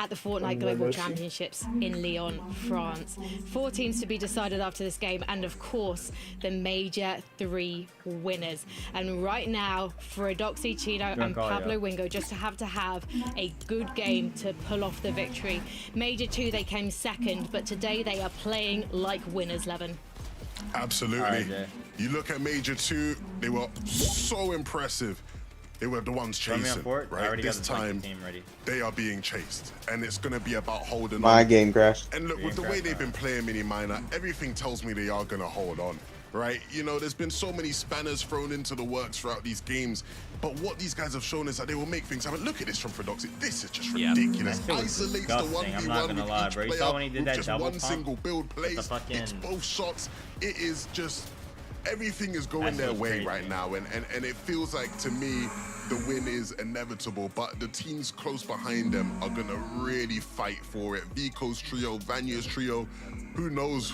S11: at the Fortnite Global Championships in Lyon, France. 4 teams to be decided after this game, and of course, the major 3 winners. And right now, Fredoxy, Chino, and Pablo Wingo just have to have a good game to pull off the victory. Major 2, they came second, but today they are playing like winners, Levin.
S9: Absolutely. You look at Major 2, they were so impressive. They were the ones chasing, right? This time, they are being chased, and it's going to be about holding
S10: My
S9: on.
S10: game crashed.
S9: And look, with the way they've been playing Mini Miner, everything tells me they are going to hold on, right? You know, there's been so many spanners thrown into the works throughout these games, but what these guys have shown is that they will make things happen. Look at this from Fredoxy. This is just ridiculous. Isolates the 1v1 with each player with just one single build plays. It's both shots. It is just... everything is going their way right now, and it feels like, to me, the win is inevitable, but the teams close behind them are gonna really fight for it. Vico's trio, Vanya's trio, who knows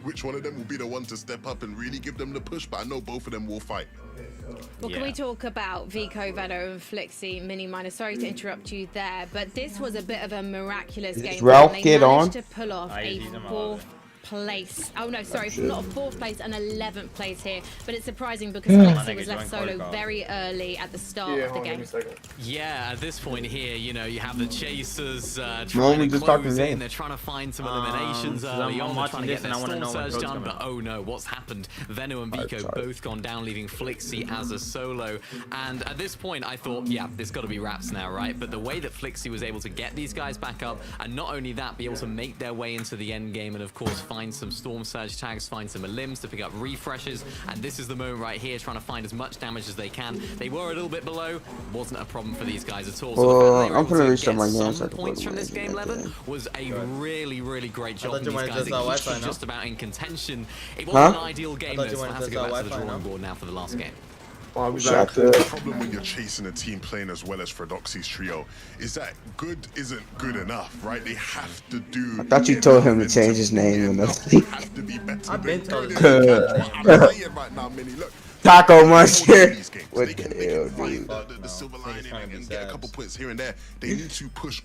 S9: which one of them will be the one to step up and really give them the push, but I know both of them will fight.
S11: Well, can we talk about Vico, Veno, and Flixie, Mini Miner? Sorry to interrupt you there, but this was a bit of a miraculous game.
S10: Ralph
S11: they
S10: get
S11: managed
S10: on?
S11: to pull off a 4th place. Oh no, sorry, not a 4th place, an 11th place here. But it's surprising because Flixie was left solo very early at the start of the game.
S12: Yeah, at this point here, you know, you have the chasers trying to close in. They're trying to find some eliminations early on. They're trying to get their storm surge done, but oh no, what's happened? Veno and Vico both gone down, leaving Flixie as a solo. And at this point, I thought, yeah, there's got to be wraps now, right? But the way that Flixie was able to get these guys back up, and not only that, be able to make their way into the end game, and of course, find some storm surge tags, find some limbs to pick up refreshes, and this is the moment right here, trying to find as much damage as they can. They were a little bit below, wasn't a problem for these guys at all. So
S10: I'm gonna restart my game.
S12: Some points from this game, Levin, was a really, really great job from these guys. It keeps you just about in contention. It wasn't an ideal game, though, so I have to go back to the drawing board now for the last game.
S9: The problem when you're chasing a team playing as well as Fredoxy's trio is that good isn't good enough, right? They have to do...
S10: I thought you told him to change his name.
S9: Have to be better.
S16: I've been told
S9: right now, Mini. Look,
S10: Taco Monster. What the hell, dude?
S9: The silver lining and get a couple points here and there. They need to push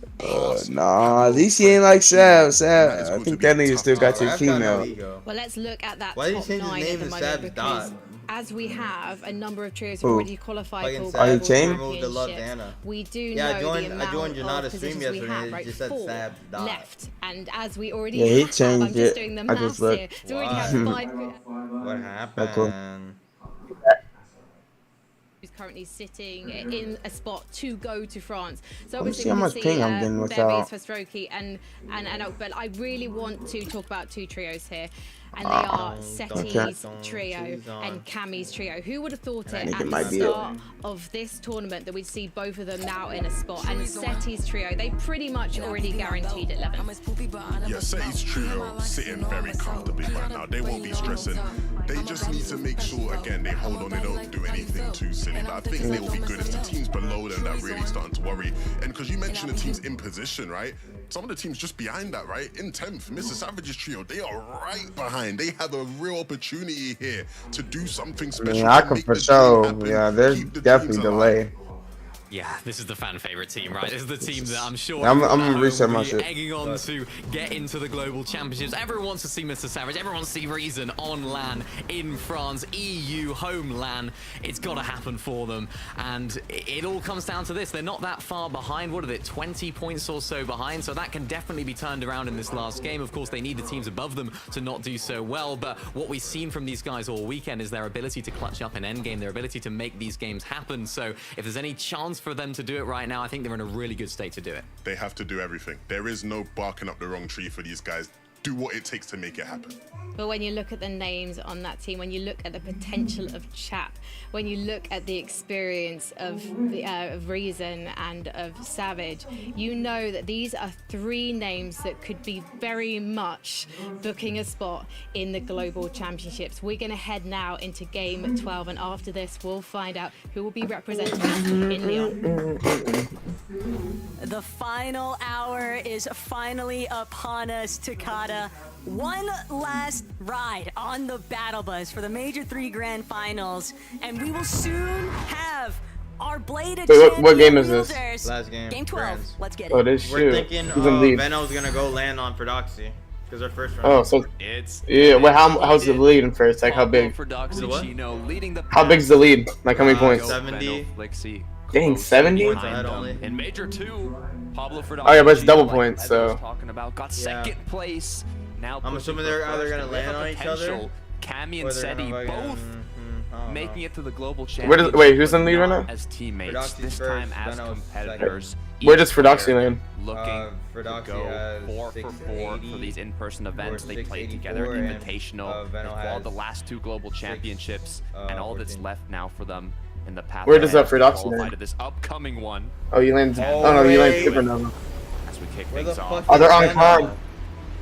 S10: Nah, at least he ain't like Sav. I think that nigga still got your female.
S11: Well, let's look at that
S16: Why did
S11: top
S16: you change his
S11: 9
S16: name
S11: at the
S16: to
S11: moment,
S16: Sav
S11: because
S16: Dot?
S11: as we have a number of trios
S10: Who?
S11: already qualified for
S10: Are you
S11: Global
S10: changed?
S11: Championships, we do
S16: Yeah,
S11: know
S16: I joined-
S11: the
S16: I
S11: amount
S16: joined Janata's
S11: of
S16: stream
S11: positions we
S16: yesterday,
S11: have,
S16: it
S11: right?
S16: just said
S11: 4
S16: Sav Dot.
S11: left, and as we already
S10: Yeah, he
S11: have, I'm
S10: changed
S11: just
S10: it.
S11: doing the
S10: I
S11: maths
S10: just
S11: here,
S10: looked.
S11: so we already have 5
S16: What happened?
S10: Cool.
S11: who's currently sitting in a spot to go to France. So
S10: Let me
S11: obviously
S10: see how
S11: we
S10: much
S11: can
S10: ping I'm getting
S11: Bevis,
S10: without.
S11: Fastroki, and but I really want to talk about 2 trios here. And they are Seti's trio and Cammy's trio. Who would have thought it at the start of this tournament that we'd see both of them now in a spot? And Seti's trio, they pretty much already guaranteed it, Levin.
S9: Yeah, Seti's trio sitting very comfortably right now. They won't be stressing. They just need to make sure, again, they hold on, they don't do anything too silly. But I think they will be good. It's the teams below them that really starting to worry. And because you mentioned the teams in position, right? Some of the teams just behind that, right? In 10th, Mr. Savage's trio, they are right behind behind. They have a real opportunity here to do something special.
S10: Yeah, I
S9: to
S10: can
S9: make
S10: for
S9: the dream
S10: sure.
S9: happen,
S10: Yeah, there's
S9: keep the
S10: definitely
S9: dreams alive.
S10: delay.
S12: Yeah, this is the fan favorite team, right? This is the team that I'm sure
S10: I'm
S12: everyone
S10: gonna
S12: at
S10: reset
S12: home
S10: my
S12: will be
S10: shit.
S12: egging on to get into the global championships. Everyone wants to see Mr. Savage. Everyone wants to see Reason on LAN in France, EU home LAN. It's got to happen for them, and it all comes down to this. They're not that far behind. What are they? 20 points or so behind. So that can definitely be turned around in this last game. Of course, they need the teams above them to not do so well. But what we've seen from these guys all weekend is their ability to clutch up in endgame, their ability to make these games happen. So if there's any chance for them to do it right now, I think they're in a really good state to do it.
S9: They have to do everything. There is no barking up the wrong tree for these guys. Do what it takes to make it happen.
S11: But when you look at the names on that team, when you look at the potential of Chap, when you look at the experience of Reason and of Savage, you know that these are three names that could be very much booking a spot in the Global Championships. We're going to head now into Game 12, and after this, we'll find out who will be representing us in Lyon.
S14: The final hour is finally upon us, Takada. One last ride on the Battle Bus for the Major 3 Grand Finals, and we will soon have our Bladed
S16: Wait, what game is
S14: Champion
S16: this?
S14: wielders.
S16: Last game.
S14: Game 12.
S16: Grands.
S14: Let's get it.
S16: Oh, this We're thinking Veno's gonna go land on Prodoxy because our first round.
S2: Oh, so
S12: It's
S2: yeah. Well, how's the lead in first? Like, how big? How big's the lead? Like, how many points?
S13: 70.
S2: Dang, 70?
S12: In Major 2, Pablo Ferdowsi.
S2: Oh yeah, but it's double points, so.
S12: Talking about got second place. Now
S16: I'm assuming they're either gonna land on each other.
S12: Cammy and Seti both making it to the global
S2: Where
S12: championship.
S2: does, wait, who's in the lead right now?
S12: As teammates,
S16: Prodoxy's
S12: this
S16: first,
S12: time as
S16: Veno's
S12: competitors.
S2: Where does
S12: Each
S2: Prodoxy
S12: player
S2: land?
S12: Looking
S16: Prodoxy
S12: to go
S16: has
S12: 4 for 4 for
S16: 680,
S12: these in-person events.
S16: or
S12: They played together
S16: 684,
S12: in
S16: and,
S12: Invitational.
S16: Veno
S12: They've won
S16: has
S12: the last 2 global championships, and all that's
S16: 14.
S12: left now for them in the path.
S2: Where does
S12: ahead
S2: that
S12: to
S2: Prodoxy
S12: qualify
S2: land?
S12: to this upcoming one.
S2: Oh, you land.
S12: Oh,
S2: Oh no, you land
S16: wait.
S2: Supernova.
S12: As we kick
S16: Where the
S12: things
S16: fuck
S12: off.
S2: Oh, they're on
S16: Veno?
S2: con.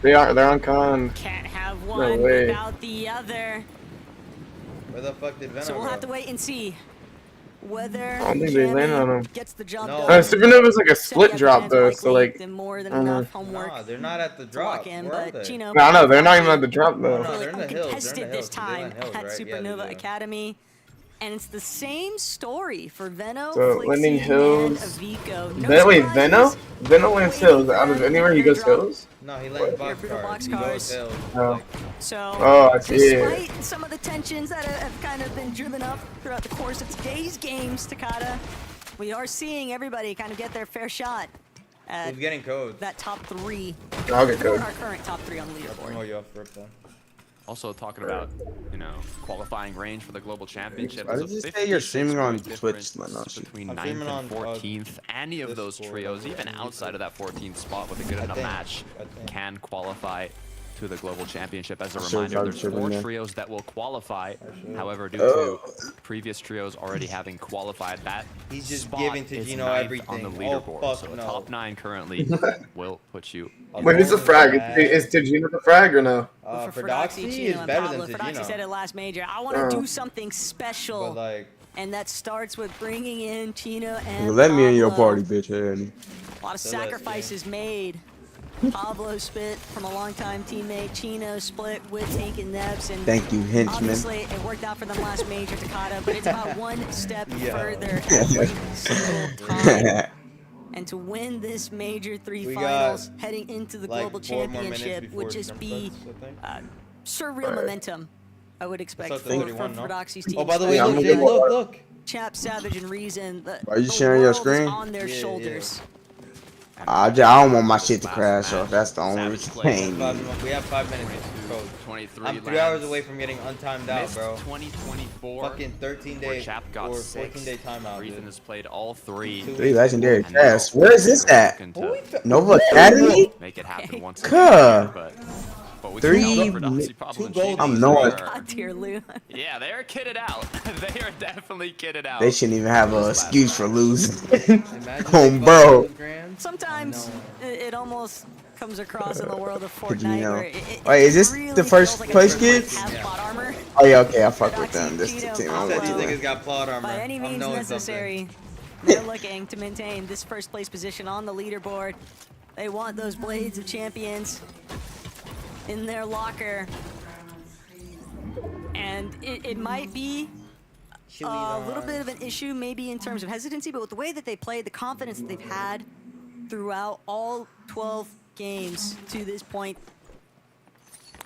S2: They're on con.
S14: Can't have
S2: No
S14: one
S2: way.
S14: without the other.
S16: Where the fuck did Veno
S14: So we'll
S16: go?
S14: have to wait and see whether
S2: I don't think they landed on
S14: Cammy
S2: him.
S14: gets the job
S16: No.
S14: done.
S2: Supernova's like a
S14: Said
S2: split
S14: he
S2: drop
S14: has
S2: though,
S14: likely
S2: so like.
S14: than more than
S2: I don't know.
S14: enough homework
S16: Nah, they're not at the
S14: to
S16: drop.
S14: walk in,
S16: Where are
S14: but
S16: they?
S14: Chino.
S2: No, no, they're not even at the drop though.
S16: No, they're in the hills. They're in the
S14: Contested this
S16: hills. They're
S14: time
S16: in the hills,
S14: at
S16: right? Yeah,
S14: Supernova
S16: they do.
S14: Academy. And it's the same story for Veno,
S2: So,
S14: Flixie,
S2: landing
S14: and
S2: hills.
S14: Avico. No
S2: Wait,
S14: surprises.
S2: Veno? Veno lands hills. Out of anywhere he goes hills?
S16: No, he lands
S14: Here for the
S16: boxcars. He
S14: boxcars.
S16: goes hills.
S2: Oh.
S14: So,
S2: Oh, I see.
S14: despite some of the tensions that have kind of been driven up throughout the course of today's games, Takada, we are seeing everybody kind of get their fair shot at
S16: Who's getting codes?
S14: that top 3.
S2: I'll get code.
S14: Our current top 3 on the leaderboard.
S16: Oh, you off rip though.
S13: Also talking about, qualifying range for the global championship.
S10: Why
S13: There's
S10: did
S13: a
S10: you say you're
S13: 56
S10: streaming on
S13: point
S10: Twitch,
S13: difference
S10: Lenoshi?
S13: between
S16: I'm
S13: 9th
S16: streaming
S13: and
S16: on,
S13: 14th. Any of those
S16: Discord,
S13: trios, even outside of that 14th spot with a good enough
S16: think-
S13: match,
S16: I think.
S13: can qualify to the global championship. As a
S10: Should've
S13: reminder,
S10: done
S13: there's
S10: shit in
S13: 4
S10: there.
S13: trios that will qualify. However, due
S10: Oh.
S13: to previous trios already having qualified, that
S16: He's just
S13: spot
S16: giving to
S13: is
S16: Gino
S13: 9th
S16: everything.
S13: on the
S16: Oh,
S13: leaderboard.
S16: fuck
S13: So the
S16: no.
S13: top 9 currently will put you.
S2: Wait, who's the frag? Is Tejino the frag or no?
S14: For
S16: Prodoxy
S14: Chino
S16: is
S14: and
S16: better
S14: Pablo.
S16: than
S14: Prodoxy said
S16: Tejino.
S14: it last major. I want to
S2: Oh.
S14: do something special.
S16: But like,
S14: And that starts with bringing in Chino and
S10: You let me in your
S14: Pablo.
S10: party, bitch. Eddie.
S14: A lot of
S16: So let's
S14: sacrifices made. Pablo split from a longtime teammate. Chino split with Tank and Nebs. And
S10: Thank you, henchman.
S14: obviously, it worked out for them last major, Takada, but it's about one step
S16: Yeah.
S14: further every single time. And to win this major 3
S16: We
S14: finals,
S16: got,
S14: heading into the
S16: like,
S14: global
S16: 4 more minutes
S14: championship,
S16: before
S14: would just
S16: jump
S14: be
S16: starts, I think.
S14: surreal momentum, I would expect,
S16: That's
S14: for,
S16: up to
S14: for
S16: 31, no?
S14: Prodoxy's team.
S16: Oh, by the way,
S10: Yeah, I'm
S16: look,
S10: gonna
S16: Jay,
S10: get
S16: look, look.
S14: Chap, Savage, and Reason.
S10: Are you
S14: the
S10: sharing your
S14: world is
S10: screen?
S14: on their
S16: Yeah,
S14: shoulders.
S10: I don't want my shit to crash off. That's the only
S13: Savage
S10: thing.
S16: We have 5 minutes. Code.
S13: 23
S16: I'm 3 hours away from getting untimed out,
S13: Missed
S16: bro.
S13: 2024.
S16: Fucking 13
S13: where
S16: day
S13: Chap got
S16: or
S13: 6.
S16: 14 day timeout,
S13: Reason
S16: dude.
S13: has played all 3.
S10: 3 legendary
S13: And
S10: casts.
S13: now
S10: Where is this at?
S13: looking to
S10: Nova Academy?
S13: make it happen once
S10: Cuh.
S13: again. But we
S10: 3
S13: can tell Prodoxy, Pablo,
S16: 2
S13: and
S16: gold.
S13: Chino
S10: I'm knowing.
S14: God tier Lou.
S13: Yeah, they are kitted out. They are definitely kitted out.
S10: They shouldn't even have an excuse for losing.
S16: Imagine
S10: Home,
S16: they
S10: bro.
S16: fucking grand.
S14: Sometimes it almost comes across in the world of
S10: Could you
S14: Fortnite
S10: know?
S14: where it
S10: Wait, is this
S14: really
S10: the first
S14: feels like a
S10: place
S14: different
S10: kids?
S14: have plot armor.
S10: Oh yeah, okay, I fuck with them. This is the team I'm
S14: Said
S16: These
S10: with.
S16: niggas got plot armor.
S14: By any
S16: I'm
S14: means
S16: knowing
S14: necessary, they're looking to maintain this first place position on the leaderboard. They want those Blades of Champions in their locker. And it might be a little bit of an issue maybe in terms of hesitancy, but with the way that they played, the confidence that they've had throughout all 12 games to this point,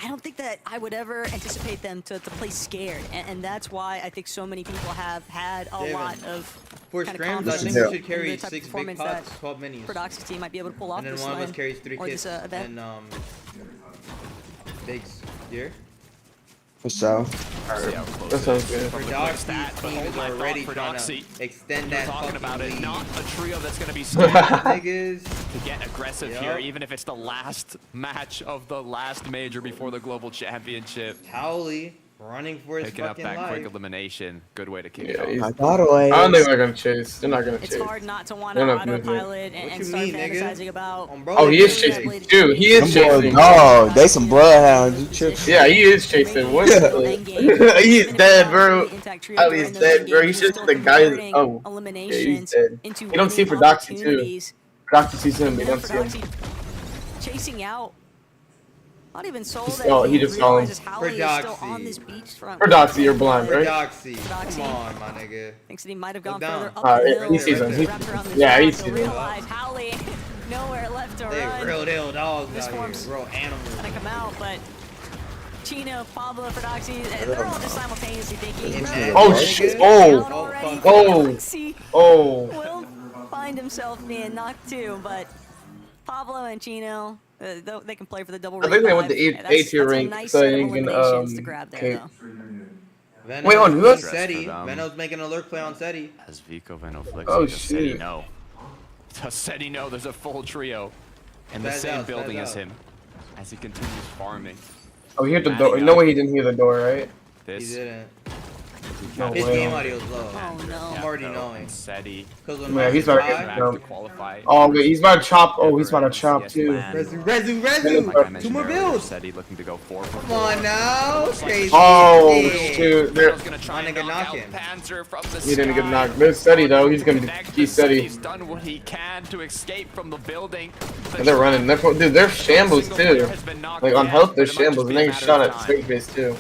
S14: I don't think that I would ever anticipate them to play scared. And that's why I think so many people have had a lot of
S16: For
S14: kind of
S16: scrims, I
S14: confidence
S16: think
S14: in
S16: we should carry
S14: the type of
S16: 6 big
S14: performance
S16: pots,
S14: that
S16: 12 minis.
S14: Prodoxy's team might be able to pull off
S16: And then
S14: this
S16: one of us
S14: win
S16: carries 3
S14: or
S16: kits
S14: this event.
S16: and bigs. Here.
S10: For sure.
S18: That sounds good.
S16: For Doxy's team is already trying to extend that
S13: talking
S16: fucking
S13: about it,
S16: lead.
S13: not a trio that's going to be scared
S16: Niggas.
S13: to get aggressive
S16: Yup.
S13: here, even if it's the last match of the last major before the global championship.
S16: Howley running for his
S13: Picking up
S16: fucking
S13: that
S16: life.
S13: quick elimination. Good way to kick
S18: Yeah,
S13: it
S18: he's-
S13: off.
S10: I thought it
S18: I don't think
S10: was.
S18: they're gonna chase. They're not gonna
S14: It's
S18: chase.
S14: hard not to want
S18: They're
S14: to
S18: not gonna do it.
S14: autopilot
S16: What
S14: and
S16: you
S14: start
S16: mean, nigga?
S14: fantasizing about.
S18: Oh, he is chasing. Dude, he is
S10: Them boys,
S18: chasing.
S10: dog, they some bloodhounds. You tripping?
S18: Yeah, he is chasing. What? He is dead, bro. Ali is dead, bro. He's just the guy. Oh, yeah, he's dead. You don't see Prodoxy too. Prodoxy sees him, but you don't see him.
S14: Chasing out. Not even sold.
S18: Oh, he just saw him.
S14: realizes Howley is still on this beachfront.
S18: Prodoxy, you're blind, right?
S16: Prodoxy. Come on, my nigga.
S14: Thinks that he might have gone
S16: Look
S14: further
S16: down.
S14: up
S18: Alright,
S14: the hill.
S18: he sees him.
S14: Wrapped around this
S18: Yeah, he
S14: rock
S18: sees
S14: to
S18: him.
S14: realize Howley nowhere left to
S16: They
S14: run.
S16: real dogs
S14: This
S16: out here.
S14: form's
S16: Real animals.
S14: gonna come out, but Chino, Pablo, Prodoxy, they're all just simultaneously thinking.
S18: Oh shit! Oh! Oh! Oh!
S14: Will find himself being knocked too, but Pablo and Chino, they can play for the double.
S18: I think they went the
S14: revive.
S18: A tier
S14: That's a
S18: rank,
S14: nice
S18: so
S14: set of
S18: you can
S14: eliminations to grab there,
S18: okay.
S14: though.
S16: Venom
S18: Wait, hold on, who else?
S16: Seti. Venom's making a lurk play on Seti.
S13: As Vico Venoflex.
S18: Oh,
S13: does Seti
S18: shit.
S13: know? Does Seti know there's a full trio in the
S16: Spaz
S13: same
S16: out,
S13: building
S16: spaz
S13: as
S16: out.
S13: him as he continues farming?
S18: Oh, he heard the door. No way he didn't hear the door, right?
S16: He
S13: This
S16: didn't.
S18: No
S16: His
S18: way.
S16: game audio's low.
S14: Oh no.
S16: I'm already knowing.
S13: Seti.
S16: Cause when
S18: Yeah,
S16: Mike
S18: he's
S16: is
S18: about
S16: high,
S18: to
S13: Back to qualify.
S18: Oh, wait, he's about to chop. Oh, he's about to chop too.
S16: Rezu.
S13: Like I
S16: Two
S13: mentioned
S16: more
S13: earlier,
S16: builds.
S13: Seti looking to go 4 for 4.
S16: Come on now. Crazy.
S18: Oh
S16: shit.
S18: shoot! There,
S13: Venom's gonna try
S16: My
S13: and
S16: nigga
S13: knock out
S16: knocking.
S13: Panzer from the
S18: he didn't get
S13: sky.
S18: knocked. There's Seti though. He's gonna keep Seti.
S13: He's done what he can to escape from the building.
S18: And they're running. Dude, they're shambles too. Like on health, they're shambles, and they shot at straight face too.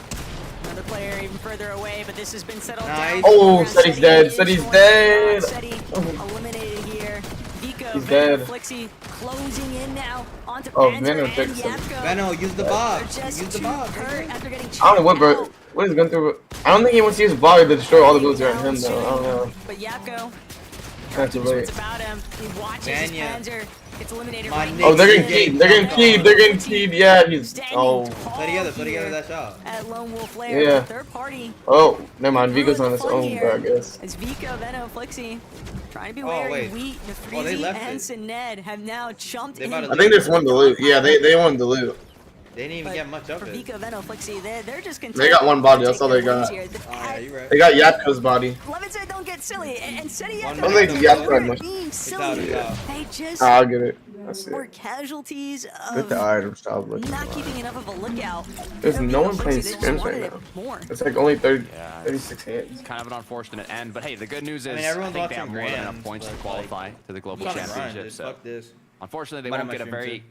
S14: Another player even further away, but this has been settled
S16: Nice.
S14: down.
S18: Oh, Seti's dead. Seti's dead.
S14: Seti eliminated here. Vico,
S18: He's
S14: Venom,
S18: dead.
S14: Flixie closing in now onto
S18: Oh,
S14: Panzer
S18: Venom
S14: and
S18: fixed him.
S14: Yapko.
S16: Veno, use the bob.
S14: They're just
S16: Use the
S14: too
S16: bob.
S14: hurt after getting
S18: I don't know what,
S14: checked
S18: bro.
S14: out.
S18: What is going through? I don't think he wants to use body to destroy all the builds around him though. I don't know.
S14: But Yapko,
S18: That's
S14: knows
S18: right.
S14: what's about him. He watches his
S16: Vanya.
S14: Panzer gets eliminated
S16: My
S14: right
S16: nigga.
S14: now.
S18: Oh, they're getting keyed. They're getting keyed. They're getting keyed. Yeah, he's.
S14: Standing
S18: Oh.
S14: tall
S16: Play together
S14: here
S16: that shot.
S14: At Lone Wolf Lair,
S18: Yeah.
S14: third party.
S18: Oh, never mind. Vico's on
S14: Ruined
S18: his
S14: the fun
S18: own,
S14: here.
S18: bro, I guess.
S14: As Vico, Venom, Flixie, trying to be
S16: Oh,
S14: wary.
S16: wait.
S14: Wheat,
S16: Oh, they
S14: Nefrizi,
S16: left
S14: and
S16: it.
S14: Sined have now jumped
S16: They
S14: in.
S16: about to
S18: I think there's one to loot. Yeah, they wanted to loot.
S16: They didn't even
S14: But
S16: get much of
S14: for
S16: it.
S14: Vico, Venom, Flixie, they're just
S18: They got one body. That's all they got.
S16: Oh, yeah, you right.
S18: They got Yapko's body.
S14: Levin said don't get silly, and Seti
S16: One
S14: Yapko,
S16: minute.
S18: I don't think Yapko had
S14: they're
S18: much.
S14: being
S16: out,
S14: silly.
S16: it's out.
S14: They just
S18: I'll get it. That's
S14: were
S18: it.
S14: casualties
S10: Get
S14: of
S10: the item. Stop looking.
S14: not keeping enough of a lookout.
S18: There's
S14: Venom,
S18: no
S14: Vico,
S18: one playing
S14: Flixie, they just
S18: scrims
S14: wanted
S18: right
S14: it
S18: now.
S14: more.
S18: It's like only 30,
S13: Yeah.
S18: 36 hands.
S13: Kind of an unfortunate end, but hey, the good news is
S16: I mean, everyone's
S13: think they have
S16: watching
S13: more than
S16: Grand,
S13: enough points to
S16: but,
S13: qualify to the global
S16: It's not a grind,
S13: championship.
S16: just
S13: So
S16: fuck this.
S13: unfortunately, they
S16: Might
S13: won't
S16: have
S13: get a
S16: my stream
S13: very
S16: too.